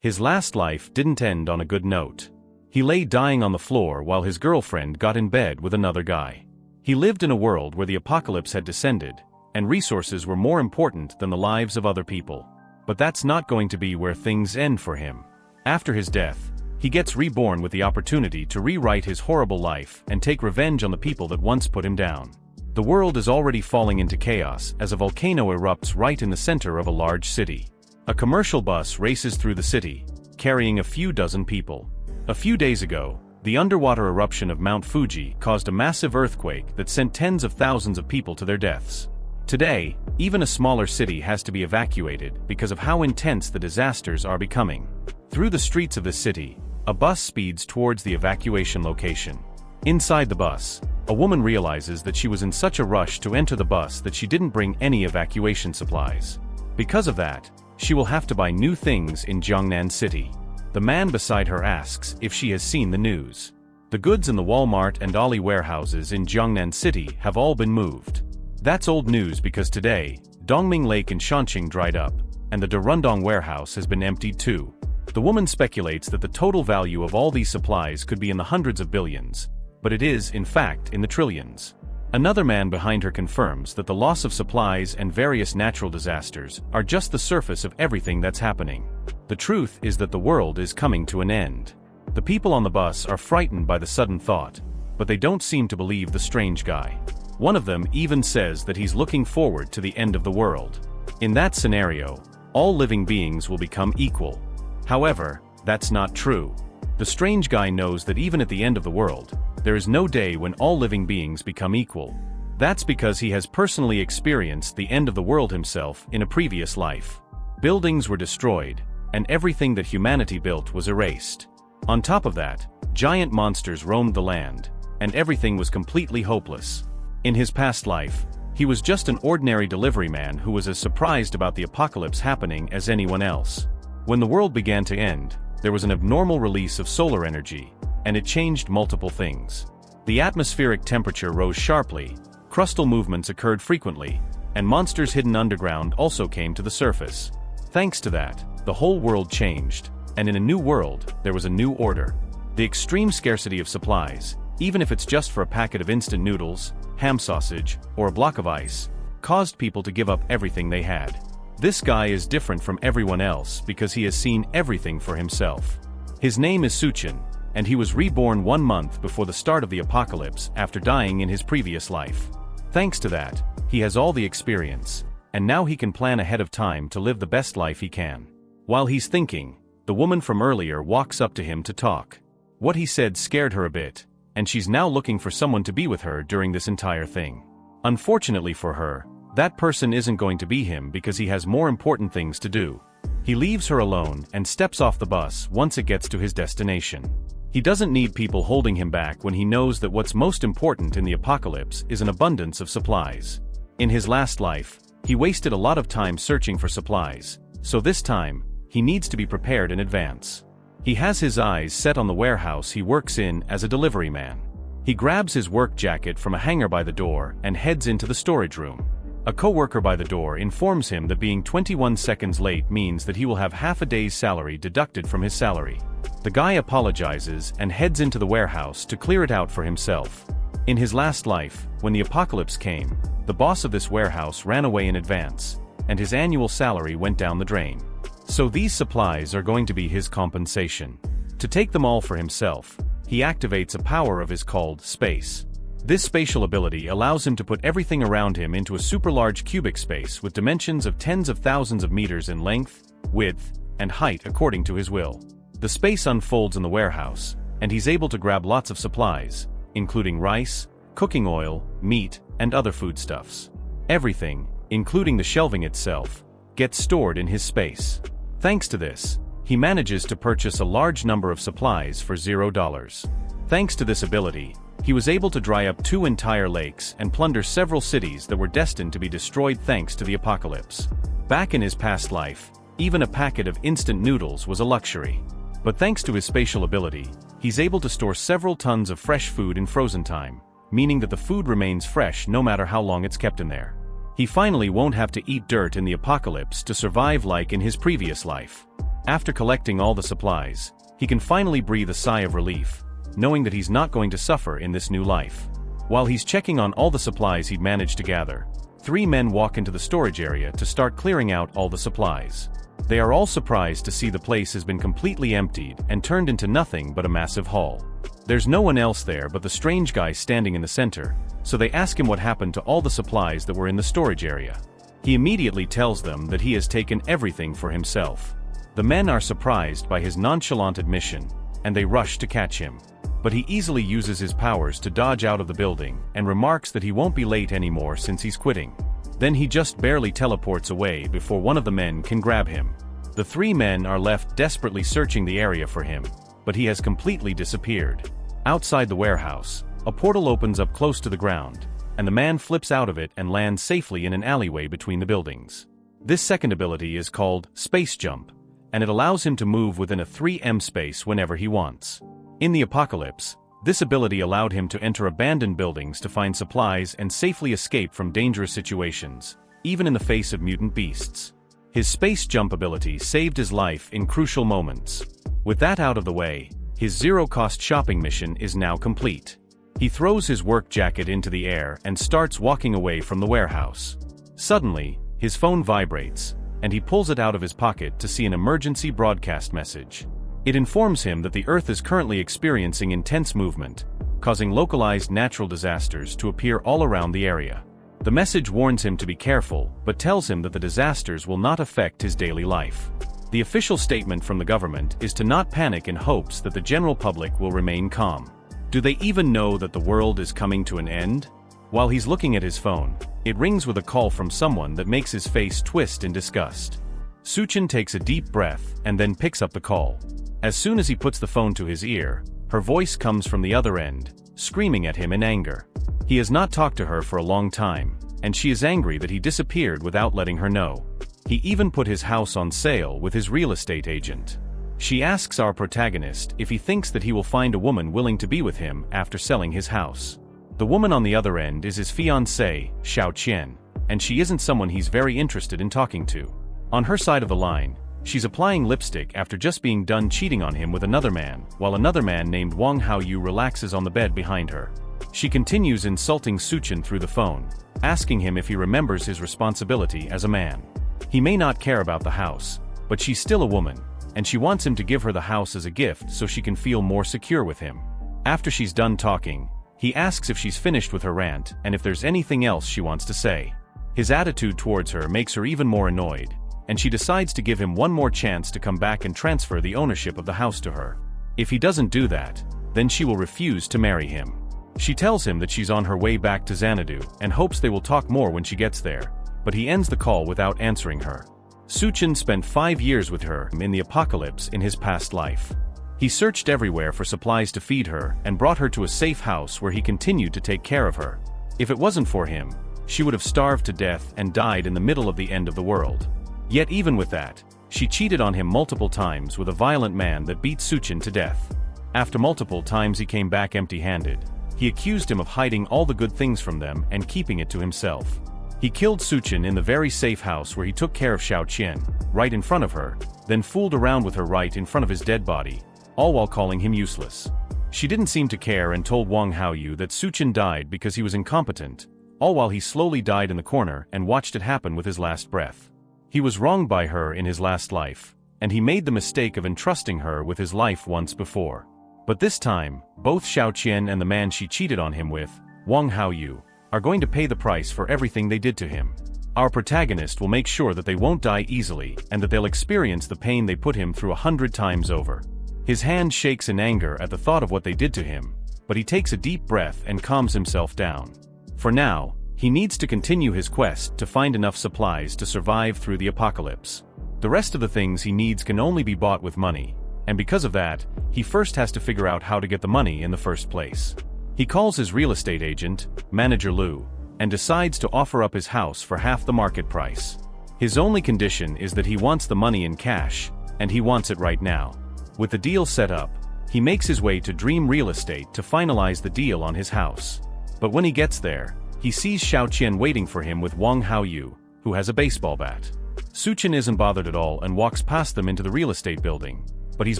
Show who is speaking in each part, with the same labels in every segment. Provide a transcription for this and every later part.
Speaker 1: His last life didn't end on a good note. He lay dying on the floor while his girlfriend got in bed with another guy. He lived in a world where the apocalypse had descended, and resources were more important than the lives of other people. But that's not going to be where things end for him. After his death, he gets reborn with the opportunity to rewrite his horrible life and take revenge on the people that once put him down. The world is already falling into chaos as a volcano erupts right in the center of a large city. A commercial bus races through the city, carrying a few dozen people. A few days ago, the underwater eruption of Mount Fuji caused a massive earthquake that sent tens of thousands of people to their deaths. Today, even a smaller city has to be evacuated because of how intense the disasters are becoming. Through the streets of the city, a bus speeds towards the evacuation location. Inside the bus, a woman realizes that she was in such a rush to enter the bus that she didn't bring any evacuation supplies. Because of that, she will have to buy new things in Jiangnan City. The man beside her asks if she has seen the news. The goods in the Walmart and Ali warehouses in Jiangnan City have all been moved. That's old news because today, Dongming Lake in Shanxing dried up, and the Derundong warehouse has been emptied too. The woman speculates that the total value of all these supplies could be in the hundreds of billions, but it is, in fact, in the trillions. Another man behind her confirms that the loss of supplies and various natural disasters are just the surface of everything that's happening. The truth is that the world is coming to an end. The people on the bus are frightened by the sudden thought, but they don't seem to believe the strange guy. One of them even says that he's looking forward to the end of the world. In that scenario, all living beings will become equal. However, that's not true. The strange guy knows that even at the end of the world, there is no day when all living beings become equal. That's because he has personally experienced the end of the world himself in a previous life. Buildings were destroyed, and everything that humanity built was erased. On top of that, giant monsters roamed the land, and everything was completely hopeless. In his past life, he was just an ordinary delivery man who was as surprised about the apocalypse happening as anyone else. When the world began to end, there was an abnormal release of solar energy, and it changed multiple things. The atmospheric temperature rose sharply, crustal movements occurred frequently, and monsters hidden underground also came to the surface. Thanks to that, the whole world changed, and in a new world, there was a new order. The extreme scarcity of supplies, even if it's just for a packet of instant noodles, ham sausage, or a block of ice, caused people to give up everything they had. This guy is different from everyone else because he has seen everything for himself. His name is Chen, and he was reborn 1 month before the start of the apocalypse after dying in his previous life. Thanks to that, he has all the experience, and now he can plan ahead of time to live the best life he can. While he's thinking, the woman from earlier walks up to him to talk. What he said scared her a bit, and she's now looking for someone to be with her during this entire thing. Unfortunately for her, that person isn't going to be him because he has more important things to do. He leaves her alone and steps off the bus once it gets to his destination. He doesn't need people holding him back when he knows that what's most important in the apocalypse is an abundance of supplies. In his last life, he wasted a lot of time searching for supplies, so this time, he needs to be prepared in advance. He has his eyes set on the warehouse he works in as a delivery man. He grabs his work jacket from a hanger by the door and heads into the storage room. A co-worker by the door informs him that being 21 seconds late means that he will have half a day's salary deducted from his salary. The guy apologizes and heads into the warehouse to clear it out for himself. In his last life, when the apocalypse came, the boss of this warehouse ran away in advance, and his annual salary went down the drain. So these supplies are going to be his compensation. To take them all for himself, he activates a power of his called space. This spatial ability allows him to put everything around him into a super large cubic space with dimensions of tens of thousands of meters in length, width, and height according to his will. The space unfolds in the warehouse, and he's able to grab lots of supplies, including rice, cooking oil, meat, and other foodstuffs. Everything, including the shelving itself, gets stored in his space. Thanks to this, he manages to purchase a large number of supplies for $0. Thanks to this ability, he was able to dry up 2 entire lakes and plunder several cities that were destined to be destroyed thanks to the apocalypse. Back in his past life, even a packet of instant noodles was a luxury. But thanks to his spatial ability, he's able to store several tons of fresh food in frozen time, meaning that the food remains fresh no matter how long it's kept in there. He finally won't have to eat dirt in the apocalypse to survive like in his previous life. After collecting all the supplies, he can finally breathe a sigh of relief, knowing that he's not going to suffer in this new life. While he's checking on all the supplies he'd managed to gather, 3 men walk into the storage area to start clearing out all the supplies. They are all surprised to see the place has been completely emptied and turned into nothing but a massive hall. There's no one else there but the strange guy standing in the center, so they ask him what happened to all the supplies that were in the storage area. He immediately tells them that he has taken everything for himself. The men are surprised by his nonchalant admission, and they rush to catch him. But he easily uses his powers to dodge out of the building and remarks that he won't be late anymore since he's quitting. Then he just barely teleports away before one of the men can grab him. The 3 men are left desperately searching the area for him, but he has completely disappeared. Outside the warehouse, a portal opens up close to the ground, and the man flips out of it and lands safely in an alleyway between the buildings. This second ability is called Space Jump, and it allows him to move within a 3M space whenever he wants. In the apocalypse, this ability allowed him to enter abandoned buildings to find supplies and safely escape from dangerous situations, even in the face of mutant beasts. His space jump ability saved his life in crucial moments. With that out of the way, his zero-cost shopping mission is now complete. He throws his work jacket into the air and starts walking away from the warehouse. Suddenly, his phone vibrates, and he pulls it out of his pocket to see an emergency broadcast message. It informs him that the Earth is currently experiencing intense movement, causing localized natural disasters to appear all around the area. The message warns him to be careful, but tells him that the disasters will not affect his daily life. The official statement from the government is to not panic in hopes that the general public will remain calm. Do they even know that the world is coming to an end? While he's looking at his phone, it rings with a call from someone that makes his face twist in disgust. Chen takes a deep breath and then picks up the call. As soon as he puts the phone to his ear, her voice comes from the other end, screaming at him in anger. He has not talked to her for a long time, and she is angry that he disappeared without letting her know. He even put his house on sale with his real estate agent. She asks our protagonist if he thinks that he will find a woman willing to be with him after selling his house. The woman on the other end is his fiancée, Chen, and she isn't someone he's very interested in talking to. On her side of the line, she's applying lipstick after just being done cheating on him with another man, while another man named Wang Haoyu relaxes on the bed behind her. She continues insulting Chen through the phone, asking him if he remembers his responsibility as a man. He may not care about the house, but she's still a woman, and she wants him to give her the house as a gift so she can feel more secure with him. After she's done talking, he asks if she's finished with her rant and if there's anything else she wants to say. His attitude towards her makes her even more annoyed, and she decides to give him one more chance to come back and transfer the ownership of the house to her. If he doesn't do that, then she will refuse to marry him. She tells him that she's on her way back to Xanadu and hopes they will talk more when she gets there, but he ends the call without answering her. Chen spent 5 years with her in the apocalypse in his past life. He searched everywhere for supplies to feed her and brought her to a safe house where he continued to take care of her. If it wasn't for him, she would have starved to death and died in the middle of the end of the world. Yet even with that, she cheated on him multiple times with a violent man that beat Chen to death. After multiple times he came back empty-handed. He accused him of hiding all the good things from them and keeping it to himself. He killed Chen in the very safe house where he took care of Chen, right in front of her, then fooled around with her right in front of his dead body, all while calling him useless. She didn't seem to care and told Wang Haoyu that Chen died because he was incompetent, all while he slowly died in the corner and watched it happen with his last breath. He was wronged by her in his last life, and he made the mistake of entrusting her with his life once before. But this time, both Chen and the man she cheated on him with, Wang Haoyu, are going to pay the price for everything they did to him. Our protagonist will make sure that they won't die easily and that they'll experience the pain they put him through 100 times over. His hand shakes in anger at the thought of what they did to him, but he takes a deep breath and calms himself down. For now, he needs to continue his quest to find enough supplies to survive through the apocalypse. The rest of the things he needs can only be bought with money, and because of that, he first has to figure out how to get the money in the first place. He calls his real estate agent, Manager Lu, and decides to offer up his house for half the market price. His only condition is that he wants the money in cash, and he wants it right now. With the deal set up, he makes his way to Dream Real Estate to finalize the deal on his house. But when he gets there, he sees Chen waiting for him with Wang Haoyu, who has a baseball bat. Chen isn't bothered at all and walks past them into the real estate building, but he's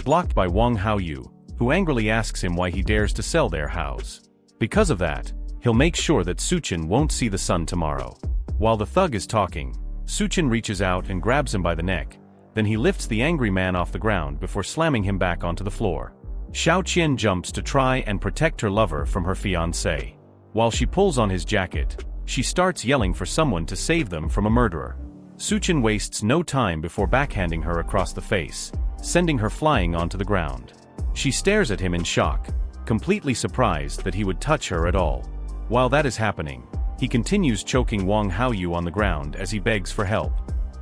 Speaker 1: blocked by Wang Haoyu, who angrily asks him why he dares to sell their house. Because of that, he'll make sure that Chen won't see the sun tomorrow. While the thug is talking, Chen reaches out and grabs him by the neck, then he lifts the angry man off the ground before slamming him back onto the floor. Chen jumps to try and protect her lover from her fiancé. While she pulls on his jacket, she starts yelling for someone to save them from a murderer. Chen wastes no time before backhanding her across the face, sending her flying onto the ground. She stares at him in shock, completely surprised that he would touch her at all. While that is happening, he continues choking Wang Haoyu on the ground as he begs for help.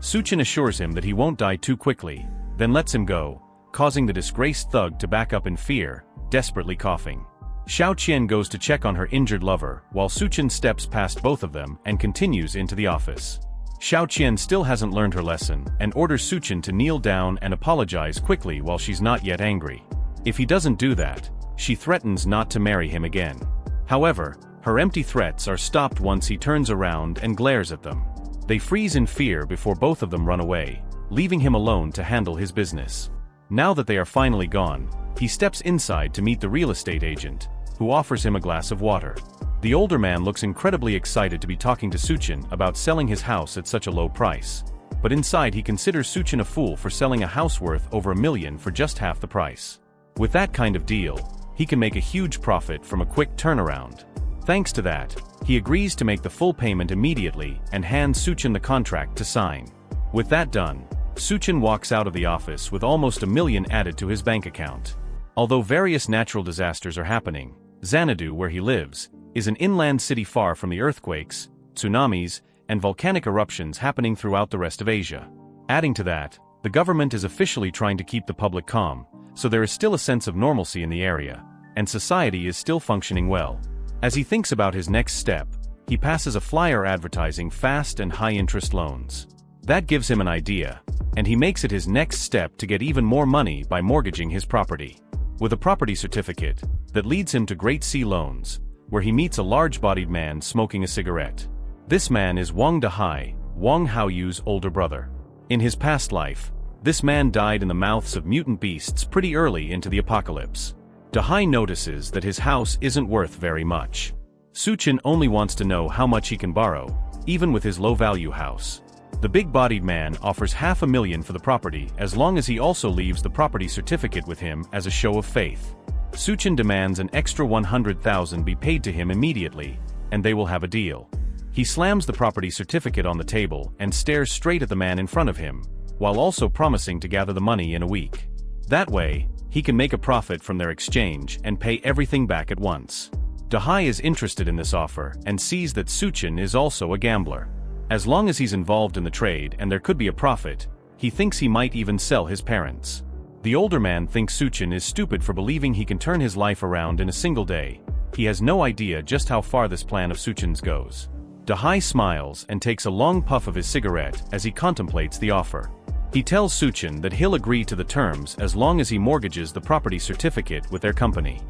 Speaker 1: Chen assures him that he won't die too quickly, then lets him go, causing the disgraced thug to back up in fear, desperately coughing. Chen goes to check on her injured lover, while Chen steps past both of them and continues into the office. Chen still hasn't learned her lesson and orders Chen to kneel down and apologize quickly while she's not yet angry. If he doesn't do that, she threatens not to marry him again. However, her empty threats are stopped once he turns around and glares at them. They freeze in fear before both of them run away, leaving him alone to handle his business. Now that they are finally gone, he steps inside to meet the real estate agent, who offers him a glass of water. The older man looks incredibly excited to be talking to Chen about selling his house at such a low price. But inside he considers Chen a fool for selling a house worth over $1 million for just half the price. With that kind of deal, he can make a huge profit from a quick turnaround. Thanks to that, he agrees to make the full payment immediately and hands Chen the contract to sign. With that done, Chen walks out of the office with almost $1 million added to his bank account. Although various natural disasters are happening, Xanadu, where he lives, is an inland city far from the earthquakes, tsunamis, and volcanic eruptions happening throughout the rest of Asia. Adding to that, the government is officially trying to keep the public calm, so there is still a sense of normalcy in the area, and society is still functioning well. As he thinks about his next step, he passes a flyer advertising fast and high-interest loans. That gives him an idea, and he makes it his next step to get even more money by mortgaging his property. With a property certificate that leads him to Great Sea Loans, where he meets a large-bodied man smoking a cigarette. This man is Wang Dahai, Wang Haoyu's older brother. In his past life, this man died in the mouths of mutant beasts pretty early into the apocalypse. Dahai notices that his house isn't worth very much. Chen only wants to know how much he can borrow, even with his low-value house. The big-bodied man offers $500,000 for the property as long as he also leaves the property certificate with him as a show of faith. Chen demands an extra $100,000 be paid to him immediately, and they will have a deal. He slams the property certificate on the table and stares straight at the man in front of him, while also promising to gather the money in a week. That way, he can make a profit from their exchange and pay everything back at once. Dahai is interested in this offer and sees that Chen is also a gambler. As long as he's involved in the trade and there could be a profit, he thinks he might even sell his parents. The older man thinks Chen is stupid for believing he can turn his life around in a single day. He has no idea just how far this plan of Chen's goes. Dahai smiles and takes a long puff of his cigarette as he contemplates the offer. He tells Chen that he'll agree to the terms as long as he mortgages the property certificate with their company.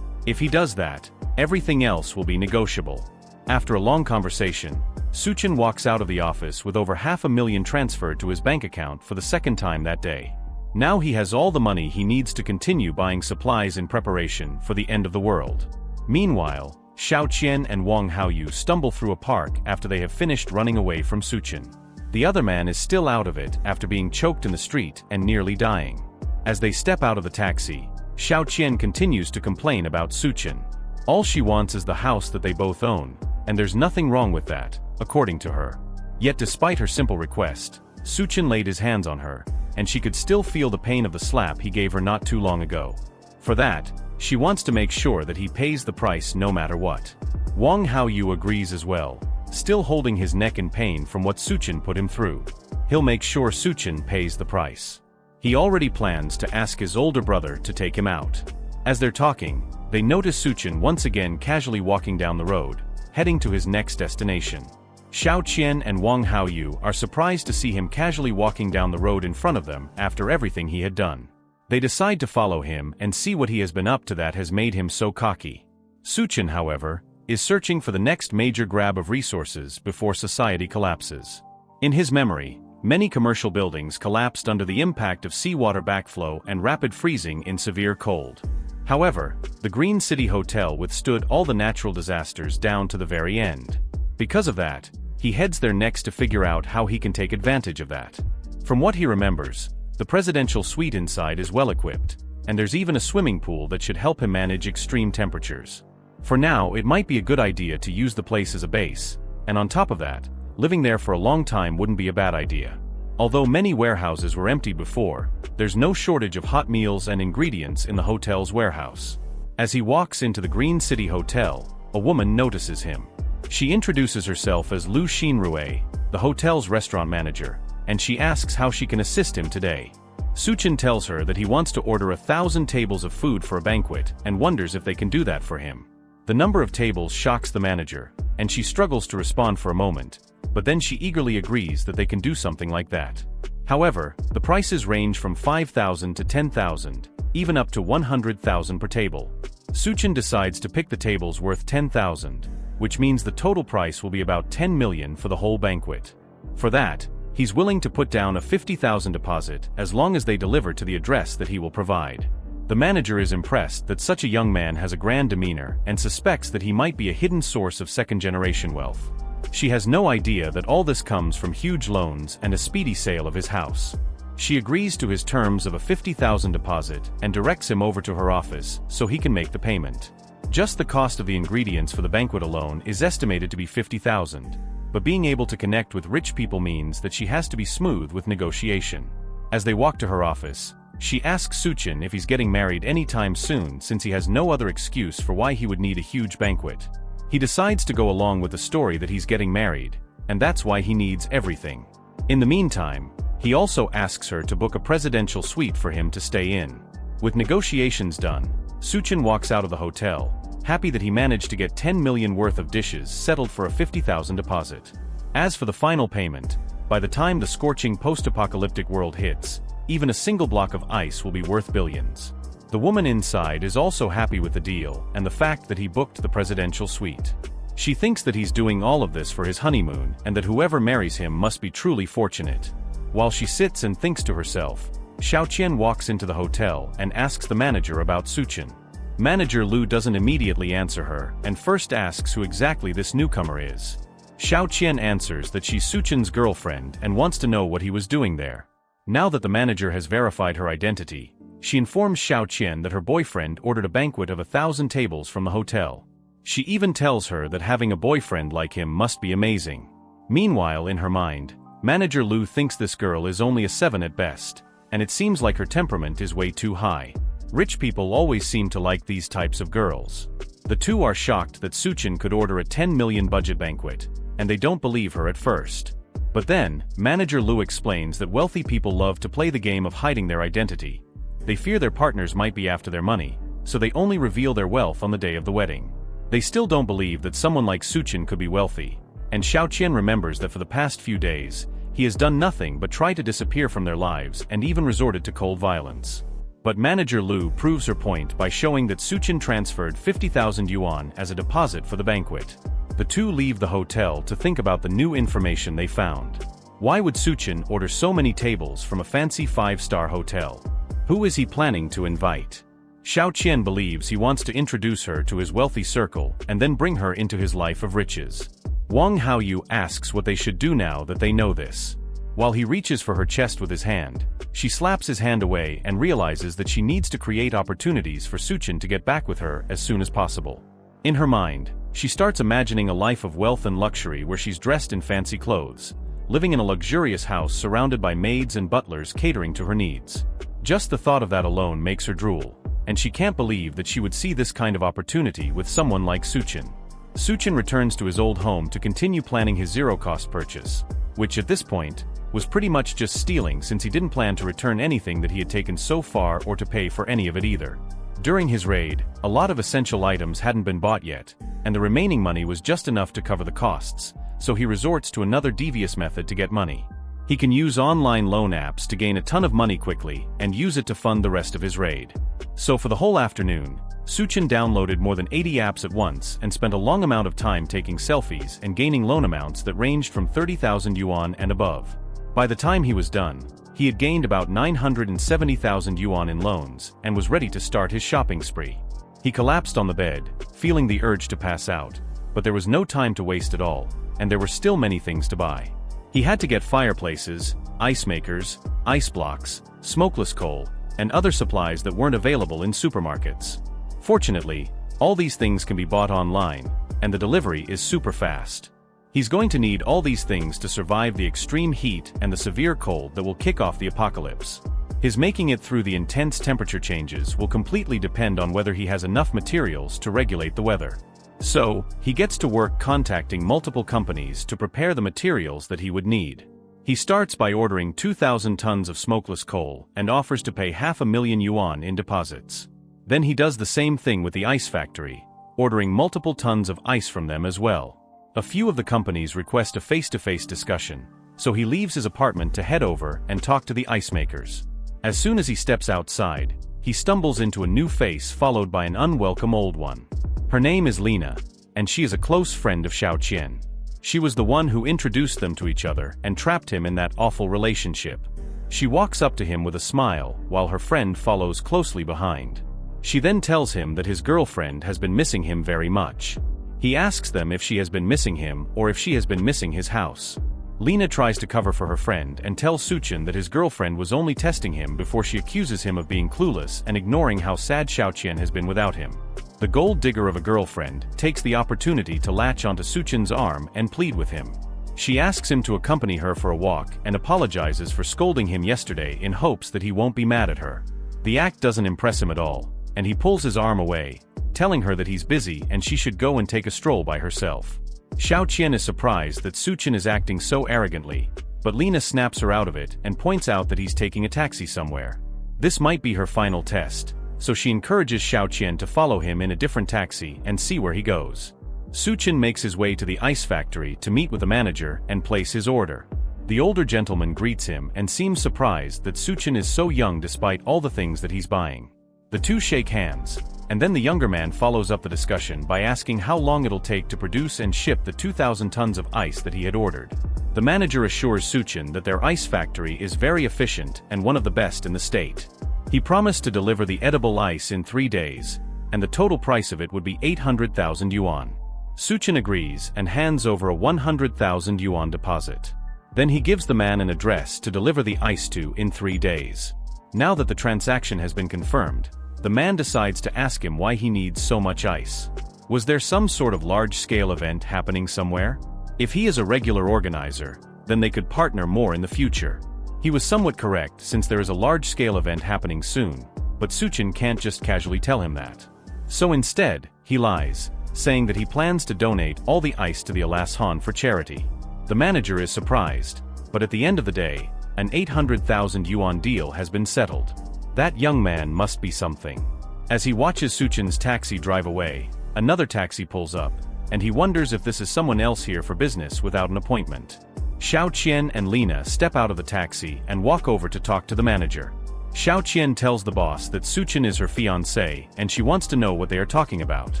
Speaker 1: If he does that, everything else will be negotiable. After a long conversation, Chen walks out of the office with over $500,000 transferred to his bank account for the second time that day. Now he has all the money he needs to continue buying supplies in preparation for the end of the world. Meanwhile, Chen and Wang Haoyu stumble through a park after they have finished running away from Chen. The other man is still out of it after being choked in the street and nearly dying. As they step out of the taxi, Chen continues to complain about Chen. All she wants is the house that they both own, and there's nothing wrong with that, according to her. Yet despite her simple request, Chen laid his hands on her, and she could still feel the pain of the slap he gave her not too long ago. For that, she wants to make sure that he pays the price no matter what. Wang Haoyu agrees as well, still holding his neck in pain from what Chen put him through. He'll make sure Chen pays the price. He already plans to ask his older brother to take him out. As they're talking, they notice Chen once again casually walking down the road, heading to his next destination. Chen and Wang Haoyu are surprised to see him casually walking down the road in front of them after everything he had done. They decide to follow him and see what he has been up to that has made him so cocky. Chen, however, is searching for the next major grab of resources before society collapses. In his memory, Many commercial buildings collapsed under the impact of seawater backflow and rapid freezing in severe cold. However, the Green City Hotel withstood all the natural disasters down to the very end. Because of that, he heads there next to figure out how he can take advantage of that. From what he remembers, the presidential suite inside is well equipped, and there's even a swimming pool that should help him manage extreme temperatures. For now, it might be a good idea to use the place as a base, and on top of that, living there for a long time wouldn't be a bad idea. Although many warehouses were emptied before, there's no shortage of hot meals and ingredients in the hotel's warehouse. As he walks into the Green City Hotel, a woman notices him. She introduces herself as Lu Xinrue, the hotel's restaurant manager, and she asks how she can assist him today. Chen tells her that he wants to order 1,000 tables of food for a banquet and wonders if they can do that for him. The number of tables shocks the manager, and she struggles to respond for a moment, but then she eagerly agrees that they can do something like that. However, the prices range from 5,000 to 10,000, even up to 100,000 per table. Chen decides to pick the tables worth 10,000, which means the total price will be about 10 million for the whole banquet. For that, he's willing to put down a 50,000 deposit as long as they deliver to the address that he will provide. The manager is impressed that such a young man has a grand demeanor and suspects that he might be a hidden source of second-generation wealth. She has no idea that all this comes from huge loans and a speedy sale of his house. She agrees to his terms of a 50,000 deposit and directs him over to her office so he can make the payment. Just the cost of the ingredients for the banquet alone is estimated to be 50,000, but being able to connect with rich people means that she has to be smooth with negotiation. As they walk to her office, she asks Chen if he's getting married anytime soon since he has no other excuse for why he would need a huge banquet. He decides to go along with the story that he's getting married, and that's why he needs everything. In the meantime, he also asks her to book a presidential suite for him to stay in. With negotiations done, Chen walks out of the hotel, happy that he managed to get 10 million worth of dishes settled for a 50,000 deposit. As for the final payment, by the time the scorching post-apocalyptic world hits, even a single block of ice will be worth billions. The woman inside is also happy with the deal and the fact that he booked the presidential suite. She thinks that he's doing all of this for his honeymoon and that whoever marries him must be truly fortunate. While she sits and thinks to herself, Chen walks into the hotel and asks the manager about Chen. Manager Lu doesn't immediately answer her and first asks who exactly this newcomer is. Chen answers that she's Chen's girlfriend and wants to know what he was doing there. Now that the manager has verified her identity, she informs Chen that her boyfriend ordered a banquet of 1,000 tables from the hotel. She even tells her that having a boyfriend like him must be amazing. Meanwhile, in her mind, Manager Lu thinks this girl is only a 7 at best, and it seems like her temperament is way too high. Rich people always seem to like these types of girls. The two are shocked that Chen could order a 10 million budget banquet, and they don't believe her at first. But then, Manager Lu explains that wealthy people love to play the game of hiding their identity. They fear their partners might be after their money, so they only reveal their wealth on the day of the wedding. They still don't believe that someone like Chen could be wealthy, and Chen remembers that for the past few days, he has done nothing but try to disappear from their lives and even resorted to cold violence. But Manager Lu proves her point by showing that Chen transferred 50,000 yuan as a deposit for the banquet. The two leave the hotel to think about the new information they found. Why would Chen order so many tables from a fancy 5-star hotel? Who is he planning to invite? Chen believes he wants to introduce her to his wealthy circle and then bring her into his life of riches. Wang Haoyu asks what they should do now that they know this. While he reaches for her chest with his hand, she slaps his hand away and realizes that she needs to create opportunities for Chen to get back with her as soon as possible. In her mind, she starts imagining a life of wealth and luxury where she's dressed in fancy clothes, living in a luxurious house surrounded by maids and butlers catering to her needs. Just the thought of that alone makes her drool, and she can't believe that she would see this kind of opportunity with someone like Chen. Chen returns to his old home to continue planning his zero-cost purchase, which at this point, was pretty much just stealing since he didn't plan to return anything that he had taken so far or to pay for any of it either. During his raid, a lot of essential items hadn't been bought yet, and the remaining money was just enough to cover the costs, so he resorts to another devious method to get money. He can use online loan apps to gain a ton of money quickly and use it to fund the rest of his raid. So for the whole afternoon, Chen downloaded more than 80 apps at once and spent a long amount of time taking selfies and gaining loan amounts that ranged from 30,000 yuan and above. By the time he was done, he had gained about 970,000 yuan in loans and was ready to start his shopping spree. He collapsed on the bed, feeling the urge to pass out, but there was no time to waste at all, and there were still many things to buy. He had to get fireplaces, ice makers, ice blocks, smokeless coal, and other supplies that weren't available in supermarkets. Fortunately, all these things can be bought online, and the delivery is super fast. He's going to need all these things to survive the extreme heat and the severe cold that will kick off the apocalypse. His making it through the intense temperature changes will completely depend on whether he has enough materials to regulate the weather. So, he gets to work contacting multiple companies to prepare the materials that he would need. He starts by ordering 2,000 tons of smokeless coal and offers to pay 500,000 yuan in deposits. Then he does the same thing with the ice factory, ordering multiple tons of ice from them as well. A few of the companies request a face-to-face discussion, so he leaves his apartment to head over and talk to the ice makers. As soon as he steps outside, he stumbles into a new face followed by an unwelcome old one. Her name is Lena, and she is a close friend of Chen. She was the one who introduced them to each other and trapped him in that awful relationship. She walks up to him with a smile while her friend follows closely behind. She then tells him that his girlfriend has been missing him very much. He asks them if she has been missing him or if she has been missing his house. Lena tries to cover for her friend and tells Chen that his girlfriend was only testing him before she accuses him of being clueless and ignoring how sad Chen has been without him. The gold digger of a girlfriend takes the opportunity to latch onto Chen's arm and plead with him. She asks him to accompany her for a walk and apologizes for scolding him yesterday in hopes that he won't be mad at her. The act doesn't impress him at all, and he pulls his arm away, telling her that he's busy and she should go and take a stroll by herself. Chen is surprised that Chen is acting so arrogantly, but Lena snaps her out of it and points out that he's taking a taxi somewhere. This might be her final test, so she encourages Chen to follow him in a different taxi and see where he goes. Chen makes his way to the ice factory to meet with the manager and place his order. The older gentleman greets him and seems surprised that Chen is so young despite all the things that he's buying. The two shake hands, and then the younger man follows up the discussion by asking how long it'll take to produce and ship the 2,000 tons of ice that he had ordered. The manager assures Chen that their ice factory is very efficient and one of the best in the state. He promised to deliver the edible ice in 3 days, and the total price of it would be 800,000 yuan. Chen agrees and hands over a 100,000 yuan deposit. Then he gives the man an address to deliver the ice to in 3 days. Now that the transaction has been confirmed, the man decides to ask him why he needs so much ice. Was there some sort of large-scale event happening somewhere? If he is a regular organizer, then they could partner more in the future. He was somewhat correct since there is a large-scale event happening soon, but Chen can't just casually tell him that. So instead, he lies, saying that he plans to donate all the ice to the Alas Han for charity. The manager is surprised, but at the end of the day, an 800,000 yuan deal has been settled. That young man must be something. As he watches Chen's taxi drive away, another taxi pulls up, and he wonders if this is someone else here for business without an appointment. Chen and Lena step out of the taxi and walk over to talk to the manager. Chen tells the boss that Chen is her fiancé and she wants to know what they are talking about.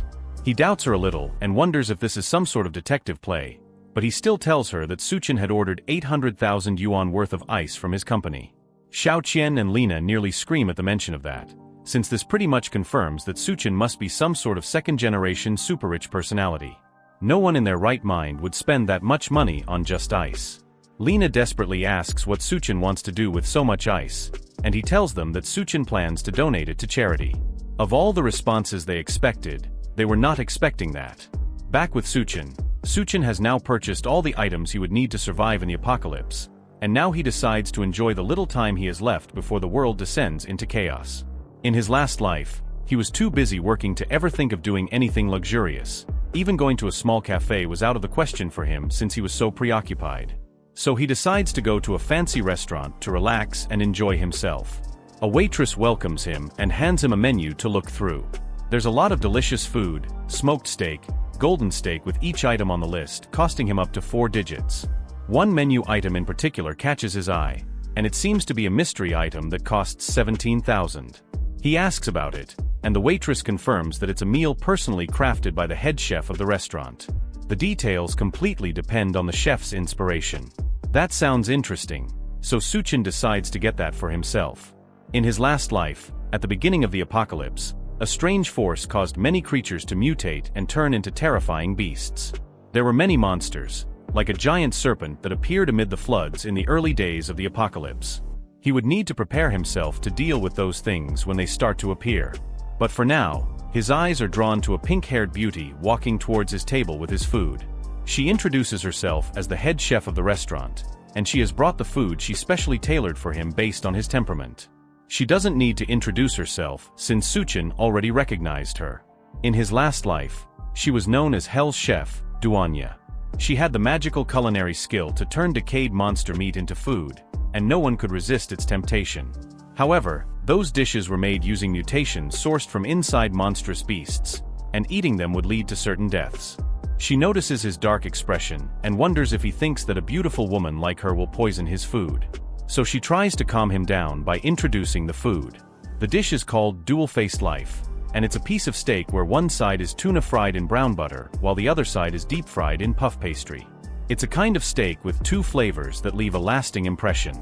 Speaker 1: He doubts her a little and wonders if this is some sort of detective play, but he still tells her that Chen had ordered 800,000 yuan worth of ice from his company. Chen and Lena nearly scream at the mention of that, since this pretty much confirms that Chen must be some sort of second-generation super-rich personality. No one in their right mind would spend that much money on just ice. Lena desperately asks what Chen wants to do with so much ice, and he tells them that Chen plans to donate it to charity. Of all the responses they expected, they were not expecting that. Back with Chen has now purchased all the items he would need to survive in the apocalypse, and now he decides to enjoy the little time he has left before the world descends into chaos. In his last life, he was too busy working to ever think of doing anything luxurious. Even going to a small cafe was out of the question for him since he was so preoccupied. So he decides to go to a fancy restaurant to relax and enjoy himself. A waitress welcomes him and hands him a menu to look through. There's a lot of delicious food, smoked steak, golden steak with each item on the list costing him up to 4 digits. One menu item in particular catches his eye, and it seems to be a mystery item that costs 17,000. He asks about it, and the waitress confirms that it's a meal personally crafted by the head chef of the restaurant. The details completely depend on the chef's inspiration. That sounds interesting, so Chen decides to get that for himself. In his last life, at the beginning of the apocalypse, a strange force caused many creatures to mutate and turn into terrifying beasts. There were many monsters, like a giant serpent that appeared amid the floods in the early days of the apocalypse. He would need to prepare himself to deal with those things when they start to appear. But for now, his eyes are drawn to a pink-haired beauty walking towards his table with his food. She introduces herself as the head chef of the restaurant, and she has brought the food she specially tailored for him based on his temperament. She doesn't need to introduce herself since Chen already recognized her. In his last life, she was known as Hell's Chef, Duanya. She had the magical culinary skill to turn decayed monster meat into food, and no one could resist its temptation. However, those dishes were made using mutations sourced from inside monstrous beasts, and eating them would lead to certain deaths. She notices his dark expression and wonders if he thinks that a beautiful woman like her will poison his food. So she tries to calm him down by introducing the food. The dish is called Dual-Faced Life, and it's a piece of steak where one side is tuna fried in brown butter while the other side is deep fried in puff pastry. It's a kind of steak with two flavors that leave a lasting impression.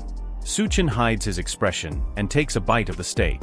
Speaker 1: Chen hides his expression and takes a bite of the steak.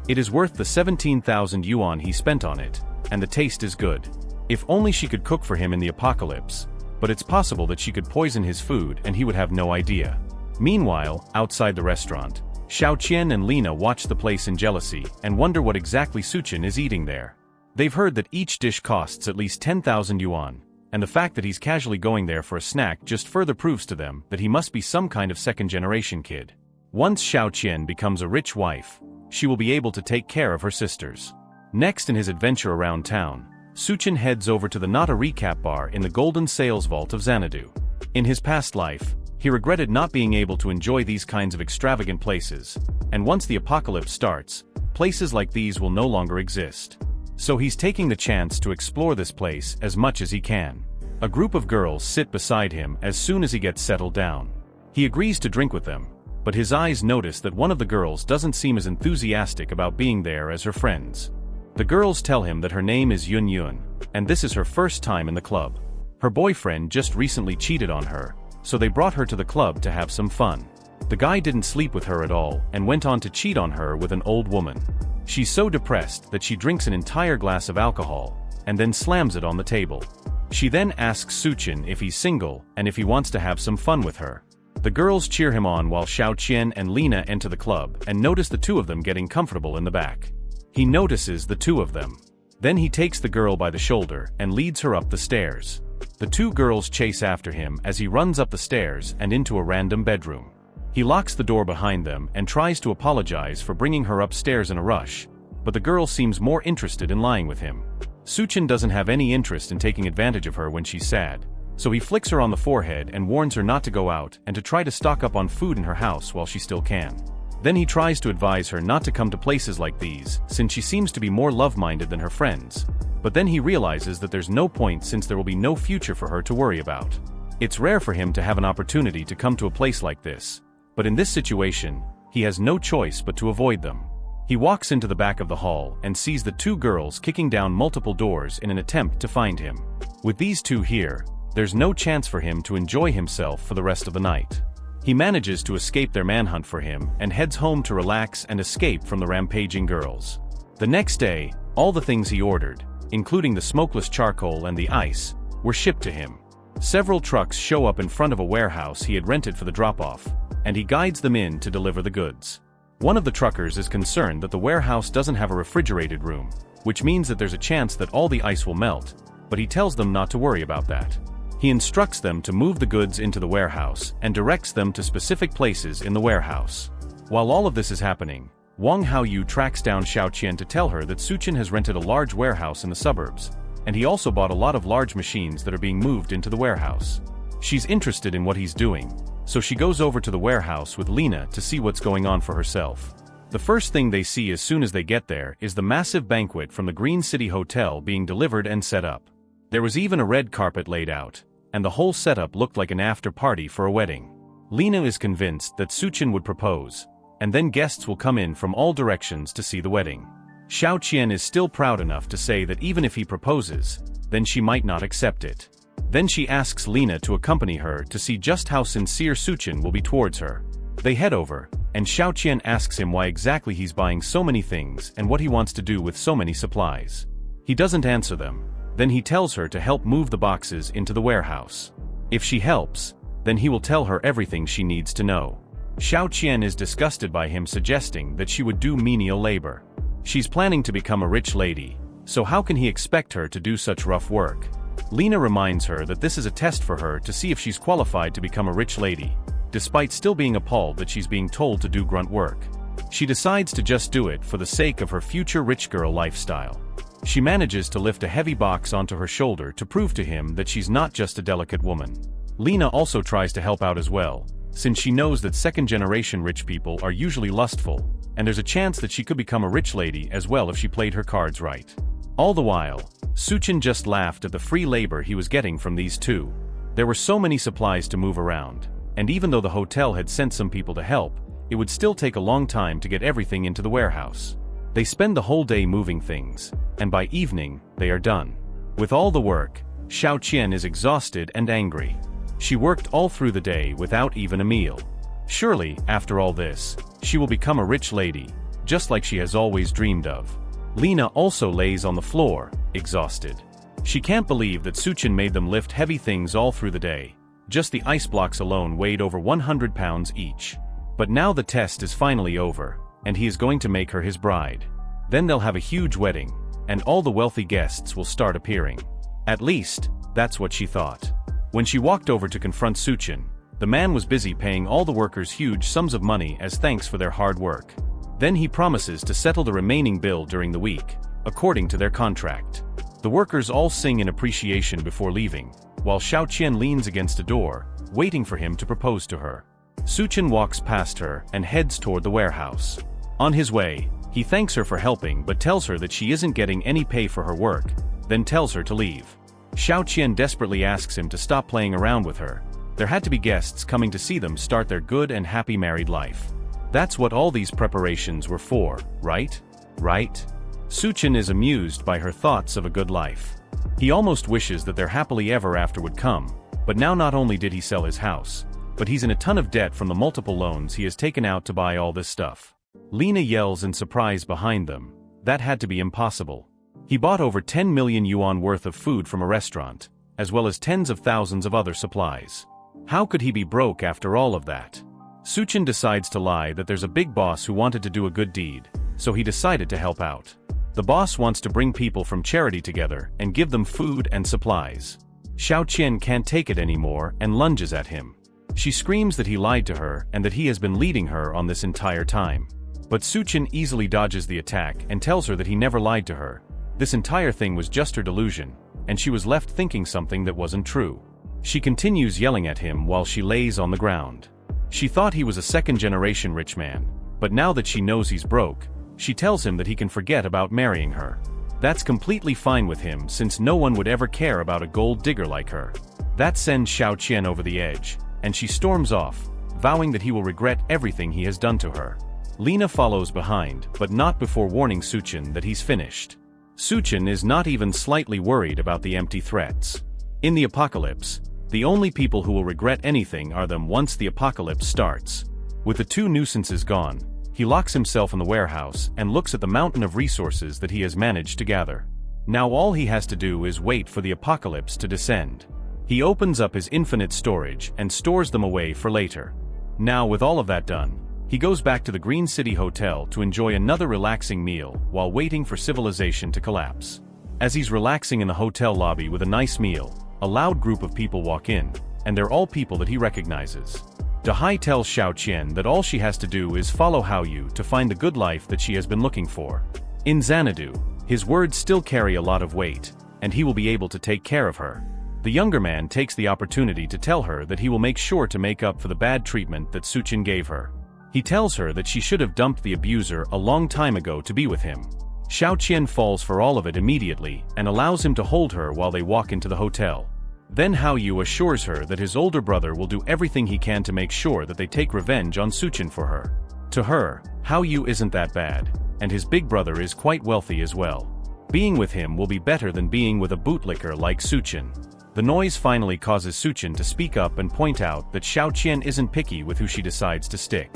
Speaker 1: It is worth the 17,000 yuan he spent on it, and the taste is good. If only she could cook for him in the apocalypse, but it's possible that she could poison his food and he would have no idea. Meanwhile, outside the restaurant, Chen and Lena watch the place in jealousy and wonder what exactly Chen is eating there. They've heard that each dish costs at least 10,000 yuan, and the fact that he's casually going there for a snack just further proves to them that he must be some kind of second-generation kid. Once Chen becomes a rich wife, she will be able to take care of her sisters. Next in his adventure around town, Chen heads over to the Nata Recap Bar in the Golden Sales Vault of Xanadu. In his past life, he regretted not being able to enjoy these kinds of extravagant places, and once the apocalypse starts, places like these will no longer exist. So he's taking the chance to explore this place as much as he can. A group of girls sit beside him as soon as he gets settled down. He agrees to drink with them, but his eyes notice that one of the girls doesn't seem as enthusiastic about being there as her friends. The girls tell him that her name is Yun Yun, and this is her first time in the club. Her boyfriend just recently cheated on her, so they brought her to the club to have some fun. The guy didn't sleep with her at all and went on to cheat on her with an old woman. She's so depressed that she drinks an entire glass of alcohol, and then slams it on the table. She then asks Chen if he's single and if he wants to have some fun with her. The girls cheer him on while Chen and Lena enter the club and notice the two of them getting comfortable in the back. He notices the two of them. Then he takes the girl by the shoulder and leads her up the stairs. The two girls chase after him as he runs up the stairs and into a random bedroom. He locks the door behind them and tries to apologize for bringing her upstairs in a rush, but the girl seems more interested in lying with him. Chen doesn't have any interest in taking advantage of her when she's sad, so he flicks her on the forehead and warns her not to go out and to try to stock up on food in her house while she still can. Then he tries to advise her not to come to places like these, since she seems to be more love-minded than her friends. But then he realizes that there's no point since there will be no future for her to worry about. It's rare for him to have an opportunity to come to a place like this, but in this situation, he has no choice but to avoid them. He walks into the back of the hall and sees the two girls kicking down multiple doors in an attempt to find him. With these two here, there's no chance for him to enjoy himself for the rest of the night. He manages to escape their manhunt for him and heads home to relax and escape from the rampaging girls. The next day, all the things he ordered, including the smokeless charcoal and the ice, were shipped to him. Several trucks show up in front of a warehouse he had rented for the drop-off, and he guides them in to deliver the goods. One of the truckers is concerned that the warehouse doesn't have a refrigerated room, which means that there's a chance that all the ice will melt, but he tells them not to worry about that. He instructs them to move the goods into the warehouse and directs them to specific places in the warehouse. While all of this is happening, Wang Haoyu tracks down Chen to tell her that Chen has rented a large warehouse in the suburbs, and he also bought a lot of large machines that are being moved into the warehouse. She's interested in what he's doing, so she goes over to the warehouse with Lena to see what's going on for herself. The first thing they see as soon as they get there is the massive banquet from the Green City Hotel being delivered and set up. There was even a red carpet laid out, and the whole setup looked like an after-party for a wedding. Lena is convinced that Chen would propose, and then guests will come in from all directions to see the wedding. Chen is still proud enough to say that even if he proposes, then she might not accept it. Then she asks Lena to accompany her to see just how sincere Chen will be towards her. They head over, and Xiao Qian asks him why exactly he's buying so many things and what he wants to do with so many supplies. He doesn't answer them. Then he tells her to help move the boxes into the warehouse. If she helps, then he will tell her everything she needs to know. Xiao Qian is disgusted by him suggesting that she would do menial labor. She's planning to become a rich lady, so how can he expect her to do such rough work? Lena reminds her that this is a test for her to see if she's qualified to become a rich lady, despite still being appalled that she's being told to do grunt work. She decides to just do it for the sake of her future rich girl lifestyle. She manages to lift a heavy box onto her shoulder to prove to him that she's not just a delicate woman. Lena also tries to help out as well, since she knows that second-generation rich people are usually lustful, and there's a chance that she could become a rich lady as well if she played her cards right. All the while, Chen just laughed at the free labor he was getting from these two. There were so many supplies to move around, and even though the hotel had sent some people to help, it would still take a long time to get everything into the warehouse. They spend the whole day moving things, and by evening, they are done. With all the work, Xiao Qian is exhausted and angry. She worked all through the day without even a meal. Surely, after all this, she will become a rich lady, just like she has always dreamed of. Lena also lays on the floor, exhausted. She can't believe that Chen made them lift heavy things all through the day. Just the ice blocks alone weighed over 100 pounds each. But now the test is finally over, and he is going to make her his bride. Then they'll have a huge wedding, and all the wealthy guests will start appearing. At least, that's what she thought. When she walked over to confront Chen, the man was busy paying all the workers huge sums of money as thanks for their hard work. Then he promises to settle the remaining bill during the week, according to their contract. The workers all sing in appreciation before leaving, while Xiao Qian leans against a door, waiting for him to propose to her. Chen walks past her and heads toward the warehouse. On his way, he thanks her for helping but tells her that she isn't getting any pay for her work, then tells her to leave. Xiao Qian desperately asks him to stop playing around with her. There had to be guests coming to see them start their good and happy married life. That's what all these preparations were for, right? Right? Chen is amused by her thoughts of a good life. He almost wishes that their happily ever after would come, but now not only did he sell his house, but he's in a ton of debt from the multiple loans he has taken out to buy all this stuff. Lena yells in surprise behind them. That had to be impossible. He bought over 10 million yuan worth of food from a restaurant, as well as tens of thousands of other supplies. How could he be broke after all of that? Chen decides to lie that there's a big boss who wanted to do a good deed, so he decided to help out. The boss wants to bring people from charity together and give them food and supplies. Xiao Qian can't take it anymore and lunges at him. She screams that he lied to her and that he has been leading her on this entire time. But Chen easily dodges the attack and tells her that he never lied to her. This entire thing was just her delusion, and she was left thinking something that wasn't true. She continues yelling at him while she lays on the ground. She thought he was a second-generation rich man, but now that she knows he's broke, she tells him that he can forget about marrying her. That's completely fine with him since no one would ever care about a gold digger like her. That sends Xiao Qian over the edge, and she storms off, vowing that he will regret everything he has done to her. Lena follows behind, but not before warning Chen that he's finished. Chen is not even slightly worried about the empty threats. In the apocalypse, the only people who will regret anything are them once the apocalypse starts. With the two nuisances gone, he locks himself in the warehouse and looks at the mountain of resources that he has managed to gather. Now all he has to do is wait for the apocalypse to descend. He opens up his infinite storage and stores them away for later. Now with all of that done, he goes back to the Green City Hotel to enjoy another relaxing meal while waiting for civilization to collapse. As he's relaxing in the hotel lobby with a nice meal, a loud group of people walk in, and they're all people that he recognizes. Dahai tells Xiao Qian that all she has to do is follow Haoyu to find the good life that she has been looking for. In Xanadu, his words still carry a lot of weight, and he will be able to take care of her. The younger man takes the opportunity to tell her that he will make sure to make up for the bad treatment that Chen gave her. He tells her that she should have dumped the abuser a long time ago to be with him. Xiao Qian falls for all of it immediately and allows him to hold her while they walk into the hotel. Then Haoyu assures her that his older brother will do everything he can to make sure that they take revenge on Chen for her. To her, Haoyu isn't that bad, and his big brother is quite wealthy as well. Being with him will be better than being with a bootlicker like Chen. The noise finally causes Suchen to speak up and point out that Xiao Qian isn't picky with who she decides to stick.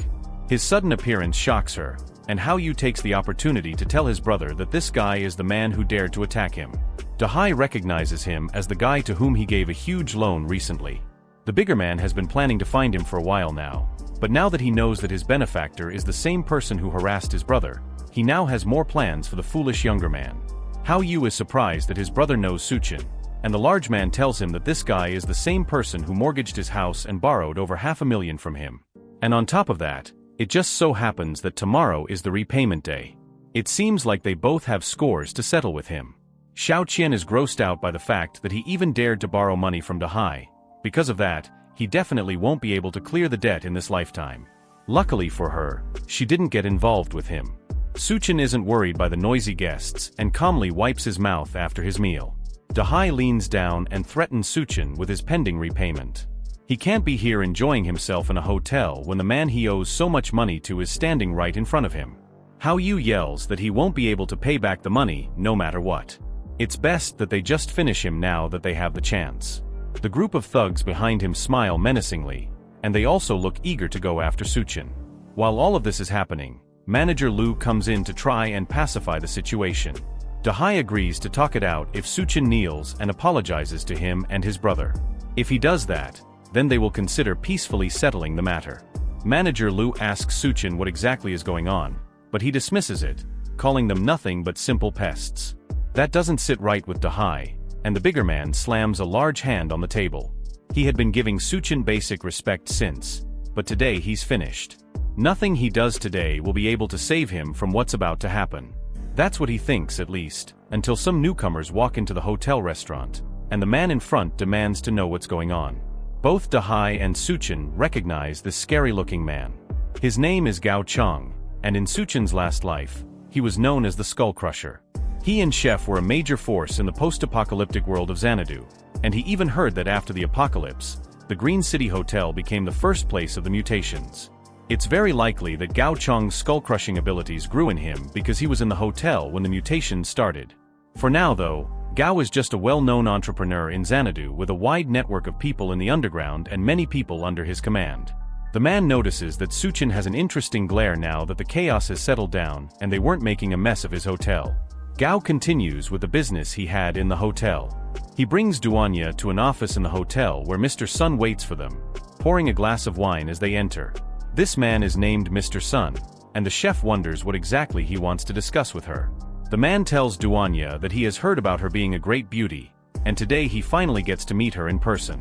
Speaker 1: His sudden appearance shocks her, and Hao Yu takes the opportunity to tell his brother that this guy is the man who dared to attack him. Dahai recognizes him as the guy to whom he gave a huge loan recently. The bigger man has been planning to find him for a while now, but now that he knows that his benefactor is the same person who harassed his brother, he now has more plans for the foolish younger man. Hao Yu is surprised that his brother knows Suchen, and the large man tells him that this guy is the same person who mortgaged his house and borrowed over $500,000 from him. And on top of that, it just so happens that tomorrow is the repayment day. It seems like they both have scores to settle with him. Xiao Qian is grossed out by the fact that he even dared to borrow money from Dahai. Because of that, he definitely won't be able to clear the debt in this lifetime. Luckily for her, she didn't get involved with him. Suchen isn't worried by the noisy guests and calmly wipes his mouth after his meal. Dahai leans down and threatens Suchen with his pending repayment. He can't be here enjoying himself in a hotel when the man he owes so much money to is standing right in front of him. Hao Yu yells that he won't be able to pay back the money no matter what. It's best that they just finish him now that they have the chance. The group of thugs behind him smile menacingly, and they also look eager to go after Suchen. While all of this is happening, Manager Lu comes in to try and pacify the situation. Dahai agrees to talk it out if Suchen kneels and apologizes to him and his brother. If he does that, then they will consider peacefully settling the matter. Manager Lu asks Suchen what exactly is going on, but he dismisses it, calling them nothing but simple pests. That doesn't sit right with Dahai, and the bigger man slams a large hand on the table. He had been giving Suchen basic respect since, but today he's finished. Nothing he does today will be able to save him from what's about to happen. That's what he thinks at least, until some newcomers walk into the hotel restaurant, and the man in front demands to know what's going on. Both Dahai and Suchen recognize this scary-looking man. His name is Gao Chong, and in Suchen's last life, he was known as the Skull Crusher. He and Chef were a major force in the post-apocalyptic world of Xanadu, and he even heard that after the apocalypse, the Green City Hotel became the first place of the mutations. It's very likely that Gao Chong's skull-crushing abilities grew in him because he was in the hotel when the mutations started. For now though, Gao is just a well-known entrepreneur in Xanadu with a wide network of people in the underground and many people under his command. The man notices that Suchen has an interesting glare now that the chaos has settled down and they weren't making a mess of his hotel. Gao continues with the business he had in the hotel. He brings Duanya to an office in the hotel where Mr. Sun waits for them, pouring a glass of wine as they enter. This man is named Mr. Sun, and the chef wonders what exactly he wants to discuss with her. The man tells Duanya that he has heard about her being a great beauty, and today he finally gets to meet her in person.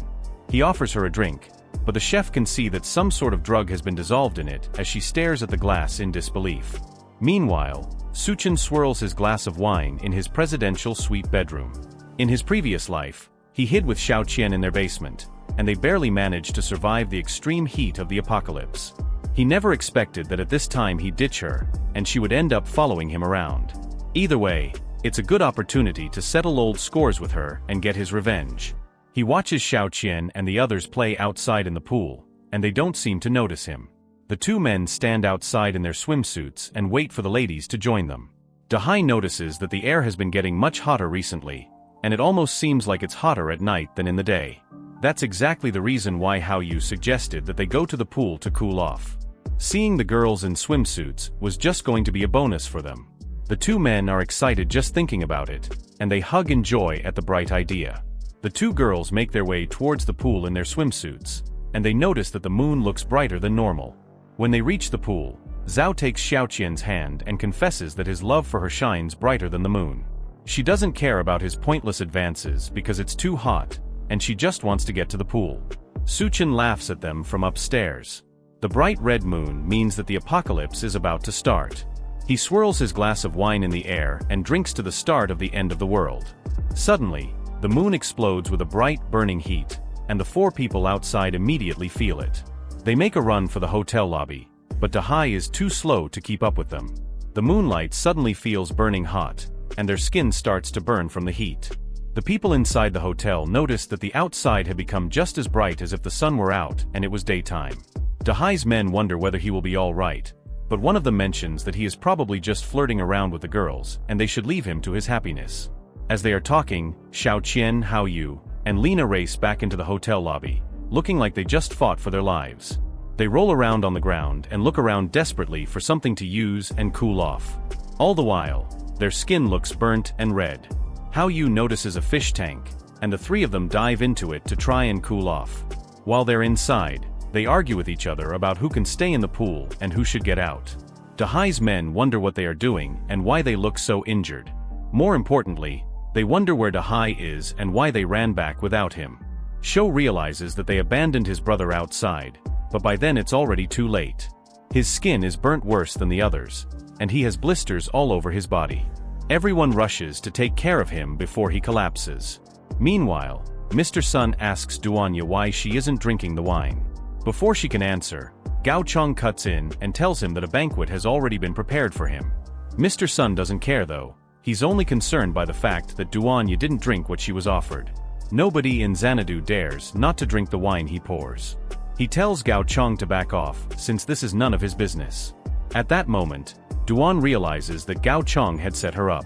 Speaker 1: He offers her a drink, but the chef can see that some sort of drug has been dissolved in it as she stares at the glass in disbelief. Meanwhile, Suchen swirls his glass of wine in his presidential suite bedroom. In his previous life, he hid with Xiao Qian in their basement, and they barely managed to survive the extreme heat of the apocalypse. He never expected that at this time he'd ditch her, and she would end up following him around. Either way, it's a good opportunity to settle old scores with her and get his revenge. He watches Xiao Qian and the others play outside in the pool, and they don't seem to notice him. The two men stand outside in their swimsuits and wait for the ladies to join them. Dahai notices that the air has been getting much hotter recently, and it almost seems like it's hotter at night than in the day. That's exactly the reason why Hao Yu suggested that they go to the pool to cool off. Seeing the girls in swimsuits was just going to be a bonus for them. The two men are excited just thinking about it, and they hug in joy at the bright idea. The two girls make their way towards the pool in their swimsuits, and they notice that the moon looks brighter than normal. When they reach the pool, Zhao takes Xiao Qian's hand and confesses that his love for her shines brighter than the moon. She doesn't care about his pointless advances because it's too hot, and she just wants to get to the pool. Suchen laughs at them from upstairs. The bright red moon means that the apocalypse is about to start. He swirls his glass of wine in the air and drinks to the start of the end of the world. Suddenly, the moon explodes with a bright, burning heat, and the four people outside immediately feel it. They make a run for the hotel lobby, but Dahai is too slow to keep up with them. The moonlight suddenly feels burning hot, and their skin starts to burn from the heat. The people inside the hotel notice that the outside had become just as bright as if the sun were out and it was daytime. Dahai's men wonder whether he will be all right, but one of them mentions that he is probably just flirting around with the girls and they should leave him to his happiness. As they are talking, Xiao Qian, Hao Yu, and Lena race back into the hotel lobby, looking like they just fought for their lives. They roll around on the ground and look around desperately for something to use and cool off. All the while, their skin looks burnt and red. Hao Yu notices a fish tank, and the three of them dive into it to try and cool off. While they're inside, they argue with each other about who can stay in the pool and who should get out. Dahai's men wonder what they are doing and why they look so injured. More importantly, they wonder where Dahai is and why they ran back without him. Shou realizes that they abandoned his brother outside, but by then it's already too late. His skin is burnt worse than the others, and he has blisters all over his body. Everyone rushes to take care of him before he collapses. Meanwhile, Mr. Sun asks Duanya why she isn't drinking the wine. Before she can answer, Gao Chong cuts in and tells him that a banquet has already been prepared for him. Mr. Sun doesn't care though. He's only concerned by the fact that Duanya didn't drink what she was offered. Nobody in Xanadu dares not to drink the wine he pours. He tells Gao Chong to back off, since this is none of his business. At that moment, Duan realizes that Gao Chong had set her up.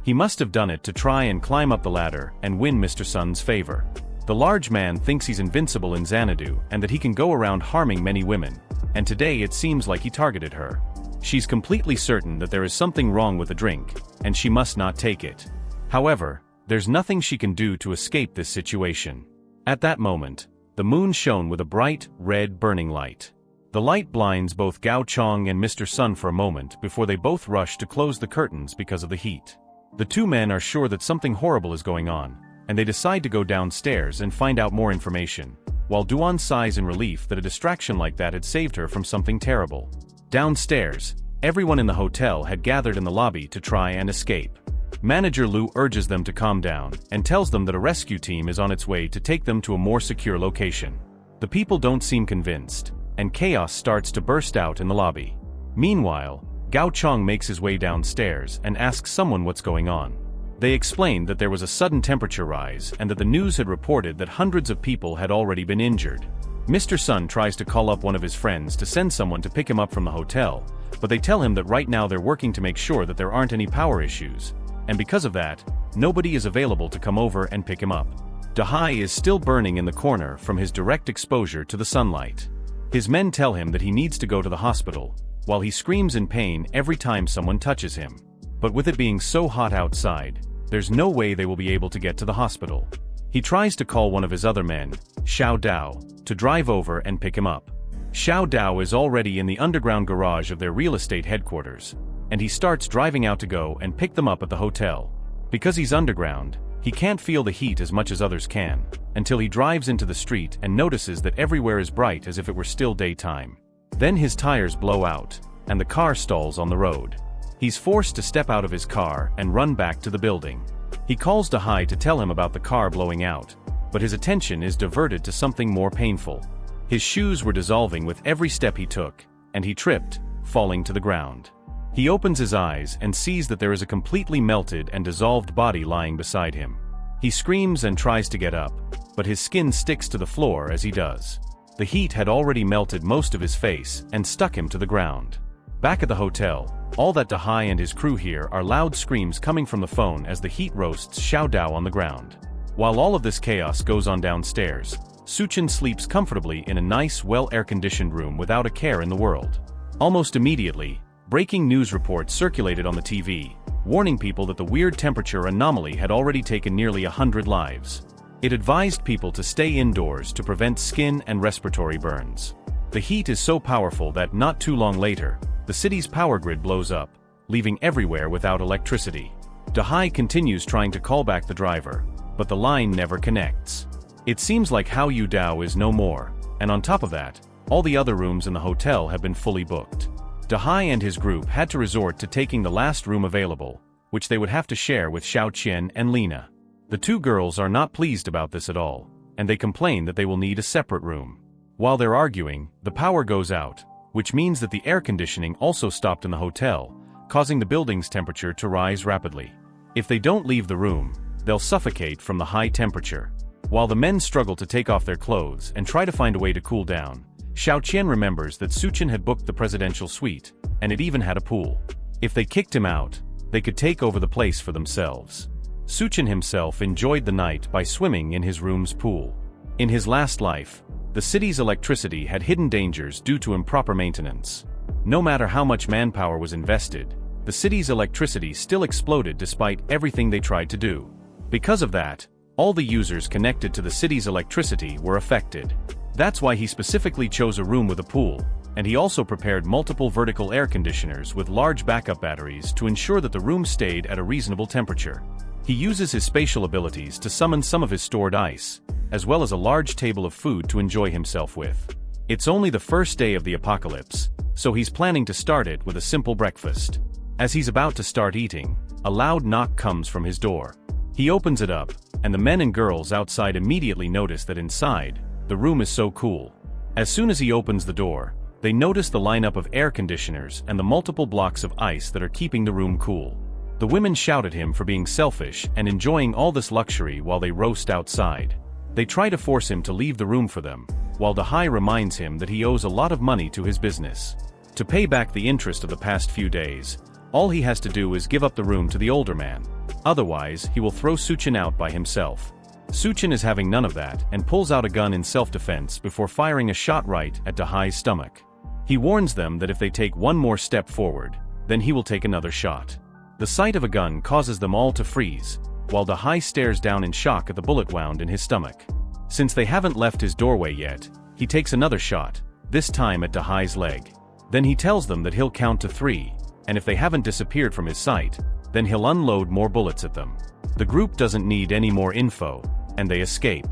Speaker 1: He must have done it to try and climb up the ladder and win Mr. Sun's favor. The large man thinks he's invincible in Xanadu and that he can go around harming many women, and today it seems like he targeted her. She's completely certain that there is something wrong with the drink, and she must not take it. However, there's nothing she can do to escape this situation. At that moment, the moon shone with a bright, red burning light. The light blinds both Gao Chong and Mr. Sun for a moment before they both rush to close the curtains because of the heat. The two men are sure that something horrible is going on, and they decide to go downstairs and find out more information, while Duan sighs in relief that a distraction like that had saved her from something terrible. Downstairs, everyone in the hotel had gathered in the lobby to try and escape. Manager Lu urges them to calm down and tells them that a rescue team is on its way to take them to a more secure location. The people don't seem convinced, and chaos starts to burst out in the lobby. Meanwhile, Gao Chong makes his way downstairs and asks someone what's going on. They explain that there was a sudden temperature rise and that the news had reported that hundreds of people had already been injured. Mr. Sun tries to call up one of his friends to send someone to pick him up from the hotel, but they tell him that right now they're working to make sure that there aren't any power issues, and because of that, nobody is available to come over and pick him up. Dahai is still burning in the corner from his direct exposure to the sunlight. His men tell him that he needs to go to the hospital, while he screams in pain every time someone touches him. But with it being so hot outside, there's no way they will be able to get to the hospital. He tries to call one of his other men, Xiao Dao, to drive over and pick him up. Xiao Dao is already in the underground garage of their real estate headquarters, and he starts driving out to go and pick them up at the hotel. Because he's underground, he can't feel the heat as much as others can, until he drives into the street and notices that everywhere is bright as if it were still daytime. Then his tires blow out, and the car stalls on the road. He's forced to step out of his car and run back to the building. He calls Dahai to tell him about the car blowing out, but his attention is diverted to something more painful. His shoes were dissolving with every step he took, and he tripped, falling to the ground. He opens his eyes and sees that there is a completely melted and dissolved body lying beside him. He screams and tries to get up, but his skin sticks to the floor as he does. The heat had already melted most of his face and stuck him to the ground. Back at the hotel, all that Dahai and his crew hear are loud screams coming from the phone as the heat roasts Xiao Dao on the ground. While all of this chaos goes on downstairs, Chen sleeps comfortably in a nice, well-air-conditioned room without a care in the world. Almost immediately, breaking news reports circulated on the TV, warning people that the weird temperature anomaly had already taken nearly 100 lives. It advised people to stay indoors to prevent skin and respiratory burns. The heat is so powerful that not too long later, the city's power grid blows up, leaving everywhere without electricity. Dahai continues trying to call back the driver, but the line never connects. It seems like Hao Yu Dao is no more, and on top of that, all the other rooms in the hotel have been fully booked. Dahai and his group had to resort to taking the last room available, which they would have to share with Xiao Qian and Lena. The two girls are not pleased about this at all, and they complain that they will need a separate room. While they're arguing, the power goes out, which means that the air conditioning also stopped in the hotel, causing the building's temperature to rise rapidly. If they don't leave the room, they'll suffocate from the high temperature. While the men struggle to take off their clothes and try to find a way to cool down, Xiao Qian remembers that Chen had booked the presidential suite, and it even had a pool. If they kicked him out, they could take over the place for themselves. Chen himself enjoyed the night by swimming in his room's pool. In his last life, the city's electricity had hidden dangers due to improper maintenance. No matter how much manpower was invested, the city's electricity still exploded despite everything they tried to do. Because of that, all the users connected to the city's electricity were affected. That's why he specifically chose a room with a pool, and he also prepared multiple vertical air conditioners with large backup batteries to ensure that the room stayed at a reasonable temperature. He uses his spatial abilities to summon some of his stored ice, as well as a large table of food to enjoy himself with. It's only the first day of the apocalypse, so he's planning to start it with a simple breakfast. As he's about to start eating, a loud knock comes from his door. He opens it up, and the men and girls outside immediately notice that inside, the room is so cool. As soon as he opens the door, they notice the lineup of air conditioners and the multiple blocks of ice that are keeping the room cool. The women shout at him for being selfish and enjoying all this luxury while they roast outside. They try to force him to leave the room for them, while Dahai reminds him that he owes a lot of money to his business. To pay back the interest of the past few days, all he has to do is give up the room to the older man. Otherwise, he will throw Chen out by himself. Chen is having none of that and pulls out a gun in self-defense before firing a shot right at Dahai's stomach. He warns them that if they take one more step forward, then he will take another shot. The sight of a gun causes them all to freeze, while Dahai stares down in shock at the bullet wound in his stomach. Since they haven't left his doorway yet, he takes another shot, this time at Dahai's leg. Then he tells them that he'll count to 3, and if they haven't disappeared from his sight, then he'll unload more bullets at them. The group doesn't need any more info, and they escape.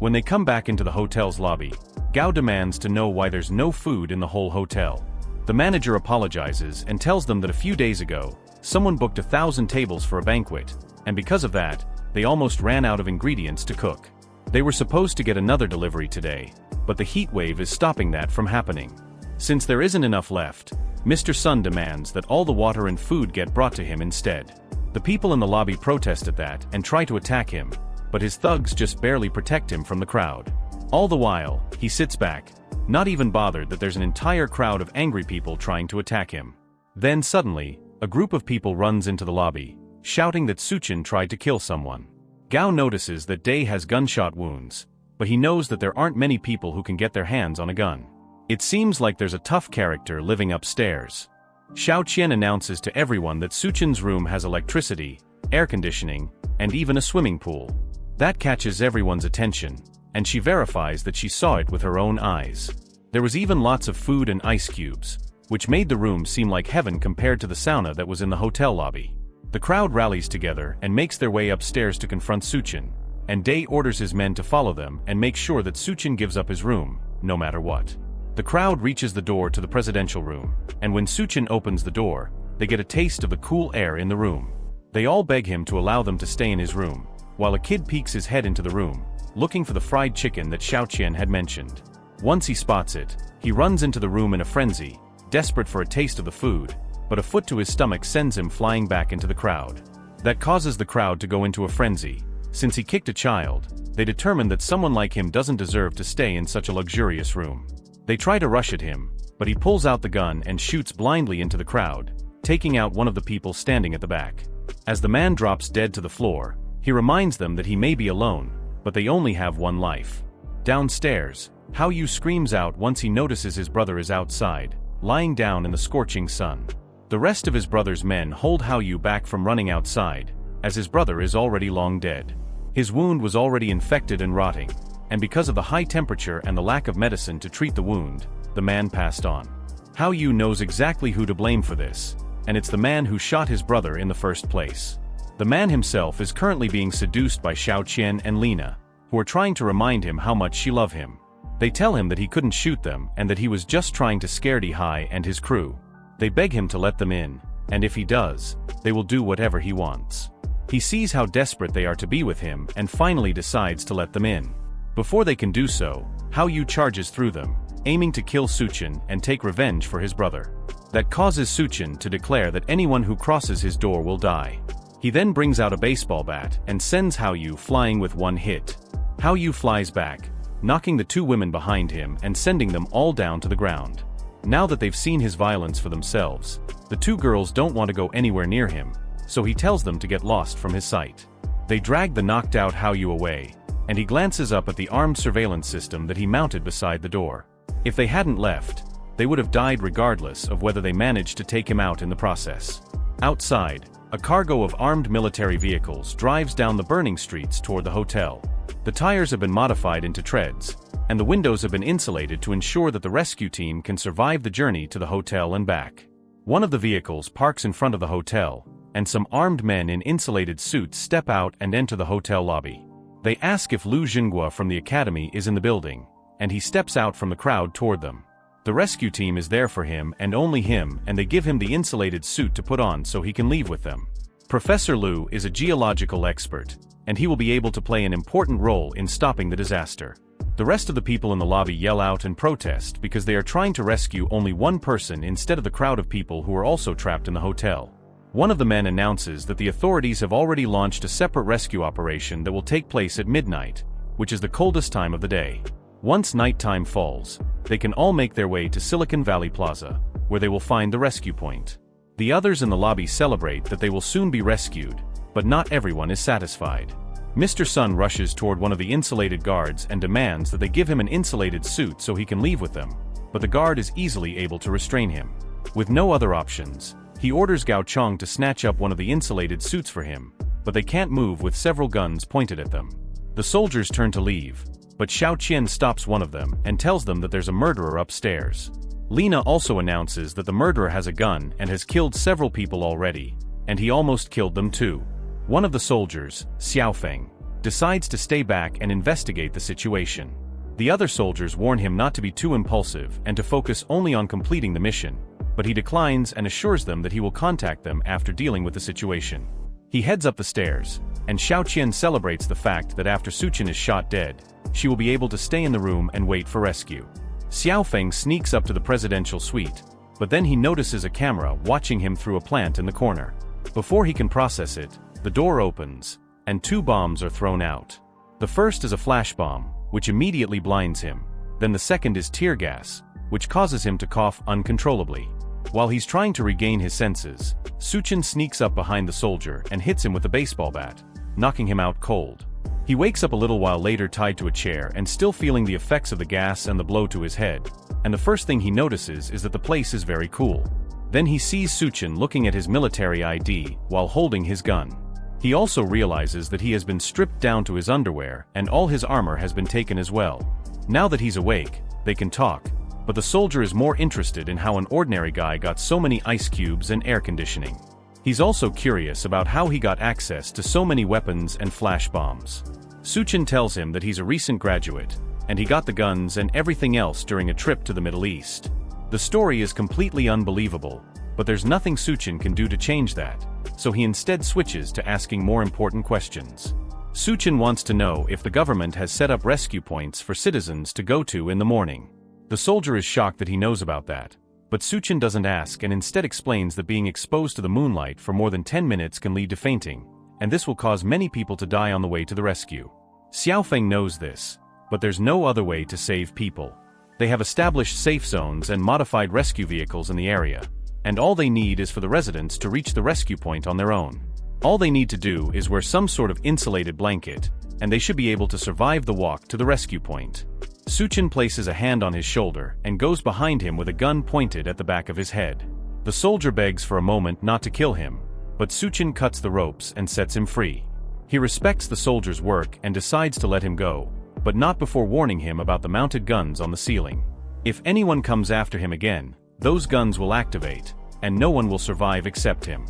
Speaker 1: When they come back into the hotel's lobby, Gao demands to know why there's no food in the whole hotel. The manager apologizes and tells them that a few days ago, someone booked 1,000 tables for a banquet, and because of that, they almost ran out of ingredients to cook. They were supposed to get another delivery today, but the heat wave is stopping that from happening. Since there isn't enough left, Mr. Sun demands that all the water and food get brought to him instead. The people in the lobby protest at that and try to attack him, but his thugs just barely protect him from the crowd. All the while, he sits back, not even bothered that there's an entire crowd of angry people trying to attack him. Then suddenly, a group of people runs into the lobby, shouting that Chen tried to kill someone. Gao notices that Day has gunshot wounds, but he knows that there aren't many people who can get their hands on a gun. It seems like there's a tough character living upstairs. Chen announces to everyone that Chen's room has electricity, air conditioning, and even a swimming pool. That catches everyone's attention, and she verifies that she saw it with her own eyes. There was even lots of food and ice cubes, which made the room seem like heaven compared to the sauna that was in the hotel lobby. The crowd rallies together and makes their way upstairs to confront Chen, and Day orders his men to follow them and make sure that Chen gives up his room, no matter what. The crowd reaches the door to the presidential room, and when Chen opens the door, they get a taste of the cool air in the room. They all beg him to allow them to stay in his room, while a kid peeks his head into the room, looking for the fried chicken that Chen had mentioned. Once he spots it, he runs into the room in a frenzy, desperate for a taste of the food, but a foot to his stomach sends him flying back into the crowd. That causes the crowd to go into a frenzy. Since he kicked a child, they determine that someone like him doesn't deserve to stay in such a luxurious room. They try to rush at him, but he pulls out the gun and shoots blindly into the crowd, taking out one of the people standing at the back. As the man drops dead to the floor, he reminds them that he may be alone, but they only have one life. Downstairs, Hao Yu screams out once he notices his brother is outside, lying down in the scorching sun. The rest of his brother's men hold Hao Yu back from running outside, as his brother is already long dead. His wound was already infected and rotting, and because of the high temperature and the lack of medicine to treat the wound, the man passed on. Hao Yu knows exactly who to blame for this, and it's the man who shot his brother in the first place. The man himself is currently being seduced by Chen and Lena, who are trying to remind him how much she loves him. They tell him that he couldn't shoot them and that he was just trying to scare Dahai and his crew. They beg him to let them in, and if he does, they will do whatever he wants. He sees how desperate they are to be with him and finally decides to let them in. Before they can do so, Hao Yu charges through them, aiming to kill Chen and take revenge for his brother. That causes Chen to declare that anyone who crosses his door will die. He then brings out a baseball bat and sends Hao Yu flying with one hit. Hao Yu flies back, knocking the two women behind him and sending them all down to the ground. Now that they've seen his violence for themselves, the two girls don't want to go anywhere near him, so he tells them to get lost from his sight. They drag the knocked-out Haoyu away, and he glances up at the armed surveillance system that he mounted beside the door. If they hadn't left, they would have died regardless of whether they managed to take him out in the process. Outside, a cargo of armed military vehicles drives down the burning streets toward the hotel. The tires have been modified into treads, and the windows have been insulated to ensure that the rescue team can survive the journey to the hotel and back. One of the vehicles parks in front of the hotel, and some armed men in insulated suits step out and enter the hotel lobby. They ask if Lu Jinghua from the academy is in the building, and he steps out from the crowd toward them. The rescue team is there for him and only him, and they give him the insulated suit to put on so he can leave with them. Professor Lu is a geological expert, and he will be able to play an important role in stopping the disaster. The rest of the people in the lobby yell out and protest because they are trying to rescue only one person instead of the crowd of people who are also trapped in the hotel. One of the men announces that the authorities have already launched a separate rescue operation that will take place at midnight, which is the coldest time of the day. Once nighttime falls, they can all make their way to Silicon Valley Plaza, where they will find the rescue point. The others in the lobby celebrate that they will soon be rescued, but not everyone is satisfied. Mr. Sun rushes toward one of the insulated guards and demands that they give him an insulated suit so he can leave with them, but the guard is easily able to restrain him. With no other options, he orders Gao Chong to snatch up one of the insulated suits for him, but they can't move with several guns pointed at them. The soldiers turn to leave, but Xiao Qian stops one of them and tells them that there's a murderer upstairs. Lina also announces that the murderer has a gun and has killed several people already, and he almost killed them too. One of the soldiers, Xiaofeng, decides to stay back and investigate the situation. The other soldiers warn him not to be too impulsive and to focus only on completing the mission, but he declines and assures them that he will contact them after dealing with the situation. He heads up the stairs, and Xiao Qian celebrates the fact that after Su Chen is shot dead, she will be able to stay in the room and wait for rescue. Xiaofeng sneaks up to the presidential suite, but then he notices a camera watching him through a plant in the corner. Before he can process it, the door opens, and 2 bombs are thrown out. The first is a flash bomb, which immediately blinds him. Then the second is tear gas, which causes him to cough uncontrollably. While he's trying to regain his senses, Su Chen sneaks up behind the soldier and hits him with a baseball bat, knocking him out cold. He wakes up a little while later tied to a chair and still feeling the effects of the gas and the blow to his head, and the first thing he notices is that the place is very cool. Then he sees Su Chen looking at his military ID while holding his gun. He also realizes that he has been stripped down to his underwear and all his armor has been taken as well. Now that he's awake, they can talk, but the soldier is more interested in how an ordinary guy got so many ice cubes and air conditioning. He's also curious about how he got access to so many weapons and flash bombs. Su Chen tells him that he's a recent graduate, and he got the guns and everything else during a trip to the Middle East. The story is completely unbelievable, but there's nothing Su Chen can do to change that, so he instead switches to asking more important questions. Su Chen wants to know if the government has set up rescue points for citizens to go to in the morning. The soldier is shocked that he knows about that, but Su Chen doesn't ask and instead explains that being exposed to the moonlight for more than 10 minutes can lead to fainting, and this will cause many people to die on the way to the rescue. Xiaofeng knows this, but there's no other way to save people. They have established safe zones and modified rescue vehicles in the area, and all they need is for the residents to reach the rescue point on their own. All they need to do is wear some sort of insulated blanket, and they should be able to survive the walk to the rescue point. Su Chen places a hand on his shoulder and goes behind him with a gun pointed at the back of his head. The soldier begs for a moment not to kill him, but Su Chen cuts the ropes and sets him free. He respects the soldier's work and decides to let him go, but not before warning him about the mounted guns on the ceiling. If anyone comes after him again, those guns will activate, and no one will survive except him.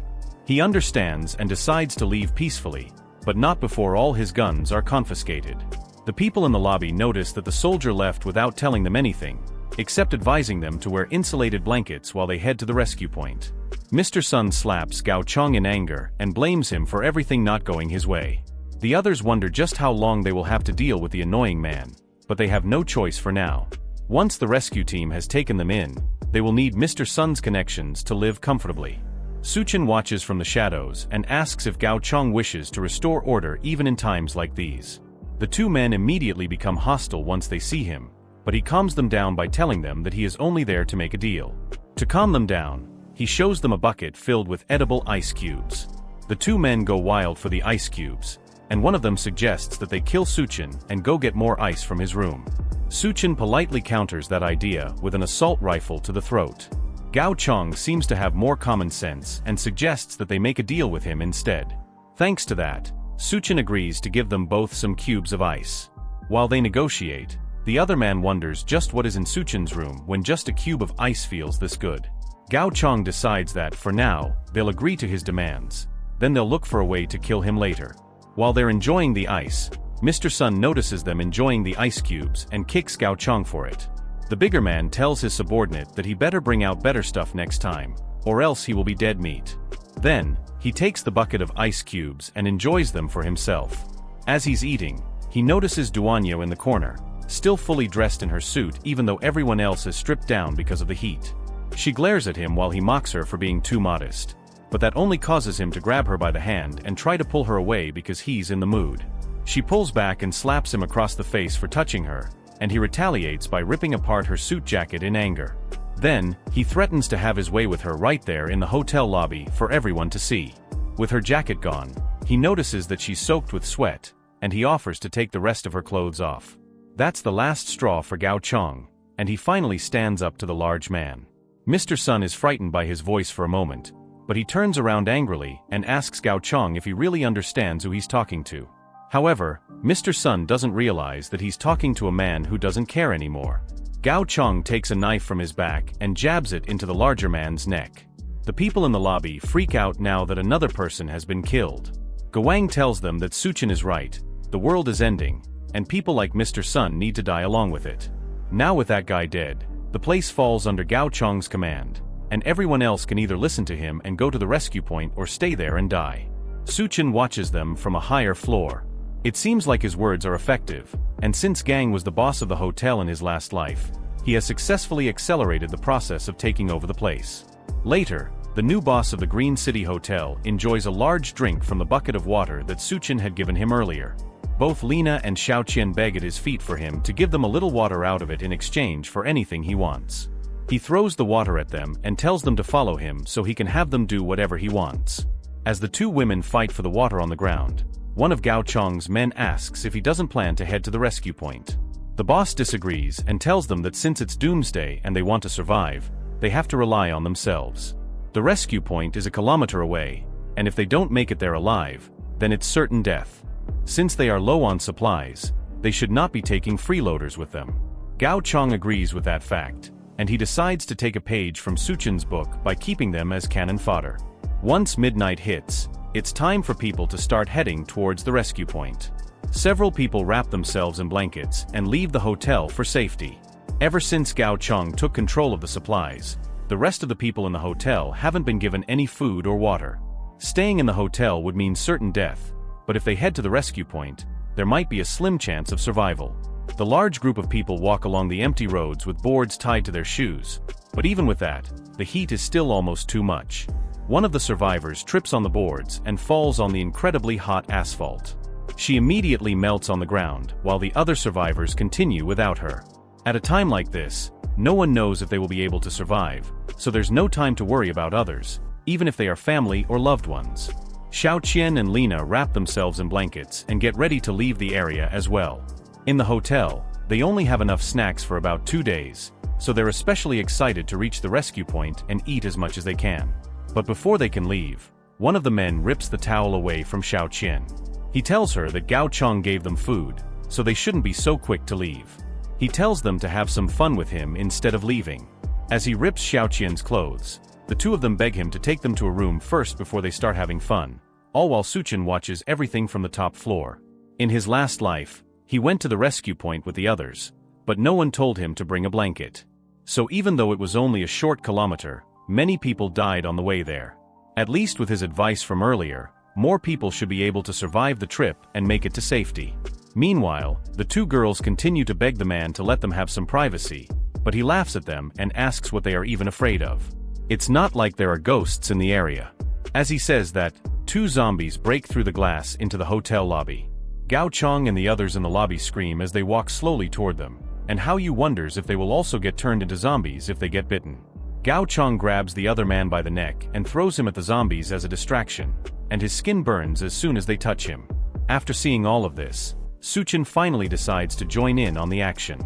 Speaker 1: He understands and decides to leave peacefully, but not before all his guns are confiscated. The people in the lobby notice that the soldier left without telling them anything, except advising them to wear insulated blankets while they head to the rescue point. Mr. Sun slaps Gao Chong in anger and blames him for everything not going his way. The others wonder just how long they will have to deal with the annoying man, but they have no choice for now. Once the rescue team has taken them in, they will need Mr. Sun's connections to live comfortably. Su Chen watches from the shadows and asks if Gao Chong wishes to restore order even in times like these. The 2 men immediately become hostile once they see him, but he calms them down by telling them that he is only there to make a deal. To calm them down, he shows them a bucket filled with edible ice cubes. The 2 men go wild for the ice cubes, and one of them suggests that they kill Suchen and go get more ice from his room. Suchen politely counters that idea with an assault rifle to the throat. Gao Chong seems to have more common sense and suggests that they make a deal with him instead. Thanks to that, Suchen agrees to give them both some cubes of ice. While they negotiate, the other man wonders just what is in Suchen's room when just a cube of ice feels this good. Gao Chong decides that, for now, they'll agree to his demands. Then they'll look for a way to kill him later. While they're enjoying the ice, Mr. Sun notices them enjoying the ice cubes and kicks Gao Chong for it. The bigger man tells his subordinate that he better bring out better stuff next time, or else he will be dead meat. Then, he takes the bucket of ice cubes and enjoys them for himself. As he's eating, he notices Duanyo in the corner, still fully dressed in her suit even though everyone else is stripped down because of the heat. She glares at him while he mocks her for being too modest. But that only causes him to grab her by the hand and try to pull her away because he's in the mood. She pulls back and slaps him across the face for touching her, and he retaliates by ripping apart her suit jacket in anger. Then, he threatens to have his way with her right there in the hotel lobby for everyone to see. With her jacket gone, he notices that she's soaked with sweat, and he offers to take the rest of her clothes off. That's the last straw for Gao Chong, and he finally stands up to the large man. Mr. Sun is frightened by his voice for a moment, but he turns around angrily and asks Gao Chong if he really understands who he's talking to. However, Mr. Sun doesn't realize that he's talking to a man who doesn't care anymore. Gao Chong takes a knife from his back and jabs it into the larger man's neck. The people in the lobby freak out now that another person has been killed. Gawang tells them that Suchen is right, the world is ending, and people like Mr. Sun need to die along with it. Now with that guy dead, the place falls under Gao Chong's command, and everyone else can either listen to him and go to the rescue point or stay there and die. Suchen watches them from a higher floor. It seems like his words are effective, and since Gang was the boss of the hotel in his last life, he has successfully accelerated the process of taking over the place. Later, the new boss of the Green City Hotel enjoys a large drink from the bucket of water that Suchen had given him earlier. Both Lina and Xiaoqian beg at his feet for him to give them a little water out of it in exchange for anything he wants. He throws the water at them and tells them to follow him so he can have them do whatever he wants. As the two women fight for the water on the ground, one of Gao Chong's men asks if he doesn't plan to head to the rescue point. The boss disagrees and tells them that since it's doomsday and they want to survive, they have to rely on themselves. The rescue point is a kilometer away, and if they don't make it there alive, then it's certain death. Since they are low on supplies, they should not be taking freeloaders with them. Gao Chong agrees with that fact, and he decides to take a page from Suchen's book by keeping them as cannon fodder. Once midnight hits, it's time for people to start heading towards the rescue point. Several people wrap themselves in blankets and leave the hotel for safety. Ever since Gao Chong took control of the supplies, the rest of the people in the hotel haven't been given any food or water. Staying in the hotel would mean certain death, but if they head to the rescue point, there might be a slim chance of survival. The large group of people walk along the empty roads with boards tied to their shoes, but even with that, the heat is still almost too much. One of the survivors trips on the boards and falls on the incredibly hot asphalt. She immediately melts on the ground, while the other survivors continue without her. At a time like this, no one knows if they will be able to survive, so there's no time to worry about others, even if they are family or loved ones. Xiaoqian and Lina wrap themselves in blankets and get ready to leave the area as well. In the hotel, they only have enough snacks for about 2 days, so they're especially excited to reach the rescue point and eat as much as they can. But before they can leave, one of the men rips the towel away from Xiaoqian. He tells her that Gao Chong gave them food, so they shouldn't be so quick to leave. He tells them to have some fun with him instead of leaving. As he rips Xiaoqian's clothes, the two of them beg him to take them to a room first before they start having fun, all while Suchen watches everything from the top floor. In his last life, he went to the rescue point with the others, but no one told him to bring a blanket. So even though it was only a short kilometer, many people died on the way there. At least with his advice from earlier, more people should be able to survive the trip and make it to safety. Meanwhile, the two girls continue to beg the man to let them have some privacy, but he laughs at them and asks what they are even afraid of. It's not like there are ghosts in the area. As he says that, 2 zombies break through the glass into the hotel lobby. Gao Chong and the others in the lobby scream as they walk slowly toward them, and Hao Yu wonders if they will also get turned into zombies if they get bitten. Gao Chong grabs the other man by the neck and throws him at the zombies as a distraction, and his skin burns as soon as they touch him. After seeing all of this, Chen finally decides to join in on the action.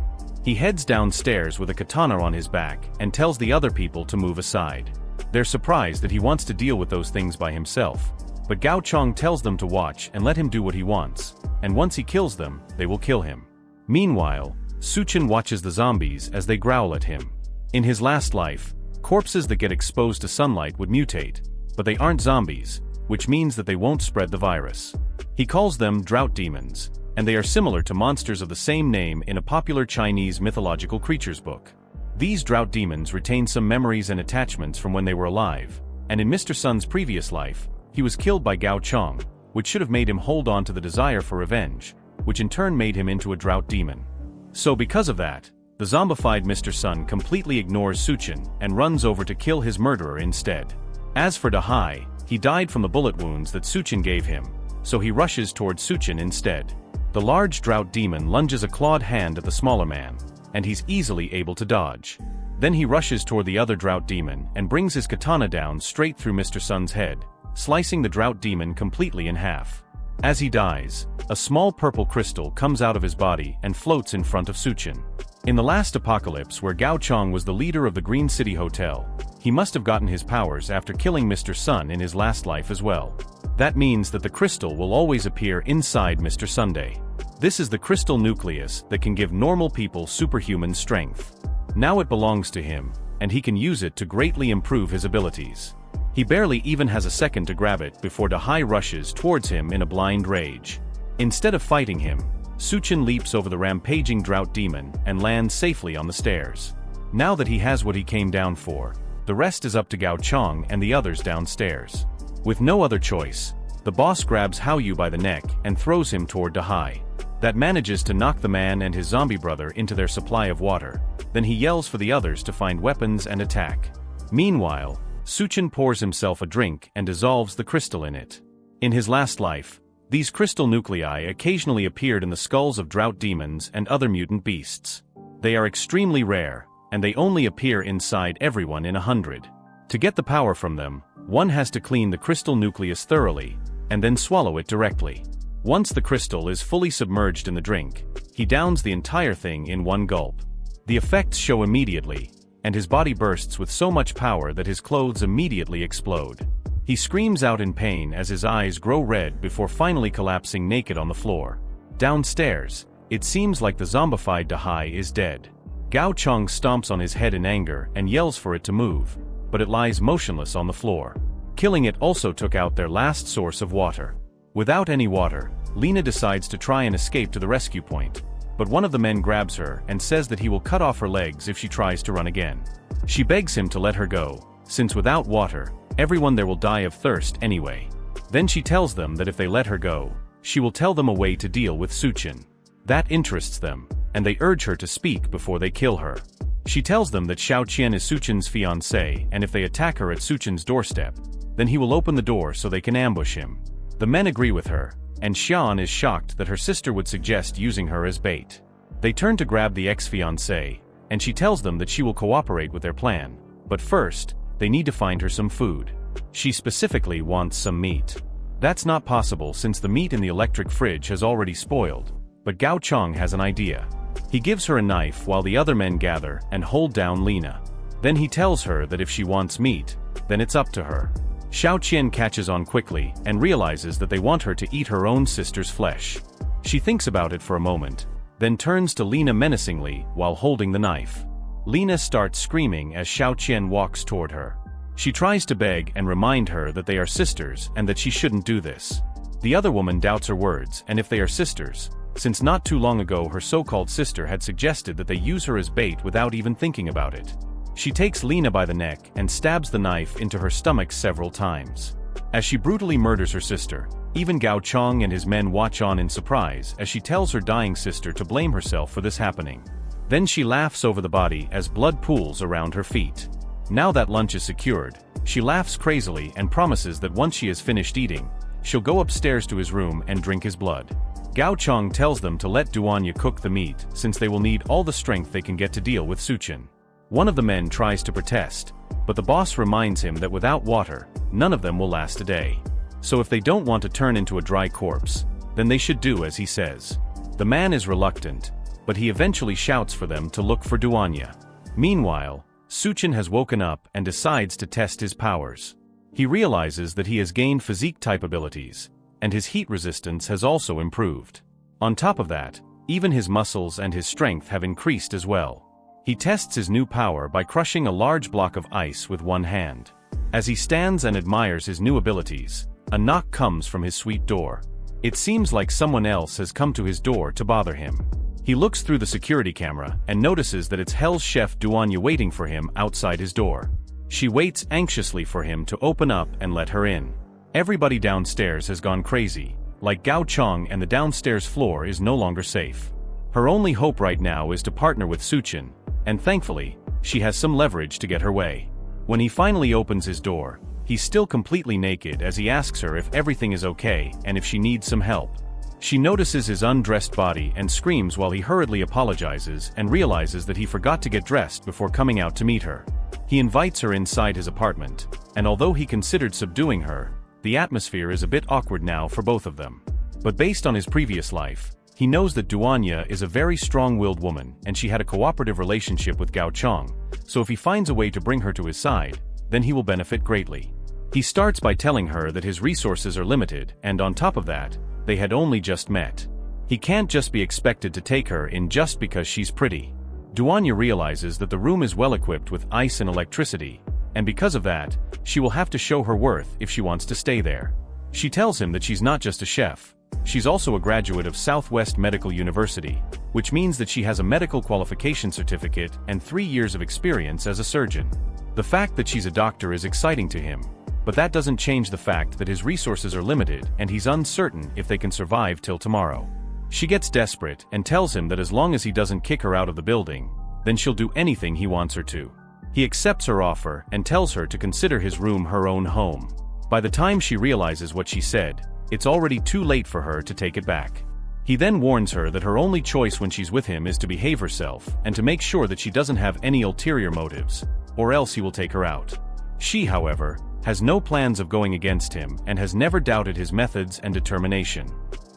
Speaker 1: He heads downstairs with a katana on his back and tells the other people to move aside. They're surprised that he wants to deal with those things by himself, but Gao Chong tells them to watch and let him do what he wants, and once he kills them, they will kill him. Meanwhile, Chen watches the zombies as they growl at him. In his last life, corpses that get exposed to sunlight would mutate, but they aren't zombies, which means that they won't spread the virus. He calls them drought demons, and they are similar to monsters of the same name in a popular Chinese mythological creatures book. These drought demons retain some memories and attachments from when they were alive, and in Mr. Sun's previous life, he was killed by Gao Chong, which should have made him hold on to the desire for revenge, which in turn made him into a drought demon. So because of that, the zombified Mr. Sun completely ignores Chen and runs over to kill his murderer instead. As for Dahai, he died from the bullet wounds that Chen gave him, so he rushes towards Chen instead. The large drought demon lunges a clawed hand at the smaller man, and he's easily able to dodge. Then he rushes toward the other drought demon and brings his katana down straight through Mr. Sun's head, slicing the drought demon completely in half. As he dies, a small purple crystal comes out of his body and floats in front of Chen. In the last apocalypse where Gao Chong was the leader of the Green City Hotel, he must have gotten his powers after killing Mr. Sun in his last life as well. That means that the crystal will always appear inside Mr. Sunday. This is the crystal nucleus that can give normal people superhuman strength. Now it belongs to him, and he can use it to greatly improve his abilities. He barely even has a second to grab it before Dahai rushes towards him in a blind rage. Instead of fighting him, Chen leaps over the rampaging drought demon and lands safely on the stairs. Now that he has what he came down for, the rest is up to Gao Chong and the others downstairs. With no other choice, the boss grabs Hao Yu by the neck and throws him toward Dahai. That manages to knock the man and his zombie brother into their supply of water. Then he yells for the others to find weapons and attack. Meanwhile, Chen pours himself a drink and dissolves the crystal in it. In his last life, these crystal nuclei occasionally appeared in the skulls of drought demons and other mutant beasts. They are extremely rare, and they only appear inside everyone in 100. To get the power from them, one has to clean the crystal nucleus thoroughly, and then swallow it directly. Once the crystal is fully submerged in the drink, he downs the entire thing in one gulp. The effects show immediately, and his body bursts with so much power that his clothes immediately explode. He screams out in pain as his eyes grow red before finally collapsing naked on the floor. Downstairs, it seems like the zombified Dahai is dead. Gao Chong stomps on his head in anger and yells for it to move, but it lies motionless on the floor. Killing it also took out their last source of water. Without any water, Lena decides to try and escape to the rescue point, but one of the men grabs her and says that he will cut off her legs if she tries to run again. She begs him to let her go, since without water, everyone there will die of thirst anyway. Then she tells them that if they let her go, she will tell them a way to deal with Chen. That interests them, and they urge her to speak before they kill her. She tells them that Xiao Qian is Chen's fiancé, and if they attack her at Chen's doorstep, then he will open the door so they can ambush him. The men agree with her, and Xian is shocked that her sister would suggest using her as bait. They turn to grab the ex-fiancé, and she tells them that she will cooperate with their plan, but first, they need to find her some food. She specifically wants some meat. That's not possible since the meat in the electric fridge has already spoiled, but Gao Chong has an idea. He gives her a knife while the other men gather and hold down Lena. Then he tells her that if she wants meat, then it's up to her. Xiao Qian catches on quickly and realizes that they want her to eat her own sister's flesh. She thinks about it for a moment, then turns to Lena menacingly while holding the knife. Lena starts screaming as Xiao Qian walks toward her. She tries to beg and remind her that they are sisters and that she shouldn't do this. The other woman doubts her words, and if they are sisters, since not too long ago her so-called sister had suggested that they use her as bait without even thinking about it. She takes Lena by the neck and stabs the knife into her stomach several times. As she brutally murders her sister, even Gao Chong and his men watch on in surprise as she tells her dying sister to blame herself for this happening. Then she laughs over the body as blood pools around her feet. Now that lunch is secured, she laughs crazily and promises that once she has finished eating, she'll go upstairs to his room and drink his blood. Gao Chong tells them to let Duanya cook the meat since they will need all the strength they can get to deal with Chen. One of the men tries to protest, but the boss reminds him that without water, none of them will last a day. So if they don't want to turn into a dry corpse, then they should do as he says. The man is reluctant, but he eventually shouts for them to look for Duanya. Meanwhile, Chen has woken up and decides to test his powers. He realizes that he has gained physique-type abilities, and his heat resistance has also improved. On top of that, even his muscles and his strength have increased as well. He tests his new power by crushing a large block of ice with one hand. As he stands and admires his new abilities, a knock comes from his suite door. It seems like someone else has come to his door to bother him. He looks through the security camera and notices that it's Hell's chef Duanya waiting for him outside his door. She waits anxiously for him to open up and let her in. Everybody downstairs has gone crazy, like Gao Chong, and the downstairs floor is no longer safe. Her only hope right now is to partner with Chen, and thankfully, she has some leverage to get her way. When he finally opens his door, he's still completely naked as he asks her if everything is okay and if she needs some help. She notices his undressed body and screams while he hurriedly apologizes and realizes that he forgot to get dressed before coming out to meet her. He invites her inside his apartment, and although he considered subduing her, the atmosphere is a bit awkward now for both of them. But based on his previous life, he knows that Duanya is a very strong-willed woman and she had a cooperative relationship with Gao Chong, so if he finds a way to bring her to his side, then he will benefit greatly. He starts by telling her that his resources are limited, and on top of that, they had only just met. He can't just be expected to take her in just because she's pretty. Duanya realizes that the room is well equipped with ice and electricity, and because of that, she will have to show her worth if she wants to stay there. She tells him that she's not just a chef, she's also a graduate of Southwest Medical University, which means that she has a medical qualification certificate and 3 years of experience as a surgeon. The fact that she's a doctor is exciting to him, but that doesn't change the fact that his resources are limited and he's uncertain if they can survive till tomorrow. She gets desperate and tells him that as long as he doesn't kick her out of the building, then she'll do anything he wants her to. He accepts her offer and tells her to consider his room her own home. By the time she realizes what she said, it's already too late for her to take it back. He then warns her that her only choice when she's with him is to behave herself and to make sure that she doesn't have any ulterior motives, or else he will take her out. She, however, has no plans of going against him and has never doubted his methods and determination.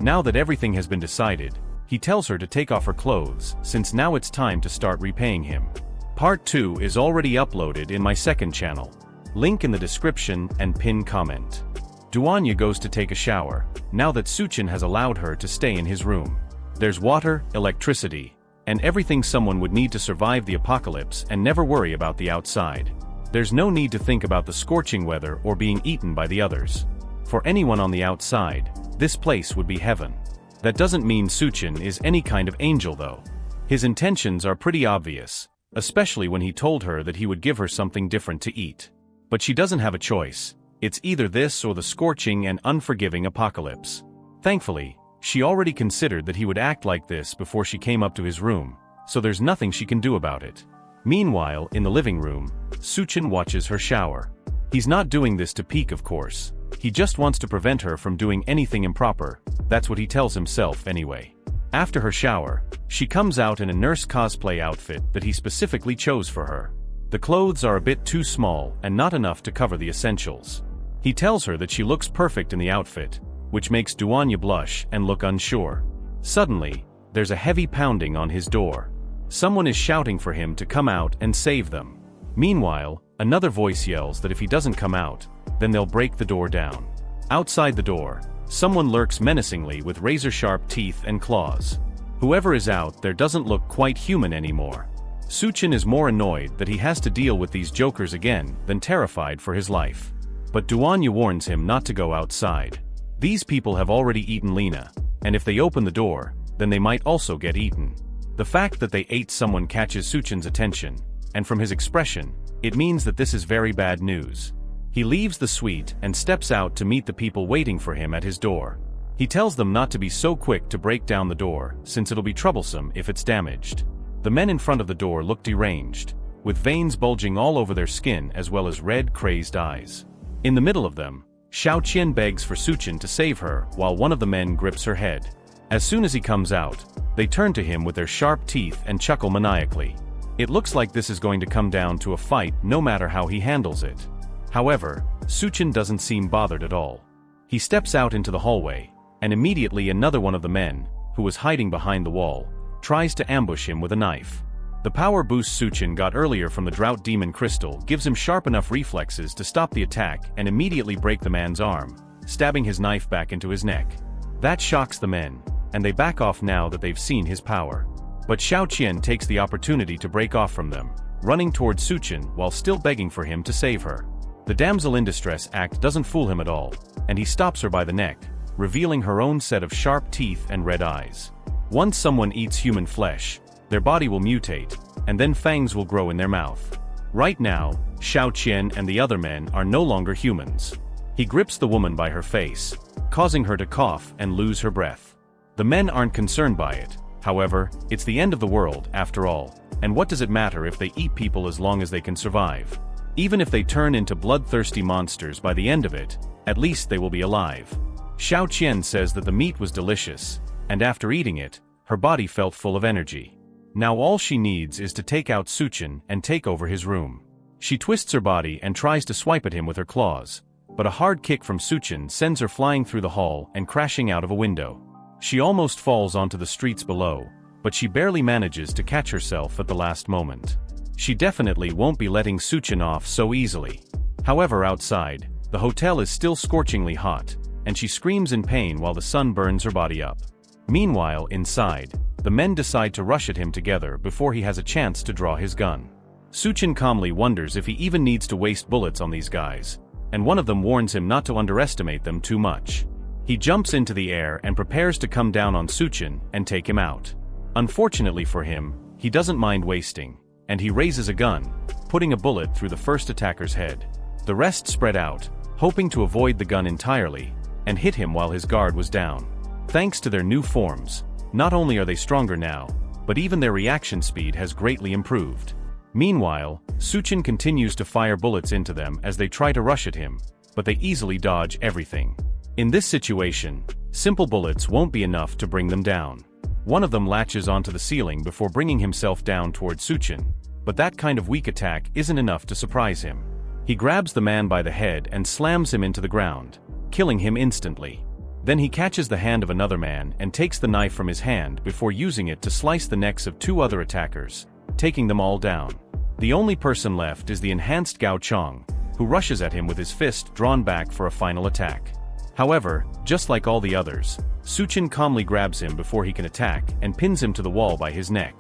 Speaker 1: Now that everything has been decided, he tells her to take off her clothes since now it's time to start repaying him. Part 2 is already uploaded in my second channel. Link in the description and pin comment. Duanya goes to take a shower, now that Chen has allowed her to stay in his room. There's water, electricity, and everything someone would need to survive the apocalypse and never worry about the outside. There's no need to think about the scorching weather or being eaten by the others. For anyone on the outside, this place would be heaven. That doesn't mean Chen is any kind of angel though. His intentions are pretty obvious, especially when he told her that he would give her something different to eat. But she doesn't have a choice. It's either this or the scorching and unforgiving apocalypse. Thankfully, she already considered that he would act like this before she came up to his room, so there's nothing she can do about it. Meanwhile, in the living room, Chen watches her shower. He's not doing this to peek, of course. He just wants to prevent her from doing anything improper. That's what he tells himself anyway. After her shower, she comes out in a nurse cosplay outfit that he specifically chose for her. The clothes are a bit too small and not enough to cover the essentials. He tells her that she looks perfect in the outfit, which makes Duanya blush and look unsure. Suddenly, there's a heavy pounding on his door. Someone is shouting for him to come out and save them. Meanwhile, another voice yells that if he doesn't come out, then they'll break the door down. Outside the door, someone lurks menacingly with razor-sharp teeth and claws. Whoever is out there doesn't look quite human anymore. Chen is more annoyed that he has to deal with these jokers again than terrified for his life. But Duanya warns him not to go outside. These people have already eaten Lena, and if they open the door, then they might also get eaten. The fact that they ate someone catches Chen's attention, and from his expression, it means that this is very bad news. He leaves the suite and steps out to meet the people waiting for him at his door. He tells them not to be so quick to break down the door, since it'll be troublesome if it's damaged. The men in front of the door look deranged, with veins bulging all over their skin as well as red, crazed eyes. In the middle of them, Xiao Qian begs for Chen to save her while one of the men grips her head. As soon as he comes out, they turn to him with their sharp teeth and chuckle maniacally. It looks like this is going to come down to a fight no matter how he handles it. However, Chen doesn't seem bothered at all. He steps out into the hallway, and immediately another one of the men, who was hiding behind the wall, tries to ambush him with a knife. The power boost Chen got earlier from the Drought Demon Crystal gives him sharp enough reflexes to stop the attack and immediately break the man's arm, stabbing his knife back into his neck. That shocks the men, and they back off now that they've seen his power. But Chen takes the opportunity to break off from them, running towards Chen while still begging for him to save her. The damsel in distress act doesn't fool him at all, and he stops her by the neck, revealing her own set of sharp teeth and red eyes. Once someone eats human flesh, their body will mutate, and then fangs will grow in their mouth. Right now, Chen and the other men are no longer humans. He grips the woman by her face, causing her to cough and lose her breath. The men aren't concerned by it, however, it's the end of the world after all, and what does it matter if they eat people as long as they can survive? Even if they turn into bloodthirsty monsters by the end of it, at least they will be alive. Chen says that the meat was delicious, and after eating it, her body felt full of energy. Now all she needs is to take out Chen and take over his room. She twists her body and tries to swipe at him with her claws, but a hard kick from Chen sends her flying through the hall and crashing out of a window. She almost falls onto the streets below, but she barely manages to catch herself at the last moment. She definitely won't be letting Chen off so easily. However, outside, the hotel is still scorchingly hot, and she screams in pain while the sun burns her body up. Meanwhile, inside, the men decide to rush at him together before he has a chance to draw his gun. Chen calmly wonders if he even needs to waste bullets on these guys, and one of them warns him not to underestimate them too much. He jumps into the air and prepares to come down on Chen and take him out. Unfortunately for him, he doesn't mind wasting, and he raises a gun, putting a bullet through the first attacker's head. The rest spread out, hoping to avoid the gun entirely, and hit him while his guard was down. Thanks to their new forms, not only are they stronger now, but even their reaction speed has greatly improved. Meanwhile, Chen continues to fire bullets into them as they try to rush at him, but they easily dodge everything. In this situation, simple bullets won't be enough to bring them down. One of them latches onto the ceiling before bringing himself down towards Chen, but that kind of weak attack isn't enough to surprise him. He grabs the man by the head and slams him into the ground, killing him instantly. Then he catches the hand of another man and takes the knife from his hand before using it to slice the necks of two other attackers, taking them all down. The only person left is the enhanced Gao Chong, who rushes at him with his fist drawn back for a final attack. However, just like all the others, Chen calmly grabs him before he can attack and pins him to the wall by his neck.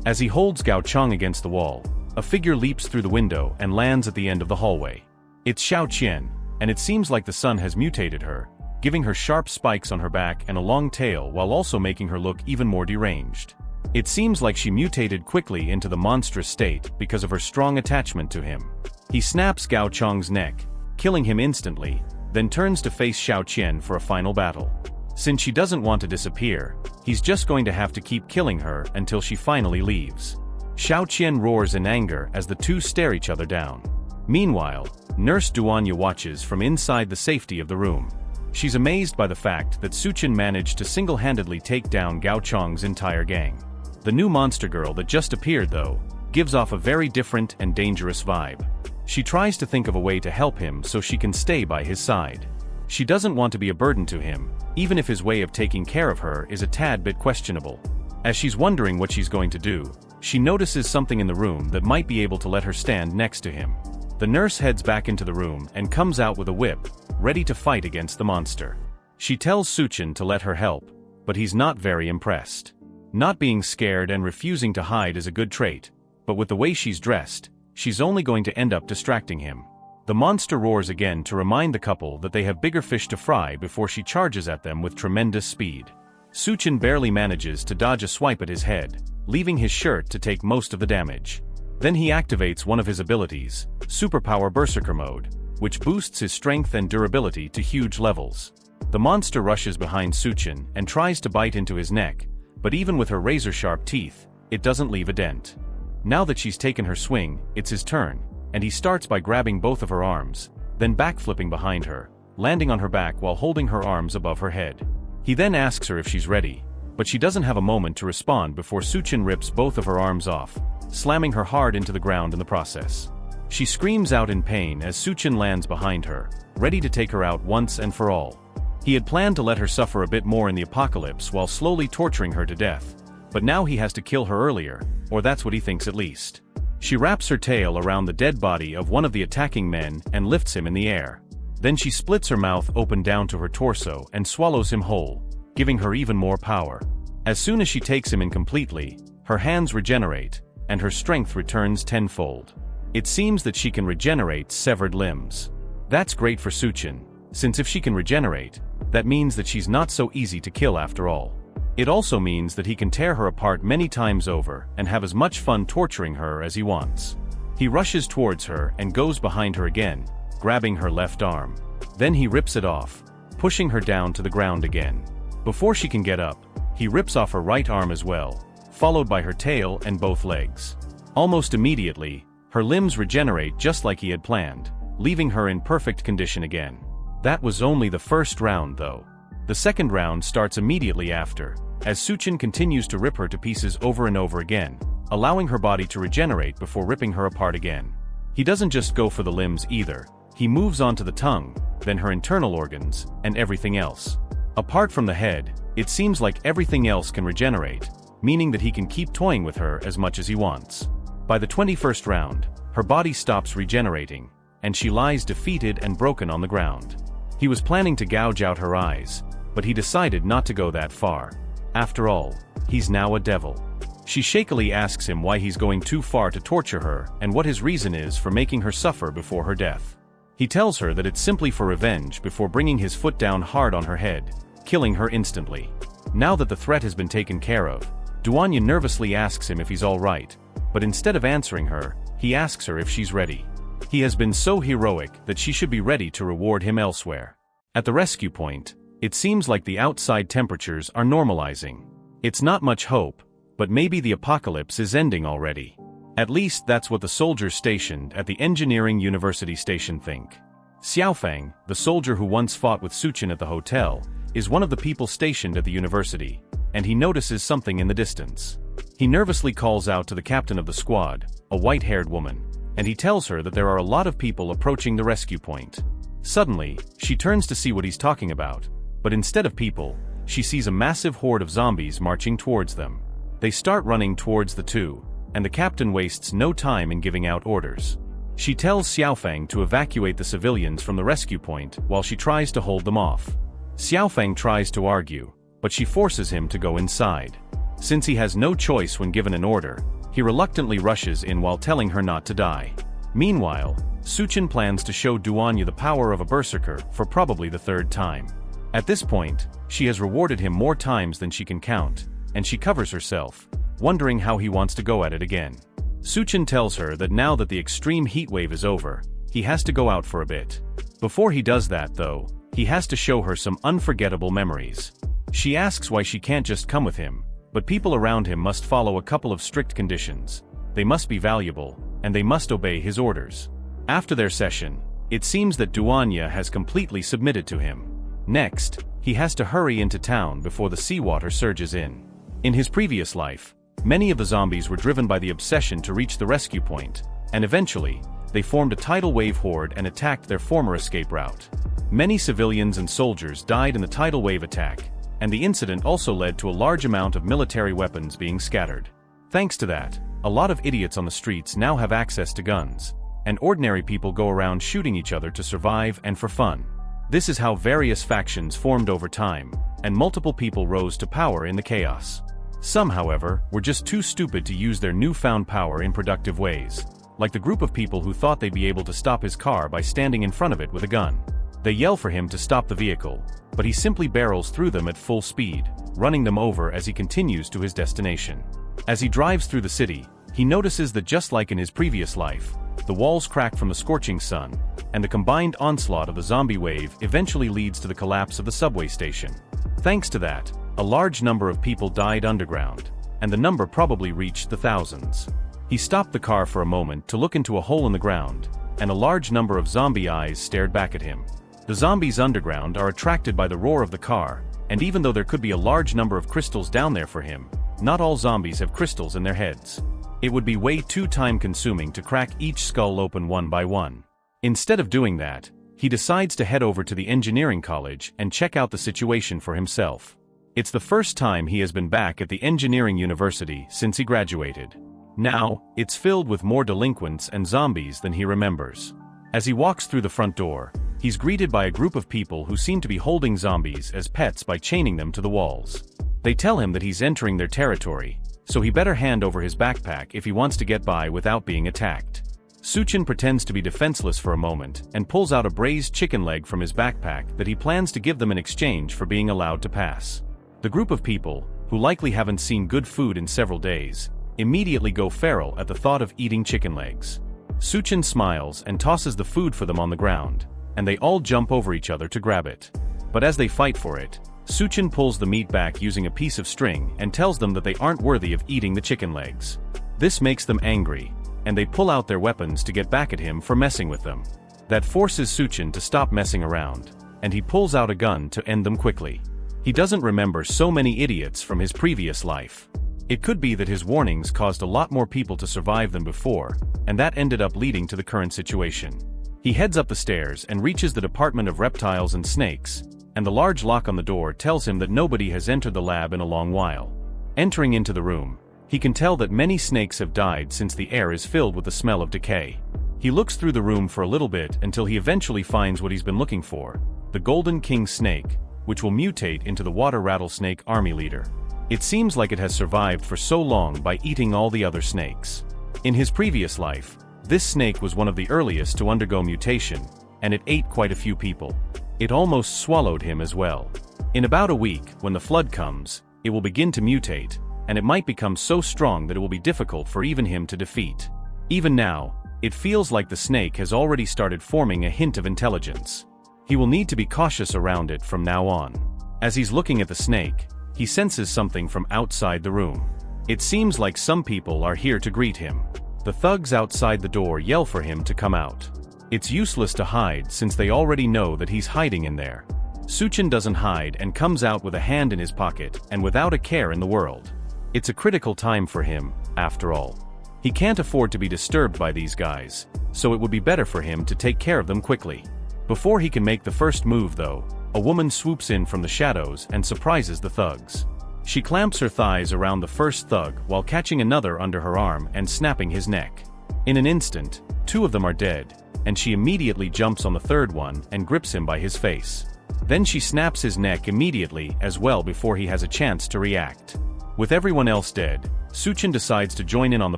Speaker 1: As he holds Gao Chong against the wall, a figure leaps through the window and lands at the end of the hallway. It's Chen, and it seems like the sun has mutated her, giving her sharp spikes on her back and a long tail while also making her look even more deranged. It seems like she mutated quickly into the monstrous state because of her strong attachment to him. He snaps Gao Chong's neck, killing him instantly, then turns to face Chen for a final battle. Since she doesn't want to disappear, he's just going to have to keep killing her until she finally leaves. Chen roars in anger as the two stare each other down. Meanwhile, Nurse Duanya watches from inside the safety of the room. She's amazed by the fact that Chen managed to single-handedly take down Gao Chong's entire gang. The new monster girl that just appeared, though, gives off a very different and dangerous vibe. She tries to think of a way to help him so she can stay by his side. She doesn't want to be a burden to him, even if his way of taking care of her is a tad bit questionable. As she's wondering what she's going to do, she notices something in the room that might be able to let her stand next to him. The nurse heads back into the room and comes out with a whip, ready to fight against the monster. She tells Chen to let her help, but he's not very impressed. Not being scared and refusing to hide is a good trait, but with the way she's dressed, she's only going to end up distracting him. The monster roars again to remind the couple that they have bigger fish to fry before she charges at them with tremendous speed. Chen barely manages to dodge a swipe at his head, leaving his shirt to take most of the damage. Then he activates one of his abilities, Superpower Berserker Mode, which boosts his strength and durability to huge levels. The monster rushes behind Chen and tries to bite into his neck, but even with her razor-sharp teeth, it doesn't leave a dent. Now that she's taken her swing, it's his turn, and he starts by grabbing both of her arms, then backflipping behind her, landing on her back while holding her arms above her head. He then asks her if she's ready, but she doesn't have a moment to respond before Chen rips both of her arms off, slamming her hard into the ground in the process. She screams out in pain as Chen lands behind her, ready to take her out once and for all. He had planned to let her suffer a bit more in the apocalypse while slowly torturing her to death, but now he has to kill her earlier, or that's what he thinks at least. She wraps her tail around the dead body of one of the attacking men and lifts him in the air. Then she splits her mouth open down to her torso and swallows him whole, giving her even more power. As soon as she takes him in completely, her hands regenerate, and her strength returns tenfold. It seems that she can regenerate severed limbs. That's great for Chen, since if she can regenerate, that means that she's not so easy to kill after all. It also means that he can tear her apart many times over and have as much fun torturing her as he wants. He rushes towards her and goes behind her again, grabbing her left arm. Then he rips it off, pushing her down to the ground again. Before she can get up, he rips off her right arm as well, followed by her tail and both legs. Almost immediately, her limbs regenerate just like he had planned, leaving her in perfect condition again. That was only the first round though. The second round starts immediately after, as Chen continues to rip her to pieces over and over again, allowing her body to regenerate before ripping her apart again. He doesn't just go for the limbs either, he moves on to the tongue, then her internal organs, and everything else. Apart from the head, it seems like everything else can regenerate, meaning that he can keep toying with her as much as he wants. By the 21st round, her body stops regenerating, and she lies defeated and broken on the ground. He was planning to gouge out her eyes, but he decided not to go that far. After all, he's now a devil. She shakily asks him why he's going too far to torture her and what his reason is for making her suffer before her death. He tells her that it's simply for revenge before bringing his foot down hard on her head, killing her instantly. Now that the threat has been taken care of, Duanya nervously asks him if he's all right, but instead of answering her, he asks her if she's ready. He has been so heroic that she should be ready to reward him elsewhere. At the rescue point, it seems like the outside temperatures are normalizing. It's not much hope, but maybe the apocalypse is ending already. At least that's what the soldiers stationed at the Engineering University station think. Xiaofang, the soldier who once fought with Chen at the hotel, is one of the people stationed at the university, and he notices something in the distance. He nervously calls out to the captain of the squad, a white-haired woman, and he tells her that there are a lot of people approaching the rescue point. Suddenly, she turns to see what he's talking about, but instead of people, she sees a massive horde of zombies marching towards them. They start running towards the two, and the captain wastes no time in giving out orders. She tells Xiaofang to evacuate the civilians from the rescue point while she tries to hold them off. Xiaofang tries to argue, but she forces him to go inside. Since he has no choice when given an order, he reluctantly rushes in while telling her not to die. Meanwhile, Chen plans to show Duanya the power of a berserker for probably the third time. At this point, she has rewarded him more times than she can count, and she covers herself, wondering how he wants to go at it again. Chen tells her that now that the extreme heat wave is over, he has to go out for a bit. Before he does that though, he has to show her some unforgettable memories. She asks why she can't just come with him, but people around him must follow a couple of strict conditions. They must be valuable, and they must obey his orders. After their session, it seems that Duanya has completely submitted to him. Next, he has to hurry into town before the seawater surges in. In his previous life, many of the zombies were driven by the obsession to reach the rescue point, and eventually, they formed a tidal wave horde and attacked their former escape route. Many civilians and soldiers died in the tidal wave attack, and the incident also led to a large amount of military weapons being scattered. Thanks to that, a lot of idiots on the streets now have access to guns, and ordinary people go around shooting each other to survive and for fun. This is how various factions formed over time, and multiple people rose to power in the chaos. Some, however, were just too stupid to use their newfound power in productive ways, like the group of people who thought they'd be able to stop his car by standing in front of it with a gun. They yell for him to stop the vehicle, but he simply barrels through them at full speed, running them over as he continues to his destination. As he drives through the city, he notices that just like in his previous life, the walls crack from the scorching sun, and the combined onslaught of the zombie wave eventually leads to the collapse of the subway station. Thanks to that, a large number of people died underground, and the number probably reached the thousands. He stopped the car for a moment to look into a hole in the ground, and a large number of zombie eyes stared back at him. The zombies underground are attracted by the roar of the car, and even though there could be a large number of crystals down there for him, not all zombies have crystals in their heads. It would be way too time-consuming to crack each skull open one by one. Instead of doing that, He decides to head over to the engineering college and check out the situation for himself. It's the first time he has been back at the engineering university since he graduated. Now, it's filled with more delinquents and zombies than he remembers. As he walks through the front door, he's greeted by a group of people who seem to be holding zombies as pets by chaining them to the walls. They tell him that he's entering their territory, so he better hand over his backpack if he wants to get by without being attacked. Chen pretends to be defenseless for a moment and pulls out a braised chicken leg from his backpack that he plans to give them in exchange for being allowed to pass. The group of people, who likely haven't seen good food in several days, immediately go feral at the thought of eating chicken legs. Chen smiles and tosses the food for them on the ground, and they all jump over each other to grab it. But as they fight for it, Chen pulls the meat back using a piece of string and tells them that they aren't worthy of eating the chicken legs. This makes them angry, and they pull out their weapons to get back at him for messing with them. That forces Chen to stop messing around, and he pulls out a gun to end them quickly. He doesn't remember so many idiots from his previous life. It could be that his warnings caused a lot more people to survive than before, and that ended up leading to the current situation. He heads up the stairs and reaches the Department of Reptiles and Snakes, and the large lock on the door tells him that nobody has entered the lab in a long while. Entering into the room, he can tell that many snakes have died since the air is filled with the smell of decay. He looks through the room for a little bit until he eventually finds what he's been looking for, the Golden King snake, which will mutate into the water rattlesnake army leader. It seems like it has survived for so long by eating all the other snakes. In his previous life, this snake was one of the earliest to undergo mutation, and it ate quite a few people. It almost swallowed him as well. In about a week, when the flood comes, it will begin to mutate, and it might become so strong that it will be difficult for even him to defeat. Even now, it feels like the snake has already started forming a hint of intelligence. He will need to be cautious around it from now on. As he's looking at the snake, he senses something from outside the room. It seems like some people are here to greet him. The thugs outside the door yell for him to come out. It's useless to hide since they already know that he's hiding in there. Chen doesn't hide and comes out with a hand in his pocket and without a care in the world. It's a critical time for him, after all. He can't afford to be disturbed by these guys, so it would be better for him to take care of them quickly. Before he can make the first move though, a woman swoops in from the shadows and surprises the thugs. She clamps her thighs around the first thug while catching another under her arm and snapping his neck. In an instant, two of them are dead, and she immediately jumps on the third one and grips him by his face. Then she snaps his neck immediately as well before he has a chance to react. With everyone else dead, Chen decides to join in on the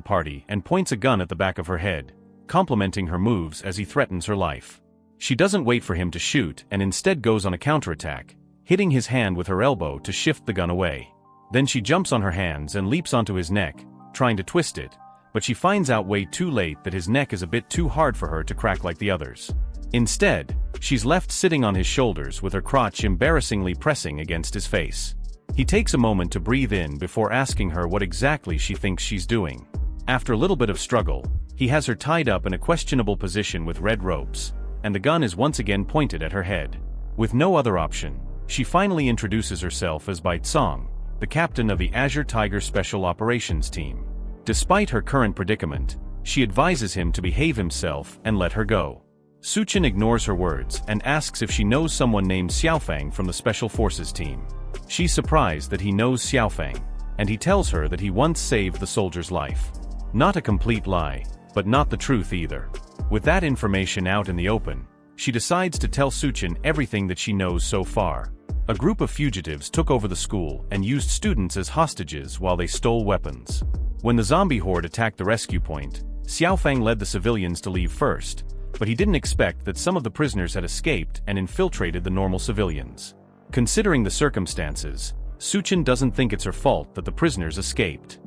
Speaker 1: party and points a gun at the back of her head, complimenting her moves as he threatens her life. She doesn't wait for him to shoot and instead goes on a counterattack, hitting his hand with her elbow to shift the gun away. Then she jumps on her hands and leaps onto his neck, trying to twist it, but she finds out way too late that his neck is a bit too hard for her to crack like the others. Instead, she's left sitting on his shoulders with her crotch embarrassingly pressing against his face. He takes a moment to breathe in before asking her what exactly she thinks she's doing. After a little bit of struggle, he has her tied up in a questionable position with red ropes, and the gun is once again pointed at her head. With no other option, she finally introduces herself as Song, the captain of the Azure Tiger Special Operations Team. Despite her current predicament, she advises him to behave himself and let her go. Chen ignores her words and asks if she knows someone named Xiaofang from the Special Forces team. She's surprised that he knows Xiaofang, and he tells her that he once saved the soldier's life. Not a complete lie, but not the truth either. With that information out in the open, she decides to tell Chen everything that she knows so far. A group of fugitives took over the school and used students as hostages while they stole weapons. When the zombie horde attacked the rescue point, Xiaofang led the civilians to leave first, but he didn't expect that some of the prisoners had escaped and infiltrated the normal civilians. Considering the circumstances, Chen doesn't think it's her fault that the prisoners escaped.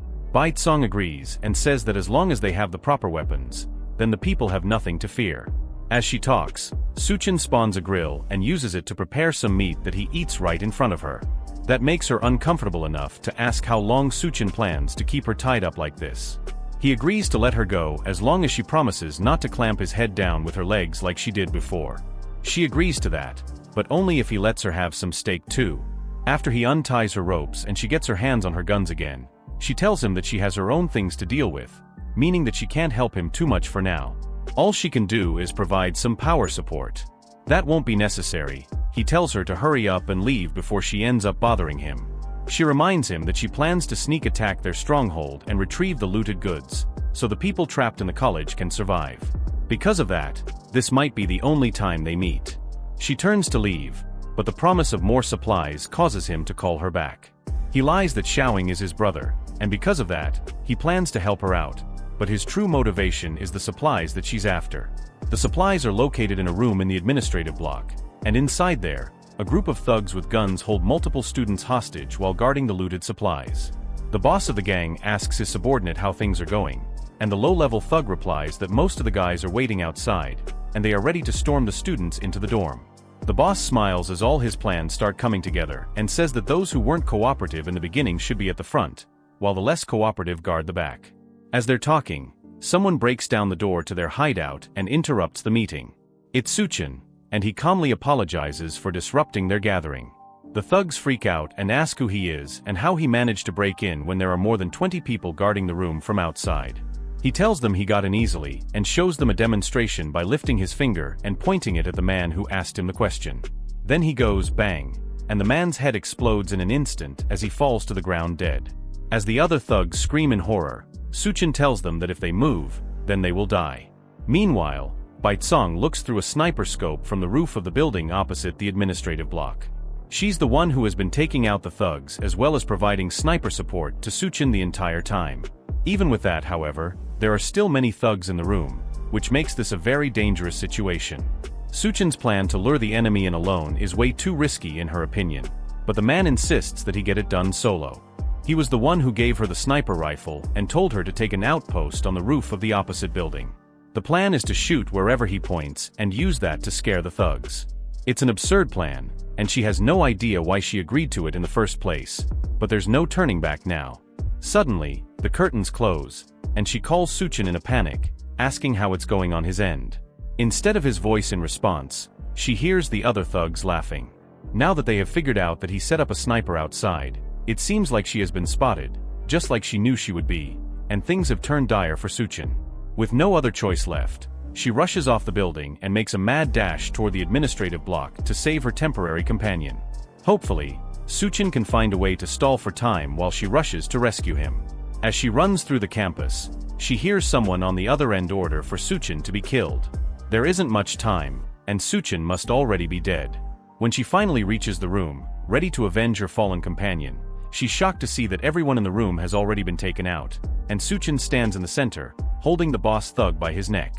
Speaker 1: Song agrees and says that as long as they have the proper weapons, then the people have nothing to fear. As she talks, Chen spawns a grill and uses it to prepare some meat that he eats right in front of her. That makes her uncomfortable enough to ask how long Chen plans to keep her tied up like this. He agrees to let her go as long as she promises not to clamp his head down with her legs like she did before. She agrees to that, but only if he lets her have some steak too. After he unties her ropes and she gets her hands on her guns again, she tells him that she has her own things to deal with, meaning that she can't help him too much for now. All she can do is provide some power support. That won't be necessary. He tells her to hurry up and leave before she ends up bothering him. She reminds him that she plans to sneak attack their stronghold and retrieve the looted goods, so the people trapped in the college can survive. Because of that, this might be the only time they meet. She turns to leave, but the promise of more supplies causes him to call her back. He lies that Xiaoying is his brother, and because of that, he plans to help her out, but his true motivation is the supplies that she's after. The supplies are located in a room in the administrative block, and inside there, a group of thugs with guns hold multiple students hostage while guarding the looted supplies. The boss of the gang asks his subordinate how things are going, and the low-level thug replies that most of the guys are waiting outside, and they are ready to storm the students into the dorm. The boss smiles as all his plans start coming together and says that those who weren't cooperative in the beginning should be at the front, while the less cooperative guard the back. As they're talking, someone breaks down the door to their hideout and interrupts the meeting. It's Chen, and he calmly apologizes for disrupting their gathering. The thugs freak out and ask who he is and how he managed to break in when there are more than 20 people guarding the room from outside. He tells them he got in easily and shows them a demonstration by lifting his finger and pointing it at the man who asked him the question. Then he goes bang, and the man's head explodes in an instant as he falls to the ground dead. As the other thugs scream in horror, Chen tells them that if they move, then they will die. Meanwhile, Baitsong looks through a sniper scope from the roof of the building opposite the administrative block. She's the one who has been taking out the thugs as well as providing sniper support to Chen the entire time. Even with that, however, there are still many thugs in the room, which makes this a very dangerous situation. Chen's plan to lure the enemy in alone is way too risky in her opinion, but the man insists that he get it done solo. He was the one who gave her the sniper rifle and told her to take an outpost on the roof of the opposite building. The plan is to shoot wherever he points and use that to scare the thugs. It's an absurd plan, and she has no idea why she agreed to it in the first place, but there's no turning back now. Suddenly, the curtains close, and she calls Chen in a panic, asking how it's going on his end. Instead of his voice in response, she hears the other thugs laughing. Now that they have figured out that he set up a sniper outside, it seems like she has been spotted, just like she knew she would be, and things have turned dire for Chen. With no other choice left, she rushes off the building and makes a mad dash toward the administrative block to save her temporary companion. Hopefully, Chen can find a way to stall for time while she rushes to rescue him. As she runs through the campus, she hears someone on the other end order for Chen to be killed. There isn't much time, and Chen must already be dead. When she finally reaches the room, ready to avenge her fallen companion, she's shocked to see that everyone in the room has already been taken out, and Chen stands in the center, holding the boss thug by his neck.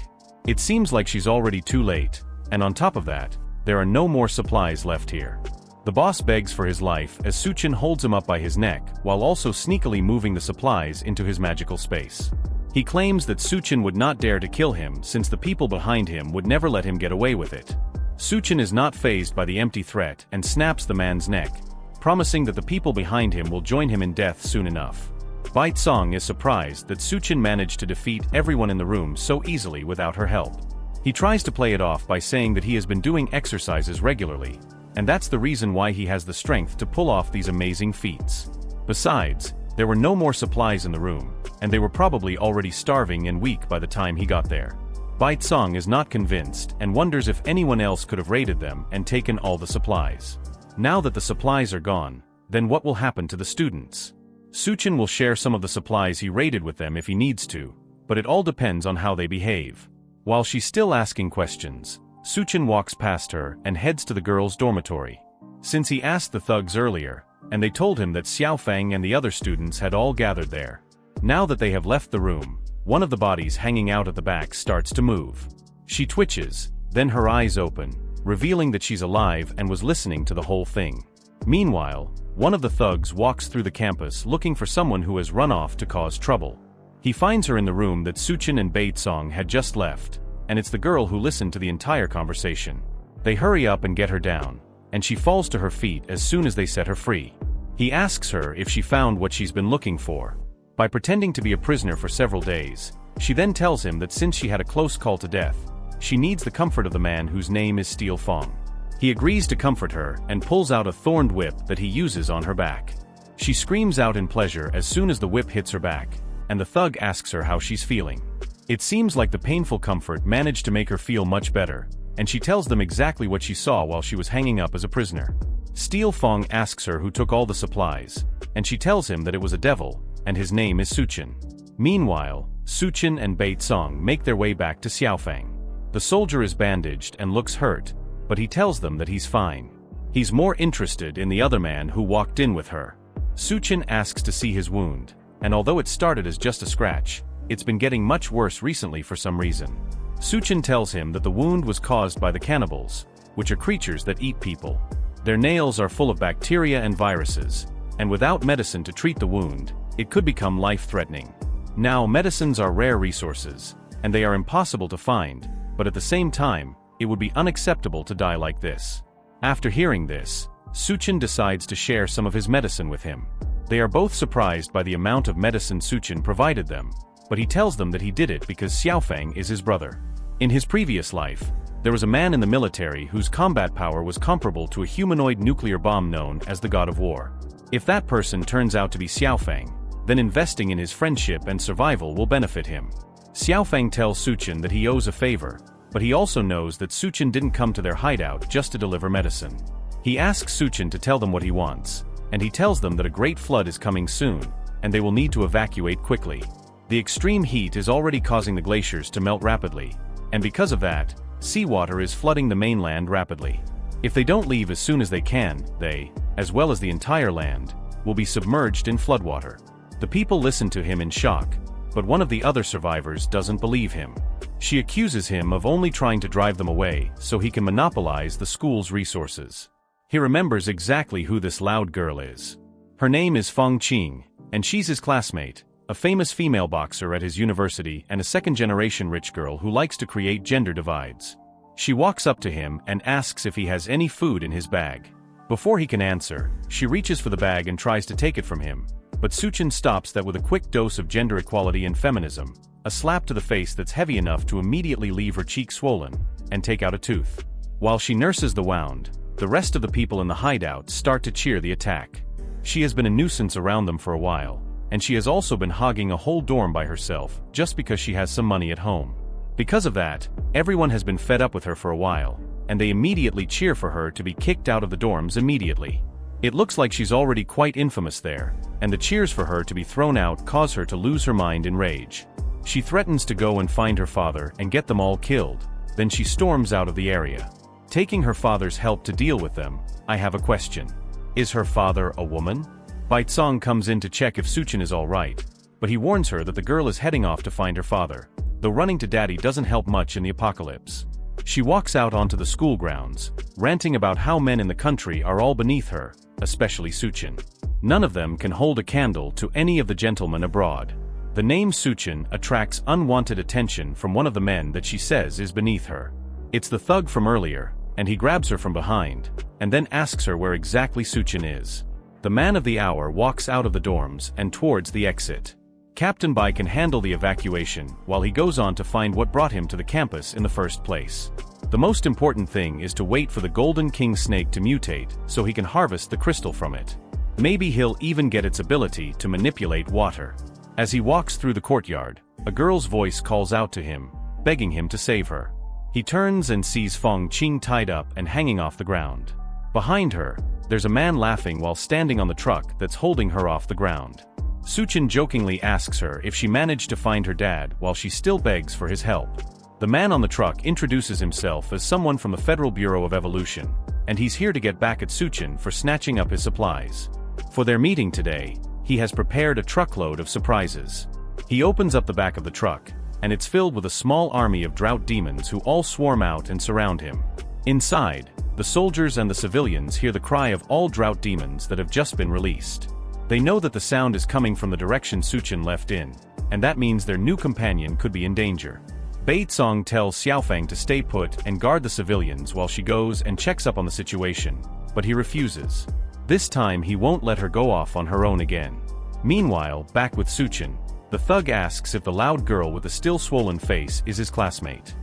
Speaker 1: It seems like she's already too late, and on top of that, there are no more supplies left here. The boss begs for his life as Chen holds him up by his neck while also sneakily moving the supplies into his magical space. He claims that Chen would not dare to kill him since the people behind him would never let him get away with it. Chen is not fazed by the empty threat and snaps the man's neck, promising that the people behind him will join him in death soon enough. Baitsong is surprised that Chen managed to defeat everyone in the room so easily without her help. He tries to play it off by saying that he has been doing exercises regularly, and that's the reason why he has the strength to pull off these amazing feats. Besides, there were no more supplies in the room, and they were probably already starving and weak by the time he got there. Baitsong is not convinced and wonders if anyone else could have raided them and taken all the supplies. Now that the supplies are gone, then what will happen to the students? Chen will share some of the supplies he raided with them if he needs to, but it all depends on how they behave. While she's still asking questions, Chen walks past her and heads to the girls' dormitory. Since he asked the thugs earlier, and they told him that Xiaofang and the other students had all gathered there. Now that they have left the room, one of the bodies hanging out at the back starts to move. She twitches, then her eyes open, revealing that she's alive and was listening to the whole thing. Meanwhile, one of the thugs walks through the campus looking for someone who has run off to cause trouble. He finds her in the room that Chen and Baitsong had just left, and it's the girl who listened to the entire conversation. They hurry up and get her down, and she falls to her feet as soon as they set her free. He asks her if she found what she's been looking for. By pretending to be a prisoner for several days, she then tells him that since she had a close call to death, she needs the comfort of the man whose name is Steel Fong. He agrees to comfort her and pulls out a thorned whip that he uses on her back. She screams out in pleasure as soon as the whip hits her back, and the thug asks her how she's feeling. It seems like the painful comfort managed to make her feel much better, and she tells them exactly what she saw while she was hanging up as a prisoner. Steel Feng asks her who took all the supplies, and she tells him that it was a devil, and his name is Suchen. Meanwhile, Suchen and Bait Song make their way back to Xiaofeng. The soldier is bandaged and looks hurt, but he tells them that he's fine. He's more interested in the other man who walked in with her. Suchen asks to see his wound, and although it started as just a scratch, it's been getting much worse recently for some reason. Suchen tells him that the wound was caused by the cannibals, which are creatures that eat people. Their nails are full of bacteria and viruses, and without medicine to treat the wound, it could become life-threatening. Now, medicines are rare resources, and they are impossible to find, but at the same time, it would be unacceptable to die like this. After hearing this, Suchen decides to share some of his medicine with him. They are both surprised by the amount of medicine Suchen provided them, but he tells them that he did it because Xiaofeng is his brother. In his previous life, there was a man in the military whose combat power was comparable to a humanoid nuclear bomb known as the God of War. If that person turns out to be Xiaofeng, then investing in his friendship and survival will benefit him. Xiaofeng tells Suchen that he owes a favor, but he also knows that Suchen didn't come to their hideout just to deliver medicine. He asks Suchen to tell them what he wants, and he tells them that a great flood is coming soon, and they will need to evacuate quickly. The extreme heat is already causing the glaciers to melt rapidly, and because of that, seawater is flooding the mainland rapidly. If they don't leave as soon as they can, they, as well as the entire land, will be submerged in floodwater. The people listen to him in shock, but one of the other survivors doesn't believe him. She accuses him of only trying to drive them away so he can monopolize the school's resources. He remembers exactly who this loud girl is. Her name is Feng Qing, and she's his classmate, a famous female boxer at his university and a second-generation rich girl who likes to create gender divides. She walks up to him and asks if he has any food in his bag. Before he can answer, she reaches for the bag and tries to take it from him, but Suchen stops that with a quick dose of gender equality and feminism, a slap to the face that's heavy enough to immediately leave her cheek swollen, and take out a tooth. While she nurses the wound, the rest of the people in the hideout start to cheer the attack. She has been a nuisance around them for a while, and she has also been hogging a whole dorm by herself just because she has some money at home. Because of that, everyone has been fed up with her for a while, and they immediately cheer for her to be kicked out of the dorms immediately. It looks like she's already quite infamous there, and the cheers for her to be thrown out cause her to lose her mind in rage. She threatens to go and find her father and get them all killed, then she storms out of the area. Taking her father's help to deal with them, I have a question. Is her father a woman? Baitsong comes in to check if Suchen is alright, but he warns her that the girl is heading off to find her father, though running to daddy doesn't help much in the apocalypse. She walks out onto the school grounds, ranting about how men in the country are all beneath her, especially Suchen. None of them can hold a candle to any of the gentlemen abroad. The name Suchen attracts unwanted attention from one of the men that she says is beneath her. It's the thug from earlier, and he grabs her from behind, and then asks her where exactly Suchen is. The man of the hour walks out of the dorms and towards the exit. Captain Bai can handle the evacuation while he goes on to find what brought him to the campus in the first place. The most important thing is to wait for the Golden King snake to mutate so he can harvest the crystal from it. Maybe he'll even get its ability to manipulate water. As he walks through the courtyard, a girl's voice calls out to him, begging him to save her. He turns and sees Feng Qing tied up and hanging off the ground. Behind her, there's a man laughing while standing on the truck that's holding her off the ground. Suchen jokingly asks her if she managed to find her dad while she still begs for his help. The man on the truck introduces himself as someone from the Federal Bureau of Evolution, and he's here to get back at Suchen for snatching up his supplies. For their meeting today, he has prepared a truckload of surprises. He opens up the back of the truck, and it's filled with a small army of drought demons who all swarm out and surround him. Inside, the soldiers and the civilians hear the cry of all drought demons that have just been released. They know that the sound is coming from the direction Suchen left in, and that means their new companion could be in danger. Baitsong tells Xiaofeng to stay put and guard the civilians while she goes and checks up on the situation, but he refuses. This time he won't let her go off on her own again. Meanwhile, back with Suchen, the thug asks if the loud girl with the still swollen face is his classmate.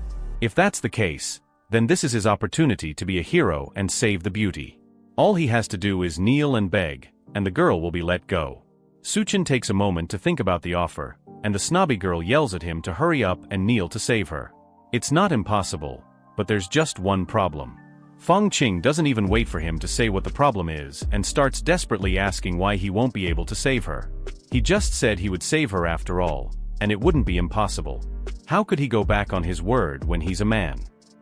Speaker 1: If that's the case, then this is his opportunity to be a hero and save the beauty. All he has to do is kneel and beg, and the girl will be let go. Suchen takes a moment to think about the offer, and the snobby girl yells at him to hurry up and kneel to save her. It's not impossible, But there's just one problem. Feng Qing doesn't even wait for him to say what the problem is and starts desperately asking why he won't be able to save her. He just said he would save her after all, and it wouldn't be impossible. How could he go back on his word when he's a man?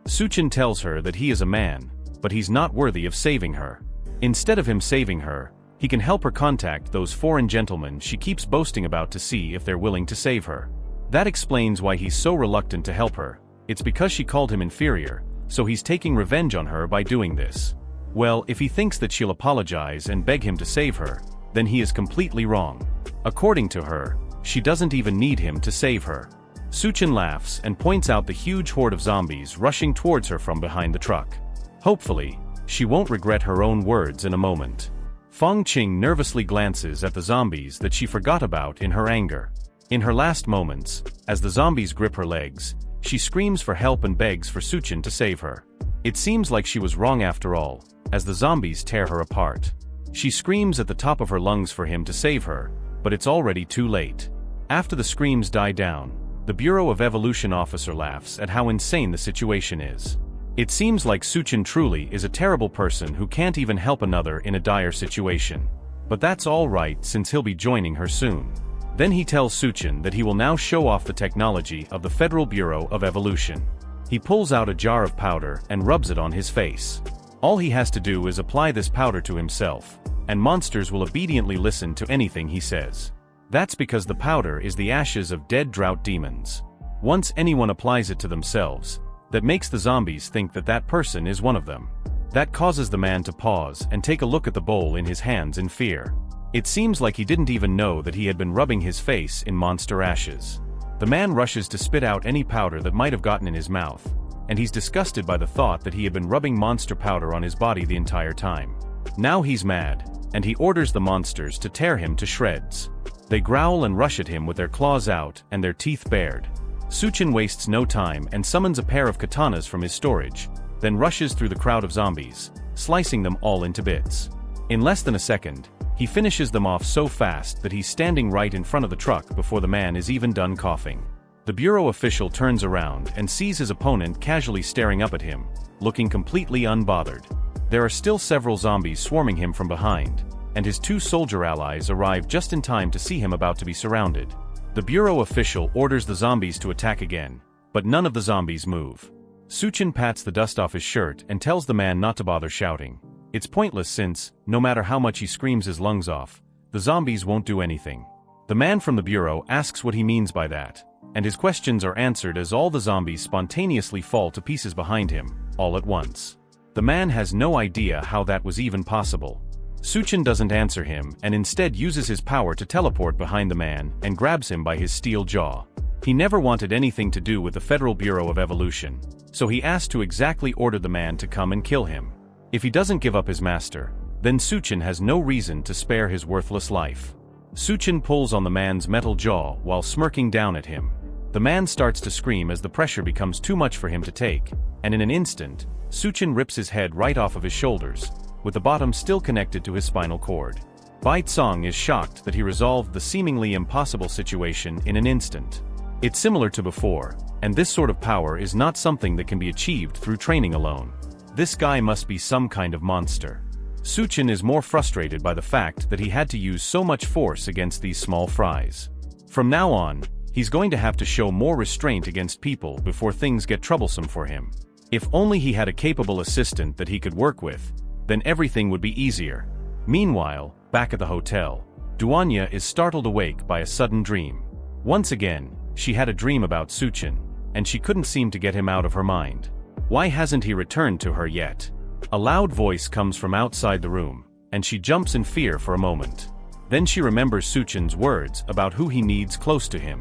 Speaker 1: Chen tells her that he is a man, but he's not worthy of saving her. Instead of him saving her, he can help her contact those foreign gentlemen she keeps boasting about to see if they're willing to save her. That explains why he's so reluctant to help her. It's because she called him inferior, so he's taking revenge on her by doing this. Well, if he thinks that she'll apologize and beg him to save her, then he is completely wrong. According to her, she doesn't even need him to save her. Chen laughs and points out the huge horde of zombies rushing towards her from behind the truck. Hopefully, she won't regret her own words in a moment. Feng Qing nervously glances at the zombies that she forgot about in her anger. In her last moments, as the zombies grip her legs, she screams for help and begs for Chen to save her. It seems like she was wrong after all, as the zombies tear her apart. She screams at the top of her lungs for him to save her, but it's already too late. After the screams die down, the Bureau of Evolution officer laughs at how insane the situation is. It seems like Chen truly is a terrible person who can't even help another in a dire situation. But that's all right since he'll be joining her soon. Then he tells Chen that he will now show off the technology of the Federal Bureau of Evolution. He pulls out a jar of powder and rubs it on his face. All he has to do is apply this powder to himself, and monsters will obediently listen to anything he says. That's because the powder is the ashes of dead drought demons. Once anyone applies it to themselves, that makes the zombies think that that person is one of them. That causes the man to pause and take a look at the bowl in his hands in fear. It seems like he didn't even know that he had been rubbing his face in monster ashes. The man rushes to spit out any powder that might have gotten in his mouth, and he's disgusted by the thought that he had been rubbing monster powder on his body the entire time. Now he's mad, and he orders the monsters to tear him to shreds. They growl and rush at him with their claws out and their teeth bared. Chen wastes no time and summons a pair of katanas from his storage, then rushes through the crowd of zombies, slicing them all into bits. In less than a second, he finishes them off so fast that he's standing right in front of the truck before the man is even done coughing. The bureau official turns around and sees his opponent casually staring up at him, looking completely unbothered. There are still several zombies swarming him from behind, and his two soldier allies arrive just in time to see him about to be surrounded. The bureau official orders the zombies to attack again, but none of the zombies move. Chen pats the dust off his shirt and tells the man not to bother shouting. It's pointless since, no matter how much he screams his lungs off, the zombies won't do anything. The man from the bureau asks what he means by that, and his questions are answered as all the zombies spontaneously fall to pieces behind him, all at once. The man has no idea how that was even possible. Chen doesn't answer him and instead uses his power to teleport behind the man and grabs him by his steel jaw. He never wanted anything to do with the Federal Bureau of Evolution, so he asked to exactly order the man to come and kill him. If he doesn't give up his master, then Chen has no reason to spare his worthless life. Chen pulls on the man's metal jaw while smirking down at him. The man starts to scream as the pressure becomes too much for him to take, and in an instant, Chen rips his head right off of his shoulders, with the bottom still connected to his spinal cord. Bai Tsong is shocked that he resolved the seemingly impossible situation in an instant. It's similar to before, and this sort of power is not something that can be achieved through training alone. This guy must be some kind of monster. Chen is more frustrated by the fact that he had to use so much force against these small fries. From now on, he's going to have to show more restraint against people before things get troublesome for him. If only he had a capable assistant that he could work with, then everything would be easier. Meanwhile, back at the hotel, Duanya is startled awake by a sudden dream. Once again, she had a dream about Chen, and she couldn't seem to get him out of her mind. Why hasn't he returned to her yet? A loud voice comes from outside the room, and she jumps in fear for a moment. Then she remembers Chen's words about who he needs close to him.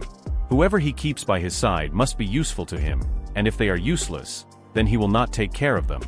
Speaker 1: Whoever he keeps by his side must be useful to him, and if they are useless, then he will not take care of them.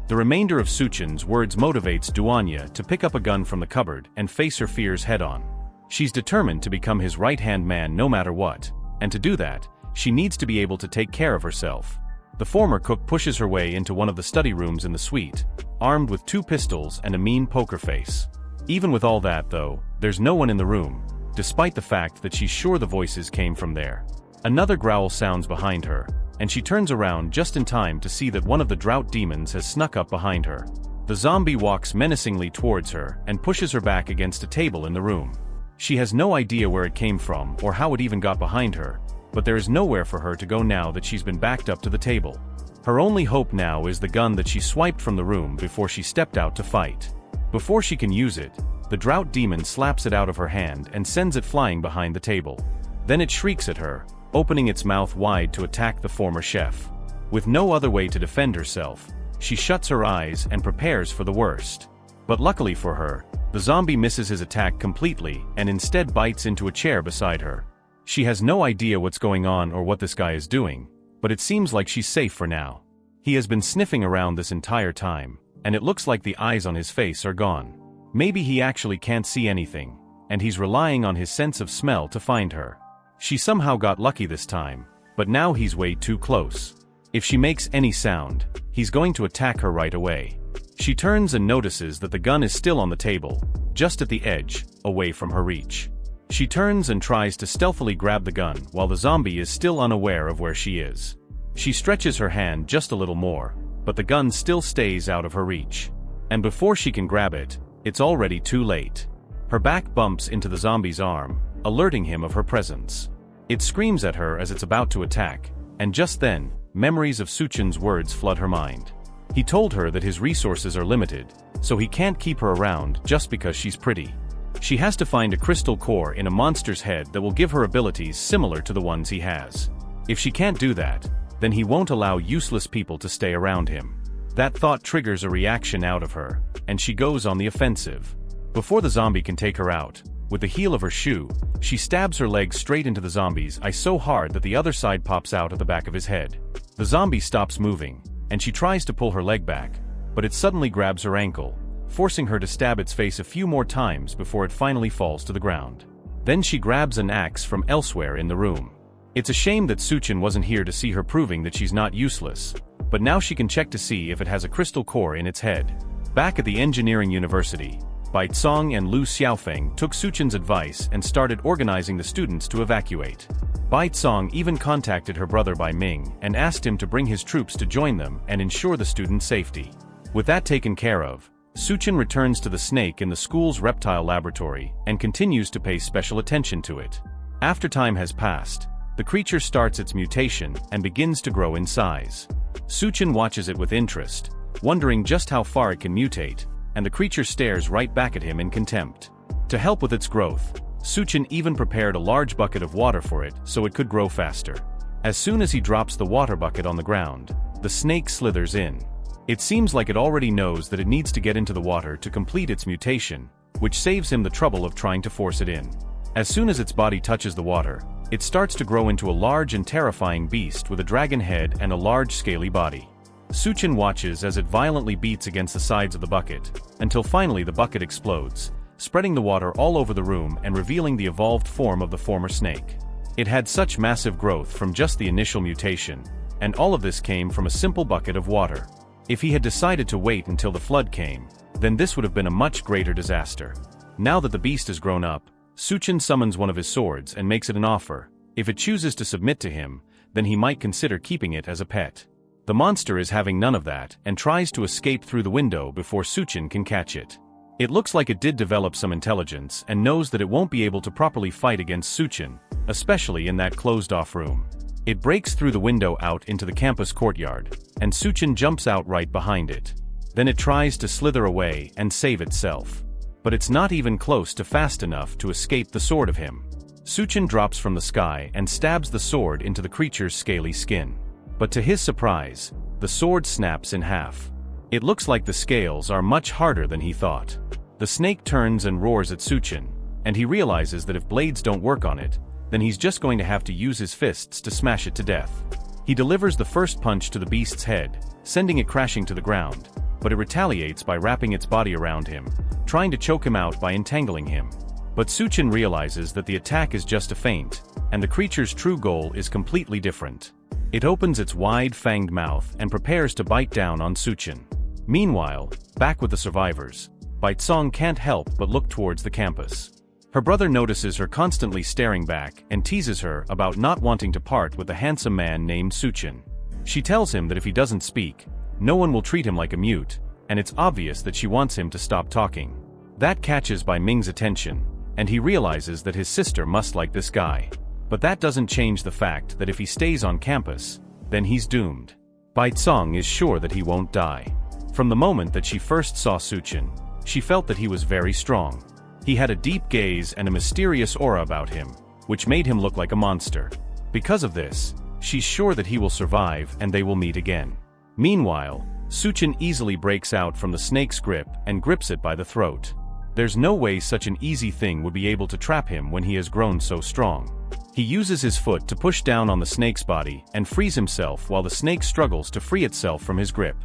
Speaker 1: The remainder of Chen's words motivates Duanya to pick up a gun from the cupboard and face her fears head-on. She's determined to become his right-hand man no matter what, and to do that, she needs to be able to take care of herself. The former cook pushes her way into one of the study rooms in the suite, armed with 2 pistols and a mean poker face. Even with all that though, there's no one in the room, despite the fact that she's sure the voices came from there. Another growl sounds behind her, and she turns around just in time to see that one of the drought demons has snuck up behind her. The zombie walks menacingly towards her and pushes her back against a table in the room. She has no idea where it came from or how it even got behind her, but there is nowhere for her to go now that she's been backed up to the table. Her only hope now is the gun that she swiped from the room before she stepped out to fight. Before she can use it, the drought demon slaps it out of her hand and sends it flying behind the table. Then it shrieks at her, opening its mouth wide to attack the former chef. With no other way to defend herself, she shuts her eyes and prepares for the worst. But luckily for her, the zombie misses his attack completely and instead bites into a chair beside her. She has no idea what's going on or what this guy is doing, but it seems like she's safe for now. He has been sniffing around this entire time, and it looks like the eyes on his face are gone. Maybe he actually can't see anything, and he's relying on his sense of smell to find her. She somehow got lucky this time, but now he's way too close. If she makes any sound, he's going to attack her right away. She turns and notices that the gun is still on the table, just at the edge, away from her reach. She turns and tries to stealthily grab the gun while the zombie is still unaware of where she is. She stretches her hand just a little more, but the gun still stays out of her reach. And before she can grab it, it's already too late. Her back bumps into the zombie's arm, alerting him of her presence. It screams at her as it's about to attack, and just then, memories of Suchen's words flood her mind. He told her that his resources are limited, so he can't keep her around just because she's pretty. She has to find a crystal core in a monster's head that will give her abilities similar to the ones he has. If she can't do that, then he won't allow useless people to stay around him. That thought triggers a reaction out of her, and she goes on the offensive. Before the zombie can take her out, with the heel of her shoe, she stabs her leg straight into the zombie's eye so hard that the other side pops out at the back of his head. The zombie stops moving, and she tries to pull her leg back, but it suddenly grabs her ankle, forcing her to stab its face a few more times before it finally falls to the ground. Then she grabs an axe from elsewhere in the room. It's a shame that Suchen wasn't here to see her, proving that she's not useless, but now she can check to see if it has a crystal core in its head. Back at the engineering university, Bai Tsong and Lu Xiaofeng took Suchen's advice and started organizing the students to evacuate. Bai Tsong even contacted her brother Bai Ming and asked him to bring his troops to join them and ensure the students' safety. With that taken care of, Suchen returns to the snake in the school's reptile laboratory and continues to pay special attention to it. After time has passed, the creature starts its mutation and begins to grow in size. Suchen watches it with interest, wondering just how far it can mutate, and the creature stares right back at him in contempt. To help with its growth, Suchen even prepared a large bucket of water for it so it could grow faster. As soon as he drops the water bucket on the ground, the snake slithers in. It seems like it already knows that it needs to get into the water to complete its mutation, which saves him the trouble of trying to force it in. As soon as its body touches the water, it starts to grow into a large and terrifying beast with a dragon head and a large scaly body. Suchen watches as it violently beats against the sides of the bucket, until finally the bucket explodes, spreading the water all over the room and revealing the evolved form of the former snake. It had such massive growth from just the initial mutation, and all of this came from a simple bucket of water. If he had decided to wait until the flood came, then this would have been a much greater disaster. Now that the beast has grown up, Suchen summons one of his swords and makes it an offer. If it chooses to submit to him, then he might consider keeping it as a pet. The monster is having none of that and tries to escape through the window before Suchen can catch it. It looks like it did develop some intelligence and knows that it won't be able to properly fight against Suchen, especially in that closed-off room. It breaks through the window out into the campus courtyard, and Suchen jumps out right behind it. Then it tries to slither away and save itself. But it's not even close to fast enough to escape the sword of him. Suchen drops from the sky and stabs the sword into the creature's scaly skin. But to his surprise, the sword snaps in half. It looks like the scales are much harder than he thought. The snake turns and roars at Suchen, and he realizes that if blades don't work on it, then he's just going to have to use his fists to smash it to death. He delivers the first punch to the beast's head, sending it crashing to the ground, but it retaliates by wrapping its body around him, trying to choke him out by entangling him. But Suchen realizes that the attack is just a feint, and the creature's true goal is completely different. It opens its wide, fanged mouth and prepares to bite down on Suchen. Meanwhile, back with the survivors, Bai Tsong can't help but look towards the campus. Her brother notices her constantly staring back and teases her about not wanting to part with the handsome man named Chen. She tells him that if he doesn't speak, no one will treat him like a mute, and it's obvious that she wants him to stop talking. That catches Bai Ming's attention, and he realizes that his sister must like this guy. But that doesn't change the fact that if he stays on campus, then he's doomed. Bai Tsong is sure that he won't die. From the moment that she first saw Chen, she felt that he was very strong. He had a deep gaze and a mysterious aura about him, which made him look like a monster. Because of this, she's sure that he will survive and they will meet again. Meanwhile, Chen easily breaks out from the snake's grip and grips it by the throat. There's no way such an easy thing would be able to trap him when he has grown so strong. He uses his foot to push down on the snake's body and frees himself while the snake struggles to free itself from his grip.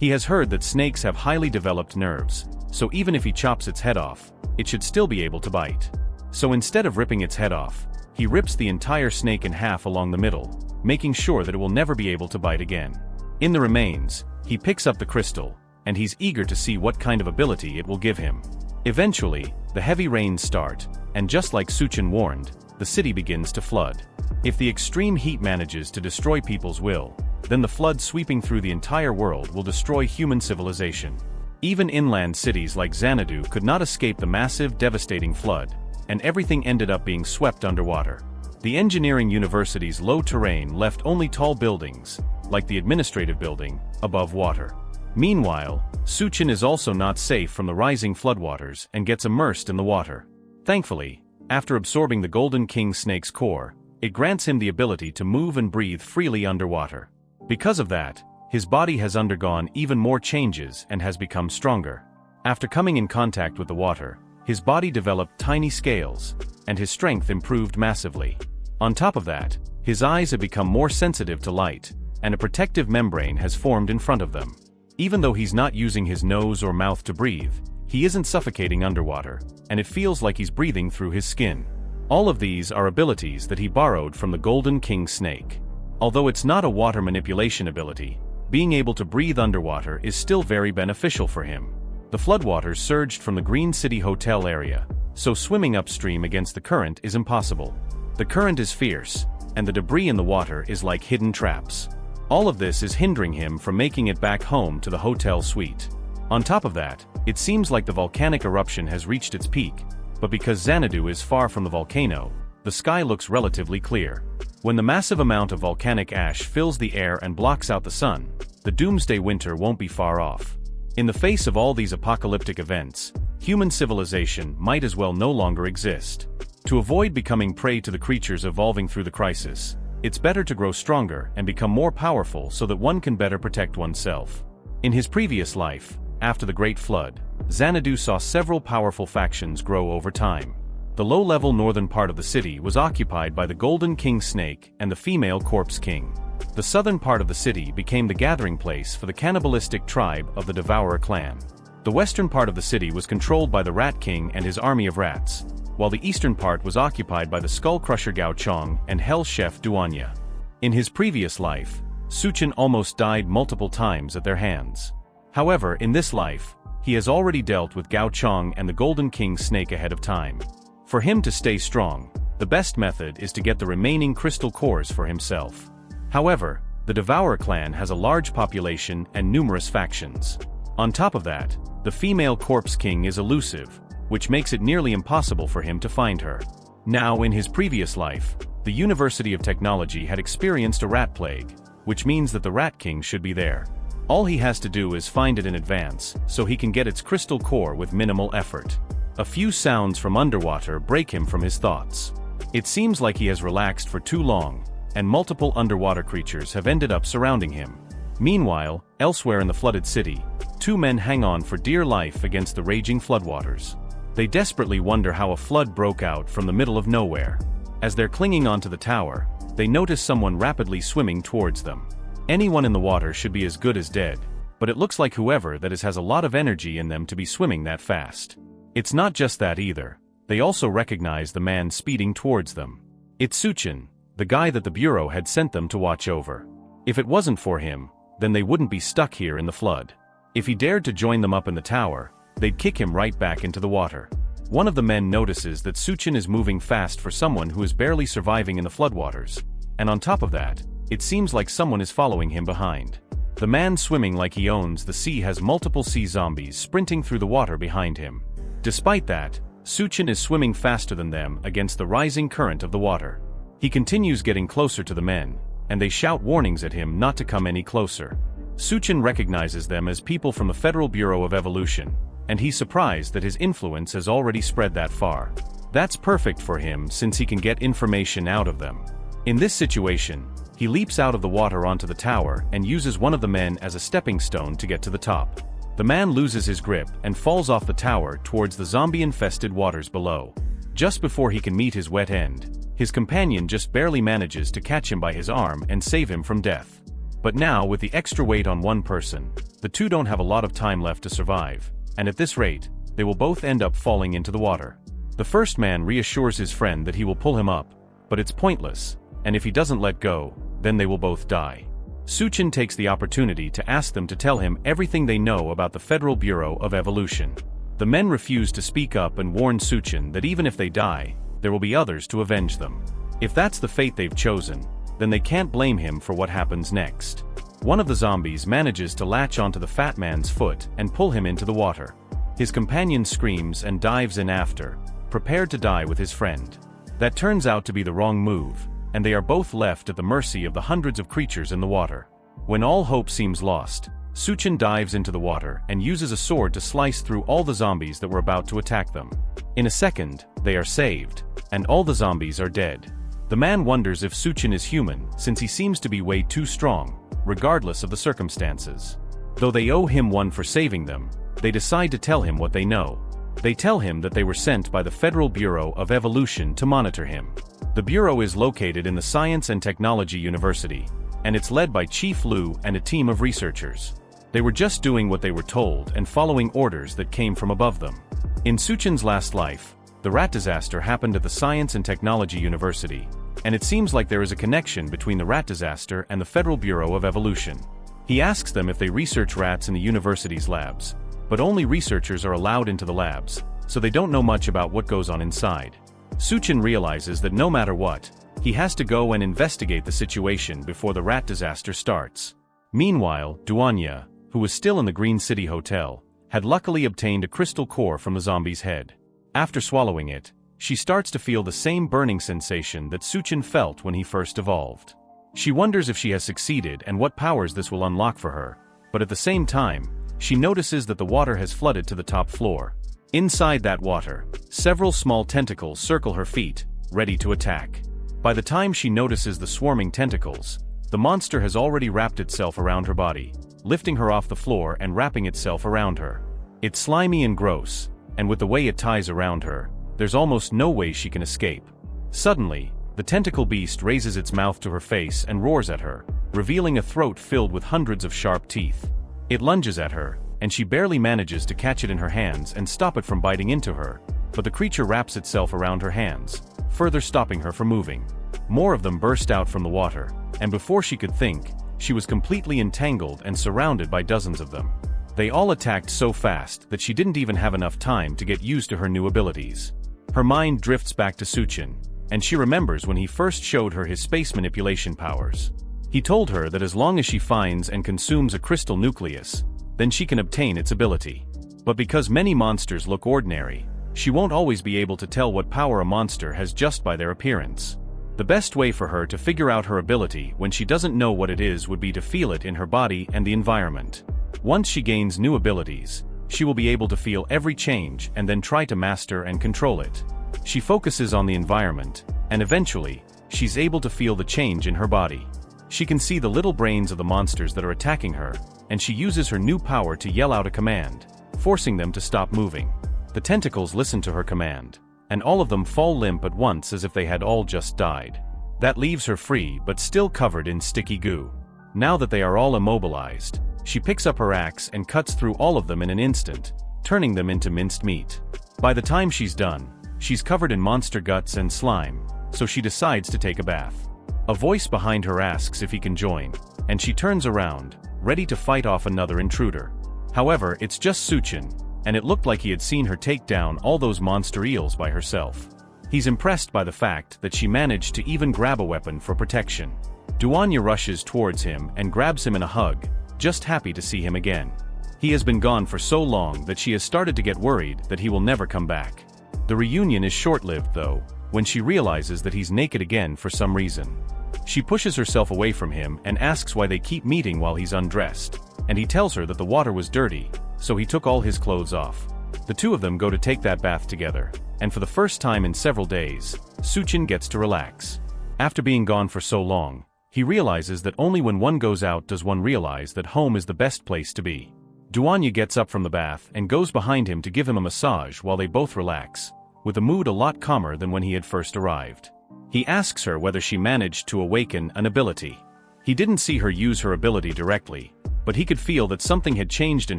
Speaker 1: He has heard that snakes have highly developed nerves, so even if he chops its head off, it should still be able to bite. So instead of ripping its head off, he rips the entire snake in half along the middle, making sure that it will never be able to bite again. In the remains, he picks up the crystal, and he's eager to see what kind of ability it will give him. Eventually, the heavy rains start, and just like Chen warned, the city begins to flood. If the extreme heat manages to destroy people's will, then the flood sweeping through the entire world will destroy human civilization. Even inland cities like Xanadu could not escape the massive, devastating flood, and everything ended up being swept underwater. The engineering university's low terrain left only tall buildings, like the administrative building, above water. Meanwhile, Chen is also not safe from the rising floodwaters and gets immersed in the water. Thankfully, after absorbing the Golden King Snake's core, it grants him the ability to move and breathe freely underwater. Because of that, his body has undergone even more changes and has become stronger. After coming in contact with the water, his body developed tiny scales, and his strength improved massively. On top of that, his eyes have become more sensitive to light, and a protective membrane has formed in front of them. Even though he's not using his nose or mouth to breathe, he isn't suffocating underwater, and it feels like he's breathing through his skin. All of these are abilities that he borrowed from the Golden King Snake. Although it's not a water manipulation ability, being able to breathe underwater is still very beneficial for him. The floodwaters surged from the Green City Hotel area, so swimming upstream against the current is impossible. The current is fierce, and the debris in the water is like hidden traps. All of this is hindering him from making it back home to the hotel suite. On top of that, it seems like the volcanic eruption has reached its peak, but because Xanadu is far from the volcano, the sky looks relatively clear. When the massive amount of volcanic ash fills the air and blocks out the sun, the doomsday winter won't be far off. In the face of all these apocalyptic events, human civilization might as well no longer exist. To avoid becoming prey to the creatures evolving through the crisis, it's better to grow stronger and become more powerful so that one can better protect oneself. In his previous life, after the Great Flood, Xanadu saw several powerful factions grow over time. The low-level northern part of the city was occupied by the Golden King Snake and the female Corpse King. The southern part of the city became the gathering place for the cannibalistic tribe of the Devourer clan. The western part of the city was controlled by the Rat King and his army of rats, while the eastern part was occupied by the Skull Crusher Gao Chong and Hell Chef Duanya. In his previous life, Chen almost died multiple times at their hands. However, in this life, he has already dealt with Gao Chong and the Golden King Snake ahead of time. For him to stay strong, the best method is to get the remaining crystal cores for himself. However, the Devourer clan has a large population and numerous factions. On top of that, the female Corpse King is elusive, which makes it nearly impossible for him to find her. Now, in his previous life, the University of Technology had experienced a rat plague, which means that the Rat King should be there. All he has to do is find it in advance, so he can get its crystal core with minimal effort. A few sounds from underwater break him from his thoughts. It seems like he has relaxed for too long, and multiple underwater creatures have ended up surrounding him. Meanwhile, elsewhere in the flooded city, two men hang on for dear life against the raging floodwaters. They desperately wonder how a flood broke out from the middle of nowhere. As they're clinging onto the tower, they notice someone rapidly swimming towards them. Anyone in the water should be as good as dead, but it looks like whoever that is has a lot of energy in them to be swimming that fast. It's not just that either. They also recognize the man speeding towards them. It's Chen, the guy that the Bureau had sent them to watch over. If it wasn't for him, then they wouldn't be stuck here in the flood. If he dared to join them up in the tower, they'd kick him right back into the water. One of the men notices that Chen is moving fast for someone who is barely surviving in the floodwaters, and on top of that, it seems like someone is following him behind. The man swimming like he owns the sea has multiple sea zombies sprinting through the water behind him. Despite that, Chen is swimming faster than them against the rising current of the water. He continues getting closer to the men, and they shout warnings at him not to come any closer. Chen recognizes them as people from the Federal Bureau of Evolution, and he's surprised that his influence has already spread that far. That's perfect for him since he can get information out of them. In this situation, he leaps out of the water onto the tower and uses one of the men as a stepping stone to get to the top. The man loses his grip and falls off the tower towards the zombie-infested waters below. Just before he can meet his wet end, his companion just barely manages to catch him by his arm and save him from death. But now, with the extra weight on one person, the two don't have a lot of time left to survive, and at this rate, they will both end up falling into the water. The first man reassures his friend that he will pull him up, but it's pointless, and if he doesn't let go, then they will both die. Chen takes the opportunity to ask them to tell him everything they know about the Federal Bureau of Evolution. The men refuse to speak up and warn Chen that even if they die, there will be others to avenge them. If that's the fate they've chosen, then they can't blame him for what happens next. One of the zombies manages to latch onto the fat man's foot and pull him into the water. His companion screams and dives in after, prepared to die with his friend. That turns out to be the wrong move, and they are both left at the mercy of the hundreds of creatures in the water. When all hope seems lost, Chen dives into the water and uses a sword to slice through all the zombies that were about to attack them. In a second, they are saved, and all the zombies are dead. The man wonders if Chen is human, since he seems to be way too strong, regardless of the circumstances. Though they owe him one for saving them, they decide to tell him what they know. They tell him that they were sent by the Federal Bureau of Evolution to monitor him. The Bureau is located in the Science and Technology University, and it's led by Chief Lu and a team of researchers. They were just doing what they were told and following orders that came from above them. In Chen's last life, the rat disaster happened at the Science and Technology University, and it seems like there is a connection between the rat disaster and the Federal Bureau of Evolution. He asks them if they research rats in the university's labs, but only researchers are allowed into the labs, so they don't know much about what goes on inside. Chen realizes that no matter what, he has to go and investigate the situation before the rat disaster starts. Meanwhile, Duanya, who was still in the Green City Hotel, had luckily obtained a crystal core from the zombie's head. After swallowing it, she starts to feel the same burning sensation that Chen felt when he first evolved. She wonders if she has succeeded and what powers this will unlock for her, but at the same time, she notices that the water has flooded to the top floor. Inside that water, several small tentacles circle her feet, ready to attack. By the time she notices the swarming tentacles, the monster has already wrapped itself around her body, lifting her off the floor and wrapping itself around her. It's slimy and gross, and with the way it ties around her, there's almost no way she can escape. Suddenly, the tentacle beast raises its mouth to her face and roars at her, revealing a throat filled with hundreds of sharp teeth. It lunges at her, and she barely manages to catch it in her hands and stop it from biting into her, but the creature wraps itself around her hands, further stopping her from moving. More of them burst out from the water, and before she could think, she was completely entangled and surrounded by dozens of them. They all attacked so fast that she didn't even have enough time to get used to her new abilities. Her mind drifts back to Chen, and she remembers when he first showed her his space manipulation powers. He told her that as long as she finds and consumes a crystal nucleus, then she can obtain its ability. But because many monsters look ordinary, she won't always be able to tell what power a monster has just by their appearance. The best way for her to figure out her ability when she doesn't know what it is would be to feel it in her body and the environment. Once she gains new abilities, she will be able to feel every change and then try to master and control it. She focuses on the environment, and eventually, she's able to feel the change in her body. She can see the little brains of the monsters that are attacking her, and she uses her new power to yell out a command, forcing them to stop moving. The tentacles listen to her command, and all of them fall limp at once as if they had all just died. That leaves her free but still covered in sticky goo. Now that they are all immobilized, she picks up her axe and cuts through all of them in an instant, turning them into minced meat. By the time she's done, she's covered in monster guts and slime, so she decides to take a bath. A voice behind her asks if he can join, and she turns around, ready to fight off another intruder. However, it's just Chen, and it looked like he had seen her take down all those monster eels by herself. He's impressed by the fact that she managed to even grab a weapon for protection. Duanya rushes towards him and grabs him in a hug, just happy to see him again. He has been gone for so long that she has started to get worried that he will never come back. The reunion is short-lived though, when she realizes that he's naked again for some reason. She pushes herself away from him and asks why they keep meeting while he's undressed, and he tells her that the water was dirty, so he took all his clothes off. The two of them go to take that bath together, and for the first time in several days, Chen gets to relax. After being gone for so long, he realizes that only when one goes out does one realize that home is the best place to be. Duanya gets up from the bath and goes behind him to give him a massage while they both relax, with a mood a lot calmer than when he had first arrived. He asks her whether she managed to awaken an ability. He didn't see her use her ability directly, but he could feel that something had changed in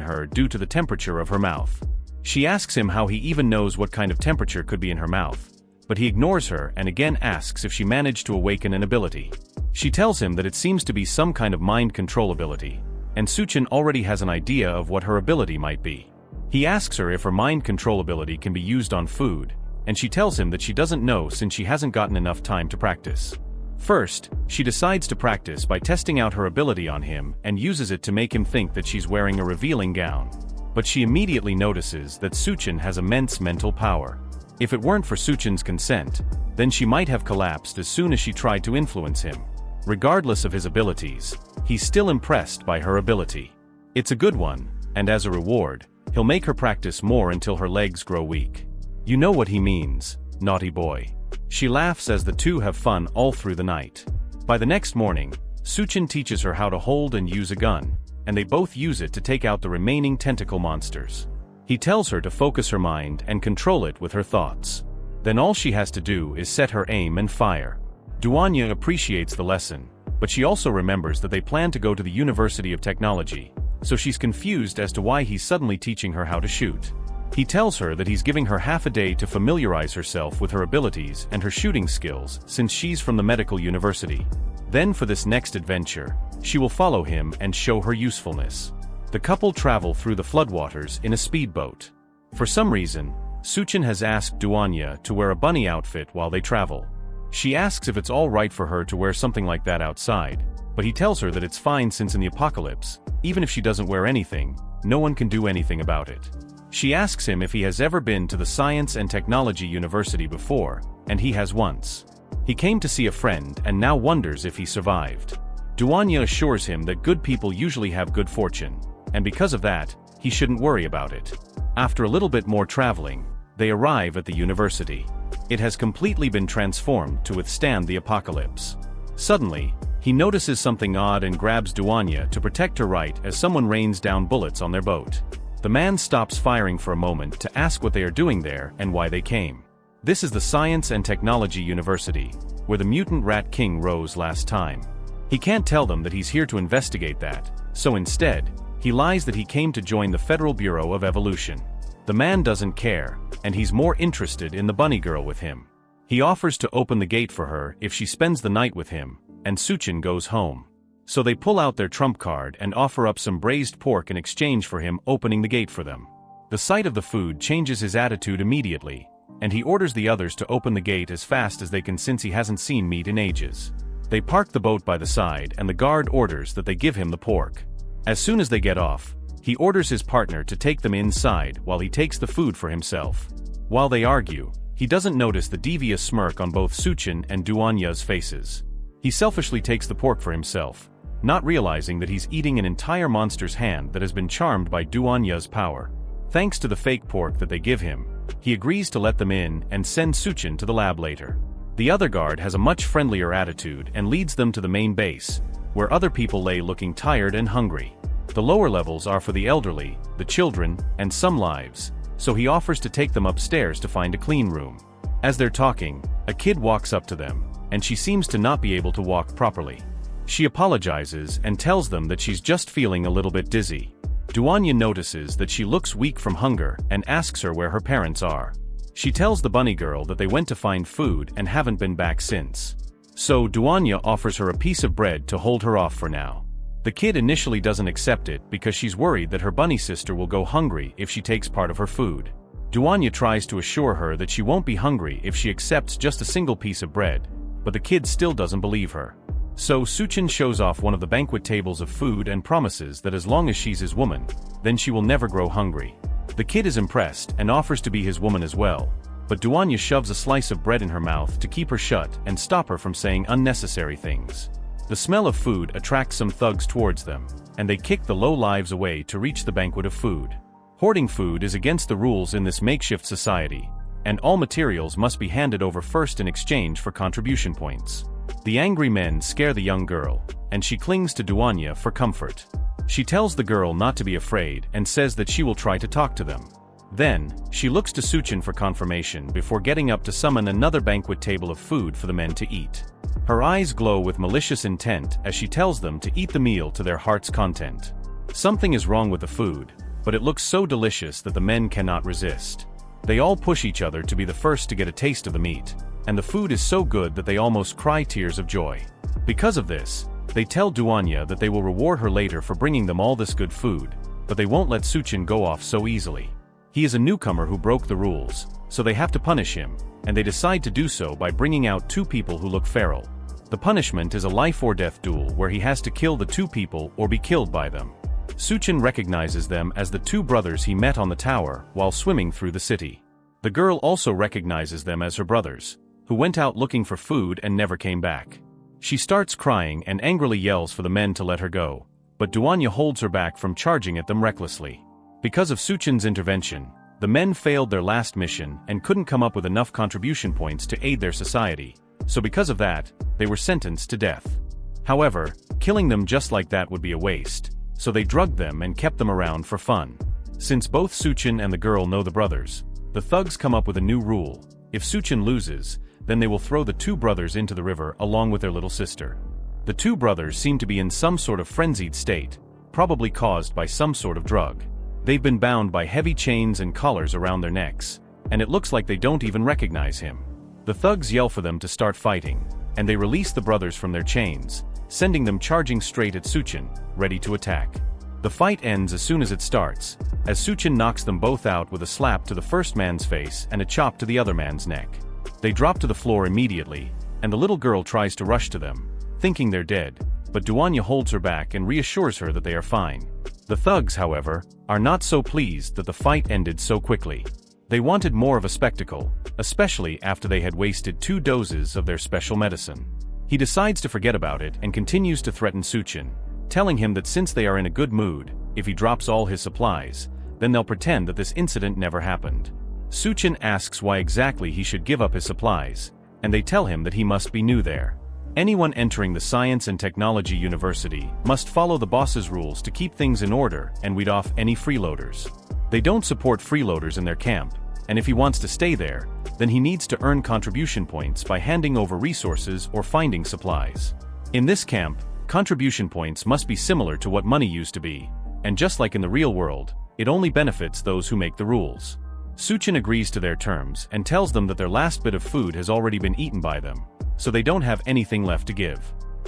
Speaker 1: her due to the temperature of her mouth. She asks him how he even knows what kind of temperature could be in her mouth, but he ignores her and again asks if she managed to awaken an ability. She tells him that it seems to be some kind of mind control ability, and Chen already has an idea of what her ability might be. He asks her if her mind control ability can be used on food, and she tells him that she doesn't know since she hasn't gotten enough time to practice. First, she decides to practice by testing out her ability on him and uses it to make him think that she's wearing a revealing gown. But she immediately notices that Chen has immense mental power. If it weren't for Chen's consent, then she might have collapsed as soon as she tried to influence him. Regardless of his abilities, he's still impressed by her ability. It's a good one, and as a reward, he'll make her practice more until her legs grow weak. You know what he means, naughty boy. She laughs as the two have fun all through the night. By the next morning, Chen teaches her how to hold and use a gun, and they both use it to take out the remaining tentacle monsters. He tells her to focus her mind and control it with her thoughts. Then all she has to do is set her aim and fire. Duanya appreciates the lesson, but she also remembers that they plan to go to the University of Technology, so she's confused as to why he's suddenly teaching her how to shoot. He tells her that he's giving her half a day to familiarize herself with her abilities and her shooting skills since she's from the medical university. Then for this next adventure, she will follow him and show her usefulness. The couple travel through the floodwaters in a speedboat. For some reason, Chen has asked Duanya to wear a bunny outfit while they travel. She asks if it's all right for her to wear something like that outside, but he tells her that it's fine since in the apocalypse, even if she doesn't wear anything, no one can do anything about it. She asks him if he has ever been to the Science and Technology University before, and he has once. He came to see a friend and now wonders if he survived. Duanya assures him that good people usually have good fortune, and because of that, he shouldn't worry about it. After a little bit more traveling, they arrive at the university. It has completely been transformed to withstand the apocalypse. Suddenly, he notices something odd and grabs Duanya to protect her right as someone rains down bullets on their boat. The man stops firing for a moment to ask what they are doing there and why they came. This is the Science and Technology University, where the mutant rat king rose last time. He can't tell them that he's here to investigate that, so instead, he lies that he came to join the Federal Bureau of Evolution. The man doesn't care, and he's more interested in the bunny girl with him. He offers to open the gate for her if she spends the night with him, and Chen goes home. So they pull out their trump card and offer up some braised pork in exchange for him opening the gate for them. The sight of the food changes his attitude immediately, and he orders the others to open the gate as fast as they can since he hasn't seen meat in ages. They park the boat by the side and the guard orders that they give him the pork. As soon as they get off, he orders his partner to take them inside while he takes the food for himself. While they argue, he doesn't notice the devious smirk on both Chen and Duanya's faces. He selfishly takes the pork for himself, not realizing that he's eating an entire monster's hand that has been charmed by Duanya's power. Thanks to the fake pork that they give him, he agrees to let them in and send Chen to the lab later. The other guard has a much friendlier attitude and leads them to the main base, where other people lay looking tired and hungry. The lower levels are for the elderly, the children, and some lives, so he offers to take them upstairs to find a clean room. As they're talking, a kid walks up to them, and she seems to not be able to walk properly. She apologizes and tells them that she's just feeling a little bit dizzy. Duanya notices that she looks weak from hunger and asks her where her parents are. She tells the bunny girl that they went to find food and haven't been back since. So Duanya offers her a piece of bread to hold her off for now. The kid initially doesn't accept it because she's worried that her bunny sister will go hungry if she takes part of her food. Duanya tries to assure her that she won't be hungry if she accepts just a single piece of bread, but the kid still doesn't believe her. So Chen shows off one of the banquet tables of food and promises that as long as she's his woman, then she will never grow hungry. The kid is impressed and offers to be his woman as well, but Duanya shoves a slice of bread in her mouth to keep her shut and stop her from saying unnecessary things. The smell of food attracts some thugs towards them, and they kick the low lives away to reach the banquet of food. Hoarding food is against the rules in this makeshift society, and all materials must be handed over first in exchange for contribution points. The angry men scare the young girl, and she clings to Duanya for comfort. She tells the girl not to be afraid and says that she will try to talk to them. Then, she looks to Chen for confirmation before getting up to summon another banquet table of food for the men to eat. Her eyes glow with malicious intent as she tells them to eat the meal to their heart's content. Something is wrong with the food, but it looks so delicious that the men cannot resist. They all push each other to be the first to get a taste of the meat, and the food is so good that they almost cry tears of joy. Because of this, they tell Duanya that they will reward her later for bringing them all this good food, but they won't let Chen go off so easily. He is a newcomer who broke the rules, so they have to punish him, and they decide to do so by bringing out two people who look feral. The punishment is a life-or-death duel where he has to kill the two people or be killed by them. Chen recognizes them as the two brothers he met on the tower while swimming through the city. The girl also recognizes them as her brothers, who went out looking for food and never came back. She starts crying and angrily yells for the men to let her go, but Duanya holds her back from charging at them recklessly. Because of Chen's intervention, the men failed their last mission and couldn't come up with enough contribution points to aid their society, so because of that, they were sentenced to death. However, killing them just like that would be a waste, so they drugged them and kept them around for fun. Since both Chen and the girl know the brothers, the thugs come up with a new rule: if Chen loses, then they will throw the two brothers into the river along with their little sister. The two brothers seem to be in some sort of frenzied state, probably caused by some sort of drug. They've been bound by heavy chains and collars around their necks, and it looks like they don't even recognize him. The thugs yell for them to start fighting, and they release the brothers from their chains, sending them charging straight at Chen, ready to attack. The fight ends as soon as it starts, as Chen knocks them both out with a slap to the first man's face and a chop to the other man's neck. They drop to the floor immediately, and the little girl tries to rush to them, thinking they're dead, but Duanya holds her back and reassures her that they are fine. The thugs, however, are not so pleased that the fight ended so quickly. They wanted more of a spectacle, especially after they had wasted 2 doses of their special medicine. He decides to forget about it and continues to threaten Chen, telling him that since they are in a good mood, if he drops all his supplies, then they'll pretend that this incident never happened. Chen asks why exactly he should give up his supplies, and they tell him that he must be new there. Anyone entering the Science and Technology University must follow the boss's rules to keep things in order and weed off any freeloaders. They don't support freeloaders in their camp, and if he wants to stay there, then he needs to earn contribution points by handing over resources or finding supplies. In this camp, contribution points must be similar to what money used to be, and just like in the real world, it only benefits those who make the rules. Chen agrees to their terms and tells them that their last bit of food has already been eaten by them, so they don't have anything left to give.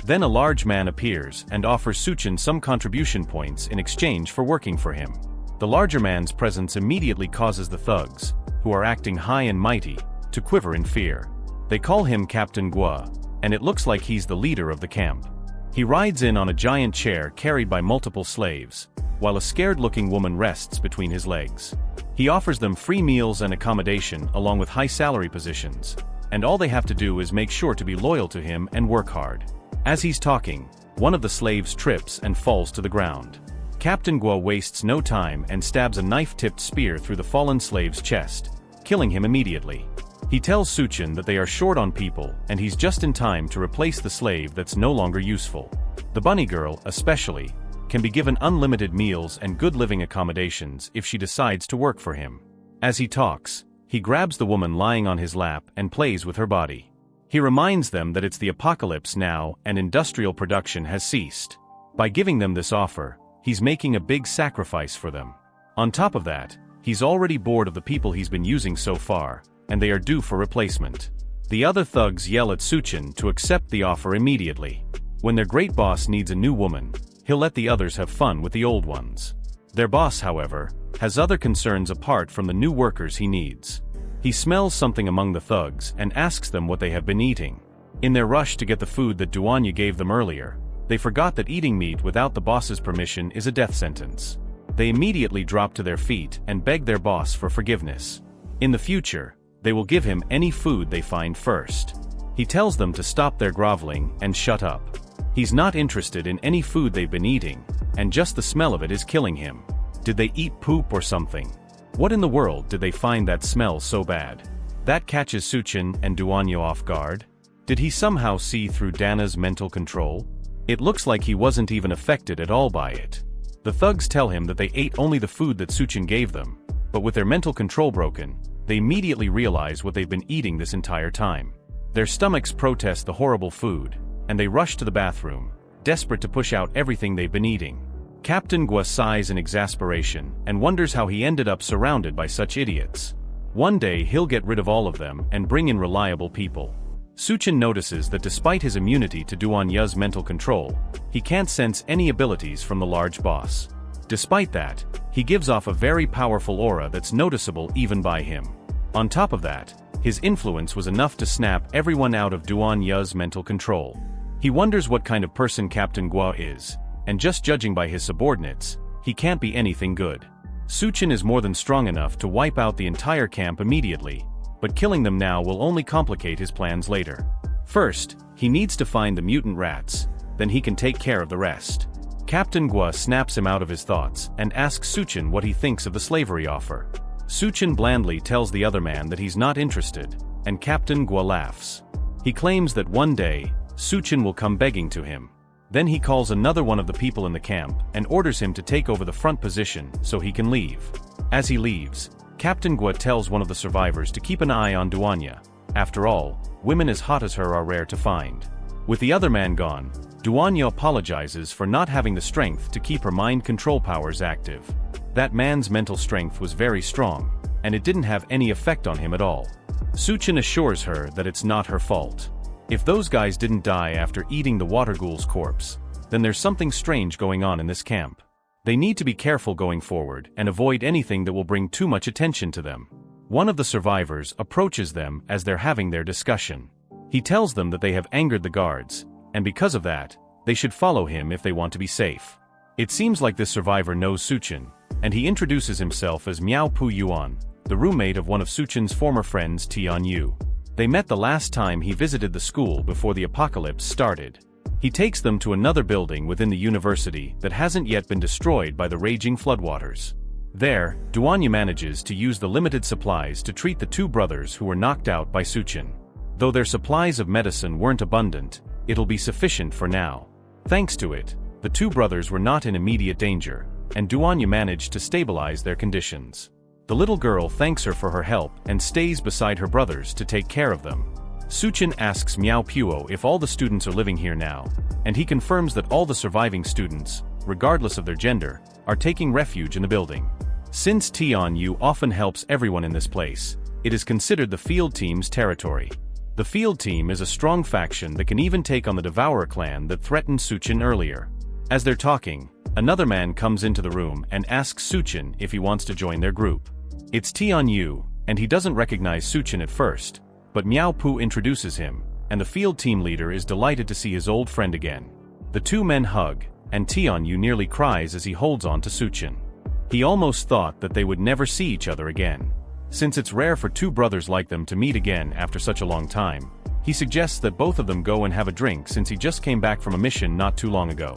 Speaker 1: Then a large man appears and offers Chen some contribution points in exchange for working for him. The larger man's presence immediately causes the thugs, who are acting high and mighty, to quiver in fear. They call him Captain Gua, and it looks like he's the leader of the camp. He rides in on a giant chair carried by multiple slaves, while a scared-looking woman rests between his legs. He offers them free meals and accommodation along with high salary positions, and all they have to do is make sure to be loyal to him and work hard. As he's talking, one of the slaves trips and falls to the ground. Captain Gua wastes no time and stabs a knife-tipped spear through the fallen slave's chest, killing him immediately. He tells Chen that they are short on people and he's just in time to replace the slave that's no longer useful. The bunny girl, especially, can be given unlimited meals and good living accommodations if she decides to work for him. As he talks, he grabs the woman lying on his lap and plays with her body. He reminds them that it's the apocalypse now and industrial production has ceased. By giving them this offer, he's making a big sacrifice for them. On top of that, he's already bored of the people he's been using so far, and they are due for replacement. The other thugs yell at Chen to accept the offer immediately. When their great boss needs a new woman, he'll let the others have fun with the old ones. Their boss, however, has other concerns apart from the new workers he needs. He smells something among the thugs and asks them what they have been eating. In their rush to get the food that Duanya gave them earlier, they forgot that eating meat without the boss's permission is a death sentence. They immediately drop to their feet and beg their boss for forgiveness. In the future, they will give him any food they find first. He tells them to stop their groveling and shut up. He's not interested in any food they've been eating, and just the smell of it is killing him. Did they eat poop or something? What in the world did they find that smells so bad? That catches Suchen and Duanya off guard. Did he somehow see through Dana's mental control? It looks like he wasn't even affected at all by it. The thugs tell him that they ate only the food that Suchen gave them, but with their mental control broken, they immediately realize what they've been eating this entire time. Their stomachs protest the horrible food, and they rush to the bathroom, desperate to push out everything they've been eating. Captain Gua sighs in exasperation and wonders how he ended up surrounded by such idiots. One day he'll get rid of all of them and bring in reliable people. Suchen notices that despite his immunity to Duanya's mental control, he can't sense any abilities from the large boss. Despite that, he gives off a very powerful aura that's noticeable even by him. On top of that, his influence was enough to snap everyone out of Duanya's mental control. He wonders what kind of person Captain Gua is, and just judging by his subordinates, he can't be anything good. Suchen is more than strong enough to wipe out the entire camp immediately, but killing them now will only complicate his plans later. First, he needs to find the mutant rats, then he can take care of the rest. Captain Gua snaps him out of his thoughts and asks Suchen what he thinks of the slavery offer. Suchen blandly tells the other man that he's not interested, and Captain Gua laughs. He claims that one day, Suchen will come begging to him. Then he calls another one of the people in the camp and orders him to take over the front position so he can leave. As he leaves, Captain Gua tells one of the survivors to keep an eye on Duanya. After all, women as hot as her are rare to find. With the other man gone, Duanya apologizes for not having the strength to keep her mind control powers active. That man's mental strength was very strong, and it didn't have any effect on him at all. Suchen assures her that it's not her fault. If those guys didn't die after eating the water ghoul's corpse, then there's something strange going on in this camp. They need to be careful going forward and avoid anything that will bring too much attention to them. One of the survivors approaches them as they're having their discussion. He tells them that they have angered the guards, and because of that, they should follow him if they want to be safe. It seems like this survivor knows Suchen, and he introduces himself as Miao Pu Yuan, the roommate of one of Suchen's former friends Tian Yu. They met the last time he visited the school before the apocalypse started. He takes them to another building within the university that hasn't yet been destroyed by the raging floodwaters. There, Duanya manages to use the limited supplies to treat the two brothers who were knocked out by Suchen. Though their supplies of medicine weren't abundant, it'll be sufficient for now. Thanks to it, the two brothers were not in immediate danger, and Duanya managed to stabilize their conditions. The little girl thanks her for her help and stays beside her brothers to take care of them. Suchen asks Miao Puo if all the students are living here now, and he confirms that all the surviving students, regardless of their gender, are taking refuge in the building. Since Tian Yu often helps everyone in this place, it is considered the field team's territory. The field team is a strong faction that can even take on the Devourer clan that threatened Suchen earlier. As they're talking, another man comes into the room and asks Suchen if he wants to join their group. It's Tian Yu, and he doesn't recognize Suchen at first, but Miao Pu introduces him, and the field team leader is delighted to see his old friend again. The two men hug, and Tian Yu nearly cries as he holds on to Suchen. He almost thought that they would never see each other again. Since it's rare for two brothers like them to meet again after such a long time, he suggests that both of them go and have a drink since he just came back from a mission not too long ago.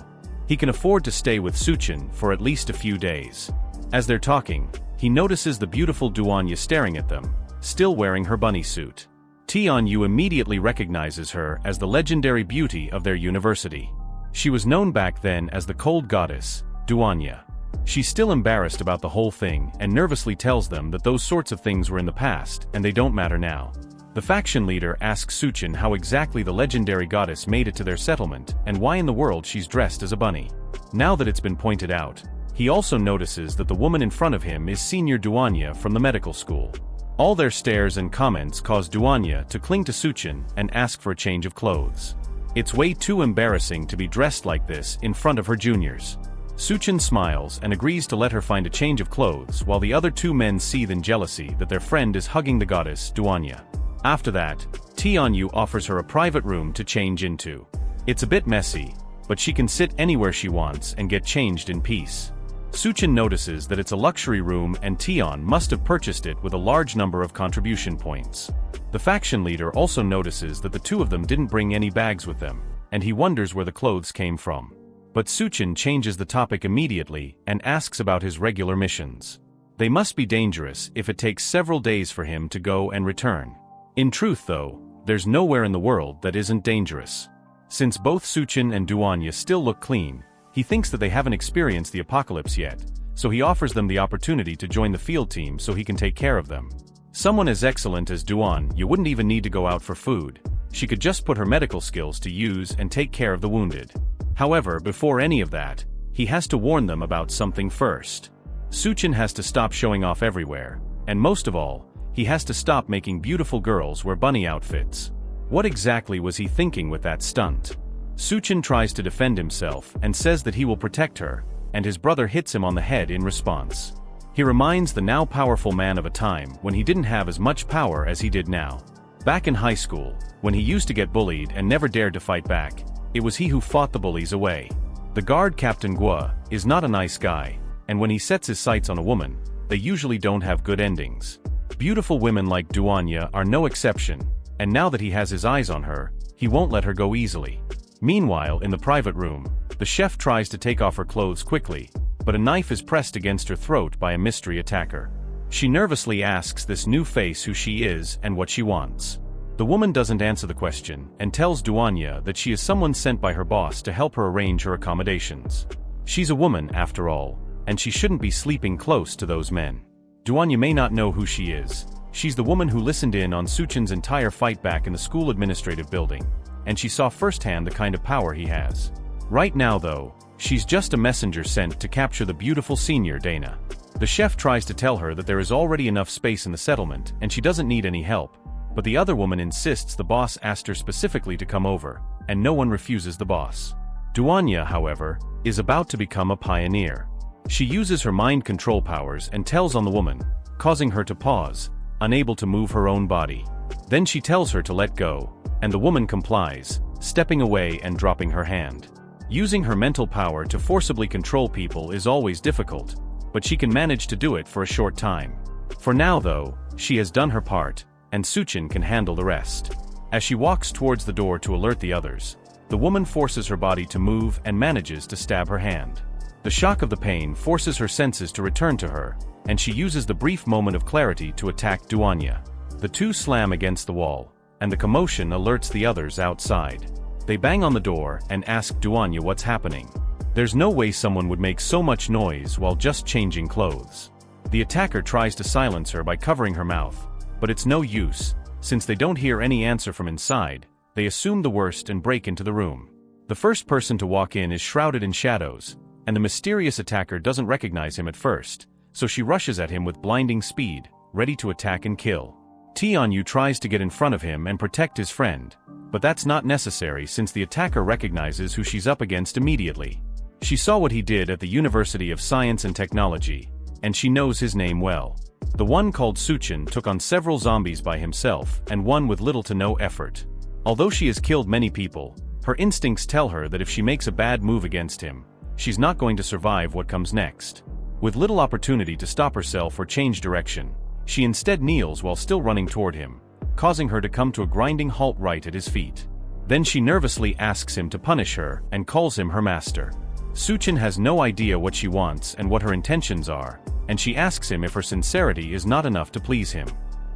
Speaker 1: He can afford to stay with Suchen for at least a few days. As they're talking, he notices the beautiful Duanya staring at them, still wearing her bunny suit. Tian Yu immediately recognizes her as the legendary beauty of their university. She was known back then as the cold goddess, Duanya. She's still embarrassed about the whole thing and nervously tells them that those sorts of things were in the past and they don't matter now. The faction leader asks Suchen how exactly the legendary goddess made it to their settlement and why in the world she's dressed as a bunny. Now that it's been pointed out, he also notices that the woman in front of him is Senior Duanya from the medical school. All their stares and comments cause Duanya to cling to Suchen and ask for a change of clothes. It's way too embarrassing to be dressed like this in front of her juniors. Suchen smiles and agrees to let her find a change of clothes while the other two men seethe in jealousy that their friend is hugging the goddess Duanya. After that, Tianyu offers her a private room to change into. It's a bit messy, but she can sit anywhere she wants and get changed in peace. Suchen notices that it's a luxury room and Tian must have purchased it with a large number of contribution points. The faction leader also notices that the two of them didn't bring any bags with them, and he wonders where the clothes came from. But Suchen changes the topic immediately and asks about his regular missions. They must be dangerous if it takes several days for him to go and return. In truth though, there's nowhere in the world that isn't dangerous. Since both Suchen and Duanya still look clean, he thinks that they haven't experienced the apocalypse yet, so he offers them the opportunity to join the field team so he can take care of them. Someone as excellent as Duanya wouldn't even need to go out for food. She could just put her medical skills to use and take care of the wounded. However, before any of that, he has to warn them about something first. Suchen has to stop showing off everywhere, and most of all, he has to stop making beautiful girls wear bunny outfits. What exactly was he thinking with that stunt? Suchen tries to defend himself and says that he will protect her, and his brother hits him on the head in response. He reminds the now powerful man of a time when he didn't have as much power as he did now. Back in high school, when he used to get bullied and never dared to fight back, it was he who fought the bullies away. The guard Captain Guo is not a nice guy, and when he sets his sights on a woman, they usually don't have good endings. Beautiful women like Duanya are no exception, and now that he has his eyes on her, he won't let her go easily. Meanwhile, in the private room, the chef tries to take off her clothes quickly, but a knife is pressed against her throat by a mystery attacker. She nervously asks this new face who she is and what she wants. The woman doesn't answer the question and tells Duanya that she is someone sent by her boss to help her arrange her accommodations. She's a woman, after all, and she shouldn't be sleeping close to those men. Duanya may not know who she is. She's the woman who listened in on Suchen's entire fight back in the school administrative building, and she saw firsthand the kind of power he has. Right now though, she's just a messenger sent to capture the beautiful senior Dana. The chef tries to tell her that there is already enough space in the settlement and she doesn't need any help, but the other woman insists the boss asked her specifically to come over, and no one refuses the boss. Duanya, however, is about to become a pioneer. She uses her mind control powers and tells on the woman, causing her to pause, unable to move her own body. Then she tells her to let go, and the woman complies, stepping away and dropping her hand. Using her mental power to forcibly control people is always difficult, but she can manage to do it for a short time. For now though, she has done her part, and Suchen can handle the rest. As she walks towards the door to alert the others, the woman forces her body to move and manages to stab her hand. The shock of the pain forces her senses to return to her, and she uses the brief moment of clarity to attack Duanya. The two slam against the wall, and the commotion alerts the others outside. They bang on the door and ask Duanya what's happening. There's no way someone would make so much noise while just changing clothes. The attacker tries to silence her by covering her mouth, but it's no use. Since they don't hear any answer from inside, they assume the worst and break into the room. The first person to walk in is shrouded in shadows, and the mysterious attacker doesn't recognize him at first, so she rushes at him with blinding speed, ready to attack and kill. Tianyu tries to get in front of him and protect his friend, but that's not necessary since the attacker recognizes who she's up against immediately. She saw what he did at the University of Science and Technology, and she knows his name well. The one called Suchen took on several zombies by himself and won with little to no effort. Although she has killed many people, her instincts tell her that if she makes a bad move against him, she's not going to survive what comes next. With little opportunity to stop herself or change direction, she instead kneels while still running toward him, causing her to come to a grinding halt right at his feet. Then she nervously asks him to punish her and calls him her master. Suchen has no idea what she wants and what her intentions are, and she asks him if her sincerity is not enough to please him.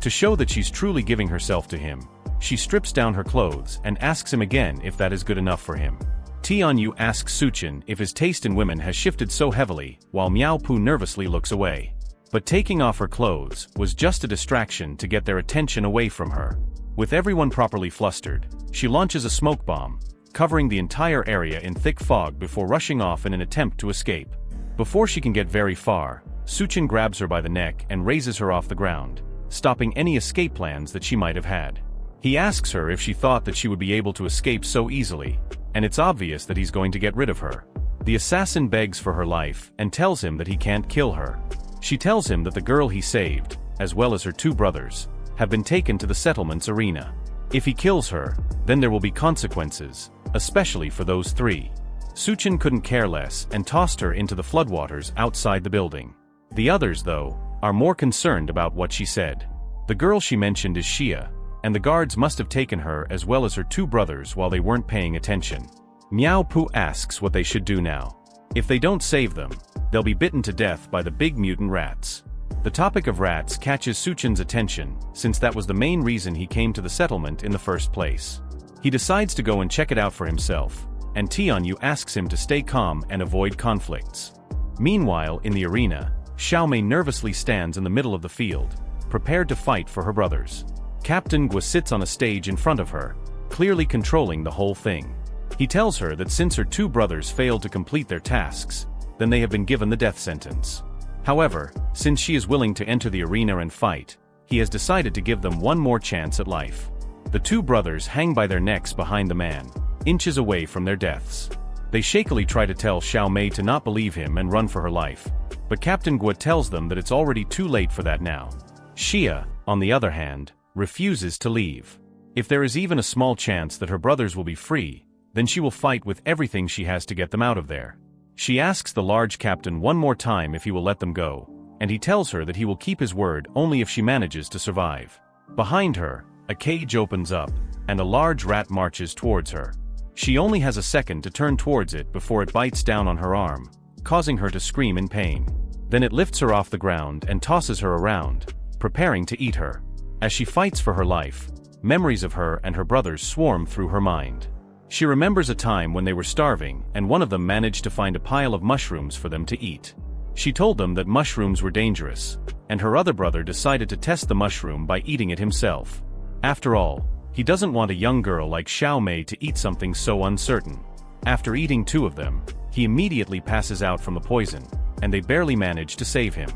Speaker 1: To show that she's truly giving herself to him, she strips down her clothes and asks him again if that is good enough for him. Tianyu asks Suchen if his taste in women has shifted so heavily, while Miaopu nervously looks away. But taking off her clothes was just a distraction to get their attention away from her. With everyone properly flustered, she launches a smoke bomb, covering the entire area in thick fog before rushing off in an attempt to escape. Before she can get very far, Suchen grabs her by the neck and raises her off the ground, stopping any escape plans that she might have had. He asks her if she thought that she would be able to escape so easily, and it's obvious that he's going to get rid of her. The assassin begs for her life and tells him that he can't kill her. She tells him that the girl he saved, as well as her 2 brothers, have been taken to the settlement's arena. If he kills her, then there will be consequences, especially for those 3. Suchen couldn't care less and tossed her into the floodwaters outside the building. The others, though, are more concerned about what she said. The girl she mentioned is Xia, and the guards must have taken her as well as her 2 brothers while they weren't paying attention. Miao Pu asks what they should do now. If they don't save them, they'll be bitten to death by the big mutant rats. The topic of rats catches Suchen's attention, since that was the main reason he came to the settlement in the first place. He decides to go and check it out for himself, and Tianyu asks him to stay calm and avoid conflicts. Meanwhile, in the arena, Xiaomei nervously stands in the middle of the field, prepared to fight for her brothers. Captain Guo sits on a stage in front of her, clearly controlling the whole thing. He tells her that since her 2 brothers failed to complete their tasks, then they have been given the death sentence. However, since she is willing to enter the arena and fight, he has decided to give them one more chance at life. The 2 brothers hang by their necks behind the man, inches away from their deaths. They shakily try to tell Xiaomei to not believe him and run for her life, but Captain Guo tells them that it's already too late for that now. Xia, on the other hand, refuses to leave. If there is even a small chance that her brothers will be free, then she will fight with everything she has to get them out of there. She asks the large captain one more time if he will let them go, and he tells her that he will keep his word only if she manages to survive. Behind her, a cage opens up, and a large rat marches towards her. She only has a second to turn towards it before it bites down on her arm, causing her to scream in pain. Then it lifts her off the ground and tosses her around, preparing to eat her. As she fights for her life, memories of her and her brothers swarm through her mind. She remembers a time when they were starving and one of them managed to find a pile of mushrooms for them to eat. She told them that mushrooms were dangerous, and her other brother decided to test the mushroom by eating it himself. After all, he doesn't want a young girl like Xiaomei to eat something so uncertain. After eating 2 of them, he immediately passes out from the poison, and they barely manage to save him.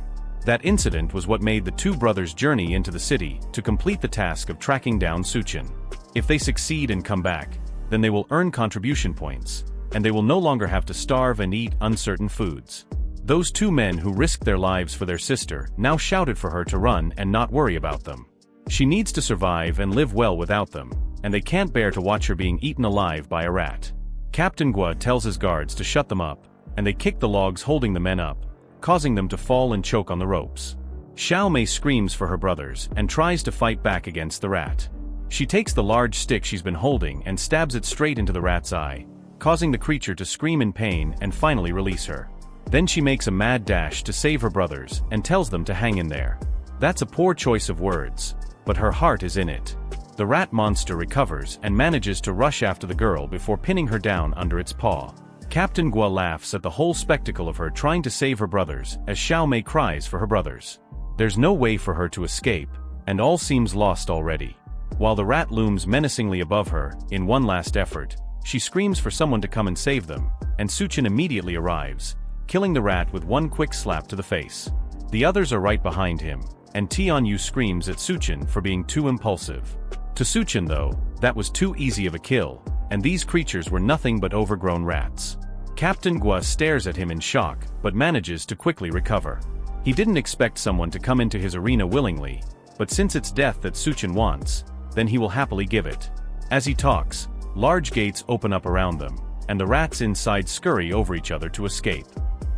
Speaker 1: That incident was what made the 2 brothers journey into the city to complete the task of tracking down Suchen. If they succeed and come back, then they will earn contribution points, and they will no longer have to starve and eat uncertain foods. Those 2 men who risked their lives for their sister now shouted for her to run and not worry about them. She needs to survive and live well without them, and they can't bear to watch her being eaten alive by a rat. Captain Guo tells his guards to shut them up, and they kick the logs holding the men up, causing them to fall and choke on the ropes. Xiaomei screams for her brothers and tries to fight back against the rat. She takes the large stick she's been holding and stabs it straight into the rat's eye, causing the creature to scream in pain and finally release her. Then she makes a mad dash to save her brothers and tells them to hang in there. That's a poor choice of words, but her heart is in it. The rat monster recovers and manages to rush after the girl before pinning her down under its paw. Captain Guo laughs at the whole spectacle of her trying to save her brothers as Xiaomei cries for her brothers. There's no way for her to escape, and all seems lost already. While the rat looms menacingly above her, in one last effort, she screams for someone to come and save them, and Suchen immediately arrives, killing the rat with one quick slap to the face. The others are right behind him, and Tianyu screams at Suchen for being too impulsive. To Suchen though, that was too easy of a kill, and these creatures were nothing but overgrown rats. Captain Guo stares at him in shock, but manages to quickly recover. He didn't expect someone to come into his arena willingly, but since it's death that Suchen wants, then he will happily give it. As he talks, large gates open up around them, and the rats inside scurry over each other to escape.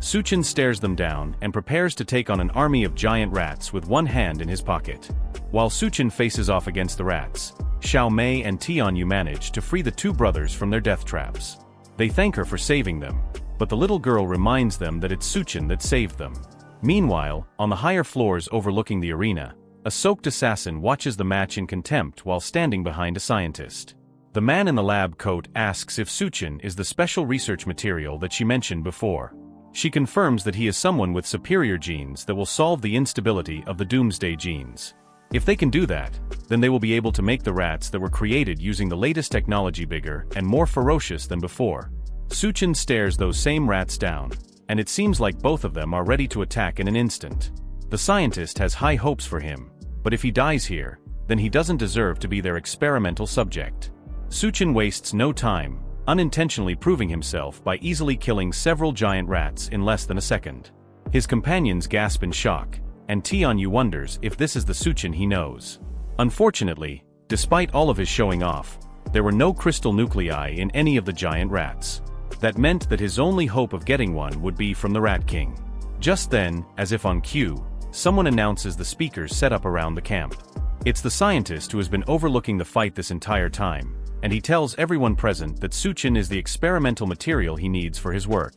Speaker 1: Suchen stares them down and prepares to take on an army of giant rats with one hand in his pocket. While Suchen faces off against the rats, Xiaomei and Tianyu manage to free the 2 brothers from their death traps. They thank her for saving them, but the little girl reminds them that it's Suchen that saved them. Meanwhile, on the higher floors overlooking the arena, a soaked assassin watches the match in contempt while standing behind a scientist. The man in the lab coat asks if Suchen is the special research material that she mentioned before. She confirms that he is someone with superior genes that will solve the instability of the doomsday genes. If they can do that, then they will be able to make the rats that were created using the latest technology bigger and more ferocious than before. Suchen stares those same rats down, and it seems like both of them are ready to attack in an instant. The scientist has high hopes for him, but if he dies here, then he doesn't deserve to be their experimental subject. Chen wastes no time, unintentionally proving himself by easily killing several giant rats in less than a second. His companions gasp in shock, and Tianyu wonders if this is the Chen he knows. Unfortunately, despite all of his showing off, there were no crystal nuclei in any of the giant rats. That meant that his only hope of getting one would be from the Rat King. Just then, as if on cue, someone announces the speakers set up around the camp. It's the scientist who has been overlooking the fight this entire time, and he tells everyone present that Chen is the experimental material he needs for his work.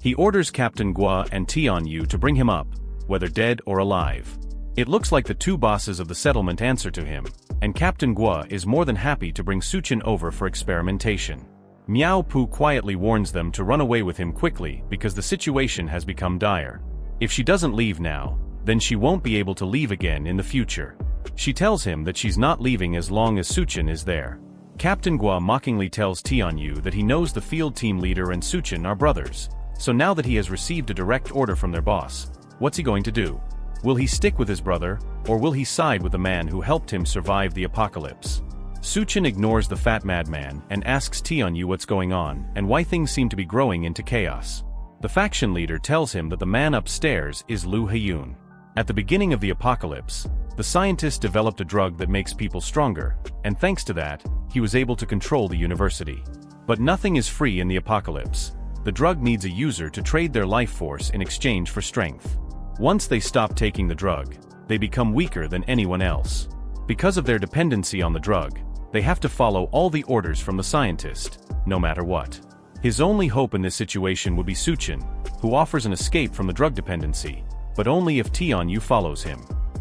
Speaker 1: He orders Captain Guo and Tianyu to bring him up, whether dead or alive. It looks like the two bosses of the settlement answer to him, and Captain Guo is more than happy to bring Chen over for experimentation. Miao Pu quietly warns them to run away with him quickly because the situation has become dire. If she doesn't leave now, then she won't be able to leave again in the future. She tells him that she's not leaving as long as Chen is there. Captain Guo mockingly tells Tianyu that he knows the field team leader and Chen are brothers, so now that he has received a direct order from their boss, what's he going to do? Will he stick with his brother, or will he side with the man who helped him survive the apocalypse? Chen ignores the fat madman and asks Tianyu what's going on and why things seem to be growing into chaos. The faction leader tells him that the man upstairs is Lu Haiyun. At the beginning of the apocalypse, the scientist developed a drug that makes people stronger, and thanks to that, he was able to control the university. But nothing is free in the apocalypse. The drug needs a user to trade their life force in exchange for strength. Once they stop taking the drug, they become weaker than anyone else. Because of their dependency on the drug, they have to follow all the orders from the scientist, no matter what. His only hope in this situation would be Chen, who offers an escape from the drug dependency, but only if Tianyu follows him.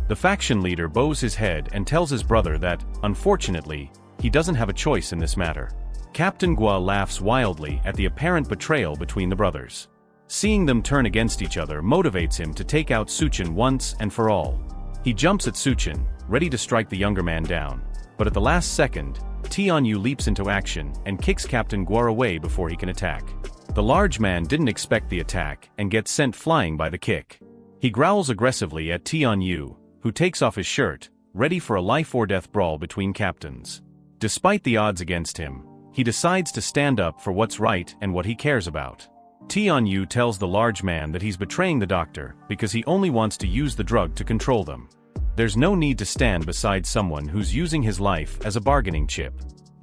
Speaker 1: The faction leader bows his head and tells his brother that, unfortunately, he doesn't have a choice in this matter. Captain Guo laughs wildly at the apparent betrayal between the brothers. Seeing them turn against each other motivates him to take out Chen once and for all. He jumps at Chen, ready to strike the younger man down, but at the last second, Tianyu leaps into action and kicks Captain Guo away before he can attack. The large man didn't expect the attack and gets sent flying by the kick. He growls aggressively at Tianyu, who takes off his shirt, ready for a life-or-death brawl between captains. Despite the odds against him, he decides to stand up for what's right and what he cares about. Tianyu tells the large man that he's betraying the doctor because he only wants to use the drug to control them. There's no need to stand beside someone who's using his life as a bargaining chip.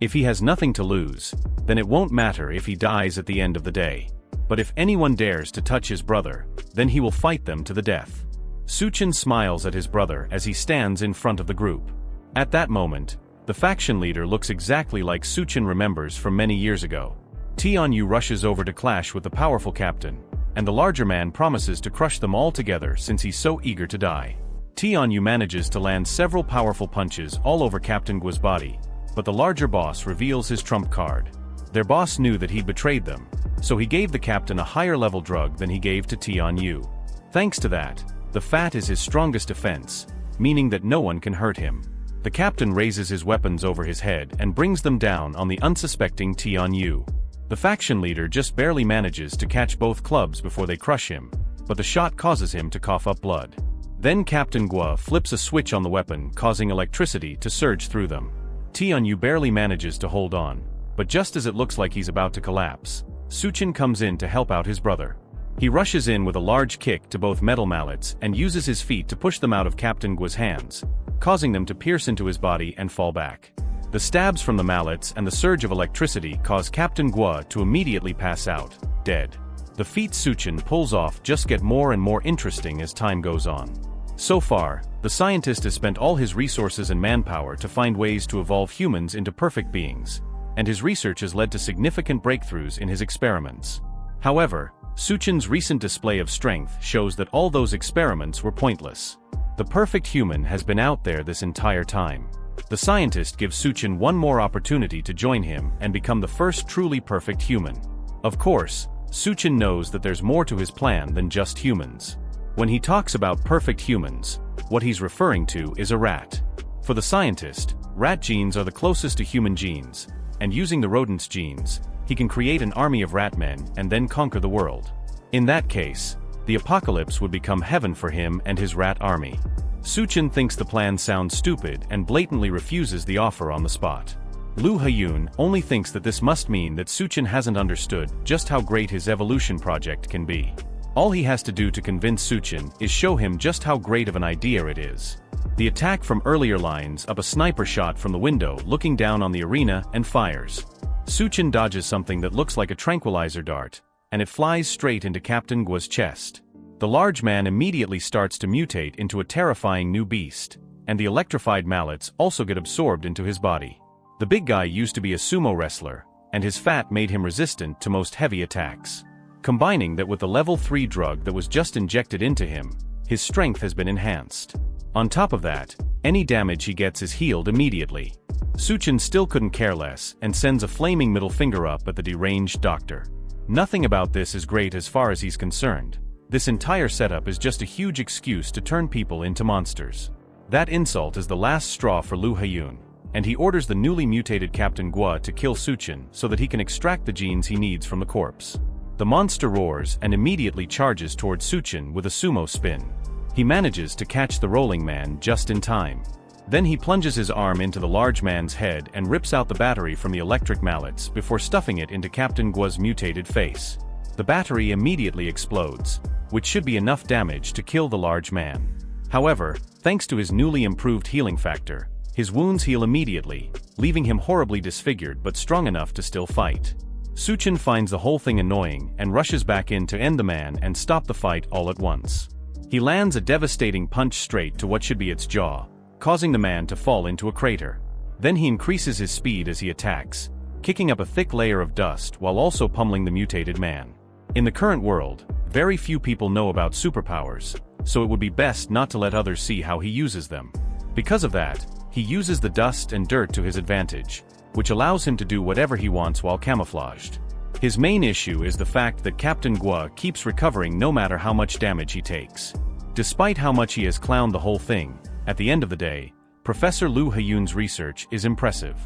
Speaker 1: If he has nothing to lose, then it won't matter if he dies at the end of the day. But if anyone dares to touch his brother, then he will fight them to the death. Chen smiles at his brother as he stands in front of the group. At that moment, the faction leader looks exactly like Chen remembers from many years ago. Tianyu rushes over to clash with the powerful captain, and the larger man promises to crush them all together since he's so eager to die. Tianyu manages to land several powerful punches all over Captain Guo's body, but the larger boss reveals his trump card. Their boss knew that he'd betrayed them, so he gave the captain a higher level drug than he gave to Tianyu. Thanks to that, the fat is his strongest defense, meaning that no one can hurt him. The captain raises his weapons over his head and brings them down on the unsuspecting Tianyu. The faction leader just barely manages to catch both clubs before they crush him, but the shot causes him to cough up blood. Then Captain Guo flips a switch on the weapon, causing electricity to surge through them. Tianyu barely manages to hold on, but just as it looks like he's about to collapse, Chen comes in to help out his brother. He rushes in with a large kick to both metal mallets and uses his feet to push them out of Captain Guo's hands, causing them to pierce into his body and fall back. The stabs from the mallets and the surge of electricity cause Captain Guo to immediately pass out, dead. The feats Chen pulls off just get more and more interesting as time goes on. So far, the scientist has spent all his resources and manpower to find ways to evolve humans into perfect beings, and his research has led to significant breakthroughs in his experiments. However, Chen's recent display of strength shows that all those experiments were pointless. The perfect human has been out there this entire time. The scientist gives Chen one more opportunity to join him and become the first truly perfect human. Of course, Chen knows that there's more to his plan than just humans. When he talks about perfect humans, what he's referring to is a rat. For the scientist, rat genes are the closest to human genes, and using the rodent's genes, he can create an army of rat men and then conquer the world. In that case, the apocalypse would become heaven for him and his rat army. Chen thinks the plan sounds stupid and blatantly refuses the offer on the spot. Lu Haiyun only thinks that this must mean that Chen hasn't understood just how great his evolution project can be. All he has to do to convince Chen is show him just how great of an idea it is. The attack from earlier lines up a sniper shot from the window looking down on the arena and fires. Chen dodges something that looks like a tranquilizer dart, and it flies straight into Captain Guo's chest. The large man immediately starts to mutate into a terrifying new beast, and the electrified mallets also get absorbed into his body. The big guy used to be a sumo wrestler, and his fat made him resistant to most heavy attacks. Combining that with the level 3 drug that was just injected into him, his strength has been enhanced. On top of that, any damage he gets is healed immediately. Chen still couldn't care less and sends a flaming middle finger up at the deranged doctor. Nothing about this is great as far as he's concerned. This entire setup is just a huge excuse to turn people into monsters. That insult is the last straw for Lu Haiyun, and he orders the newly mutated Captain Guo to kill Chen so that he can extract the genes he needs from the corpse. The monster roars and immediately charges towards Chen with a sumo spin. He manages to catch the rolling man just in time. Then he plunges his arm into the large man's head and rips out the battery from the electric mallets before stuffing it into Captain Guo's mutated face. The battery immediately explodes, which should be enough damage to kill the large man. However, thanks to his newly improved healing factor, his wounds heal immediately, leaving him horribly disfigured but strong enough to still fight. Chen finds the whole thing annoying and rushes back in to end the man and stop the fight all at once. He lands a devastating punch straight to what should be its jaw, causing the man to fall into a crater. Then he increases his speed as he attacks, kicking up a thick layer of dust while also pummeling the mutated man. In the current world, very few people know about superpowers, so it would be best not to let others see how he uses them. Because of that, he uses the dust and dirt to his advantage, which allows him to do whatever he wants while camouflaged. His main issue is the fact that Captain Guo keeps recovering no matter how much damage he takes. Despite how much he has clowned the whole thing, at the end of the day, Professor Lu Haiyun's research is impressive.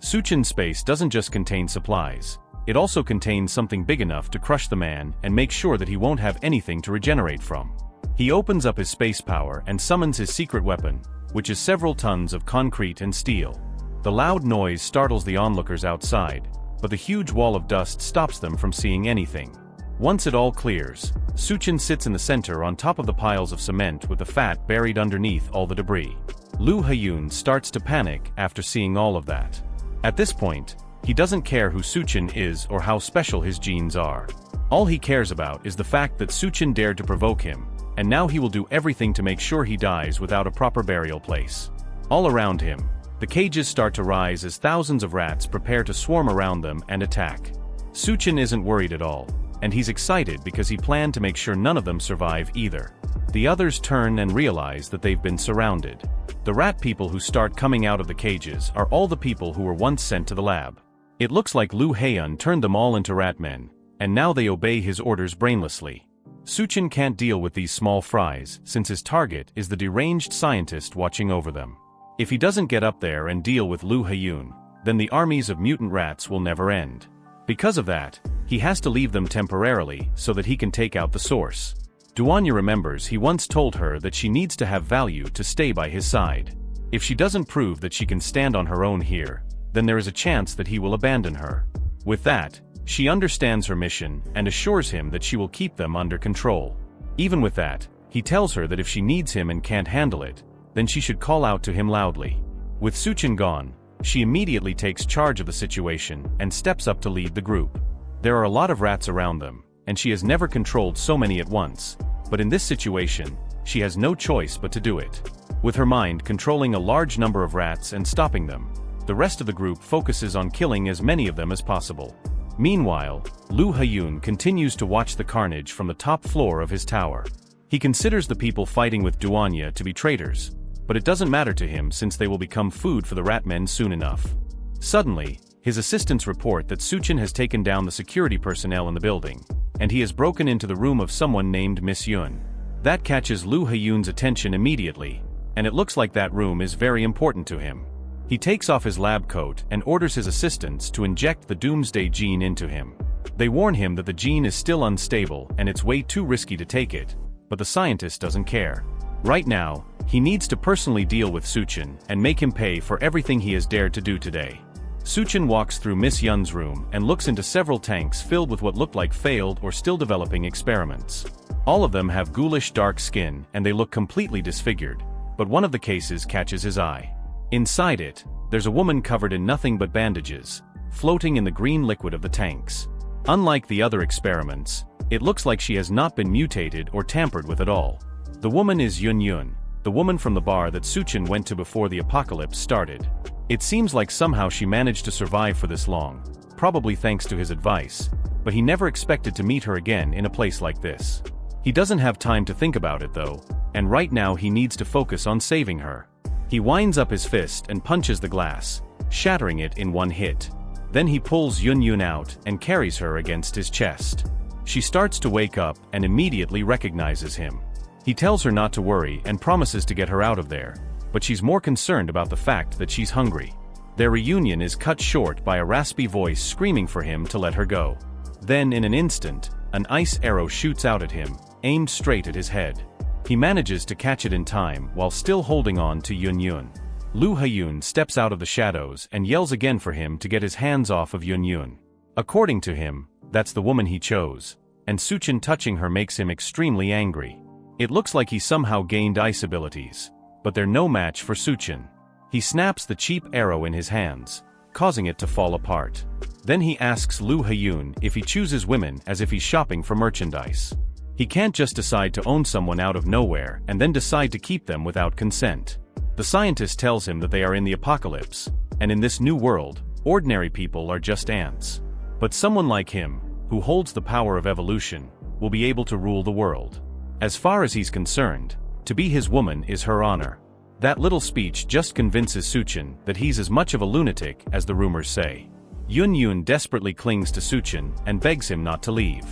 Speaker 1: Chen's space doesn't just contain supplies, it also contains something big enough to crush the man and make sure that he won't have anything to regenerate from. He opens up his space power and summons his secret weapon, which is several tons of concrete and steel. The loud noise startles the onlookers outside, but the huge wall of dust stops them from seeing anything. Once it all clears, Chen sits in the center on top of the piles of cement with the fat buried underneath all the debris. Lu Haiyun starts to panic after seeing all of that. At this point, he doesn't care who Chen is or how special his genes are. All he cares about is the fact that Chen dared to provoke him, and now he will do everything to make sure he dies without a proper burial place. All around him, the cages start to rise as thousands of rats prepare to swarm around them and attack. Chen isn't worried at all, and he's excited because he planned to make sure none of them survive either. The others turn and realize that they've been surrounded. The rat people who start coming out of the cages are all the people who were once sent to the lab. It looks like Lu Haiyun turned them all into rat men, and now they obey his orders brainlessly. Chen can't deal with these small fries since his target is the deranged scientist watching over them. If he doesn't get up there and deal with Lu Haiyun, then the armies of mutant rats will never end. Because of that, he has to leave them temporarily so that he can take out the source. Duanya remembers he once told her that she needs to have value to stay by his side. If she doesn't prove that she can stand on her own here, then there is a chance that he will abandon her. With that, she understands her mission and assures him that she will keep them under control. Even with that, he tells her that if she needs him and can't handle it, then she should call out to him loudly. With Chen gone, she immediately takes charge of the situation and steps up to lead the group. There are a lot of rats around them, and she has never controlled so many at once, but in this situation, she has no choice but to do it. With her mind controlling a large number of rats and stopping them, the rest of the group focuses on killing as many of them as possible. Meanwhile, Lu Haiyun continues to watch the carnage from the top floor of his tower. He considers the people fighting with Duanya to be traitors, but it doesn't matter to him since they will become food for the rat men soon enough. Suddenly, his assistants report that Chen has taken down the security personnel in the building, and he has broken into the room of someone named Miss Yun. That catches Lu Haiyun's attention immediately, and it looks like that room is very important to him. He takes off his lab coat and orders his assistants to inject the doomsday gene into him. They warn him that the gene is still unstable and it's way too risky to take it, but the scientist doesn't care. Right now, he needs to personally deal with Suchen and make him pay for everything he has dared to do today. Suchen walks through Miss Yun's room and looks into several tanks filled with what look like failed or still developing experiments. All of them have ghoulish dark skin and they look completely disfigured, but one of the cases catches his eye. Inside it, there's a woman covered in nothing but bandages, floating in the green liquid of the tanks. Unlike the other experiments, it looks like she has not been mutated or tampered with at all. The woman is Yun, the woman from the bar that Suchen went to before the apocalypse started. It seems like somehow she managed to survive for this long, probably thanks to his advice, but he never expected to meet her again in a place like this. He doesn't have time to think about it though, and right now he needs to focus on saving her. He winds up his fist and punches the glass, shattering it in one hit. Then he pulls Yun out and carries her against his chest. She starts to wake up and immediately recognizes him. He tells her not to worry and promises to get her out of there, but she's more concerned about the fact that she's hungry. Their reunion is cut short by a raspy voice screaming for him to let her go. Then in an instant, an ice arrow shoots out at him, aimed straight at his head. He manages to catch it in time while still holding on to Yun. Lu Haiyun steps out of the shadows and yells again for him to get his hands off of Yun. According to him, that's the woman he chose, and Suchen touching her makes him extremely angry. It looks like he somehow gained ice abilities, but they're no match for Suchen. He snaps the cheap arrow in his hands, causing it to fall apart. Then he asks Lu Haiyun if he chooses women as if he's shopping for merchandise. He can't just decide to own someone out of nowhere and then decide to keep them without consent. The scientist tells him that they are in the apocalypse, and in this new world, ordinary people are just ants. But someone like him, who holds the power of evolution, will be able to rule the world. As far as he's concerned, to be his woman is her honor. That little speech just convinces Suchen that he's as much of a lunatic as the rumors say. Yun desperately clings to Suchen and begs him not to leave.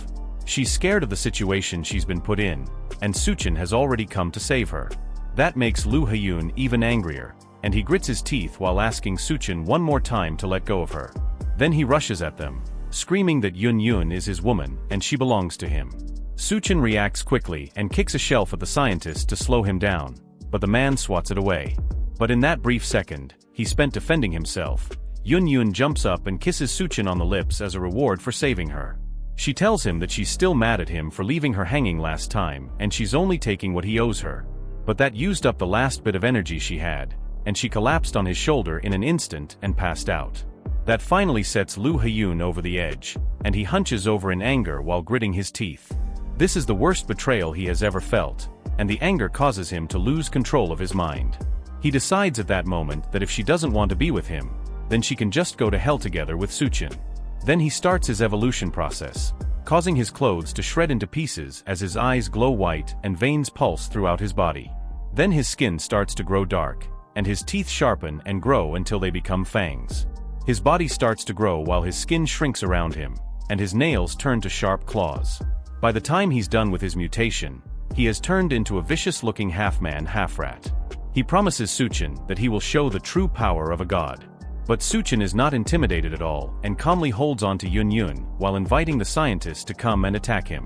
Speaker 1: She's scared of the situation she's been put in, and Suchen has already come to save her. That makes Lu Haiyun even angrier, and he grits his teeth while asking Suchen one more time to let go of her. Then he rushes at them, screaming that Yun is his woman and she belongs to him. Suchen reacts quickly and kicks a shelf at the scientist to slow him down, but the man swats it away. But in that brief second he spent defending himself, Yun jumps up and kisses Suchen on the lips as a reward for saving her. She tells him that she's still mad at him for leaving her hanging last time and she's only taking what he owes her. But that used up the last bit of energy she had, and she collapsed on his shoulder in an instant and passed out. That finally sets Lu Haiyun over the edge, and he hunches over in anger while gritting his teeth. This is the worst betrayal he has ever felt, and the anger causes him to lose control of his mind. He decides at that moment that if she doesn't want to be with him, then she can just go to hell together with Suchen. Then he starts his evolution process, causing his clothes to shred into pieces as his eyes glow white and veins pulse throughout his body. Then his skin starts to grow dark, and his teeth sharpen and grow until they become fangs. His body starts to grow while his skin shrinks around him, and his nails turn to sharp claws. By the time he's done with his mutation, he has turned into a vicious-looking half-man, half-rat. He promises Suchen that he will show the true power of a god. But Suchen is not intimidated at all and calmly holds on to Yun while inviting the scientist to come and attack him.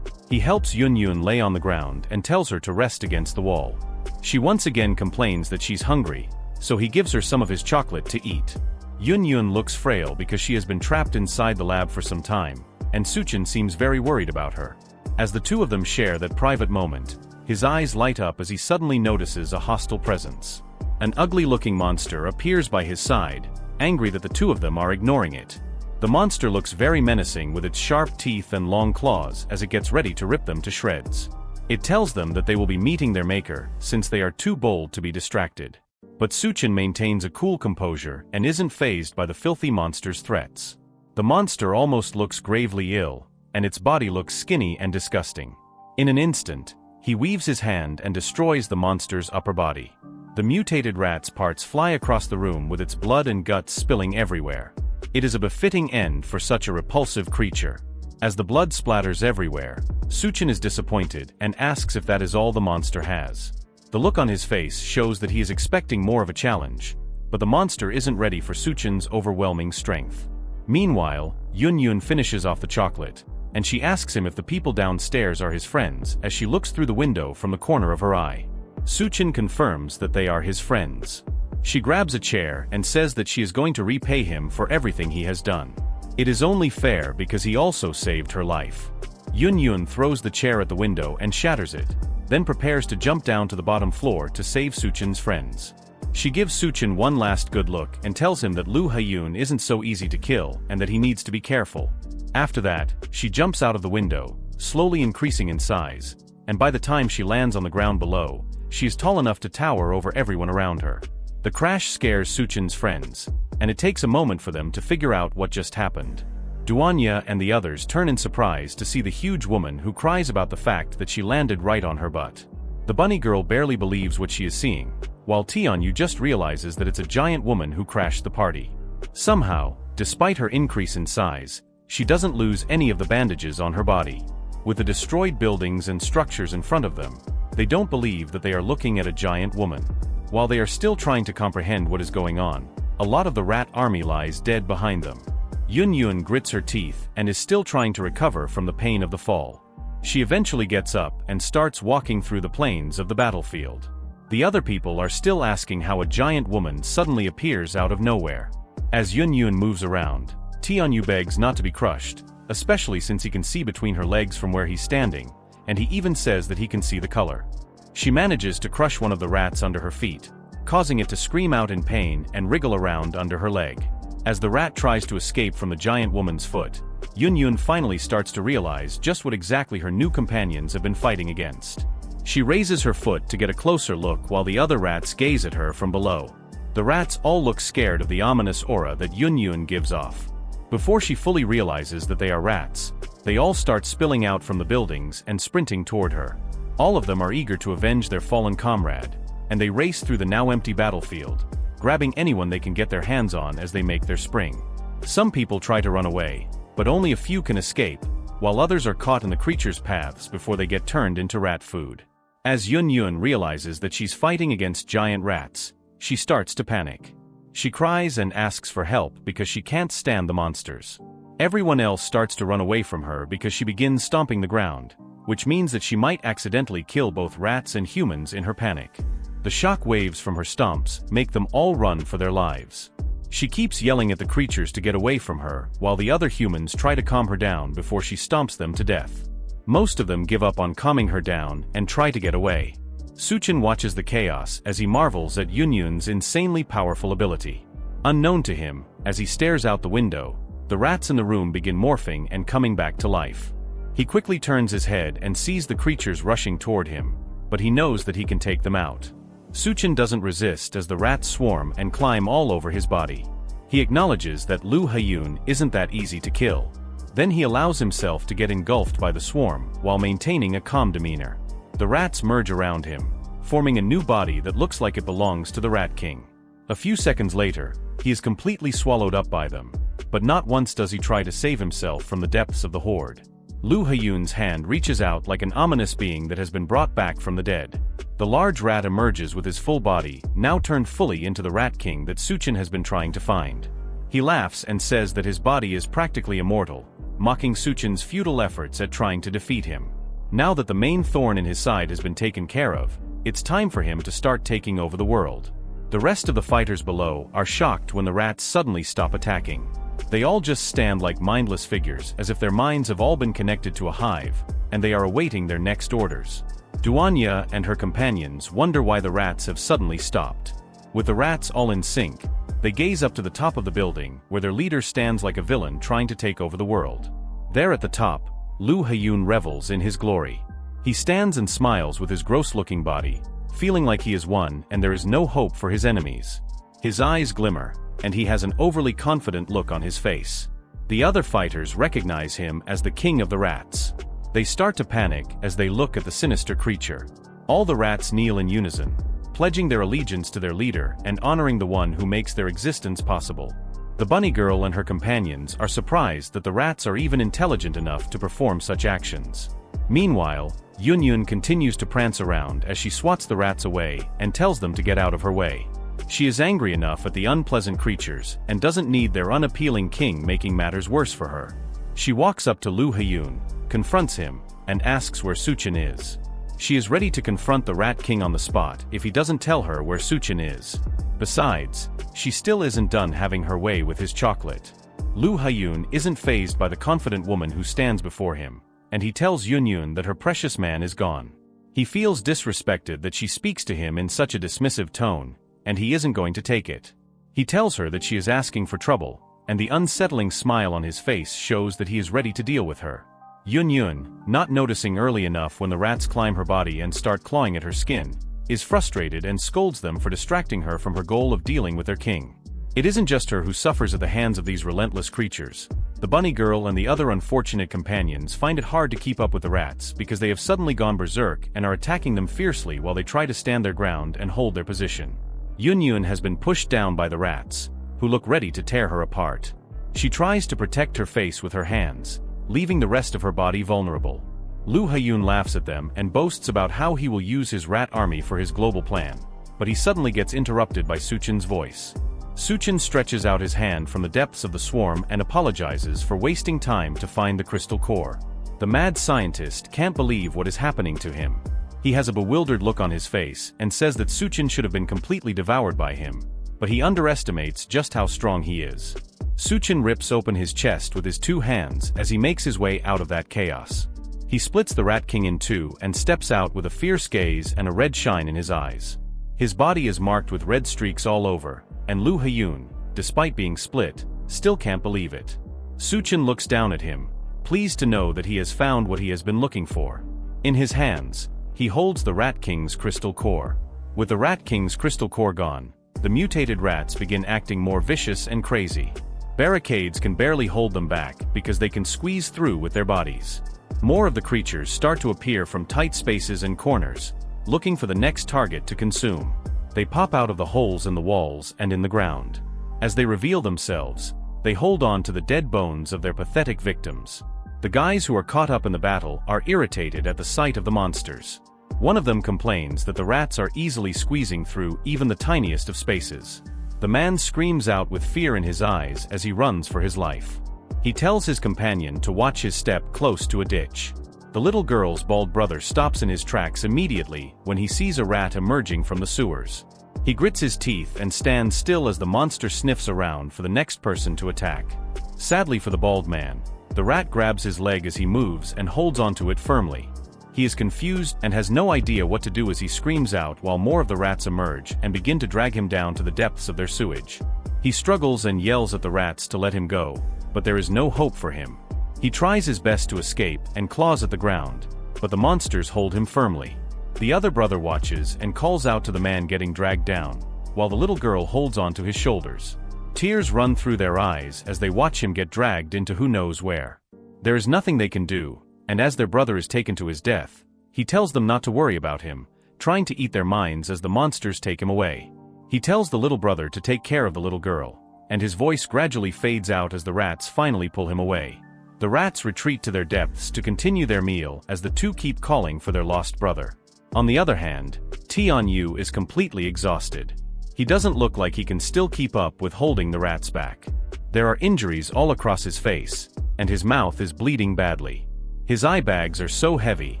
Speaker 1: He helps Yun lay on the ground and tells her to rest against the wall. She once again complains that she's hungry, so he gives her some of his chocolate to eat. Yun looks frail because she has been trapped inside the lab for some time, and Suchen seems very worried about her. As the two of them share that private moment, his eyes light up as he suddenly notices a hostile presence. An ugly-looking monster appears by his side, angry that the two of them are ignoring it. The monster looks very menacing with its sharp teeth and long claws as it gets ready to rip them to shreds. It tells them that they will be meeting their maker since they are too bold to be distracted. But Suchen maintains a cool composure and isn't fazed by the filthy monster's threats. The monster almost looks gravely ill, and its body looks skinny and disgusting. In an instant, he weaves his hand and destroys the monster's upper body. The mutated rat's parts fly across the room with its blood and guts spilling everywhere. It is a befitting end for such a repulsive creature. As the blood splatters everywhere, Suchen is disappointed and asks if that is all the monster has. The look on his face shows that he is expecting more of a challenge, but the monster isn't ready for Suchen's overwhelming strength. Meanwhile, Yun finishes off the chocolate, and she asks him if the people downstairs are his friends as she looks through the window from the corner of her eye. Chen confirms that they are his friends. She grabs a chair and says that she is going to repay him for everything he has done. It is only fair because he also saved her life. Yun throws the chair at the window and shatters it, then prepares to jump down to the bottom floor to save Chen's friends. She gives Chen one last good look and tells him that Lu Haiyun isn't so easy to kill and that he needs to be careful. After that, she jumps out of the window, slowly increasing in size, and by the time she lands on the ground below, she is tall enough to tower over everyone around her. The crash scares Chen's friends, and it takes a moment for them to figure out what just happened. Duanya and the others turn in surprise to see the huge woman who cries about the fact that she landed right on her butt. The bunny girl barely believes what she is seeing, while Tianyu just realizes that it's a giant woman who crashed the party. Somehow, despite her increase in size, she doesn't lose any of the bandages on her body. With the destroyed buildings and structures in front of them, they don't believe that they are looking at a giant woman. While they are still trying to comprehend what is going on, a lot of the rat army lies dead behind them. Yun grits her teeth and is still trying to recover from the pain of the fall. She eventually gets up and starts walking through the plains of the battlefield. The other people are still asking how a giant woman suddenly appears out of nowhere. As Yun moves around, Tianyu begs not to be crushed, especially since he can see between her legs from where he's standing, and he even says that he can see the color. She manages to crush one of the rats under her feet, causing it to scream out in pain and wriggle around under her leg. As the rat tries to escape from the giant woman's foot, Yun finally starts to realize just what exactly her new companions have been fighting against. She raises her foot to get a closer look while the other rats gaze at her from below. The rats all look scared of the ominous aura that Yun gives off. Before she fully realizes that they are rats, they all start spilling out from the buildings and sprinting toward her. All of them are eager to avenge their fallen comrade, and they race through the now empty battlefield, grabbing anyone they can get their hands on as they make their spring. Some people try to run away, but only a few can escape, while others are caught in the creatures' paths before they get turned into rat food. As Yun realizes that she's fighting against giant rats, she starts to panic. She cries and asks for help because she can't stand the monsters. Everyone else starts to run away from her because she begins stomping the ground, which means that she might accidentally kill both rats and humans in her panic. The shock waves from her stomps make them all run for their lives. She keeps yelling at the creatures to get away from her, while the other humans try to calm her down before she stomps them to death. Most of them give up on calming her down and try to get away. Chen watches the chaos as he marvels at Yun's insanely powerful ability. Unknown to him, as he stares out the window, the rats in the room begin morphing and coming back to life. He quickly turns his head and sees the creatures rushing toward him, but he knows that he can take them out. Chen doesn't resist as the rats swarm and climb all over his body. He acknowledges that Lu Haiyun isn't that easy to kill. Then he allows himself to get engulfed by the swarm while maintaining a calm demeanor. The rats merge around him, forming a new body that looks like it belongs to the Rat King. A few seconds later, he is completely swallowed up by them, but not once does he try to save himself from the depths of the horde. Lu Haiyun's hand reaches out like an ominous being that has been brought back from the dead. The large rat emerges with his full body, now turned fully into the Rat King that Chen has been trying to find. He laughs and says that his body is practically immortal, mocking Chen's futile efforts at trying to defeat him. Now that the main thorn in his side has been taken care of, it's time for him to start taking over the world. The rest of the fighters below are shocked when the rats suddenly stop attacking. They all just stand like mindless figures as if their minds have all been connected to a hive, and they are awaiting their next orders. Duanya and her companions wonder why the rats have suddenly stopped. With the rats all in sync, they gaze up to the top of the building where their leader stands like a villain trying to take over the world. There at the top, Lu Haiyun revels in his glory. He stands and smiles with his gross-looking body, feeling like he has won and there is no hope for his enemies. His eyes glimmer, and he has an overly confident look on his face. The other fighters recognize him as the king of the rats. They start to panic as they look at the sinister creature. All the rats kneel in unison, pledging their allegiance to their leader and honoring the one who makes their existence possible. The bunny girl and her companions are surprised that the rats are even intelligent enough to perform such actions. Meanwhile, Yun continues to prance around as she swats the rats away and tells them to get out of her way. She is angry enough at the unpleasant creatures and doesn't need their unappealing king making matters worse for her. She walks up to Lu Haiyun, confronts him, and asks where Chen is. She is ready to confront the Rat King on the spot if he doesn't tell her where Chen is. Besides, she still isn't done having her way with his chocolate. Lu Haiyun isn't fazed by the confident woman who stands before him, and he tells Yunyun that her precious man is gone. He feels disrespected that she speaks to him in such a dismissive tone, and he isn't going to take it. He tells her that she is asking for trouble, and the unsettling smile on his face shows that he is ready to deal with her. Yunyun, not noticing early enough when the rats climb her body and start clawing at her skin, is frustrated and scolds them for distracting her from her goal of dealing with their king. It isn't just her who suffers at the hands of these relentless creatures. The bunny girl and the other unfortunate companions find it hard to keep up with the rats because they have suddenly gone berserk and are attacking them fiercely while they try to stand their ground and hold their position. Yunyun has been pushed down by the rats, who look ready to tear her apart. She tries to protect her face with her hands, leaving the rest of her body vulnerable. Lu Haiyun laughs at them and boasts about how he will use his rat army for his global plan, but he suddenly gets interrupted by Suchen's voice. Chen stretches out his hand from the depths of the swarm and apologizes for wasting time to find the crystal core. The mad scientist can't believe what is happening to him. He has a bewildered look on his face and says that Chen should have been completely devoured by him, but he underestimates just how strong he is. Chen rips open his chest with his two hands as he makes his way out of that chaos. He splits the Rat King in two and steps out with a fierce gaze and a red shine in his eyes. His body is marked with red streaks all over, and Lu Haiyun, despite being split, still can't believe it. Chen looks down at him, pleased to know that he has found what he has been looking for. In his hands, he holds the Rat King's crystal core. With the Rat King's crystal core gone, the mutated rats begin acting more vicious and crazy. Barricades can barely hold them back because they can squeeze through with their bodies. More of the creatures start to appear from tight spaces and corners, looking for the next target to consume. They pop out of the holes in the walls and in the ground. As they reveal themselves, they hold on to the dead bones of their pathetic victims. The guys who are caught up in the battle are irritated at the sight of the monsters. One of them complains that the rats are easily squeezing through even the tiniest of spaces. The man screams out with fear in his eyes as he runs for his life. He tells his companion to watch his step close to a ditch. The little girl's bald brother stops in his tracks immediately when he sees a rat emerging from the sewers. He grits his teeth and stands still as the monster sniffs around for the next person to attack. Sadly for the bald man, the rat grabs his leg as he moves and holds onto it firmly. He is confused and has no idea what to do as he screams out while more of the rats emerge and begin to drag him down to the depths of their sewage. He struggles and yells at the rats to let him go, but there is no hope for him. He tries his best to escape and claws at the ground, but the monsters hold him firmly. The other brother watches and calls out to the man getting dragged down, while the little girl holds on to his shoulders. Tears run through their eyes as they watch him get dragged into who knows where. There is nothing they can do, and as their brother is taken to his death, he tells them not to worry about him, trying to eat their minds as the monsters take him away. He tells the little brother to take care of the little girl, and his voice gradually fades out as the rats finally pull him away. The rats retreat to their depths to continue their meal as the two keep calling for their lost brother. On the other hand, Tianyu is completely exhausted. He doesn't look like he can still keep up with holding the rats back. There are injuries all across his face, and his mouth is bleeding badly. His eye bags are so heavy,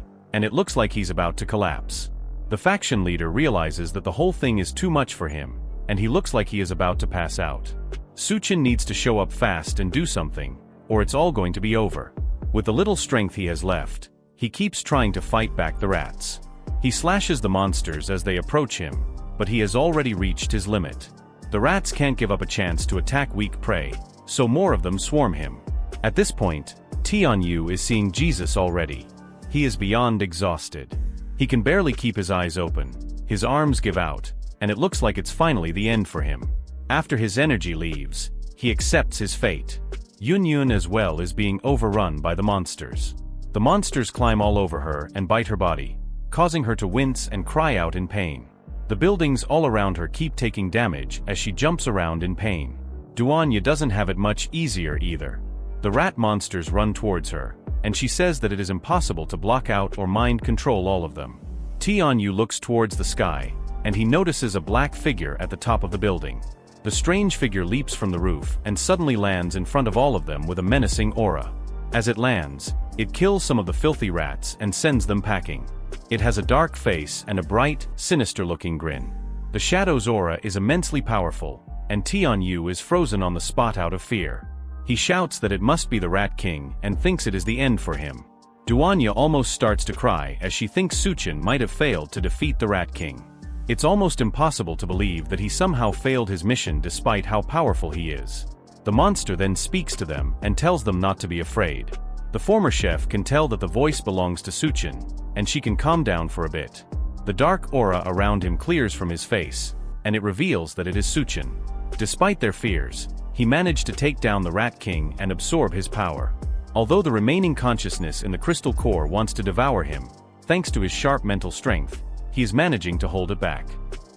Speaker 1: and it looks like he's about to collapse. The faction leader realizes that the whole thing is too much for him, and he looks like he is about to pass out. Chen needs to show up fast and do something, or it's all going to be over. With the little strength he has left, he keeps trying to fight back the rats. He slashes the monsters as they approach him, but he has already reached his limit. The rats can't give up a chance to attack weak prey, so more of them swarm him. At this point, Tianyu is seeing Jesus already. He is beyond exhausted. He can barely keep his eyes open, his arms give out, and it looks like it's finally the end for him. After his energy leaves, he accepts his fate. Yunyun as well is being overrun by the monsters. The monsters climb all over her and bite her body, causing her to wince and cry out in pain. The buildings all around her keep taking damage as she jumps around in pain. Duanya doesn't have it much easier either. The rat monsters run towards her, and she says that it is impossible to block out or mind control all of them. Tianyu looks towards the sky, and he notices a black figure at the top of the building. The strange figure leaps from the roof and suddenly lands in front of all of them with a menacing aura. As it lands, it kills some of the filthy rats and sends them packing. It has a dark face and a bright, sinister-looking grin. The shadow's aura is immensely powerful, and Tianyu is frozen on the spot out of fear. He shouts that it must be the Rat King and thinks it is the end for him. Duanya almost starts to cry as she thinks Suchen might have failed to defeat the Rat King. It's almost impossible to believe that he somehow failed his mission despite how powerful he is. The monster then speaks to them and tells them not to be afraid. The former chef can tell that the voice belongs to Suchen, and she can calm down for a bit. The dark aura around him clears from his face, and it reveals that it is Suchen. Despite their fears, he managed to take down the Rat King and absorb his power. Although the remaining consciousness in the crystal core wants to devour him, thanks to his sharp mental strength, he is managing to hold it back.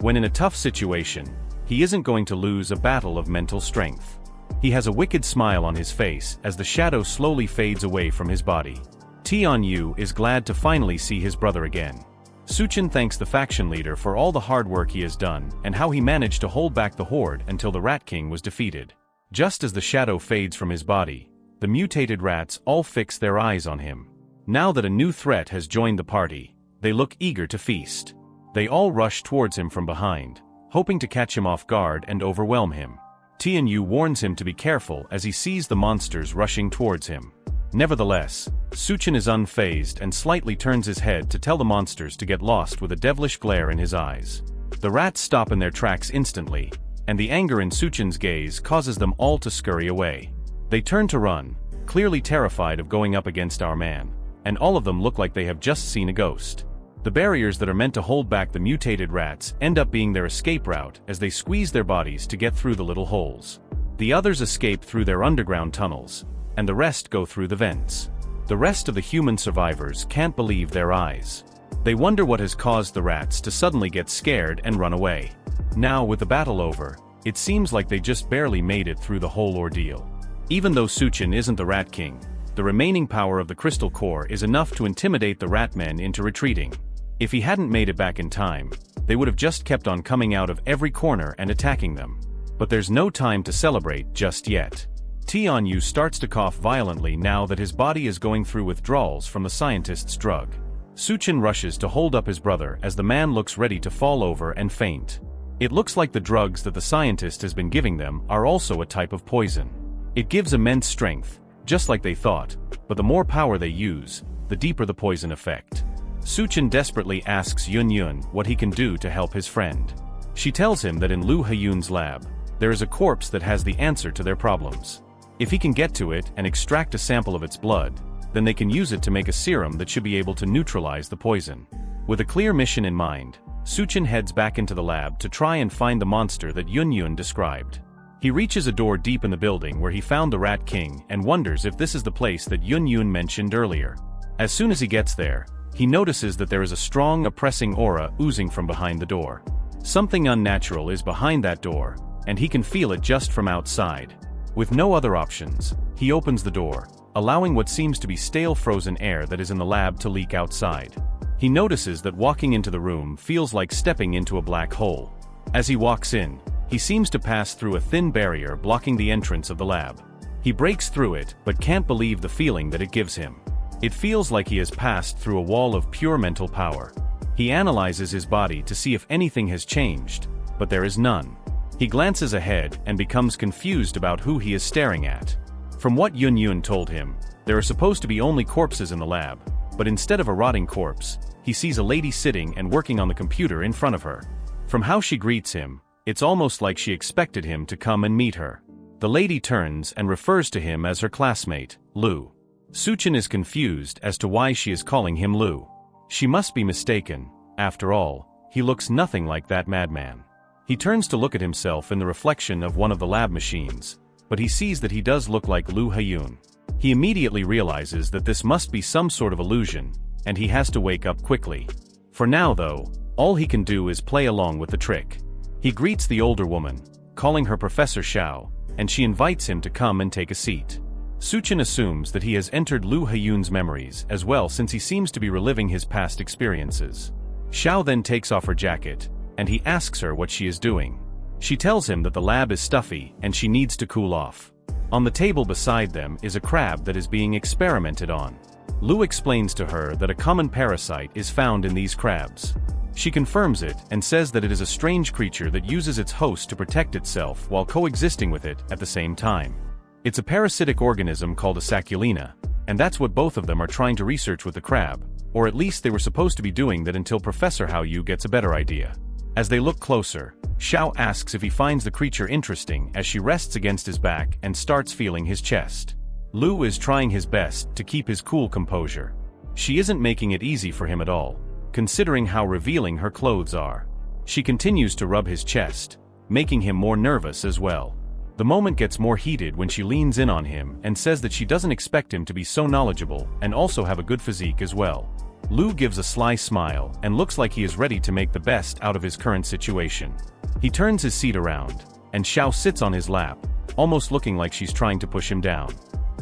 Speaker 1: When in a tough situation, he isn't going to lose a battle of mental strength. He has a wicked smile on his face as the shadow slowly fades away from his body. Tianyu is glad to finally see his brother again. Suchen thanks the faction leader for all the hard work he has done and how he managed to hold back the horde until the Rat King was defeated. Just as the shadow fades from his body, the mutated rats all fix their eyes on him. Now that a new threat has joined the party, they look eager to feast. They all rush towards him from behind, hoping to catch him off guard and overwhelm him. Tianyu warns him to be careful as he sees the monsters rushing towards him. Nevertheless, Suchen is unfazed and slightly turns his head to tell the monsters to get lost with a devilish glare in his eyes. The rats stop in their tracks instantly, and the anger in Suchen's gaze causes them all to scurry away. They turn to run, clearly terrified of going up against our man, and all of them look like they have just seen a ghost. The barriers that are meant to hold back the mutated rats end up being their escape route as they squeeze their bodies to get through the little holes. The others escape through their underground tunnels, and the rest go through the vents. The rest of the human survivors can't believe their eyes. They wonder what has caused the rats to suddenly get scared and run away. Now, with the battle over, it seems like they just barely made it through the whole ordeal. Even though Suchen isn't the Rat King, the remaining power of the crystal core is enough to intimidate the rat men into retreating. If he hadn't made it back in time, they would have just kept on coming out of every corner and attacking them. But there's no time to celebrate just yet. Tianyu starts to cough violently now that his body is going through withdrawals from the scientist's drug. Suchen rushes to hold up his brother as the man looks ready to fall over and faint. It looks like the drugs that the scientist has been giving them are also a type of poison. It gives immense strength, just like they thought, but the more power they use, the deeper the poison effect. Suchen desperately asks Yun what he can do to help his friend. She tells him that in Lu Haiyun's lab, there is a corpse that has the answer to their problems. If he can get to it and extract a sample of its blood, then they can use it to make a serum that should be able to neutralize the poison. With a clear mission in mind, Suchen heads back into the lab to try and find the monster that Yun described. He reaches a door deep in the building where he found the Rat King and wonders if this is the place that Yun mentioned earlier. As soon as he gets there, he notices that there is a strong oppressing aura oozing from behind the door. Something unnatural is behind that door, and he can feel it just from outside. With no other options, he opens the door, allowing what seems to be stale frozen air that is in the lab to leak outside. He notices that walking into the room feels like stepping into a black hole. As he walks in, he seems to pass through a thin barrier blocking the entrance of the lab. He breaks through it but can't believe the feeling that it gives him. It feels like he has passed through a wall of pure mental power. He analyzes his body to see if anything has changed, but there is none. He glances ahead and becomes confused about who he is staring at. From what Yun told him, there are supposed to be only corpses in the lab, but instead of a rotting corpse, he sees a lady sitting and working on the computer in front of her. From how she greets him, it's almost like she expected him to come and meet her. The lady turns and refers to him as her classmate, Lu. Suchen is confused as to why she is calling him Lu. She must be mistaken. After all, he looks nothing like that madman. He turns to look at himself in the reflection of one of the lab machines, but he sees that he does look like Lu Haiyun. He immediately realizes that this must be some sort of illusion, and he has to wake up quickly. For now though, all he can do is play along with the trick. He greets the older woman, calling her Professor Xiao, and she invites him to come and take a seat. Suchen assumes that he has entered Lu Haiyun's memories as well since he seems to be reliving his past experiences. Xiao then takes off her jacket, and he asks her what she is doing. She tells him that the lab is stuffy and she needs to cool off. On the table beside them is a crab that is being experimented on. Lu explains to her that a common parasite is found in these crabs. She confirms it and says that it is a strange creature that uses its host to protect itself while coexisting with it at the same time. It's a parasitic organism called a saculina, and that's what both of them are trying to research with the crab, or at least they were supposed to be doing that until Professor Hao Yu gets a better idea. As they look closer, Xiao asks if he finds the creature interesting as she rests against his back and starts feeling his chest. Lu is trying his best to keep his cool composure. She isn't making it easy for him at all, considering how revealing her clothes are. She continues to rub his chest, making him more nervous as well. The moment gets more heated when she leans in on him and says that she doesn't expect him to be so knowledgeable and also have a good physique as well. Lu gives a sly smile and looks like he is ready to make the best out of his current situation. He turns his seat around, and Xiao sits on his lap, almost looking like she's trying to push him down.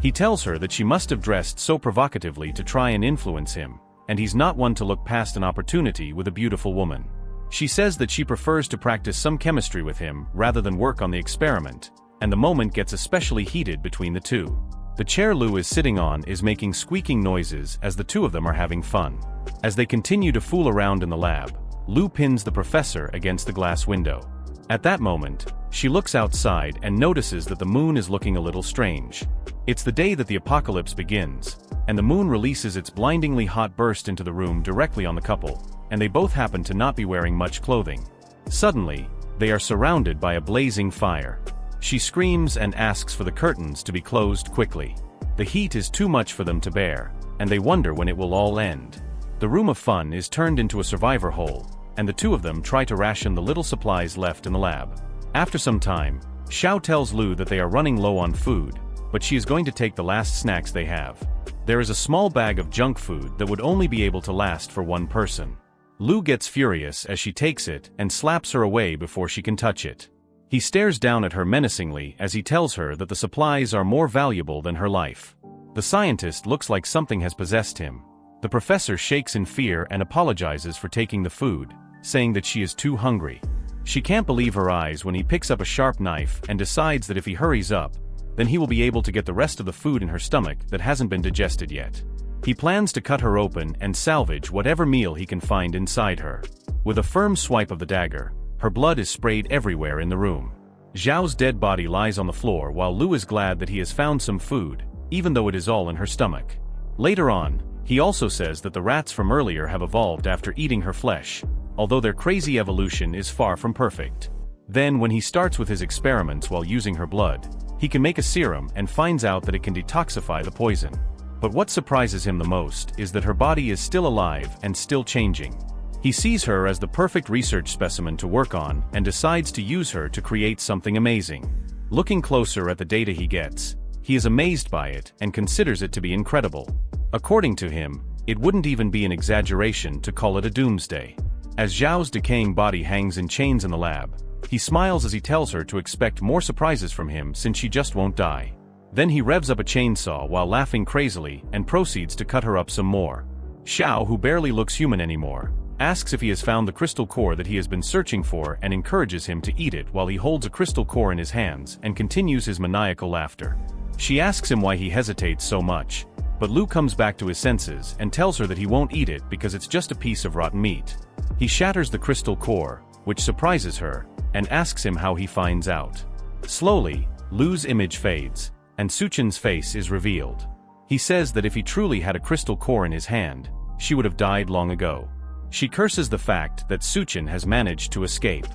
Speaker 1: He tells her that she must have dressed so provocatively to try and influence him, and he's not one to look past an opportunity with a beautiful woman. She says that she prefers to practice some chemistry with him rather than work on the experiment, and the moment gets especially heated between the two. The chair Lu is sitting on is making squeaking noises as the two of them are having fun. As they continue to fool around in the lab, Lu pins the professor against the glass window. At that moment, she looks outside and notices that the moon is looking a little strange. It's the day that the apocalypse begins, and the moon releases its blindingly hot burst into the room directly on the couple, and they both happen to not be wearing much clothing. Suddenly, they are surrounded by a blazing fire. She screams and asks for the curtains to be closed quickly. The heat is too much for them to bear, and they wonder when it will all end. The room of fun is turned into a survivor hole, and the two of them try to ration the little supplies left in the lab. After some time, Xiao tells Lu that they are running low on food, but she is going to take the last snacks they have. There is a small bag of junk food that would only be able to last for one person. Lu gets furious as she takes it and slaps her away before she can touch it. He stares down at her menacingly as he tells her that the supplies are more valuable than her life. The scientist looks like something has possessed him. The professor shakes in fear and apologizes for taking the food, saying that she is too hungry. She can't believe her eyes when he picks up a sharp knife and decides that if he hurries up, then he will be able to get the rest of the food in her stomach that hasn't been digested yet. He plans to cut her open and salvage whatever meal he can find inside her. With a firm swipe of the dagger, her blood is sprayed everywhere in the room. Zhao's dead body lies on the floor while Lu is glad that he has found some food, even though it is all in her stomach. Later on, he also says that the rats from earlier have evolved after eating her flesh, although their crazy evolution is far from perfect. Then when he starts with his experiments while using her blood, he can make a serum and finds out that it can detoxify the poison. But what surprises him the most is that her body is still alive and still changing. He sees her as the perfect research specimen to work on and decides to use her to create something amazing. Looking closer at the data he gets, he is amazed by it and considers it to be incredible. According to him, it wouldn't even be an exaggeration to call it a doomsday. As Zhao's decaying body hangs in chains in the lab, he smiles as he tells her to expect more surprises from him since she just won't die. Then he revs up a chainsaw while laughing crazily and proceeds to cut her up some more. Xiao, who barely looks human anymore, asks if he has found the crystal core that he has been searching for and encourages him to eat it while he holds a crystal core in his hands and continues his maniacal laughter. She asks him why he hesitates so much, but Lu comes back to his senses and tells her that he won't eat it because it's just a piece of rotten meat. He shatters the crystal core, which surprises her, and asks him how he finds out. Slowly, Lu's image fades, and Suchen's face is revealed. He says that if he truly had a crystal core in his hand, she would have died long ago. She curses the fact that Suchen has managed to escape.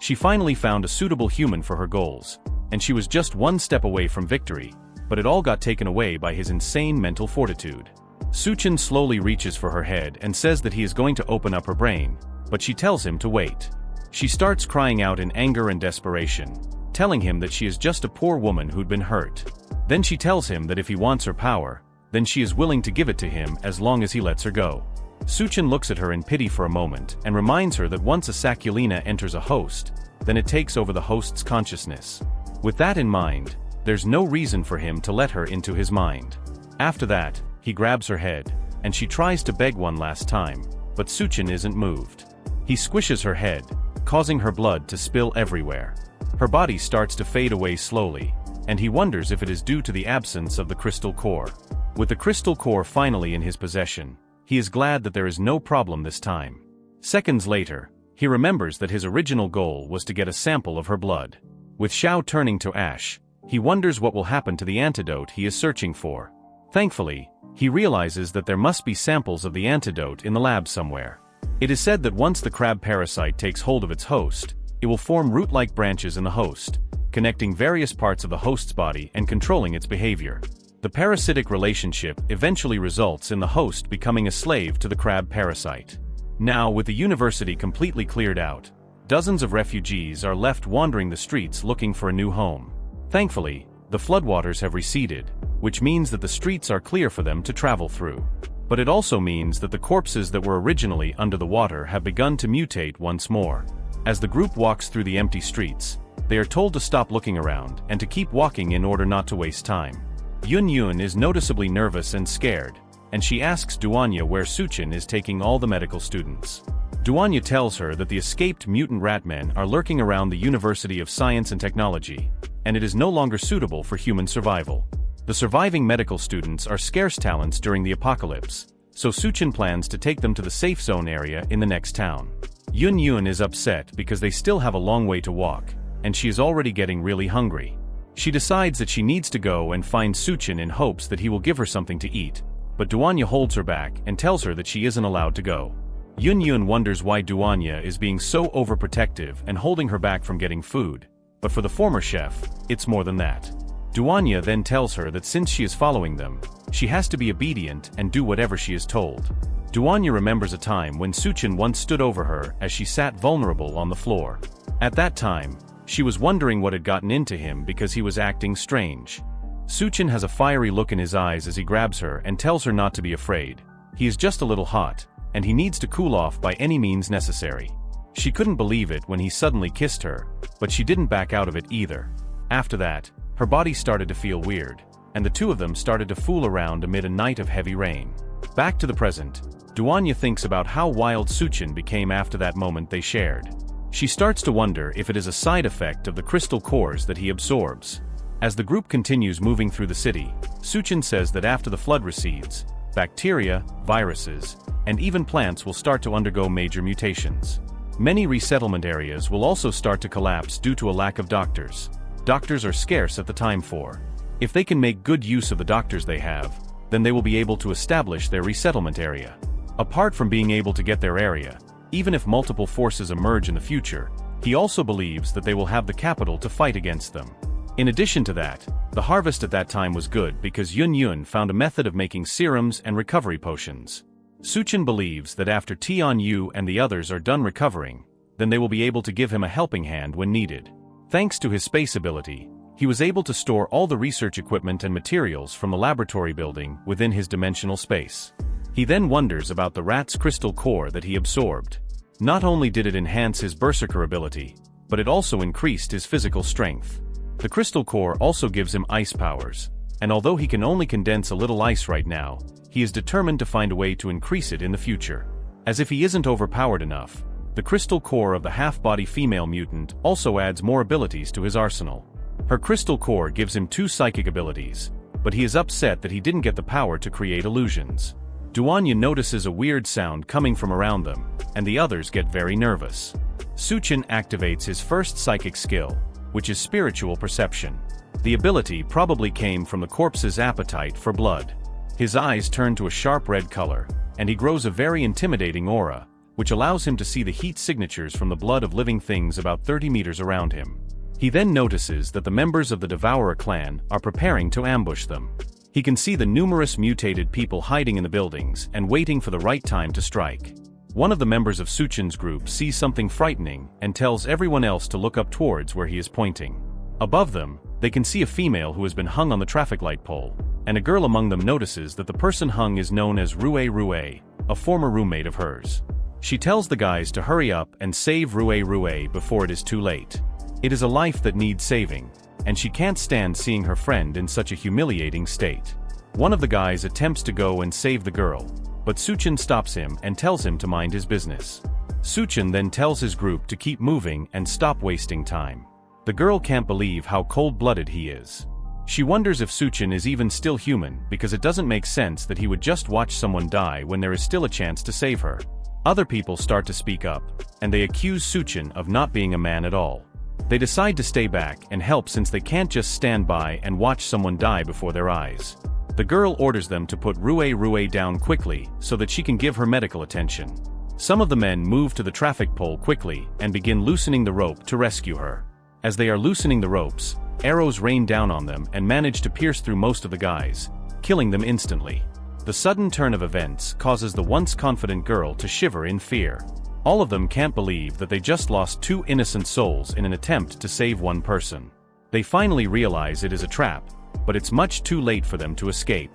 Speaker 1: She finally found a suitable human for her goals, and she was just one step away from victory, but it all got taken away by his insane mental fortitude. Suchen slowly reaches for her head and says that he is going to open up her brain, but she tells him to wait. She starts crying out in anger and desperation, telling him that she is just a poor woman who'd been hurt. Then she tells him that if he wants her power, then she is willing to give it to him as long as he lets her go. Suchen looks at her in pity for a moment and reminds her that once a saculina enters a host, then it takes over the host's consciousness. With that in mind, there's no reason for him to let her into his mind. After that, he grabs her head, and she tries to beg one last time, but Suchen isn't moved. He squishes her head, causing her blood to spill everywhere. Her body starts to fade away slowly, and he wonders if it is due to the absence of the crystal core. With the crystal core finally in his possession, he is glad that there is no problem this time. Seconds later, he remembers that his original goal was to get a sample of her blood. With Xiao turning to ash, he wonders what will happen to the antidote he is searching for. Thankfully, he realizes that there must be samples of the antidote in the lab somewhere. It is said that once the crab parasite takes hold of its host, it will form root-like branches in the host, connecting various parts of the host's body and controlling its behavior. The parasitic relationship eventually results in the host becoming a slave to the crab parasite. Now, with the university completely cleared out, dozens of refugees are left wandering the streets looking for a new home. Thankfully, the floodwaters have receded, which means that the streets are clear for them to travel through. But it also means that the corpses that were originally under the water have begun to mutate once more. As the group walks through the empty streets, they are told to stop looking around and to keep walking in order not to waste time. Yun is noticeably nervous and scared, and she asks Duanya where Suchen is taking all the medical students. Duanya tells her that the escaped mutant ratmen are lurking around the University of Science and Technology, and it is no longer suitable for human survival. The surviving medical students are scarce talents during the apocalypse, so Suchen plans to take them to the safe zone area in the next town. Yun is upset because they still have a long way to walk, and she is already getting really hungry. She decides that she needs to go and find Suchen in hopes that he will give her something to eat, but Duanya holds her back and tells her that she isn't allowed to go. Yun wonders why Duanya is being so overprotective and holding her back from getting food, but for the former chef, it's more than that. Duanya then tells her that since she is following them, she has to be obedient and do whatever she is told. Duanya remembers a time when Suchen once stood over her as she sat vulnerable on the floor. At that time, she was wondering what had gotten into him because he was acting strange. Suchen has a fiery look in his eyes as he grabs her and tells her not to be afraid. He is just a little hot, and he needs to cool off by any means necessary. She couldn't believe it when he suddenly kissed her, but she didn't back out of it either. After that, her body started to feel weird, and the two of them started to fool around amid a night of heavy rain. Back to the present, Duanya thinks about how wild Suchen became after that moment they shared. She starts to wonder if it is a side effect of the crystal cores that he absorbs. As the group continues moving through the city, Suchen says that after the flood recedes, bacteria, viruses, and even plants will start to undergo major mutations. Many resettlement areas will also start to collapse due to a lack of doctors. Doctors are scarce at the time for. If they can make good use of the doctors they have, then they will be able to establish their resettlement area. Apart from being able to get their area, even if multiple forces emerge in the future, he also believes that they will have the capital to fight against them. In addition to that, the harvest at that time was good because Yun found a method of making serums and recovery potions. Suchen believes that after Tianyu and the others are done recovering, then they will be able to give him a helping hand when needed. Thanks to his space ability, he was able to store all the research equipment and materials from the laboratory building within his dimensional space. He then wonders about the rat's crystal core that he absorbed. Not only did it enhance his berserker ability, but it also increased his physical strength. The crystal core also gives him ice powers, and although he can only condense a little ice right now, he is determined to find a way to increase it in the future. As if he isn't overpowered enough, the crystal core of the half-body female mutant also adds more abilities to his arsenal. Her crystal core gives him 2 psychic abilities, but he is upset that he didn't get the power to create illusions. Duanya notices a weird sound coming from around them, and the others get very nervous. Suchen activates his first psychic skill, which is spiritual perception. The ability probably came from the corpse's appetite for blood. His eyes turn to a sharp red color, and he grows a very intimidating aura, which allows him to see the heat signatures from the blood of living things about 30 meters around him. He then notices that the members of the Devourer clan are preparing to ambush them. He can see the numerous mutated people hiding in the buildings and waiting for the right time to strike. One of the members of Suchen's group sees something frightening and tells everyone else to look up towards where he is pointing. Above them, they can see a female who has been hung on the traffic light pole, and a girl among them notices that the person hung is known as Rue, a former roommate of hers. She tells the guys to hurry up and save Rue before it is too late. It is a life that needs saving, and she can't stand seeing her friend in such a humiliating state. One of the guys attempts to go and save the girl, but Suchen stops him and tells him to mind his business. Suchen then tells his group to keep moving and stop wasting time. The girl can't believe how cold-blooded he is. She wonders if Suchen is even still human because it doesn't make sense that he would just watch someone die when there is still a chance to save her. Other people start to speak up, and they accuse Suchen of not being a man at all. They decide to stay back and help since they can't just stand by and watch someone die before their eyes. The girl orders them to put Rue down quickly so that she can give her medical attention. Some of the men move to the traffic pole quickly and begin loosening the rope to rescue her. As they are loosening the ropes, arrows rain down on them and manage to pierce through most of the guys, killing them instantly. The sudden turn of events causes the once confident girl to shiver in fear. All of them can't believe that they just lost 2 innocent souls in an attempt to save one person. They finally realize it is a trap, but it's much too late for them to escape.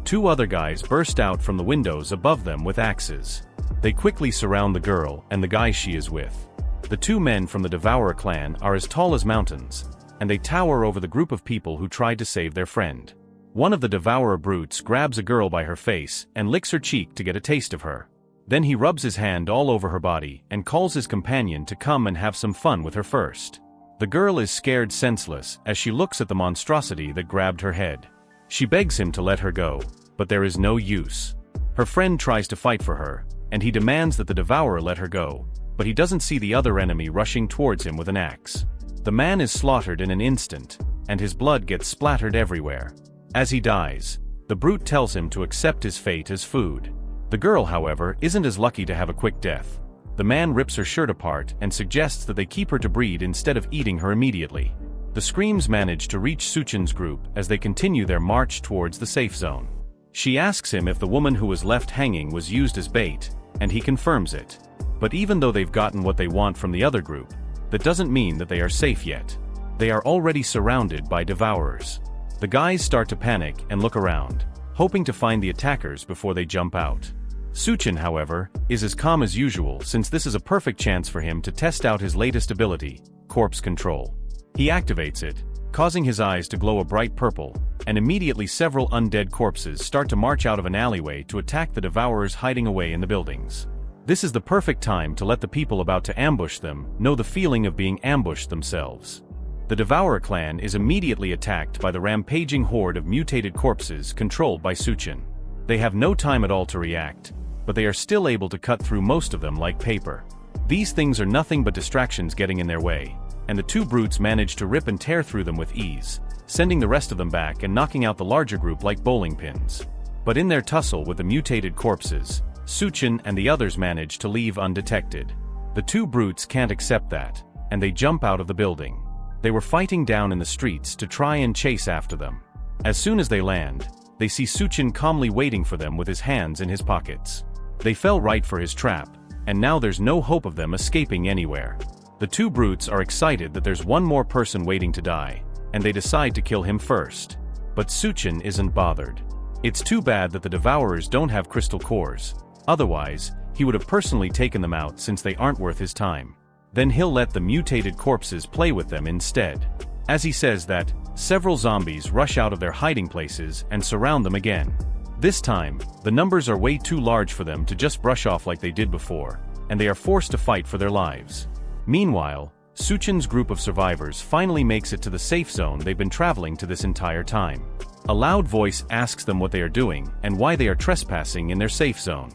Speaker 1: 2 other guys burst out from the windows above them with axes. They quickly surround the girl and the guy she is with. The 2 men from the Devourer clan are as tall as mountains, and they tower over the group of people who tried to save their friend. One of the Devourer brutes grabs a girl by her face and licks her cheek to get a taste of her. Then he rubs his hand all over her body and calls his companion to come and have some fun with her first. The girl is scared senseless as she looks at the monstrosity that grabbed her head. She begs him to let her go, but there is no use. Her friend tries to fight for her, and he demands that the Devourer let her go, but he doesn't see the other enemy rushing towards him with an axe. The man is slaughtered in an instant, and his blood gets splattered everywhere. As he dies, the brute tells him to accept his fate as food. The girl, however, isn't as lucky to have a quick death. The man rips her shirt apart and suggests that they keep her to breed instead of eating her immediately. The screams manage to reach Suchen's group as they continue their march towards the safe zone. She asks him if the woman who was left hanging was used as bait, and he confirms it. But even though they've gotten what they want from the other group, that doesn't mean that they are safe yet. They are already surrounded by devourers. The guys start to panic and look around, hoping to find the attackers before they jump out. Suchen, however, is as calm as usual since this is a perfect chance for him to test out his latest ability, corpse control. He activates it, causing his eyes to glow a bright purple, and immediately several undead corpses start to march out of an alleyway to attack the devourers hiding away in the buildings. This is the perfect time to let the people about to ambush them know the feeling of being ambushed themselves. The Devourer clan is immediately attacked by the rampaging horde of mutated corpses controlled by Suchen. They have no time at all to react, but they are still able to cut through most of them like paper. These things are nothing but distractions getting in their way, and the 2 brutes manage to rip and tear through them with ease, sending the rest of them back and knocking out the larger group like bowling pins. But in their tussle with the mutated corpses, Suchen and the others manage to leave undetected. The 2 brutes can't accept that, and they jump out of the building. They were fighting down in the streets to try and chase after them. As soon as they land, they see Suchen calmly waiting for them with his hands in his pockets. They fell right for his trap, and now there's no hope of them escaping anywhere. The 2 brutes are excited that there's one more person waiting to die, and they decide to kill him first. But Suchen isn't bothered. It's too bad that the Devourers don't have crystal cores. Otherwise, he would have personally taken them out since they aren't worth his time. Then he'll let the mutated corpses play with them instead. As he says that, several zombies rush out of their hiding places and surround them again. This time, the numbers are way too large for them to just brush off like they did before, and they are forced to fight for their lives. Meanwhile, Suchen's group of survivors finally makes it to the safe zone they've been traveling to this entire time. A loud voice asks them what they are doing and why they are trespassing in their safe zone.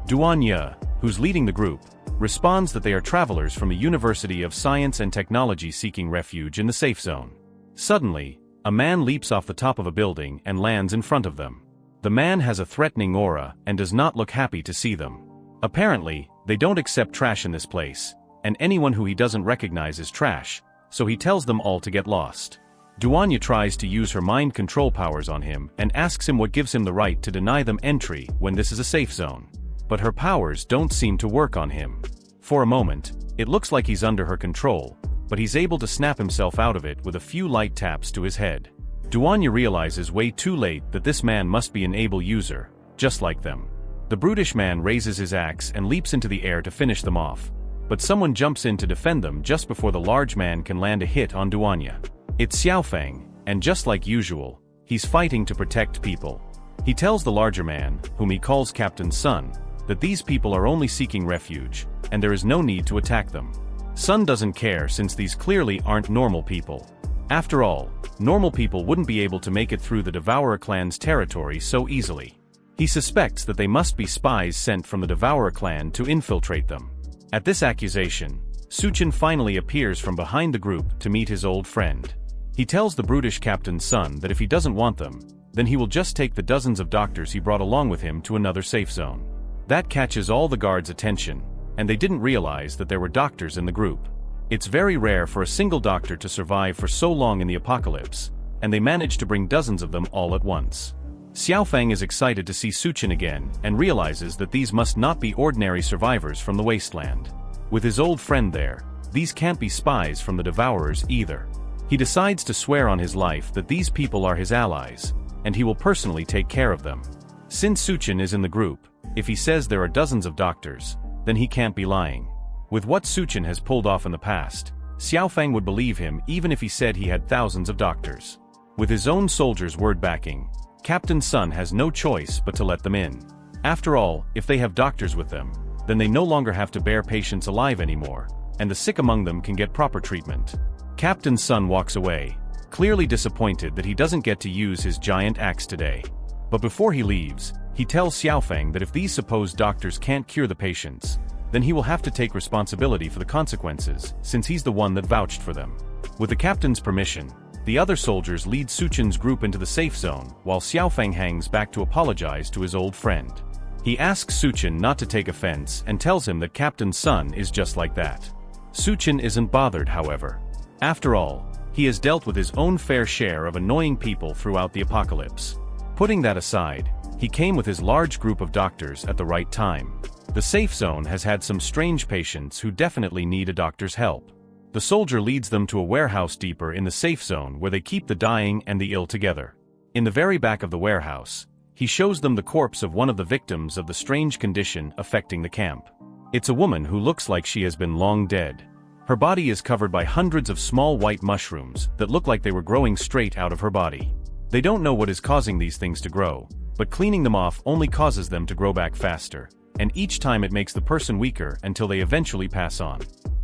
Speaker 1: Duanya, who's leading the group, responds that they are travelers from the University of Science and Technology seeking refuge in the safe zone. Suddenly, a man leaps off the top of a building and lands in front of them. The man has a threatening aura and does not look happy to see them. Apparently, they don't accept trash in this place, and anyone who he doesn't recognize is trash, so he tells them all to get lost. Duanya tries to use her mind control powers on him and asks him what gives him the right to deny them entry when this is a safe zone. But her powers don't seem to work on him. For a moment, it looks like he's under her control, but he's able to snap himself out of it with a few light taps to his head. Duanya realizes way too late that this man must be an able user, just like them. The brutish man raises his axe and leaps into the air to finish them off, but someone jumps in to defend them just before the large man can land a hit on Duanya. It's Xiaofeng, and just like usual, he's fighting to protect people. He tells the larger man, whom he calls Captain Sun, that these people are only seeking refuge, and there is no need to attack them. Sun doesn't care since these clearly aren't normal people. After all, normal people wouldn't be able to make it through the Devourer clan's territory so easily. He suspects that they must be spies sent from the Devourer clan to infiltrate them. At this accusation, Chen finally appears from behind the group to meet his old friend. He tells the brutish captain's son that if he doesn't want them, then he will just take the dozens of doctors he brought along with him to another safe zone. That catches all the guards' attention, and they didn't realize that there were doctors in the group. It's very rare for a single doctor to survive for so long in the apocalypse, and they managed to bring dozens of them all at once. Xiaofeng is excited to see Chen again and realizes that these must not be ordinary survivors from the wasteland. With his old friend there, these can't be spies from the Devourers either. He decides to swear on his life that these people are his allies, and he will personally take care of them. Since Chen is in the group, if he says there are dozens of doctors, then he can't be lying. With what Chen has pulled off in the past, Xiaofeng would believe him even if he said he had thousands of doctors. With his own soldiers' word backing, Captain Sun has no choice but to let them in. After all, if they have doctors with them, then they no longer have to bear patients alive anymore, and the sick among them can get proper treatment. Captain Sun walks away, clearly disappointed that he doesn't get to use his giant axe today. But before he leaves, he tells Xiaofeng that if these supposed doctors can't cure the patients, then he will have to take responsibility for the consequences, since he's the one that vouched for them. With the captain's permission, the other soldiers lead Chen's group into the safe zone, while Xiaofeng hangs back to apologize to his old friend. He asks Chen not to take offense and tells him that Captain Sun is just like that. Chen isn't bothered, however. After all, he has dealt with his own fair share of annoying people throughout the apocalypse. Putting that aside, he came with his large group of doctors at the right time. The safe zone has had some strange patients who definitely need a doctor's help. The soldier leads them to a warehouse deeper in the safe zone where they keep the dying and the ill together. In the very back of the warehouse, he shows them the corpse of one of the victims of the strange condition affecting the camp. It's a woman who looks like she has been long dead. Her body is covered by hundreds of small white mushrooms that look like they were growing straight out of her body. They don't know what is causing these things to grow, but cleaning them off only causes them to grow back faster, and each time it makes the person weaker until they eventually pass on.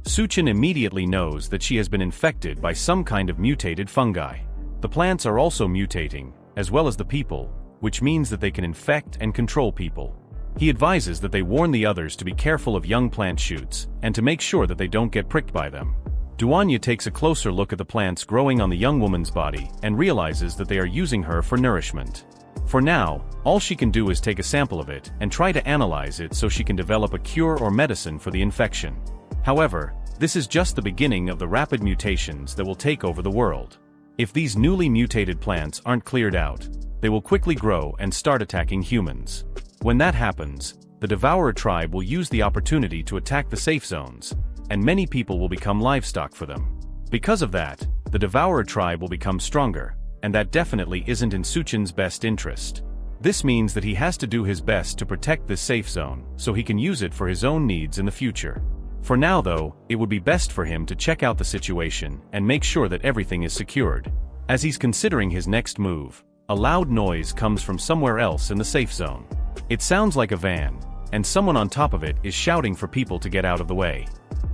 Speaker 1: Chen immediately knows that she has been infected by some kind of mutated fungi. The plants are also mutating, as well as the people, which means that they can infect and control people. He advises that they warn the others to be careful of young plant shoots, and to make sure that they don't get pricked by them. Duanya takes a closer look at the plants growing on the young woman's body and realizes that they are using her for nourishment. For now, all she can do is take a sample of it and try to analyze it so she can develop a cure or medicine for the infection. However, this is just the beginning of the rapid mutations that will take over the world. If these newly mutated plants aren't cleared out, they will quickly grow and start attacking humans. When that happens, the Devourer tribe will use the opportunity to attack the safe zones, and many people will become livestock for them. Because of that, the Devourer tribe will become stronger, and that definitely isn't in Chen's best interest. This means that he has to do his best to protect this safe zone, so he can use it for his own needs in the future. For now though, it would be best for him to check out the situation and make sure that everything is secured. As he's considering his next move, a loud noise comes from somewhere else in the safe zone. It sounds like a van, and someone on top of it is shouting for people to get out of the way.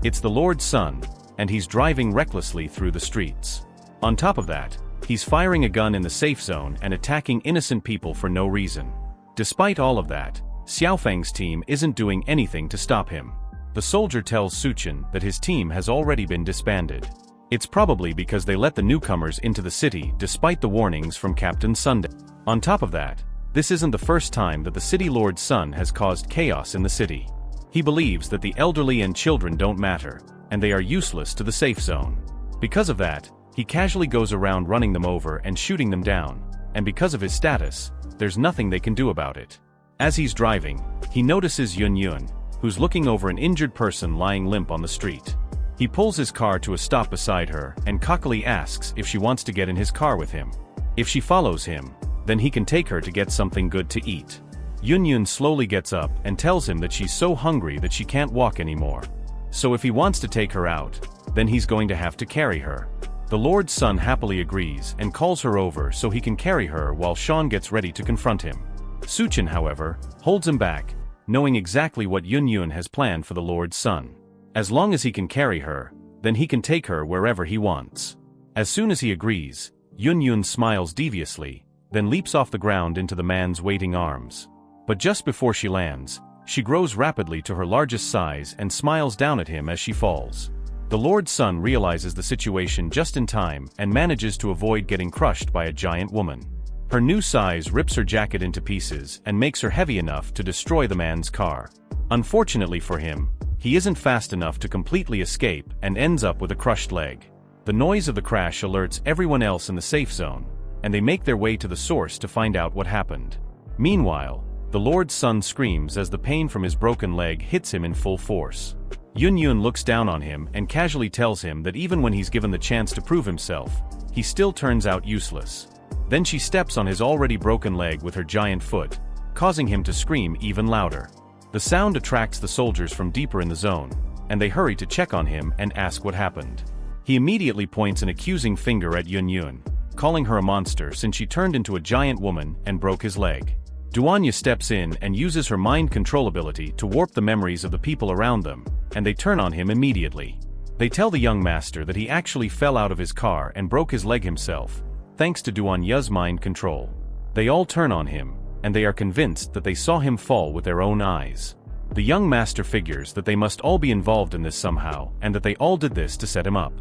Speaker 1: It's the Lord's son, and he's driving recklessly through the streets. On top of that, he's firing a gun in the safe zone and attacking innocent people for no reason. Despite all of that, Xiaofeng's team isn't doing anything to stop him. The soldier tells Chen that his team has already been disbanded. It's probably because they let the newcomers into the city despite the warnings from Captain Sun. On top of that, this isn't the first time that the city lord's son has caused chaos in the city. He believes that the elderly and children don't matter, and they are useless to the safe zone. Because of that, he casually goes around running them over and shooting them down, and because of his status, there's nothing they can do about it. As he's driving, he notices Yun, who's looking over an injured person lying limp on the street. He pulls his car to a stop beside her and cockily asks if she wants to get in his car with him. If she follows him, then he can take her to get something good to eat. Yun slowly gets up and tells him that she's so hungry that she can't walk anymore. So if he wants to take her out, then he's going to have to carry her. The Lord's son happily agrees and calls her over so he can carry her while Sean gets ready to confront him. Chen, however, holds him back, knowing exactly what Yun has planned for the Lord's son. As long as he can carry her, then he can take her wherever he wants. As soon as he agrees, Yun smiles deviously, then leaps off the ground into the man's waiting arms. But just before she lands, she grows rapidly to her largest size and smiles down at him as she falls. The Lord's son realizes the situation just in time and manages to avoid getting crushed by a giant woman. Her new size rips her jacket into pieces and makes her heavy enough to destroy the man's car. Unfortunately for him, he isn't fast enough to completely escape and ends up with a crushed leg. The noise of the crash alerts everyone else in the safe zone, and they make their way to the source to find out what happened. Meanwhile, the Lord's son screams as the pain from his broken leg hits him in full force. Yun looks down on him and casually tells him that even when he's given the chance to prove himself, he still turns out useless. Then she steps on his already broken leg with her giant foot, causing him to scream even louder. The sound attracts the soldiers from deeper in the zone, and they hurry to check on him and ask what happened. He immediately points an accusing finger at Yun, calling her a monster since she turned into a giant woman and broke his leg. Duanya steps in and uses her mind control ability to warp the memories of the people around them, and they turn on him immediately. They tell the young master that he actually fell out of his car and broke his leg himself, thanks to Duanya's mind control. They all turn on him, and they are convinced that they saw him fall with their own eyes. The young master figures that they must all be involved in this somehow, and that they all did this to set him up.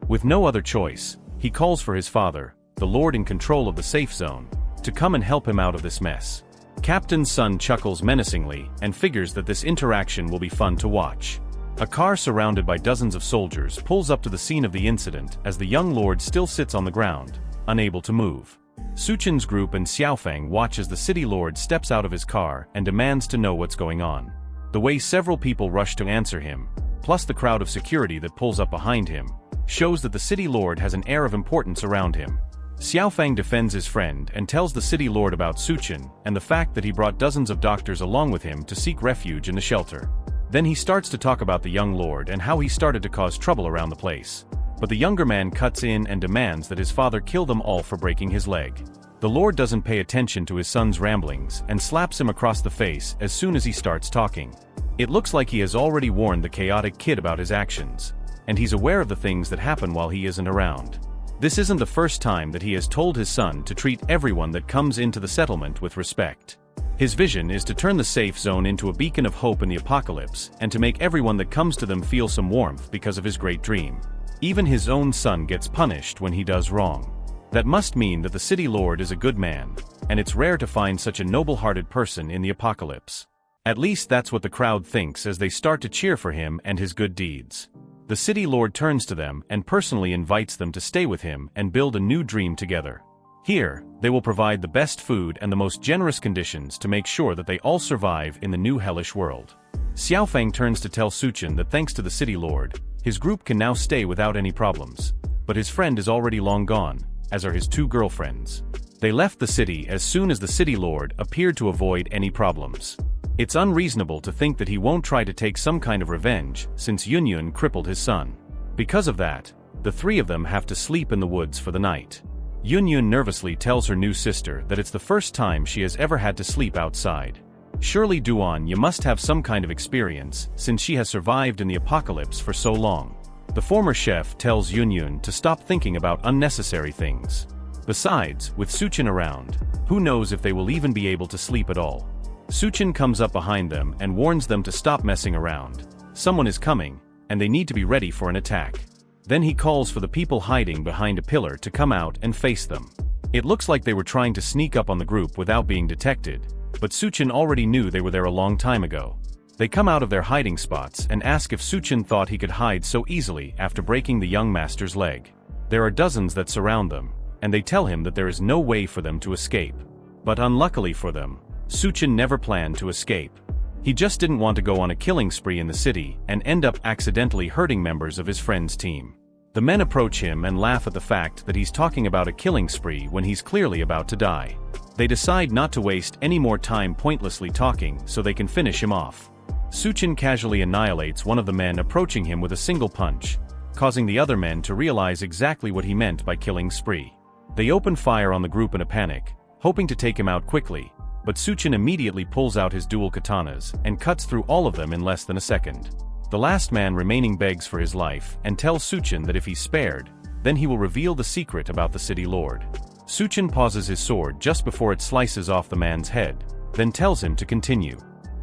Speaker 1: With no other choice, he calls for his father, the Lord in control of the safe zone, to come and help him out of this mess. Captain's son chuckles menacingly and figures that this interaction will be fun to watch. A car surrounded by dozens of soldiers pulls up to the scene of the incident as the young lord still sits on the ground, unable to move. Suchen's group and Xiaofeng watch as the city lord steps out of his car and demands to know what's going on. The way several people rush to answer him, plus the crowd of security that pulls up behind him, shows that the city lord has an air of importance around him. Xiaofeng defends his friend and tells the city lord about Suchen and the fact that he brought dozens of doctors along with him to seek refuge in the shelter. Then he starts to talk about the young lord and how he started to cause trouble around the place. But the younger man cuts in and demands that his father kill them all for breaking his leg. The lord doesn't pay attention to his son's ramblings and slaps him across the face as soon as he starts talking. It looks like he has already warned the chaotic kid about his actions, and he's aware of the things that happen while he isn't around. This isn't the first time that he has told his son to treat everyone that comes into the settlement with respect. His vision is to turn the safe zone into a beacon of hope in the apocalypse and to make everyone that comes to them feel some warmth because of his great dream. Even his own son gets punished when he does wrong. That must mean that the city lord is a good man, and it's rare to find such a noble-hearted person in the apocalypse. At least that's what the crowd thinks as they start to cheer for him and his good deeds. The city lord turns to them and personally invites them to stay with him and build a new dream together. Here, they will provide the best food and the most generous conditions to make sure that they all survive in the new hellish world. Xiaofeng turns to tell Suchen that thanks to the city lord, his group can now stay without any problems. But his friend is already long gone, as are his two girlfriends. They left the city as soon as the city lord appeared to avoid any problems. It's unreasonable to think that he won't try to take some kind of revenge since Yun crippled his son. Because of that, the three of them have to sleep in the woods for the night. Yun nervously tells her new sister that it's the first time she has ever had to sleep outside. Surely Duan, you must have some kind of experience since she has survived in the apocalypse for so long. The former chef tells Yun to stop thinking about unnecessary things. Besides, with Suchen around, who knows if they will even be able to sleep at all. Suchen comes up behind them and warns them to stop messing around. Someone is coming, and they need to be ready for an attack. Then he calls for the people hiding behind a pillar to come out and face them. It looks like they were trying to sneak up on the group without being detected, but Suchen already knew they were there a long time ago. They come out of their hiding spots and ask if Suchen thought he could hide so easily after breaking the young master's leg. There are dozens that surround them, and they tell him that there is no way for them to escape. But unluckily for them, Suchen never planned to escape. He just didn't want to go on a killing spree in the city and end up accidentally hurting members of his friend's team. The men approach him and laugh at the fact that he's talking about a killing spree when he's clearly about to die. They decide not to waste any more time pointlessly talking so they can finish him off. Suchen casually annihilates one of the men approaching him with a single punch, causing the other men to realize exactly what he meant by killing spree. They open fire on the group in a panic, hoping to take him out quickly, but Suchen immediately pulls out his dual katanas and cuts through all of them in less than a second. The last man remaining begs for his life and tells Suchen that if he's spared, Then he will reveal the secret about the city lord. Chen pauses his sword just before it slices off the man's head, then tells him to continue.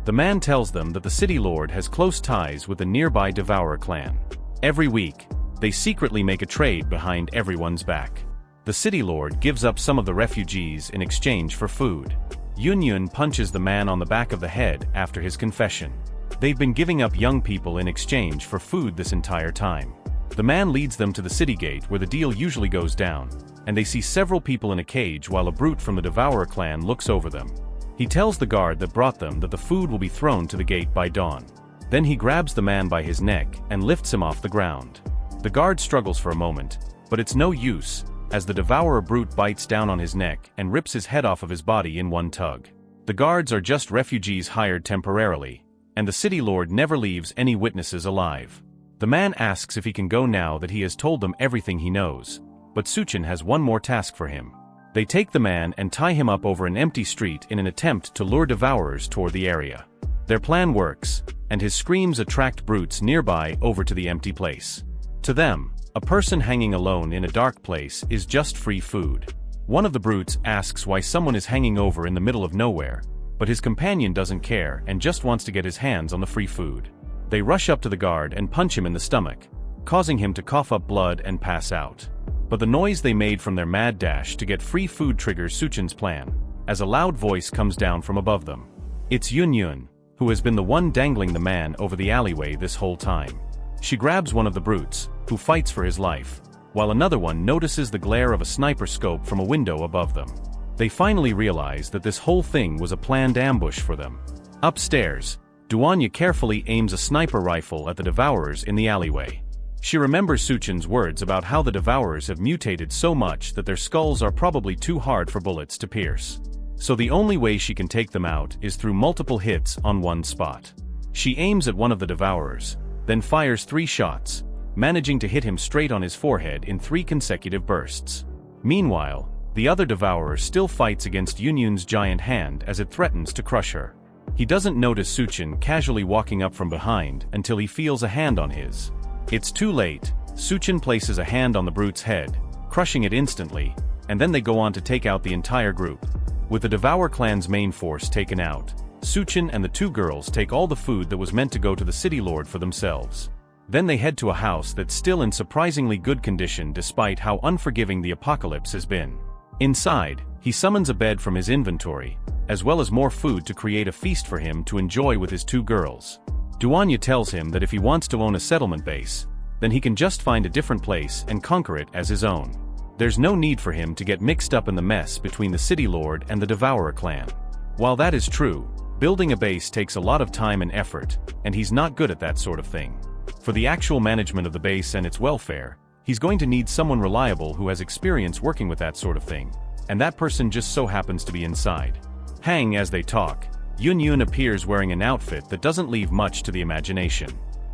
Speaker 1: The man tells them that the city lord has close ties with the nearby Devourer clan. Every week, they secretly make a trade behind everyone's back. The city lord gives up some of the refugees in exchange for food. Yun punches the man on the back of the head after his confession. They've been giving up young people in exchange for food this entire time. The man leads them to the city gate where the deal usually goes down, and they see several people in a cage while a brute from the Devourer clan looks over them. He tells the guard that brought them that the food will be thrown to the gate by dawn. Then he grabs the man by his neck and lifts him off the ground. The guard struggles for a moment, but it's no use, as the Devourer brute bites down on his neck and rips his head off of his body in one tug. The guards are just refugees hired temporarily, and the city lord never leaves any witnesses alive. The man asks if he can go now that he has told them everything he knows, but Chen has one more task for him. They take the man and tie him up over an empty street in an attempt to lure devourers toward the area. Their plan works, and his screams attract brutes nearby over to the empty place. To them, a person hanging alone in a dark place is just free food. One of the brutes asks why someone is hanging over in the middle of nowhere, but his companion doesn't care and just wants to get his hands on the free food. They rush up to the guard and punch him in the stomach, causing him to cough up blood and pass out. But the noise they made from their mad dash to get free food triggers Chen's plan, as a loud voice comes down from above them. It's Yun, who has been the one dangling the man over the alleyway this whole time. She grabs one of the brutes, who fights for his life, while another one notices the glare of a sniper scope from a window above them. They finally realize that this whole thing was a planned ambush for them. Upstairs, Duanya carefully aims a sniper rifle at the devourers in the alleyway. She remembers Chen's words about how the devourers have mutated so much that their skulls are probably too hard for bullets to pierce. So the only way she can take them out is through multiple hits on one spot. She aims at one of the devourers, then fires 3 shots, managing to hit him straight on his forehead in 3 consecutive bursts. Meanwhile, the other devourer still fights against Yun's giant hand as it threatens to crush her. He doesn't notice Chen casually walking up from behind until he feels a hand on his. It's too late. Chen places a hand on the brute's head, crushing it instantly, and then they go on to take out the entire group. With the Devourer clan's main force taken out, Chen and the 2 girls take all the food that was meant to go to the city lord for themselves. Then they head to a house that's still in surprisingly good condition despite how unforgiving the apocalypse has been. Inside, he summons a bed from his inventory, as well as more food to create a feast for him to enjoy with his 2 girls. Duanya tells him that if he wants to own a settlement base, then he can just find a different place and conquer it as his own. There's no need for him to get mixed up in the mess between the city lord and the Devourer clan. While that is true, building a base takes a lot of time and effort, and he's not good at that sort of thing. For the actual management of the base and its welfare, he's going to need someone reliable who has experience working with that sort of thing, and that person just so happens to be inside. Hang as they talk, Yun appears wearing an outfit that doesn't leave much to the imagination.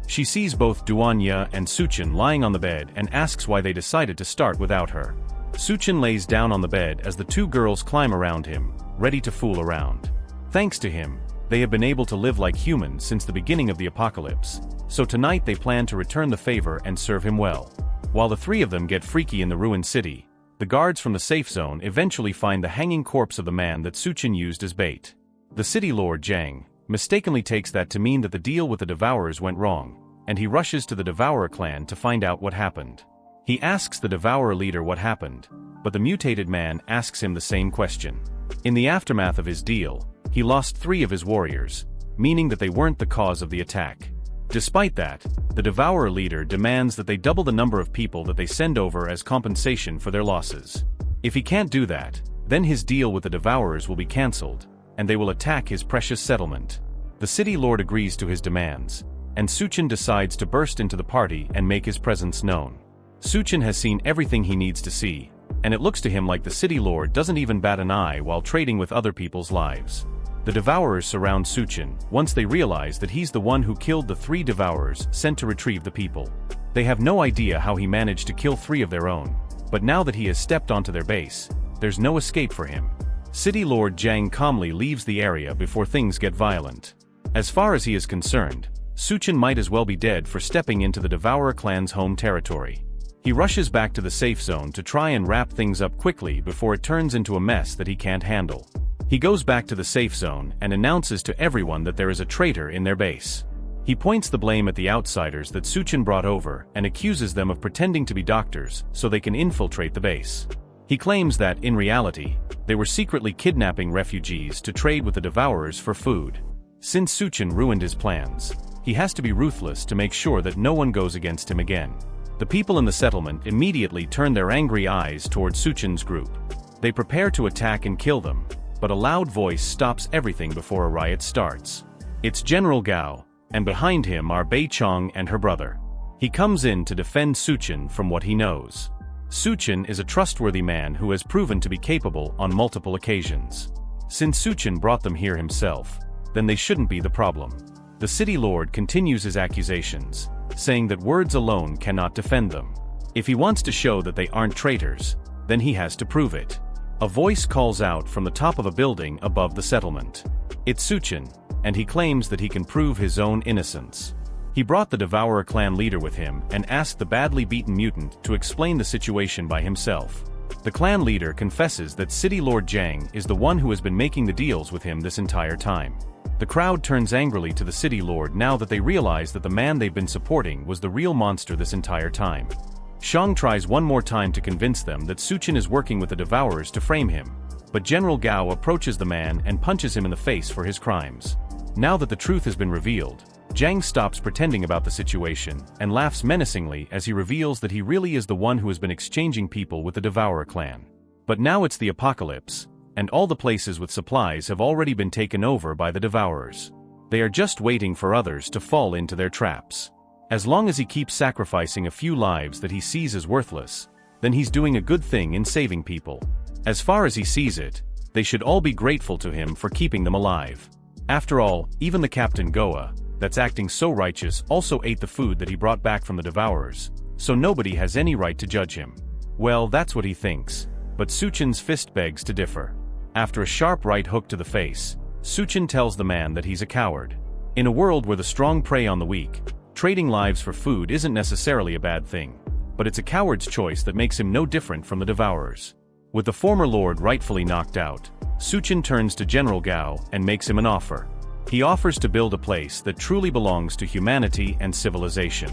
Speaker 1: She sees both Duanya and Chen lying on the bed and asks why they decided to start without her. Chen lays down on the bed as the 2 girls climb around him, ready to fool around. Thanks to him, they have been able to live like humans since the beginning of the apocalypse, so tonight they plan to return the favor and serve him well. While the 3 of them get freaky in the ruined city, the guards from the safe zone eventually find the hanging corpse of the man that Chen used as bait. The city lord Zhang mistakenly takes that to mean that the deal with the devourers went wrong, and he rushes to the Devourer clan to find out what happened. He asks the Devourer leader what happened, but the mutated man asks him the same question. In the aftermath of his deal, he lost 3 of his warriors, meaning that they weren't the cause of the attack. Despite that, the Devourer leader demands that they double the number of people that they send over as compensation for their losses. If he can't do that, then his deal with the Devourers will be cancelled, and they will attack his precious settlement. The city lord agrees to his demands, and Chen decides to burst into the party and make his presence known. Chen has seen everything he needs to see, and it looks to him like the city lord doesn't even bat an eye while trading with other people's lives. The Devourers surround Chen once they realize that he's the one who killed the 3 Devourers sent to retrieve the people. They have no idea how he managed to kill 3 of their own, but now that he has stepped onto their base, there's no escape for him. City Lord Zhang calmly leaves the area before things get violent. As far as he is concerned, Chen might as well be dead for stepping into the Devourer clan's home territory. He rushes back to the safe zone to try and wrap things up quickly before it turns into a mess that he can't handle. He goes back to the safe zone and announces to everyone that there is a traitor in their base. He points the blame at the outsiders that Chen brought over and accuses them of pretending to be doctors so they can infiltrate the base. He claims that, in reality, they were secretly kidnapping refugees to trade with the Devourers for food. Since Chen ruined his plans, he has to be ruthless to make sure that no one goes against him again. The people in the settlement immediately turn their angry eyes towards Chen's group. They prepare to attack and kill them, but a loud voice stops everything before a riot starts. It's General Gao, and behind him are Bei Chong and her brother. He comes in to defend Chen from what he knows. Chen is a trustworthy man who has proven to be capable on multiple occasions. Since Chen brought them here himself, then they shouldn't be the problem. The city lord continues his accusations, saying that words alone cannot defend them. If he wants to show that they aren't traitors, then he has to prove it. A voice calls out from the top of a building above the settlement. It's Chen, and he claims that he can prove his own innocence. He brought the Devourer clan leader with him and asked the badly beaten mutant to explain the situation by himself. The clan leader confesses that City Lord Jiang is the one who has been making the deals with him this entire time. The crowd turns angrily to the City Lord now that they realize that the man they've been supporting was the real monster this entire time. Shang tries one more time to convince them that Chen is working with the Devourers to frame him, but General Gao approaches the man and punches him in the face for his crimes. Now that the truth has been revealed, Jiang stops pretending about the situation and laughs menacingly as he reveals that he really is the one who has been exchanging people with the Devourer clan. But now it's the apocalypse, and all the places with supplies have already been taken over by the Devourers. They are just waiting for others to fall into their traps. As long as he keeps sacrificing a few lives that he sees as worthless, then he's doing a good thing in saving people. As far as he sees it, they should all be grateful to him for keeping them alive. After all, even the Captain Goa, that's acting so righteous, also ate the food that he brought back from the Devourers, so nobody has any right to judge him. Well, that's what he thinks, but Chen's fist begs to differ. After a sharp right hook to the face, Chen tells the man that he's a coward. In a world where the strong prey on the weak, trading lives for food isn't necessarily a bad thing, but it's a coward's choice that makes him no different from the Devourers. With the former lord rightfully knocked out, Chen turns to General Gao and makes him an offer. He offers to build a place that truly belongs to humanity and civilization.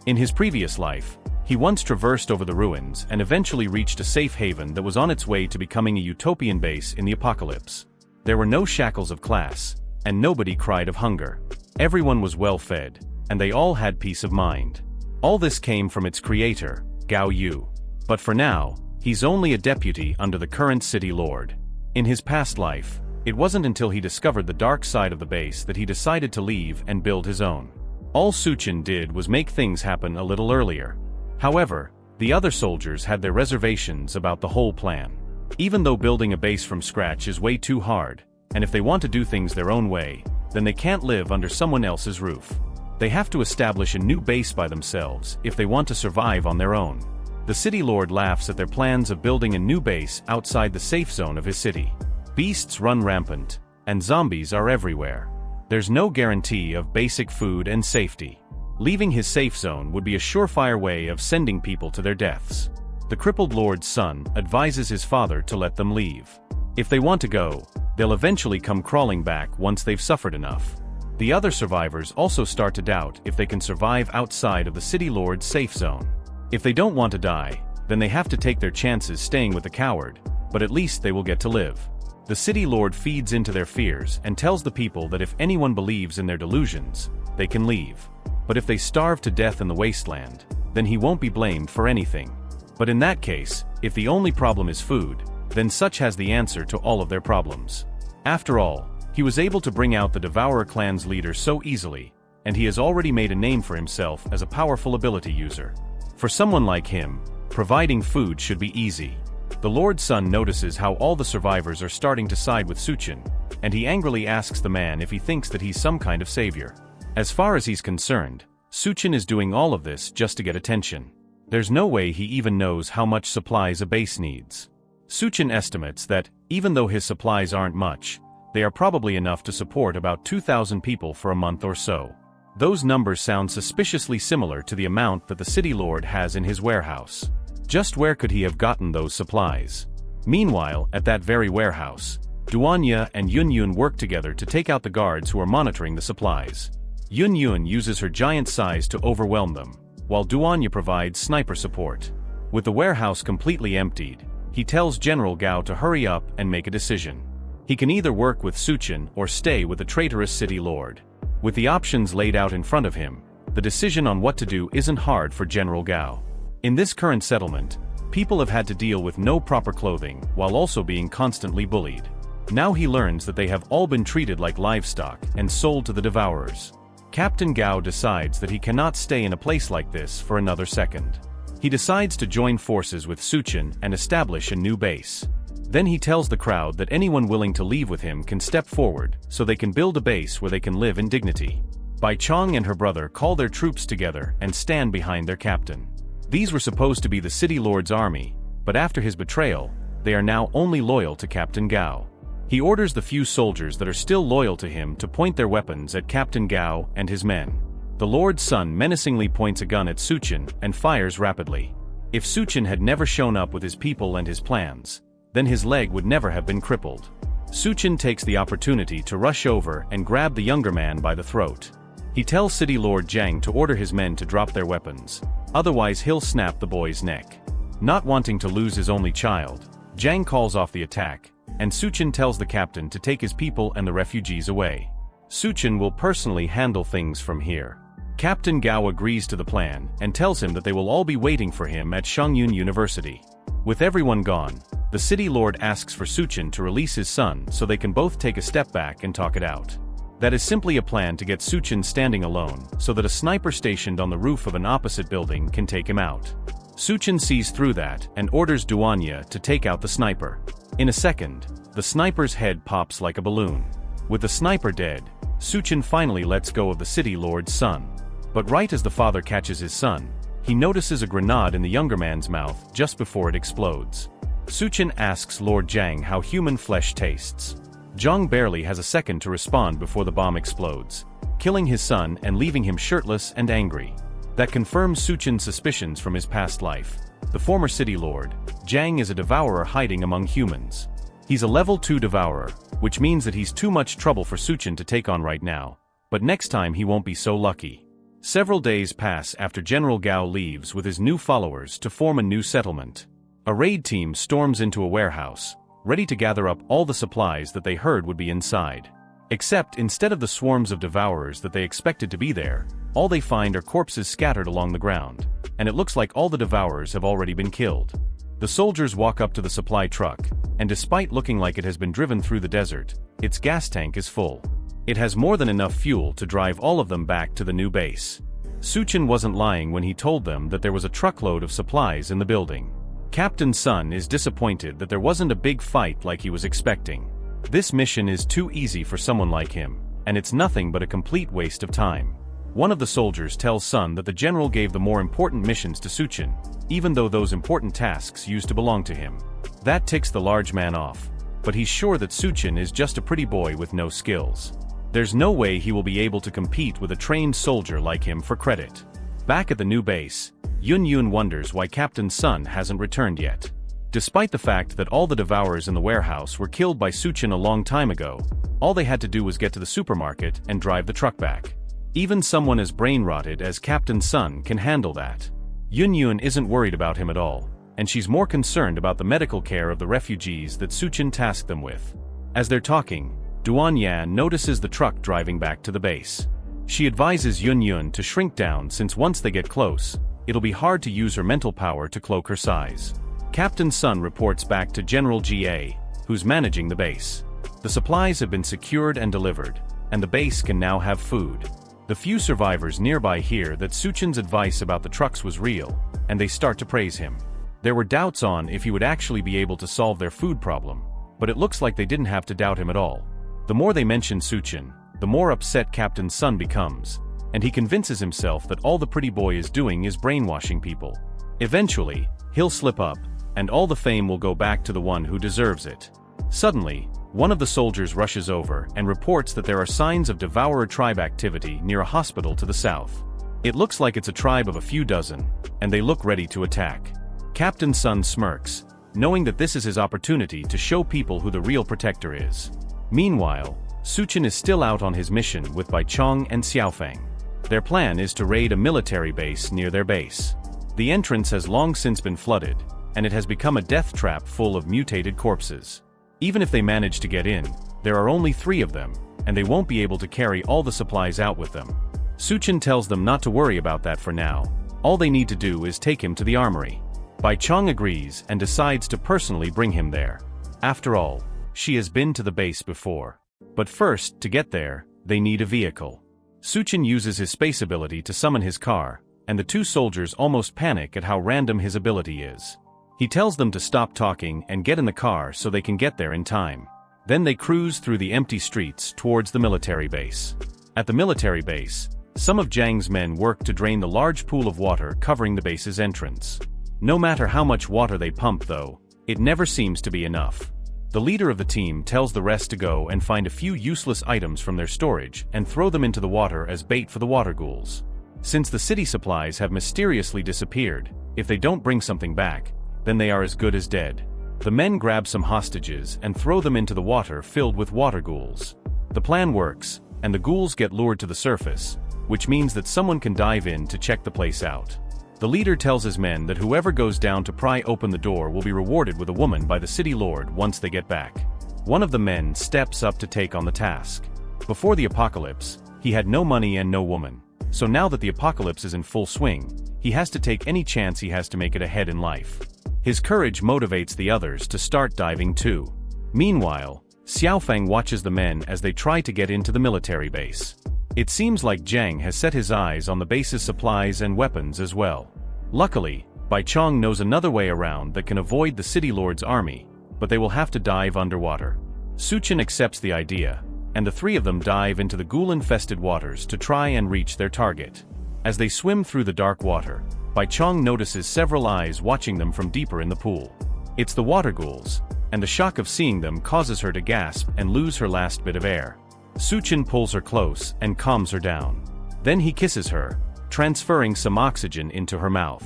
Speaker 1: In his previous life, he once traversed over the ruins and eventually reached a safe haven that was on its way to becoming a utopian base in the apocalypse. There were no shackles of class, and nobody cried of hunger. Everyone was well fed, and they all had peace of mind. All this came from its creator, Gao Yu. But for now, he's only a deputy under the current city lord. In his past life, it wasn't until he discovered the dark side of the base that he decided to leave and build his own. All Chen did was make things happen a little earlier. However, the other soldiers had their reservations about the whole plan. Even though building a base from scratch is way too hard, and if they want to do things their own way, then they can't live under someone else's roof. They have to establish a new base by themselves if they want to survive on their own. The city lord laughs at their plans of building a new base outside the safe zone of his city. Beasts run rampant, and zombies are everywhere. There's no guarantee of basic food and safety. Leaving his safe zone would be a surefire way of sending people to their deaths. The crippled lord's son advises his father to let them leave. If they want to go, they'll eventually come crawling back once they've suffered enough. The other survivors also start to doubt if they can survive outside of the city lord's safe zone. If they don't want to die, then they have to take their chances staying with the coward, but at least they will get to live. The city lord feeds into their fears and tells the people that if anyone believes in their delusions, they can leave. But if they starve to death in the wasteland, then he won't be blamed for anything. But in that case, if the only problem is food, then such has the answer to all of their problems. After all, he was able to bring out the Devourer clan's leader so easily, and he has already made a name for himself as a powerful ability user. For someone like him, providing food should be easy. The Lord's son notices how all the survivors are starting to side with Chen, and he angrily asks the man if he thinks that he's some kind of savior. As far as he's concerned, Chen is doing all of this just to get attention. There's no way he even knows how much supplies a base needs. Chen estimates that, even though his supplies aren't much, they are probably enough to support about 2,000 people for a month or so. Those numbers sound suspiciously similar to the amount that the city lord has in his warehouse. Just where could he have gotten those supplies? Meanwhile, at that very warehouse, Duanya and Yun work together to take out the guards who are monitoring the supplies. Yun uses her giant size to overwhelm them, while Duanya provides sniper support. With the warehouse completely emptied, he tells General Gao to hurry up and make a decision. He can either work with Chen or stay with the traitorous city lord. With the options laid out in front of him, the decision on what to do isn't hard for General Gao. In this current settlement, people have had to deal with no proper clothing while also being constantly bullied. Now he learns that they have all been treated like livestock and sold to the devourers. Captain Gao decides that he cannot stay in a place like this for another second. He decides to join forces with Chen and establish a new base. Then he tells the crowd that anyone willing to leave with him can step forward so they can build a base where they can live in dignity. Bai Chong and her brother call their troops together and stand behind their captain. These were supposed to be the city lord's army, but after his betrayal, they are now only loyal to Captain Gao. He orders the few soldiers that are still loyal to him to point their weapons at Captain Gao and his men. The Lord's son menacingly points a gun at Chen and fires rapidly. If Chen had never shown up with his people and his plans, then his leg would never have been crippled. Chen takes the opportunity to rush over and grab the younger man by the throat. He tells City Lord Jiang to order his men to drop their weapons, otherwise he'll snap the boy's neck. Not wanting to lose his only child, Jiang calls off the attack, and Chen tells the captain to take his people and the refugees away. Chen will personally handle things from here. Captain Gao agrees to the plan and tells him that they will all be waiting for him at Shangyun University. With everyone gone, the city lord asks for Chen to release his son so they can both take a step back and talk it out. That is simply a plan to get Chen standing alone so that a sniper stationed on the roof of an opposite building can take him out. Chen sees through that and orders Duanya to take out the sniper. In a second, the sniper's head pops like a balloon. With the sniper dead, Chen finally lets go of the city lord's son. But right as the father catches his son, he notices a grenade in the younger man's mouth just before it explodes. Chen asks Lord Jiang how human flesh tastes. Jiang barely has a second to respond before the bomb explodes, killing his son and leaving him shirtless and angry. That confirms Chen's suspicions from his past life. The former city lord, Jiang, is a devourer hiding among humans. He's a level 2 devourer, which means that he's too much trouble for Chen to take on right now, but next time he won't be so lucky. Several days pass after General Gao leaves with his new followers to form a new settlement. A raid team storms into a warehouse, ready to gather up all the supplies that they heard would be inside. Except instead of the swarms of devourers that they expected to be there, all they find are corpses scattered along the ground, and it looks like all the devourers have already been killed. The soldiers walk up to the supply truck, and despite looking like it has been driven through the desert, its gas tank is full. It has more than enough fuel to drive all of them back to the new base. Chen wasn't lying when he told them that there was a truckload of supplies in the building. Captain Sun is disappointed that there wasn't a big fight like he was expecting. This mission is too easy for someone like him, and it's nothing but a complete waste of time. One of the soldiers tells Sun that the general gave the more important missions to Chen, even though those important tasks used to belong to him. That ticks the large man off, but he's sure that Chen is just a pretty boy with no skills. There's no way he will be able to compete with a trained soldier like him for credit. Back at the new base, Yun wonders why Captain Sun hasn't returned yet. Despite the fact that all the devourers in the warehouse were killed by Chen a long time ago, all they had to do was get to the supermarket and drive the truck back. Even someone as brain-rotted as Captain Sun can handle that. Yun isn't worried about him at all, and she's more concerned about the medical care of the refugees that Chen tasked them with. As they're talking, Duan Yan notices the truck driving back to the base. She advises Yun to shrink down since once they get close, it'll be hard to use her mental power to cloak her size. Captain Sun reports back to General Ga, who's managing the base. The supplies have been secured and delivered, and the base can now have food. The few survivors nearby hear that Chen's advice about the trucks was real, and they start to praise him. There were doubts on if he would actually be able to solve their food problem, but it looks like they didn't have to doubt him at all. The more they mention Chen, the more upset Captain Sun becomes, and he convinces himself that all the pretty boy is doing is brainwashing people. Eventually, he'll slip up, and all the fame will go back to the one who deserves it. Suddenly, One of the soldiers rushes over and reports that there are signs of Devourer tribe activity near a hospital to the south. It looks like it's a tribe of a few dozen, and they look ready to attack. Captain Sun smirks, knowing that this is his opportunity to show people who the real protector is. Meanwhile, Chen is still out on his mission with Bai Chong and Xiaofeng. Their plan is to raid a military base near their base. The entrance has long since been flooded, and it has become a death trap full of mutated corpses. Even if they manage to get in, there are only 3 of them, and they won't be able to carry all the supplies out with them. Chen tells them not to worry about that for now. All they need to do is take him to the armory. Bai Chong agrees and decides to personally bring him there. After all, she has been to the base before. But first, to get there, they need a vehicle. Chen uses his space ability to summon his car, and the 2 soldiers almost panic at how random his ability is. He tells them to stop talking and get in the car so they can get there in time. Then they cruise through the empty streets towards the military base. At the military base, some of Jiang's men work to drain the large pool of water covering the base's entrance. No matter how much water they pump though, it never seems to be enough. The leader of the team tells the rest to go and find a few useless items from their storage and throw them into the water as bait for the water ghouls. Since the city supplies have mysteriously disappeared, if they don't bring something back, then they are as good as dead. The men grab some hostages and throw them into the water filled with water ghouls. The plan works, and the ghouls get lured to the surface, which means that someone can dive in to check the place out. The leader tells his men that whoever goes down to pry open the door will be rewarded with a woman by the city lord once they get back. One of the men steps up to take on the task. Before the apocalypse, he had no money and no woman. So now that the apocalypse is in full swing, he has to take any chance he has to make it ahead in life. His courage motivates the others to start diving too. Meanwhile, Xiaofeng watches the men as they try to get into the military base. It seems like Jiang has set his eyes on the base's supplies and weapons as well. Luckily, Bai Chong knows another way around that can avoid the city lord's army, but they will have to dive underwater. Chen accepts the idea, and the 3 of them dive into the ghoul-infested waters to try and reach their target. As they swim through the dark water, Bai Chong notices several eyes watching them from deeper in the pool. It's the water ghouls, and the shock of seeing them causes her to gasp and lose her last bit of air. Chen pulls her close and calms her down. Then he kisses her, transferring some oxygen into her mouth.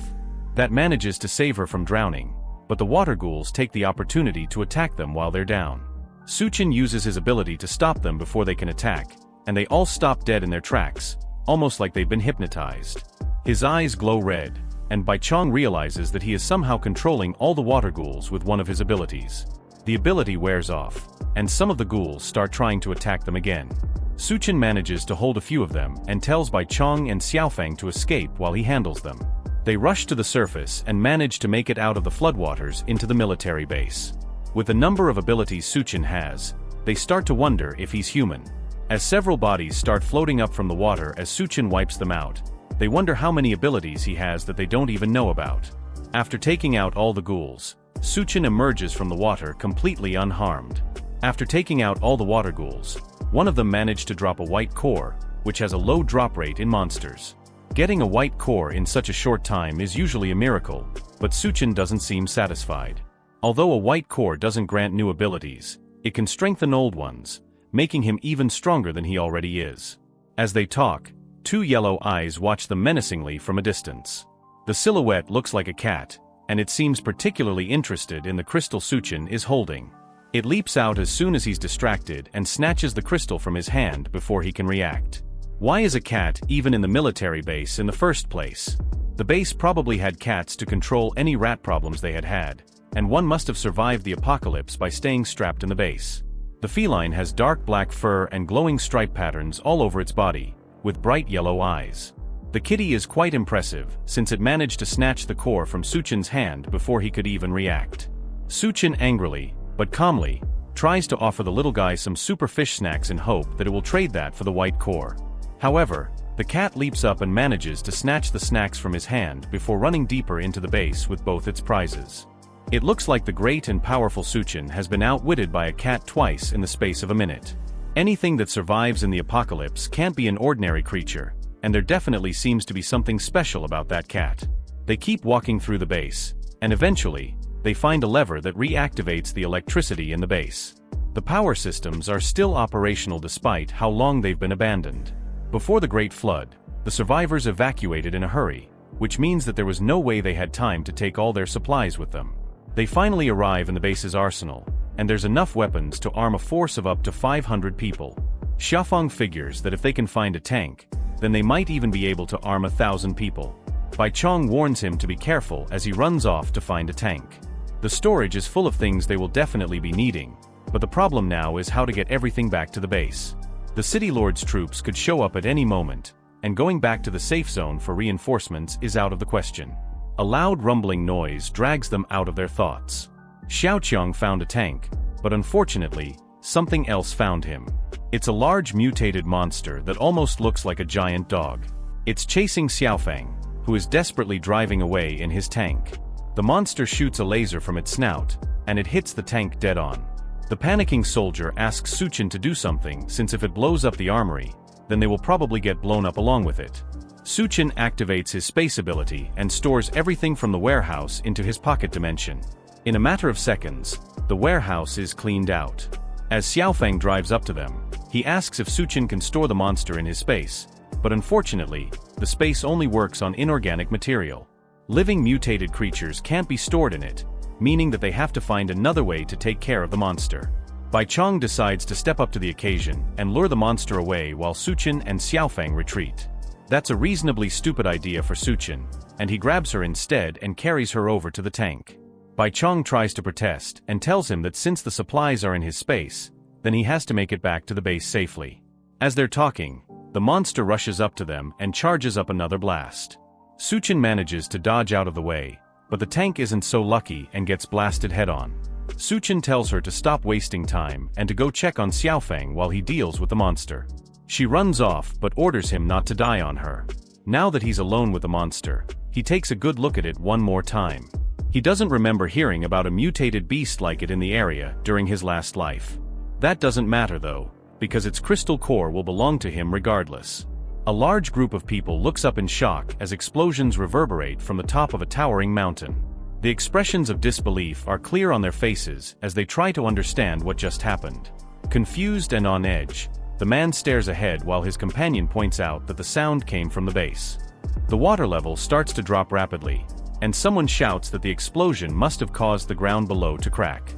Speaker 1: That manages to save her from drowning, but the water ghouls take the opportunity to attack them while they're down. Chen uses his ability to stop them before they can attack, and they all stop dead in their tracks, almost like they've been hypnotized. His eyes glow red, and Bai Chong realizes that he is somehow controlling all the water ghouls with one of his abilities. The ability wears off, and some of the ghouls start trying to attack them again. Chen manages to hold a few of them and tells Bai Chong and Xiaofeng to escape while he handles them. They rush to the surface and manage to make it out of the floodwaters into the military base. With the number of abilities Chen has, they start to wonder if he's human. As several bodies start floating up from the water as Chen wipes them out, they wonder how many abilities he has that they don't even know about. After taking out all the ghouls, Chen emerges from the water completely unharmed. After taking out all the water ghouls, one of them managed to drop a white core, which has a low drop rate in monsters. Getting a white core in such a short time is usually a miracle, but Chen doesn't seem satisfied. Although a white core doesn't grant new abilities, it can strengthen old ones, making him even stronger than he already is. As they talk, 2 yellow eyes watch them menacingly from a distance. The silhouette looks like a cat, and it seems particularly interested in the crystal Chen is holding. It leaps out as soon as he's distracted and snatches the crystal from his hand before he can react. Why is a cat even in the military base in the first place? The base probably had cats to control any rat problems they had had, and one must have survived the apocalypse by staying strapped in the base. The feline has dark black fur and glowing stripe patterns all over its body, with bright yellow eyes. The kitty is quite impressive, since it managed to snatch the core from Chen's hand before he could even react. Chen angrily, but calmly, tries to offer the little guy some super fish snacks in hope that it will trade that for the white core. However, the cat leaps up and manages to snatch the snacks from his hand before running deeper into the base with both its prizes. It looks like the great and powerful Chen has been outwitted by a cat twice in the space of a minute. Anything that survives in the apocalypse can't be an ordinary creature, and there definitely seems to be something special about that cat. They keep walking through the base, and eventually, they find a lever that reactivates the electricity in the base. The power systems are still operational despite how long they've been abandoned. Before the Great Flood, the survivors evacuated in a hurry, which means that there was no way they had time to take all their supplies with them. They finally arrive in the base's arsenal, and there's enough weapons to arm a force of up to 500 people. Xiaofeng figures that if they can find a tank, then they might even be able to arm 1,000 people. Bai Chong warns him to be careful as he runs off to find a tank. The storage is full of things they will definitely be needing, but the problem now is how to get everything back to the base. The City Lord's troops could show up at any moment, and going back to the safe zone for reinforcements is out of the question. A loud rumbling noise drags them out of their thoughts. Xiaoqiang found a tank, but unfortunately, something else found him. It's a large mutated monster that almost looks like a giant dog. It's chasing Xiaofeng, who is desperately driving away in his tank. The monster shoots a laser from its snout, and it hits the tank dead on. The panicking soldier asks Su Chen to do something since if it blows up the armory, then they will probably get blown up along with it. Su Chen activates his space ability and stores everything from the warehouse into his pocket dimension. In a matter of seconds, the warehouse is cleaned out. As Xiaofeng drives up to them, he asks if Su Chen can store the monster in his space, but unfortunately, the space only works on inorganic material. Living mutated creatures can't be stored in it, meaning that they have to find another way to take care of the monster. Bai Chong decides to step up to the occasion and lure the monster away while Su Chen and Xiaofeng retreat. That's a reasonably stupid idea for Su Chen, and he grabs her instead and carries her over to the tank. Bai Chong tries to protest and tells him that since the supplies are in his space, then he has to make it back to the base safely. As they're talking, the monster rushes up to them and charges up another blast. Su Chen manages to dodge out of the way, but the tank isn't so lucky and gets blasted head-on. Su Chen tells her to stop wasting time and to go check on Xiaofeng while he deals with the monster. She runs off but orders him not to die on her. Now that he's alone with the monster, he takes a good look at it one more time. He doesn't remember hearing about a mutated beast like it in the area during his last life. That doesn't matter though, because its crystal core will belong to him regardless. A large group of people looks up in shock as explosions reverberate from the top of a towering mountain. The expressions of disbelief are clear on their faces as they try to understand what just happened. Confused and on edge, the man stares ahead while his companion points out that the sound came from the base. The water level starts to drop rapidly, and someone shouts that the explosion must have caused the ground below to crack.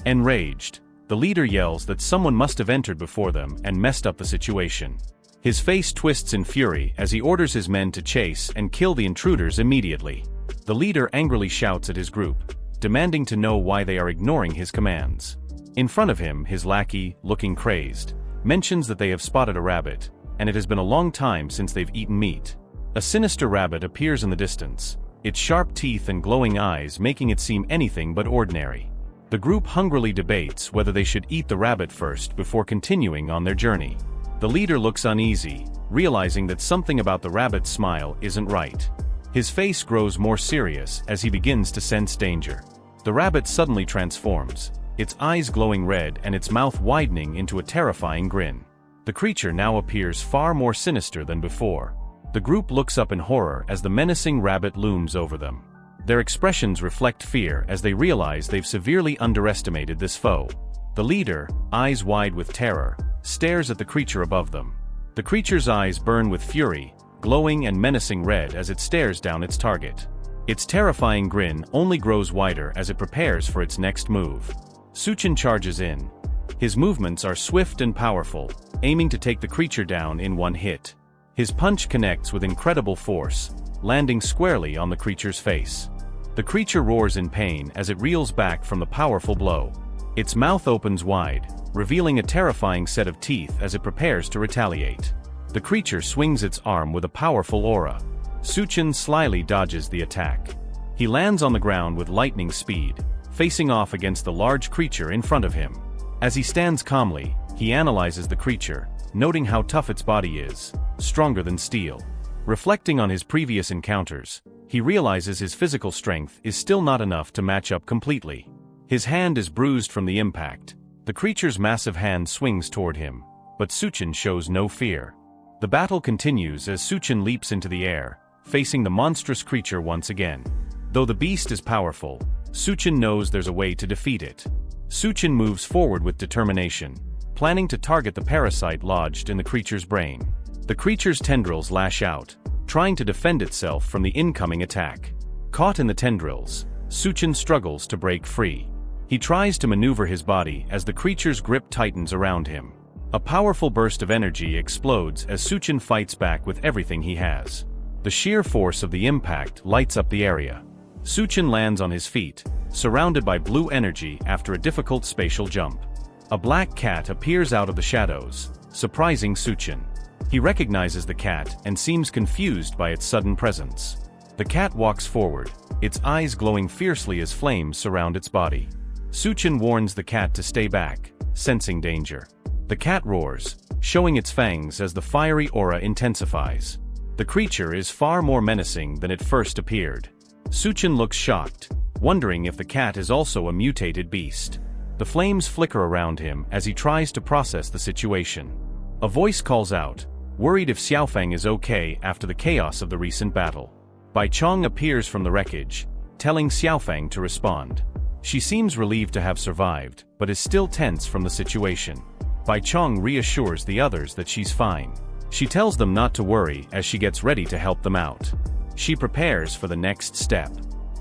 Speaker 1: Enraged, the leader yells that someone must have entered before them and messed up the situation. His face twists in fury as he orders his men to chase and kill the intruders immediately. The leader angrily shouts at his group, demanding to know why they are ignoring his commands. In front of him, his lackey, looking crazed, mentions that they have spotted a rabbit, and it has been a long time since they've eaten meat. A sinister rabbit appears in the distance, its sharp teeth and glowing eyes making it seem anything but ordinary. The group hungrily debates whether they should eat the rabbit first before continuing on their journey. The leader looks uneasy, realizing that something about the rabbit's smile isn't right. His face grows more serious as he begins to sense danger. The rabbit suddenly transforms, its eyes glowing red and its mouth widening into a terrifying grin. The creature now appears far more sinister than before. The group looks up in horror as the menacing rabbit looms over them. Their expressions reflect fear as they realize they've severely underestimated this foe. The leader, eyes wide with terror, stares at the creature above them. The creature's eyes burn with fury, glowing and menacing red as it stares down its target. Its terrifying grin only grows wider as it prepares for its next move. Su Chen charges in. His movements are swift and powerful, aiming to take the creature down in one hit. His punch connects with incredible force, landing squarely on the creature's face. The creature roars in pain as it reels back from the powerful blow. Its mouth opens wide, revealing a terrifying set of teeth as it prepares to retaliate. The creature swings its arm with a powerful aura. Su Chen slyly dodges the attack. He lands on the ground with lightning speed, facing off against the large creature in front of him. As he stands calmly, he analyzes the creature, noting how tough its body is, stronger than steel. Reflecting on his previous encounters, he realizes his physical strength is still not enough to match up completely. His hand is bruised from the impact. The creature's massive hand swings toward him, but Su Chen shows no fear. The battle continues as Su Chen leaps into the air, facing the monstrous creature once again. Though the beast is powerful, Su Chen knows there's a way to defeat it. Chen moves forward with determination, planning to target the parasite lodged in the creature's brain. The creature's tendrils lash out, trying to defend itself from the incoming attack. Caught in the tendrils, Chen struggles to break free. He tries to maneuver his body as the creature's grip tightens around him. A powerful burst of energy explodes as Chen fights back with everything he has. The sheer force of the impact lights up the area. Chen lands on his feet, surrounded by blue energy after a difficult spatial jump. A black cat appears out of the shadows, surprising Chen. He recognizes the cat and seems confused by its sudden presence. The cat walks forward, its eyes glowing fiercely as flames surround its body. Chen warns the cat to stay back, sensing danger. The cat roars, showing its fangs as the fiery aura intensifies. The creature is far more menacing than it first appeared. Chen looks shocked, wondering if the cat is also a mutated beast. The flames flicker around him as he tries to process the situation. A voice calls out, worried if Xiaofang is okay after the chaos of the recent battle. Bai Chong appears from the wreckage, telling Xiaofang to respond. She seems relieved to have survived, but is still tense from the situation. Bai Chong reassures the others that she's fine. She tells them not to worry as she gets ready to help them out. She prepares for the next step.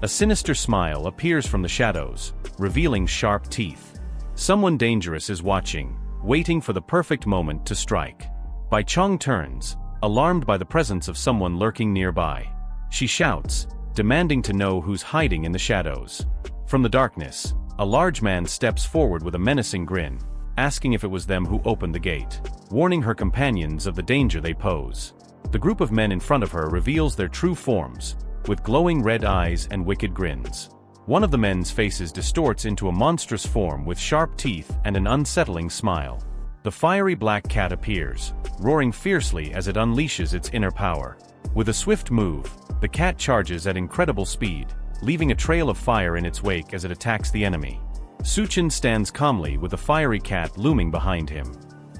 Speaker 1: A sinister smile appears from the shadows, revealing sharp teeth. Someone dangerous is watching, waiting for the perfect moment to strike. Bai Chong turns, alarmed by the presence of someone lurking nearby. She shouts, demanding to know who's hiding in the shadows. From the darkness, a large man steps forward with a menacing grin, asking if it was them who opened the gate, warning her companions of the danger they pose. The group of men in front of her reveals their true forms, with glowing red eyes and wicked grins. One of the men's faces distorts into a monstrous form with sharp teeth and an unsettling smile. The fiery black cat appears, roaring fiercely as it unleashes its inner power. With a swift move, the cat charges at incredible speed, leaving a trail of fire in its wake as it attacks the enemy. Chen stands calmly with the fiery cat looming behind him.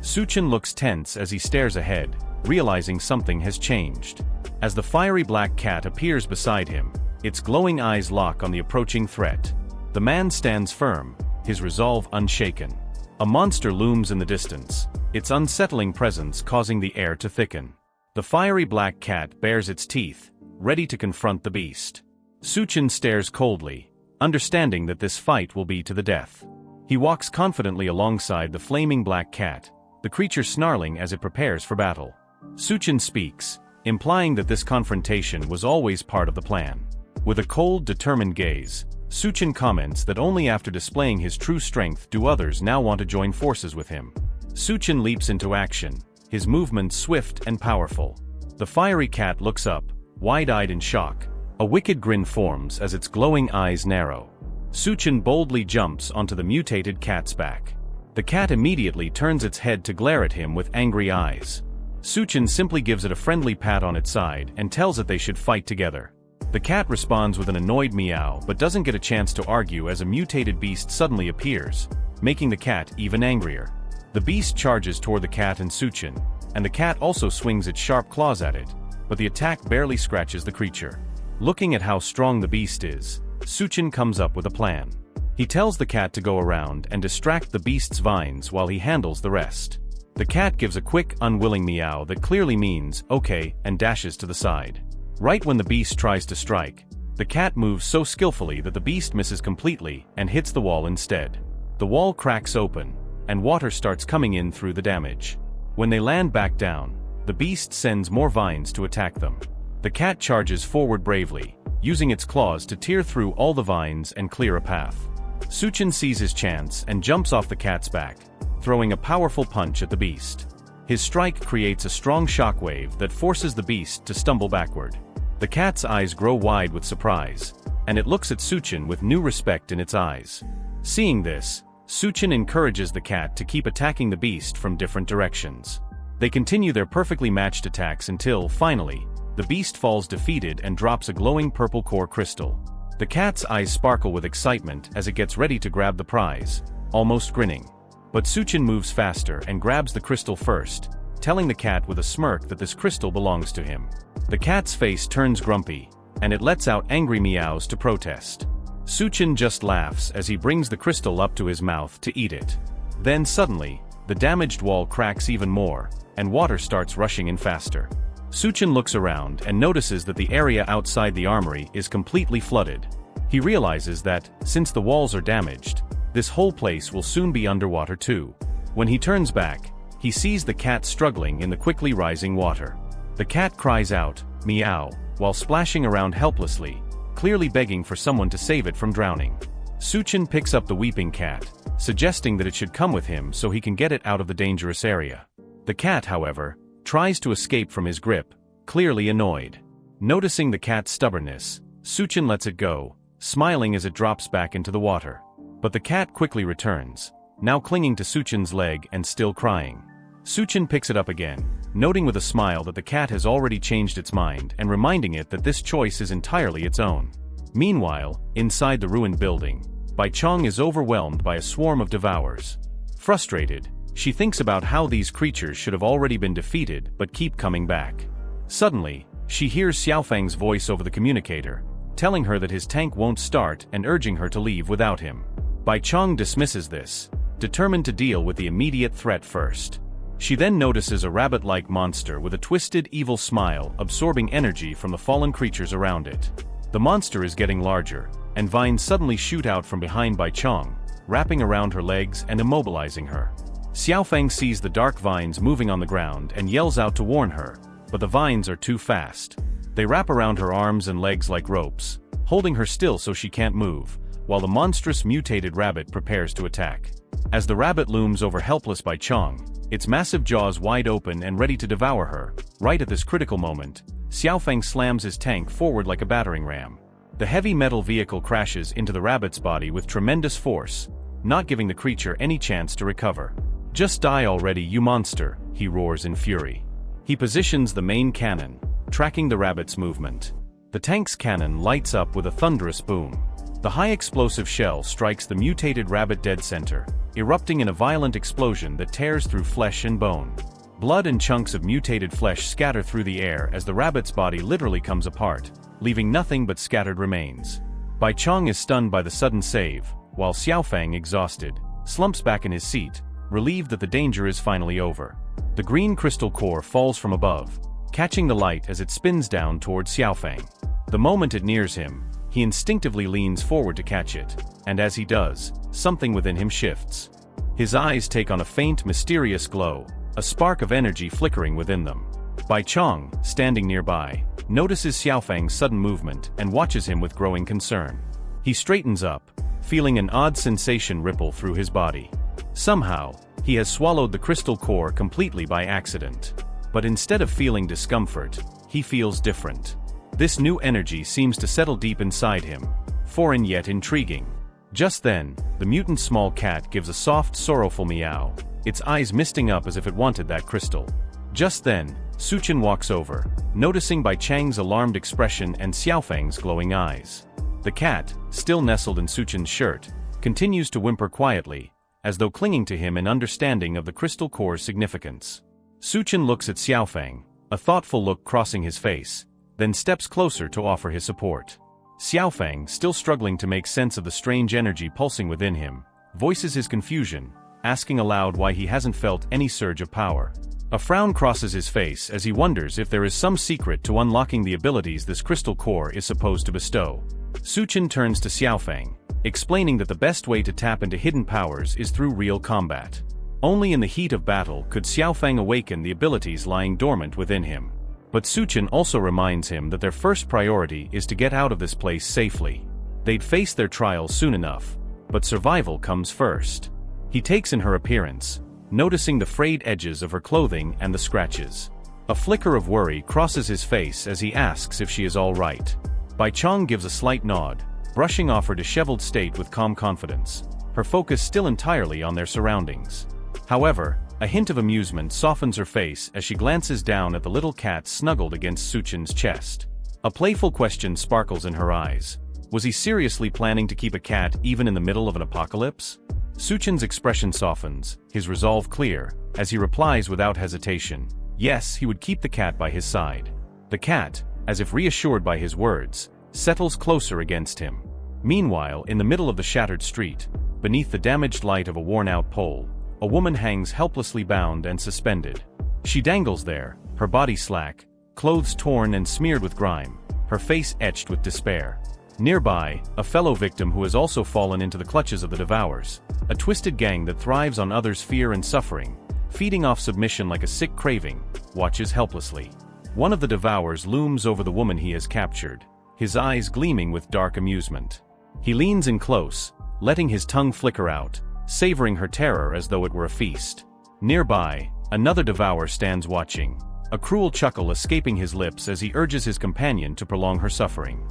Speaker 1: Chen looks tense as he stares ahead, realizing something has changed. As the fiery black cat appears beside him, its glowing eyes lock on the approaching threat. The man stands firm, his resolve unshaken. A monster looms in the distance, its unsettling presence causing the air to thicken. The fiery black cat bares its teeth, ready to confront the beast. Chen stares coldly, understanding that this fight will be to the death. He walks confidently alongside the flaming black cat, the creature snarling as it prepares for battle. Chen speaks, implying that this confrontation was always part of the plan. With a cold, determined gaze, Chen comments that only after displaying his true strength do others now want to join forces with him. Chen leaps into action, his movements swift and powerful. The fiery cat looks up, wide-eyed in shock. A wicked grin forms as its glowing eyes narrow. Chen boldly jumps onto the mutated cat's back. The cat immediately turns its head to glare at him with angry eyes. Chen simply gives it a friendly pat on its side and tells it they should fight together. The cat responds with an annoyed meow but doesn't get a chance to argue as a mutated beast suddenly appears, making the cat even angrier. The beast charges toward the cat and Chen, and the cat also swings its sharp claws at it, but the attack barely scratches the creature. Looking at how strong the beast is, Chen comes up with a plan. He tells the cat to go around and distract the beast's vines while he handles the rest. The cat gives a quick, unwilling meow that clearly means, okay, and dashes to the side. Right when the beast tries to strike, the cat moves so skillfully that the beast misses completely and hits the wall instead. The wall cracks open, and water starts coming in through the damage. When they land back down, the beast sends more vines to attack them. The cat charges forward bravely, using its claws to tear through all the vines and clear a path. Chen sees his chance and jumps off the cat's back, throwing a powerful punch at the beast. His strike creates a strong shockwave that forces the beast to stumble backward. The cat's eyes grow wide with surprise, and it looks at Chen with new respect in its eyes. Seeing this, Chen encourages the cat to keep attacking the beast from different directions. They continue their perfectly matched attacks until, finally, the beast falls defeated and drops a glowing purple core crystal. The cat's eyes sparkle with excitement as it gets ready to grab the prize, almost grinning. But Chen moves faster and grabs the crystal first, telling the cat with a smirk that this crystal belongs to him. The cat's face turns grumpy, and it lets out angry meows to protest. Chen just laughs as he brings the crystal up to his mouth to eat it. Then suddenly, the damaged wall cracks even more, and water starts rushing in faster. Chen looks around and notices that the area outside the armory is completely flooded. He realizes that, since the walls are damaged, this whole place will soon be underwater too. When he turns back, he sees the cat struggling in the quickly rising water. The cat cries out, "Meow," while splashing around helplessly, clearly begging for someone to save it from drowning. Chen picks up the weeping cat, suggesting that it should come with him so he can get it out of the dangerous area. The cat, however, tries to escape from his grip, clearly annoyed. Noticing the cat's stubbornness, Chen lets it go, smiling as it drops back into the water. But the cat quickly returns, now clinging to Chen's leg and still crying. Chen picks it up again, noting with a smile that the cat has already changed its mind and reminding it that this choice is entirely its own. Meanwhile, inside the ruined building, Bai Chong is overwhelmed by a swarm of devourers. Frustrated, she thinks about how these creatures should have already been defeated but keep coming back. Suddenly, she hears Xiaofang's voice over the communicator, telling her that his tank won't start and urging her to leave without him. Bai Chong dismisses this, determined to deal with the immediate threat first. She then notices a rabbit-like monster with a twisted, evil smile absorbing energy from the fallen creatures around it. The monster is getting larger, and vines suddenly shoot out from behind Bai Chong, wrapping around her legs and immobilizing her. Xiaofang sees the dark vines moving on the ground and yells out to warn her, but the vines are too fast. They wrap around her arms and legs like ropes, holding her still so she can't move, while the monstrous mutated rabbit prepares to attack. As the rabbit looms over helpless Bai Chong, its massive jaws wide open and ready to devour her, right at this critical moment, Xiaofang slams his tank forward like a battering ram. The heavy metal vehicle crashes into the rabbit's body with tremendous force, not giving the creature any chance to recover. "Just die already, you monster," he roars in fury. He positions the main cannon, tracking the rabbit's movement. The tank's cannon lights up with a thunderous boom. The high explosive shell strikes the mutated rabbit dead center, erupting in a violent explosion that tears through flesh and bone. Blood and chunks of mutated flesh scatter through the air as the rabbit's body literally comes apart, leaving nothing but scattered remains. Bai Chong is stunned by the sudden save, while Xiaofang, exhausted, slumps back in his seat, relieved that the danger is finally over. The green crystal core falls from above, catching the light as it spins down towards Xiaofang. The moment it nears him, he instinctively leans forward to catch it, and as he does, something within him shifts. His eyes take on a faint, mysterious glow, a spark of energy flickering within them. Bai Chong, standing nearby, notices Xiaofang's sudden movement and watches him with growing concern. He straightens up, feeling an odd sensation ripple through his body. Somehow, he has swallowed the crystal core completely by accident. But instead of feeling discomfort, he feels different. This new energy seems to settle deep inside him, foreign yet intriguing. Just then, the mutant small cat gives a soft, sorrowful meow, its eyes misting up as if it wanted that crystal. Just then, Chen walks over, noticing Bai Chang's alarmed expression and Xiaofang's glowing eyes. The cat, still nestled in Chen's shirt, continues to whimper quietly, as though clinging to him in understanding of the crystal core's significance. Chen looks at Xiaofang, a thoughtful look crossing his face, then steps closer to offer his support. Xiaofang, still struggling to make sense of the strange energy pulsing within him, voices his confusion, asking aloud why he hasn't felt any surge of power. A frown crosses his face as he wonders if there is some secret to unlocking the abilities this crystal core is supposed to bestow. Chen turns to Xiaofang, explaining that the best way to tap into hidden powers is through real combat. Only in the heat of battle could Xiaofang awaken the abilities lying dormant within him. But Chen also reminds him that their first priority is to get out of this place safely. They'd face their trials soon enough, but survival comes first. He takes in her appearance, noticing the frayed edges of her clothing and the scratches. A flicker of worry crosses his face as he asks if she is all right. Bai Chong gives a slight nod, brushing off her disheveled state with calm confidence, her focus still entirely on their surroundings. However, a hint of amusement softens her face as she glances down at the little cat snuggled against Chen's chest. A playful question sparkles in her eyes. Was he seriously planning to keep a cat even in the middle of an apocalypse? Chen's expression softens, his resolve clear, as he replies without hesitation. Yes, he would keep the cat by his side. The cat, as if reassured by his words, settles closer against him. Meanwhile, in the middle of the shattered street, beneath the damaged light of a worn-out pole, a woman hangs helplessly bound and suspended. She dangles there, her body slack, clothes torn and smeared with grime, her face etched with despair. Nearby, a fellow victim who has also fallen into the clutches of the Devourers, a twisted gang that thrives on others' fear and suffering, feeding off submission like a sick craving, watches helplessly. One of the Devourers looms over the woman he has captured, his eyes gleaming with dark amusement. He leans in close, letting his tongue flicker out, savoring her terror as though it were a feast. Nearby, another Devourer stands watching, a cruel chuckle escaping his lips as he urges his companion to prolong her suffering.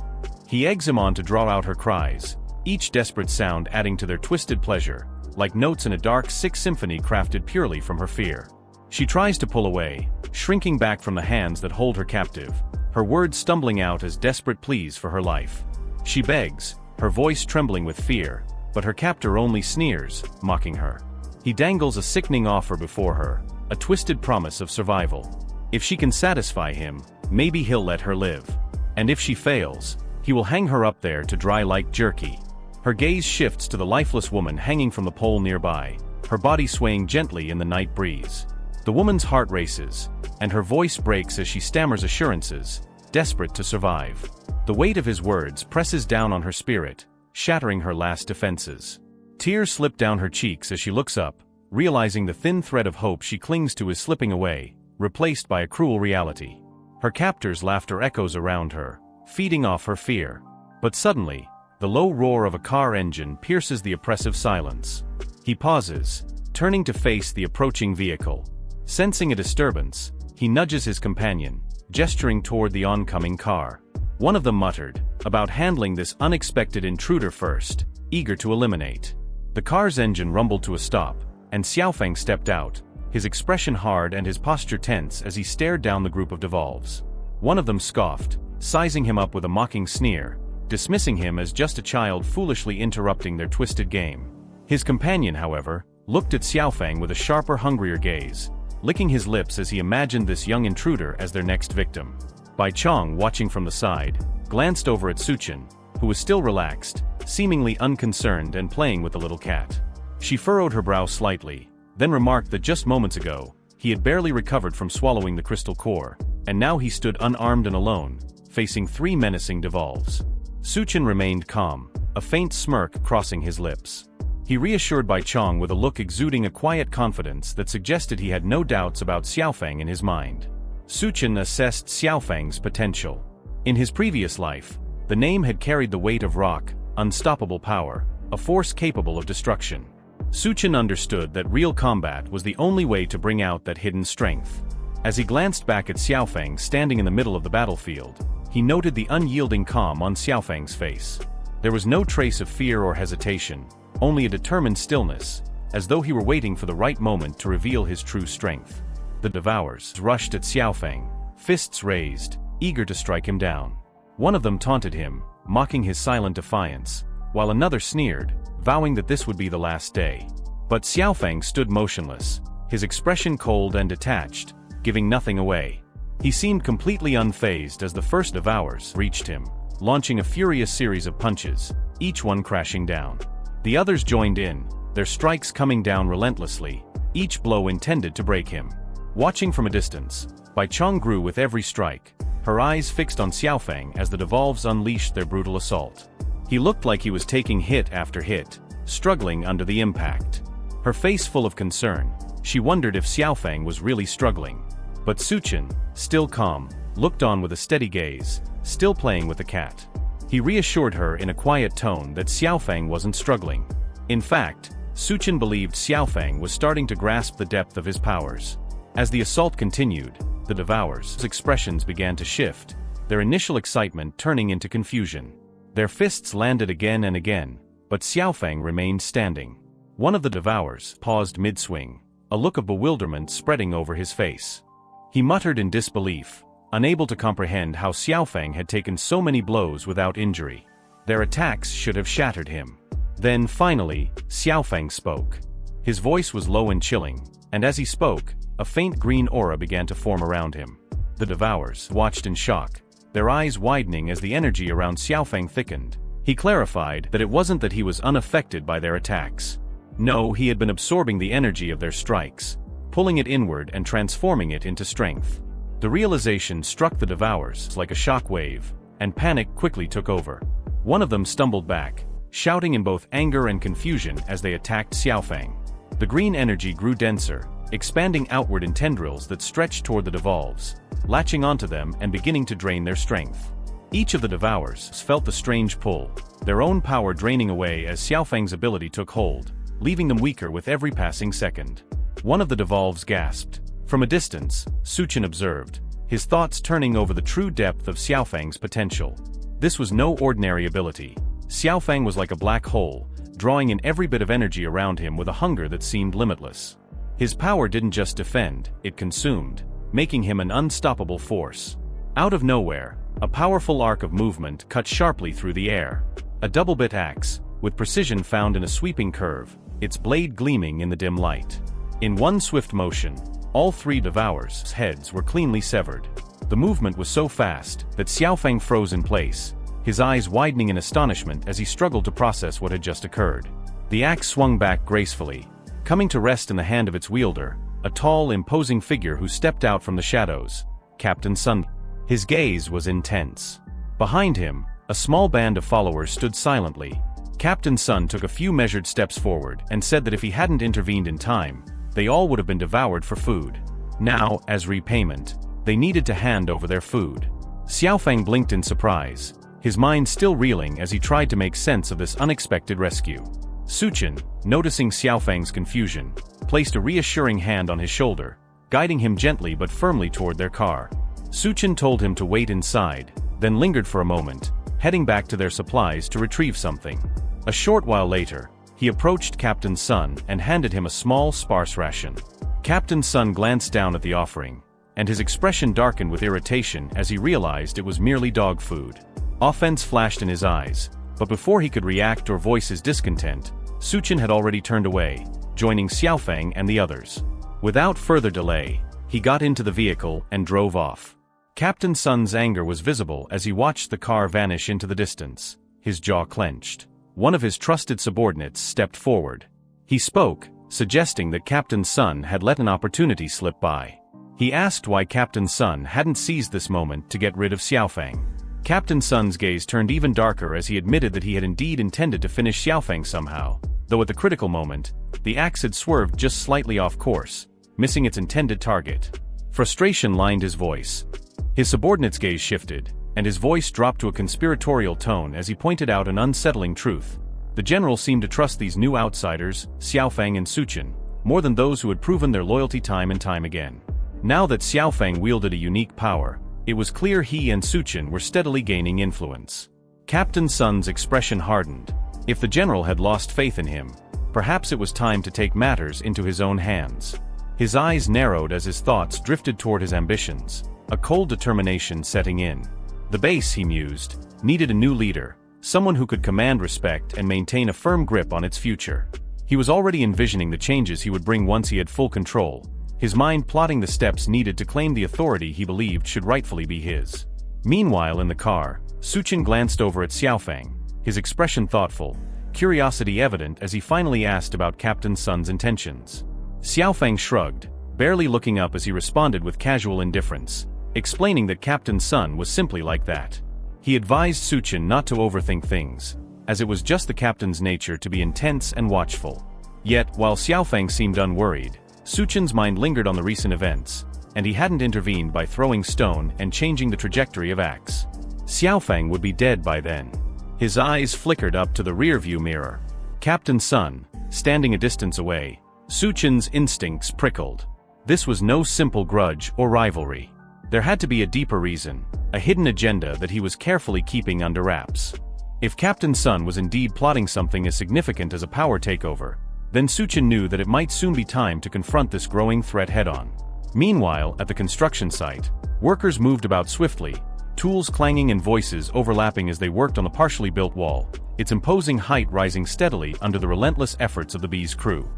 Speaker 1: He eggs him on to draw out her cries, each desperate sound adding to their twisted pleasure, like notes in a dark, sick symphony crafted purely from her fear. She tries to pull away, shrinking back from the hands that hold her captive, her words stumbling out as desperate pleas for her life. She begs, her voice trembling with fear, but her captor only sneers, mocking her. He dangles a sickening offer before her, a twisted promise of survival. If she can satisfy him, maybe he'll let her live. And if she fails, he will hang her up there to dry like jerky. Her gaze shifts to the lifeless woman hanging from the pole nearby, her body swaying gently in the night breeze. The woman's heart races, and her voice breaks as she stammers assurances, desperate to survive. The weight of his words presses down on her spirit, shattering her last defenses. Tears slip down her cheeks as she looks up, realizing the thin thread of hope she clings to is slipping away, replaced by a cruel reality. Her captor's laughter echoes around her, feeding off her fear. But suddenly, the low roar of a car engine pierces the oppressive silence. He pauses, turning to face the approaching vehicle. Sensing a disturbance, he nudges his companion, gesturing toward the oncoming car. One of them muttered, about handling this unexpected intruder first, eager to eliminate. The car's engine rumbled to a stop, and Xiaofeng stepped out, his expression hard and his posture tense as he stared down the group of devolves. One of them scoffed, sizing him up with a mocking sneer, dismissing him as just a child foolishly interrupting their twisted game. His companion, however, looked at Xiaofeng with a sharper, hungrier gaze, licking his lips as he imagined this young intruder as their next victim. Bai Chong, watching from the side, glanced over at Suchen, who was still relaxed, seemingly unconcerned and playing with the little cat. She furrowed her brow slightly, then remarked that just moments ago, he had barely recovered from swallowing the crystal core, and now he stood unarmed and alone, facing 3 menacing devolves. Suchen remained calm, a faint smirk crossing his lips. He reassured Bai Chong with a look exuding a quiet confidence that suggested he had no doubts about Xiaofeng in his mind. Suchen assessed Xiaofeng's potential. In his previous life, the name had carried the weight of rock, unstoppable power, a force capable of destruction. Suchen understood that real combat was the only way to bring out that hidden strength. As he glanced back at Xiaofeng standing in the middle of the battlefield, he noted the unyielding calm on Xiaofeng's face. There was no trace of fear or hesitation, only a determined stillness, as though he were waiting for the right moment to reveal his true strength. The Devourers rushed at Xiaofeng, fists raised, eager to strike him down. One of them taunted him, mocking his silent defiance, while another sneered, vowing that this would be the last day. But Xiaofeng stood motionless, his expression cold and detached, giving nothing away. He seemed completely unfazed as the first Devourers reached him, launching a furious series of punches, each one crashing down. The others joined in, their strikes coming down relentlessly, each blow intended to break him. Watching from a distance, Bai Chong grew with every strike, her eyes fixed on Xiaofeng as the devolves unleashed their brutal assault. He looked like he was taking hit after hit, struggling under the impact. Her face full of concern, she wondered if Xiaofeng was really struggling. But Suchen, still calm, looked on with a steady gaze, still playing with the cat. He reassured her in a quiet tone that Xiaofeng wasn't struggling. In fact, Suchen believed Xiaofeng was starting to grasp the depth of his powers. As the assault continued, the Devourers' expressions began to shift, their initial excitement turning into confusion. Their fists landed again and again, but Xiaofeng remained standing. One of the Devourers paused mid-swing, a look of bewilderment spreading over his face. He muttered in disbelief, unable to comprehend how Xiaofeng had taken so many blows without injury. Their attacks should have shattered him. Then, finally, Xiaofeng spoke. His voice was low and chilling, and as he spoke, a faint green aura began to form around him. The Devourers watched in shock, their eyes widening as the energy around Xiaofeng thickened, He clarified that it wasn't that he was unaffected by their attacks. No, he had been absorbing the energy of their strikes, pulling it inward and transforming it into strength. The realization struck the Devourers like a shock wave, and panic quickly took over. One of them stumbled back, shouting in both anger and confusion as they attacked Xiaofang. The green energy grew denser, expanding outward in tendrils that stretched toward the Devolves, latching onto them and beginning to drain their strength. Each of the Devourers felt the strange pull, their own power draining away as Xiaofang's ability took hold, leaving them weaker with every passing second. One of the Devolves gasped. From a distance, Chen observed, his thoughts turning over the true depth of Xiaofang's potential. This was no ordinary ability. Xiaofang was like a black hole, drawing in every bit of energy around him with a hunger that seemed limitless. His power didn't just defend, it consumed, making him an unstoppable force. Out of nowhere, a powerful arc of movement cut sharply through the air. A double-bit axe, with precision found in a sweeping curve, its blade gleaming in the dim light. In one swift motion, all three Devourers' heads were cleanly severed. The movement was so fast that Xiaofang froze in place, his eyes widening in astonishment as he struggled to process what had just occurred. The axe swung back gracefully, coming to rest in the hand of its wielder, a tall, imposing figure who stepped out from the shadows, Captain Sun. His gaze was intense. Behind him, a small band of followers stood silently. Captain Sun took a few measured steps forward and said that if he hadn't intervened in time, they all would have been devoured for food. Now, as repayment, they needed to hand over their food. Xiaofang blinked in surprise, his mind still reeling as he tried to make sense of this unexpected rescue. Chen, noticing Xiaofang's confusion, placed a reassuring hand on his shoulder, guiding him gently but firmly toward their car. Chen told him to wait inside, then lingered for a moment, heading back to their supplies to retrieve something. A short while later, he approached Captain Sun and handed him a small, sparse ration. Captain Sun glanced down at the offering, and his expression darkened with irritation as he realized it was merely dog food. Offense flashed in his eyes, but before he could react or voice his discontent, Chen had already turned away, joining Xiaofang and the others. Without further delay, he got into the vehicle and drove off. Captain Sun's anger was visible as he watched the car vanish into the distance, his jaw clenched. One of his trusted subordinates stepped forward. He spoke, suggesting that Captain Sun had let an opportunity slip by. He asked why Captain Sun hadn't seized this moment to get rid of Xiaofang. Captain Sun's gaze turned even darker as he admitted that he had indeed intended to finish Xiaofang somehow, though at the critical moment, the axe had swerved just slightly off course, missing its intended target. Frustration lined his voice. His subordinate's gaze shifted, and his voice dropped to a conspiratorial tone as he pointed out an unsettling truth. The general seemed to trust these new outsiders, Xiaofang and Chen, more than those who had proven their loyalty time and time again. Now that Xiaofang wielded a unique power, it was clear he and Chen were steadily gaining influence. Captain Sun's expression hardened. If the general had lost faith in him, perhaps it was time to take matters into his own hands. His eyes narrowed as his thoughts drifted toward his ambitions, a cold determination setting in. The base, he mused, needed a new leader, someone who could command respect and maintain a firm grip on its future. He was already envisioning the changes he would bring once he had full control, his mind plotting the steps needed to claim the authority he believed should rightfully be his. Meanwhile in the car, Chen glanced over at Xiaofang, his expression thoughtful, curiosity evident as he finally asked about Captain Sun's intentions. Xiaofang shrugged, barely looking up as he responded with casual indifference, explaining that Captain Sun was simply like that. He advised Chen not to overthink things, as it was just the captain's nature to be intense and watchful. Yet, while Xiaofang seemed unworried, Chen's mind lingered on the recent events, and he hadn't intervened by throwing stone and changing the trajectory of axe. Xiaofang would be dead by then. His eyes flickered up to the rearview mirror. Captain Sun, standing a distance away, Chen's instincts prickled. This was no simple grudge or rivalry. There had to be a deeper reason, a hidden agenda that he was carefully keeping under wraps. If Captain Sun was indeed plotting something as significant as a power takeover, then Chen knew that it might soon be time to confront this growing threat head-on. Meanwhile, at the construction site, workers moved about swiftly, tools clanging and voices overlapping as they worked on the partially built wall, its imposing height rising steadily under the relentless efforts of the Bee's crew.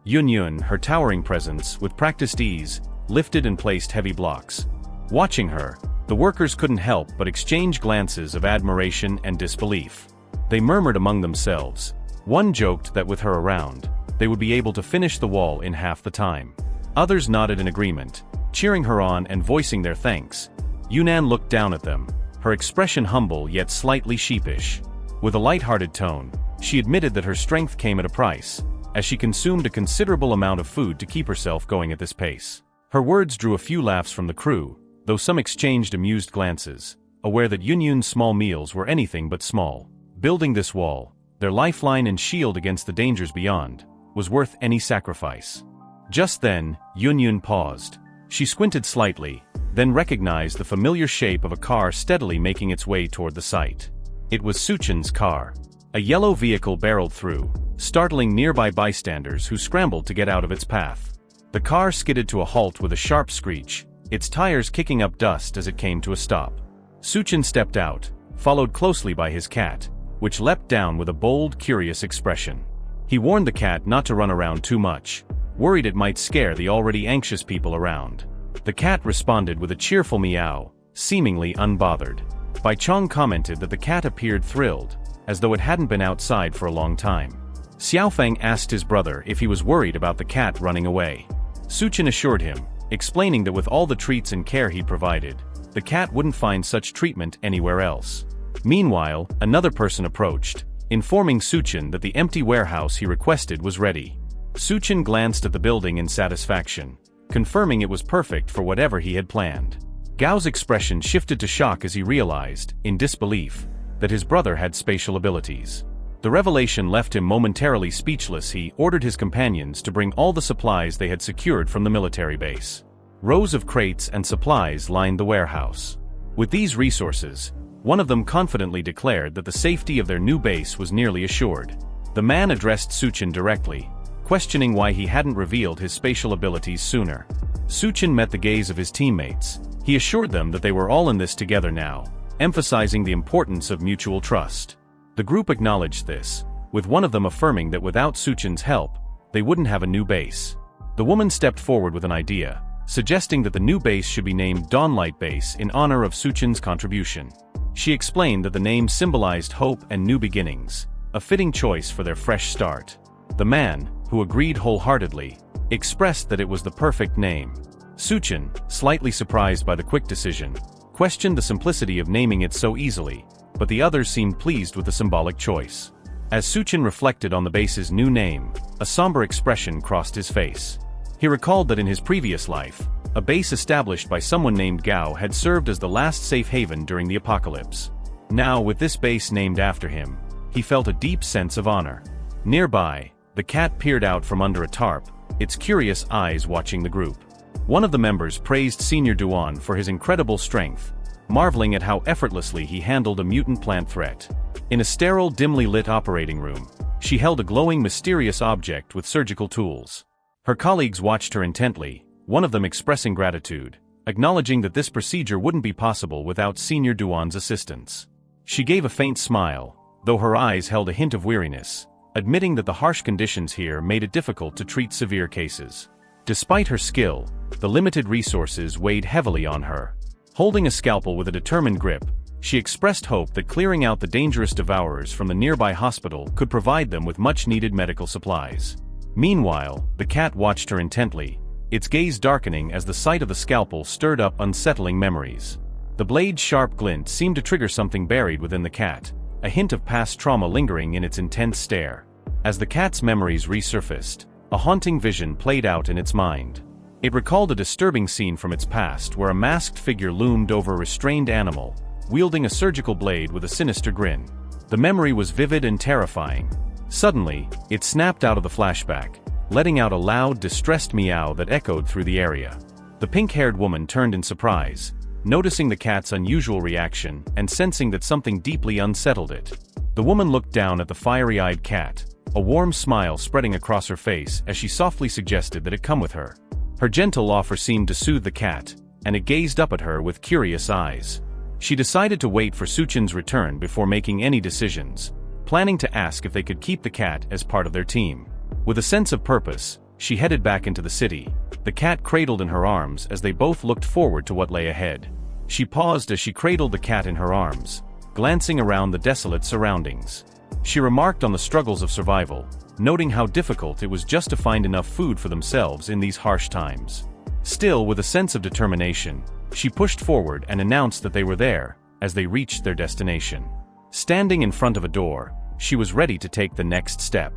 Speaker 1: Yun, her towering presence, with practiced ease, lifted and placed heavy blocks. Watching her, the workers couldn't help but exchange glances of admiration and disbelief. They murmured among themselves. One joked that with her around, they would be able to finish the wall in half the time. Others nodded in agreement, cheering her on and voicing their thanks. Yunnan looked down at them, her expression humble yet slightly sheepish. With a light-hearted tone, she admitted that her strength came at a price, as she consumed a considerable amount of food to keep herself going at this pace. Her words drew a few laughs from the crew, though some exchanged amused glances, aware that Yunyun's small meals were anything but small. Building this wall, their lifeline and shield against the dangers beyond, was worth any sacrifice. Just then, Yunyun paused. She squinted slightly, then recognized the familiar shape of a car steadily making its way toward the site. It was Suchen's car. A yellow vehicle barreled through, startling nearby bystanders who scrambled to get out of its path. The car skidded to a halt with a sharp screech, its tires kicking up dust as it came to a stop. Suchen stepped out, followed closely by his cat, which leapt down with a bold, curious expression. He warned the cat not to run around too much, worried it might scare the already anxious people around. The cat responded with a cheerful meow, seemingly unbothered. Bai Chong commented that the cat appeared thrilled, as though it hadn't been outside for a long time. Xiaofeng asked his brother if he was worried about the cat running away. Suchen assured him, explaining that with all the treats and care he provided, the cat wouldn't find such treatment anywhere else. Meanwhile, another person approached, informing Suchen that the empty warehouse he requested was ready. Suchen glanced at the building in satisfaction, confirming it was perfect for whatever he had planned. Gao's expression shifted to shock as he realized, in disbelief, that his brother had spatial abilities. The revelation left him momentarily speechless. He ordered his companions to bring all the supplies they had secured from the military base. Rows of crates and supplies lined the warehouse. With these resources, one of them confidently declared that the safety of their new base was nearly assured. The man addressed Suchen directly, questioning why he hadn't revealed his spatial abilities sooner. Suchen met the gaze of his teammates. He assured them that they were all in this together now, emphasizing the importance of mutual trust. The group acknowledged this, with one of them affirming that without Suchen's help, they wouldn't have a new base. The woman stepped forward with an idea, suggesting that the new base should be named Dawnlight Base in honor of Suchen's contribution. She explained that the name symbolized hope and new beginnings, a fitting choice for their fresh start. The man, who agreed wholeheartedly, expressed that it was the perfect name. Suchen, slightly surprised by the quick decision, questioned the simplicity of naming it so easily, but the others seemed pleased with the symbolic choice. As Suchen reflected on the base's new name, a somber expression crossed his face. He recalled that in his previous life, a base established by someone named Gao had served as the last safe haven during the apocalypse. Now, with this base named after him, he felt a deep sense of honor. Nearby, the cat peered out from under a tarp, its curious eyes watching the group. One of the members praised Senior Duan for his incredible strength, marveling at how effortlessly he handled a mutant plant threat. In a sterile, dimly lit operating room, she held a glowing, mysterious object with surgical tools. Her colleagues watched her intently, one of them expressing gratitude, acknowledging that this procedure wouldn't be possible without Senior Duan's assistance. She gave a faint smile, though her eyes held a hint of weariness, admitting that the harsh conditions here made it difficult to treat severe cases. Despite her skill, the limited resources weighed heavily on her. Holding a scalpel with a determined grip, she expressed hope that clearing out the dangerous devourers from the nearby hospital could provide them with much-needed medical supplies. Meanwhile, the cat watched her intently, its gaze darkening as the sight of the scalpel stirred up unsettling memories. The blade's sharp glint seemed to trigger something buried within the cat, a hint of past trauma lingering in its intense stare. As the cat's memories resurfaced, a haunting vision played out in its mind. It recalled a disturbing scene from its past where a masked figure loomed over a restrained animal, wielding a surgical blade with a sinister grin. The memory was vivid and terrifying. Suddenly, it snapped out of the flashback, letting out a loud, distressed meow that echoed through the area. The pink-haired woman turned in surprise, noticing the cat's unusual reaction and sensing that something deeply unsettled it. The woman looked down at the fiery-eyed cat, a warm smile spreading across her face as she softly suggested that it come with her. Her gentle offer seemed to soothe the cat, and it gazed up at her with curious eyes. She decided to wait for Suchen's return before making any decisions, planning to ask if they could keep the cat as part of their team. With a sense of purpose, she headed back into the city, the cat cradled in her arms as they both looked forward to what lay ahead. She paused as she cradled the cat in her arms, glancing around the desolate surroundings. She remarked on the struggles of survival, noting how difficult it was just to find enough food for themselves in these harsh times. Still, with a sense of determination, she pushed forward and announced that they were there, as they reached their destination. Standing in front of a door, she was ready to take the next step.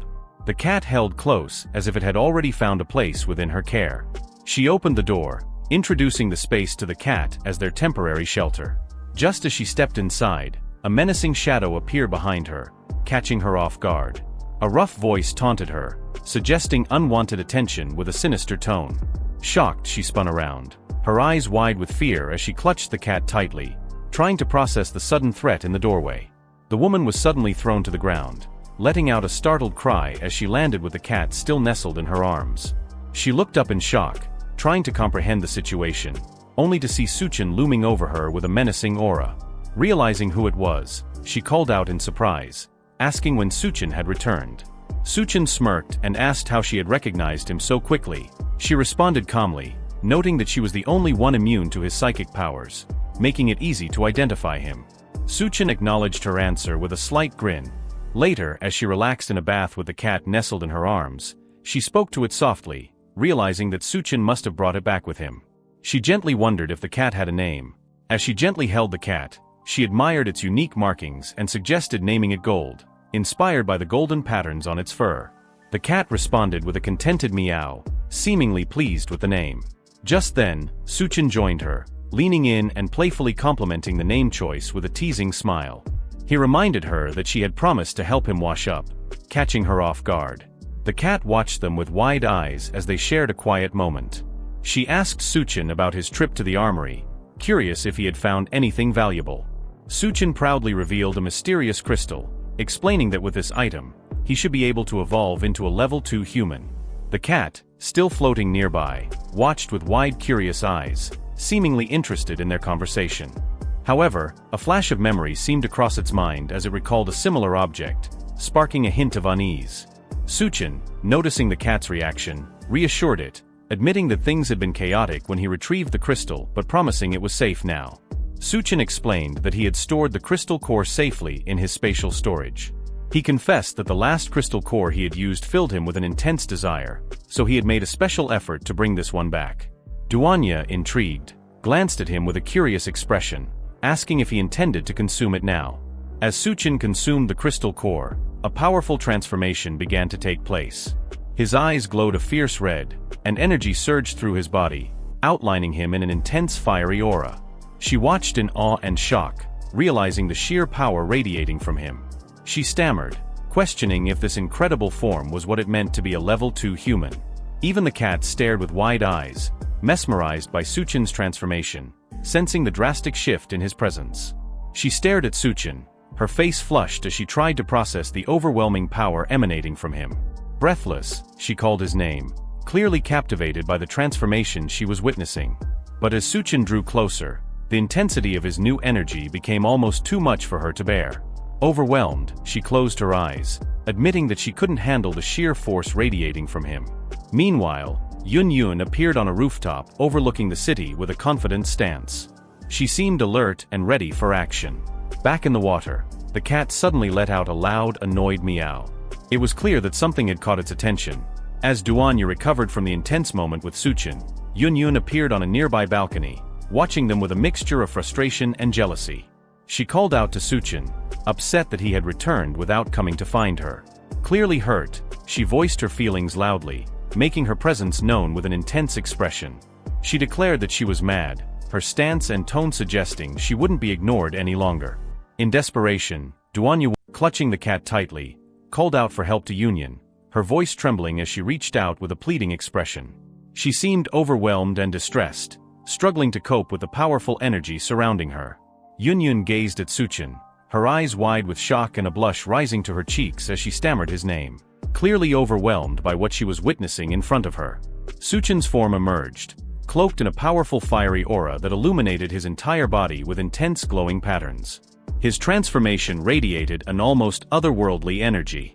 Speaker 1: The cat held close, as if it had already found a place within her care. She opened the door, introducing the space to the cat as their temporary shelter. Just as she stepped inside, a menacing shadow appeared behind her, catching her off guard. A rough voice taunted her, suggesting unwanted attention with a sinister tone. Shocked, she spun around, her eyes wide with fear as she clutched the cat tightly, trying to process the sudden threat in the doorway. The woman was suddenly thrown to the ground, letting out a startled cry as she landed with the cat still nestled in her arms. She looked up in shock, trying to comprehend the situation, only to see Suchen looming over her with a menacing aura. Realizing who it was, she called out in surprise, asking when Suchen had returned. Suchen smirked and asked how she had recognized him so quickly. She responded calmly, noting that she was the only one immune to his psychic powers, making it easy to identify him. Suchen acknowledged her answer with a slight grin. Later, as she relaxed in a bath with the cat nestled in her arms, she spoke to it softly, realizing that Suchen must have brought it back with him. She gently wondered if the cat had a name. As she gently held the cat, she admired its unique markings and suggested naming it Gold, inspired by the golden patterns on its fur. The cat responded with a contented meow, seemingly pleased with the name. Just then, Suchen joined her, leaning in and playfully complimenting the name choice with a teasing smile. He reminded her that she had promised to help him wash up, catching her off guard. The cat watched them with wide eyes as they shared a quiet moment. She asked Suchen about his trip to the armory, curious if he had found anything valuable. Suchen proudly revealed a mysterious crystal, explaining that with this item, he should be able to evolve into a level 2 human. The cat, still floating nearby, watched with wide curious eyes, seemingly interested in their conversation. However, a flash of memory seemed to cross its mind as it recalled a similar object, sparking a hint of unease. Suchen, noticing the cat's reaction, reassured it, admitting that things had been chaotic when he retrieved the crystal but promising it was safe now. Suchen explained that he had stored the crystal core safely in his spatial storage. He confessed that the last crystal core he had used filled him with an intense desire, so he had made a special effort to bring this one back. Duanya, intrigued, glanced at him with a curious expression, asking if he intended to consume it now. As Suchen consumed the crystal core, a powerful transformation began to take place. His eyes glowed a fierce red, and energy surged through his body, outlining him in an intense fiery aura. She watched in awe and shock, realizing the sheer power radiating from him. She stammered, questioning if this incredible form was what it meant to be a level 2 human. Even the cat stared with wide eyes, mesmerized by Suchen's transformation, sensing the drastic shift in his presence. She stared at Suchen, her face flushed as she tried to process the overwhelming power emanating from him. Breathless, she called his name, clearly captivated by the transformation she was witnessing. But as Suchen drew closer, the intensity of his new energy became almost too much for her to bear. Overwhelmed, she closed her eyes, admitting that she couldn't handle the sheer force radiating from him. Meanwhile, Yun appeared on a rooftop overlooking the city with a confident stance. She seemed alert and ready for action. Back in the water, the cat suddenly let out a loud, annoyed meow. It was clear that something had caught its attention. As Duanya recovered from the intense moment with Suchen, Yun appeared on a nearby balcony, watching them with a mixture of frustration and jealousy. She called out to Suchen, upset that he had returned without coming to find her. Clearly hurt, she voiced her feelings loudly, making her presence known with an intense expression. She declared that she was mad, her stance and tone suggesting she wouldn't be ignored any longer. In desperation, Duanya, clutching the cat tightly, called out for help to Yun, her voice trembling as she reached out with a pleading expression. She seemed overwhelmed and distressed, struggling to cope with the powerful energy surrounding her. Yun gazed at Suchen, her eyes wide with shock and a blush rising to her cheeks as she stammered his name, clearly overwhelmed by what she was witnessing in front of her. Suchen's form emerged, cloaked in a powerful fiery aura that illuminated his entire body with intense glowing patterns. His transformation radiated an almost otherworldly energy.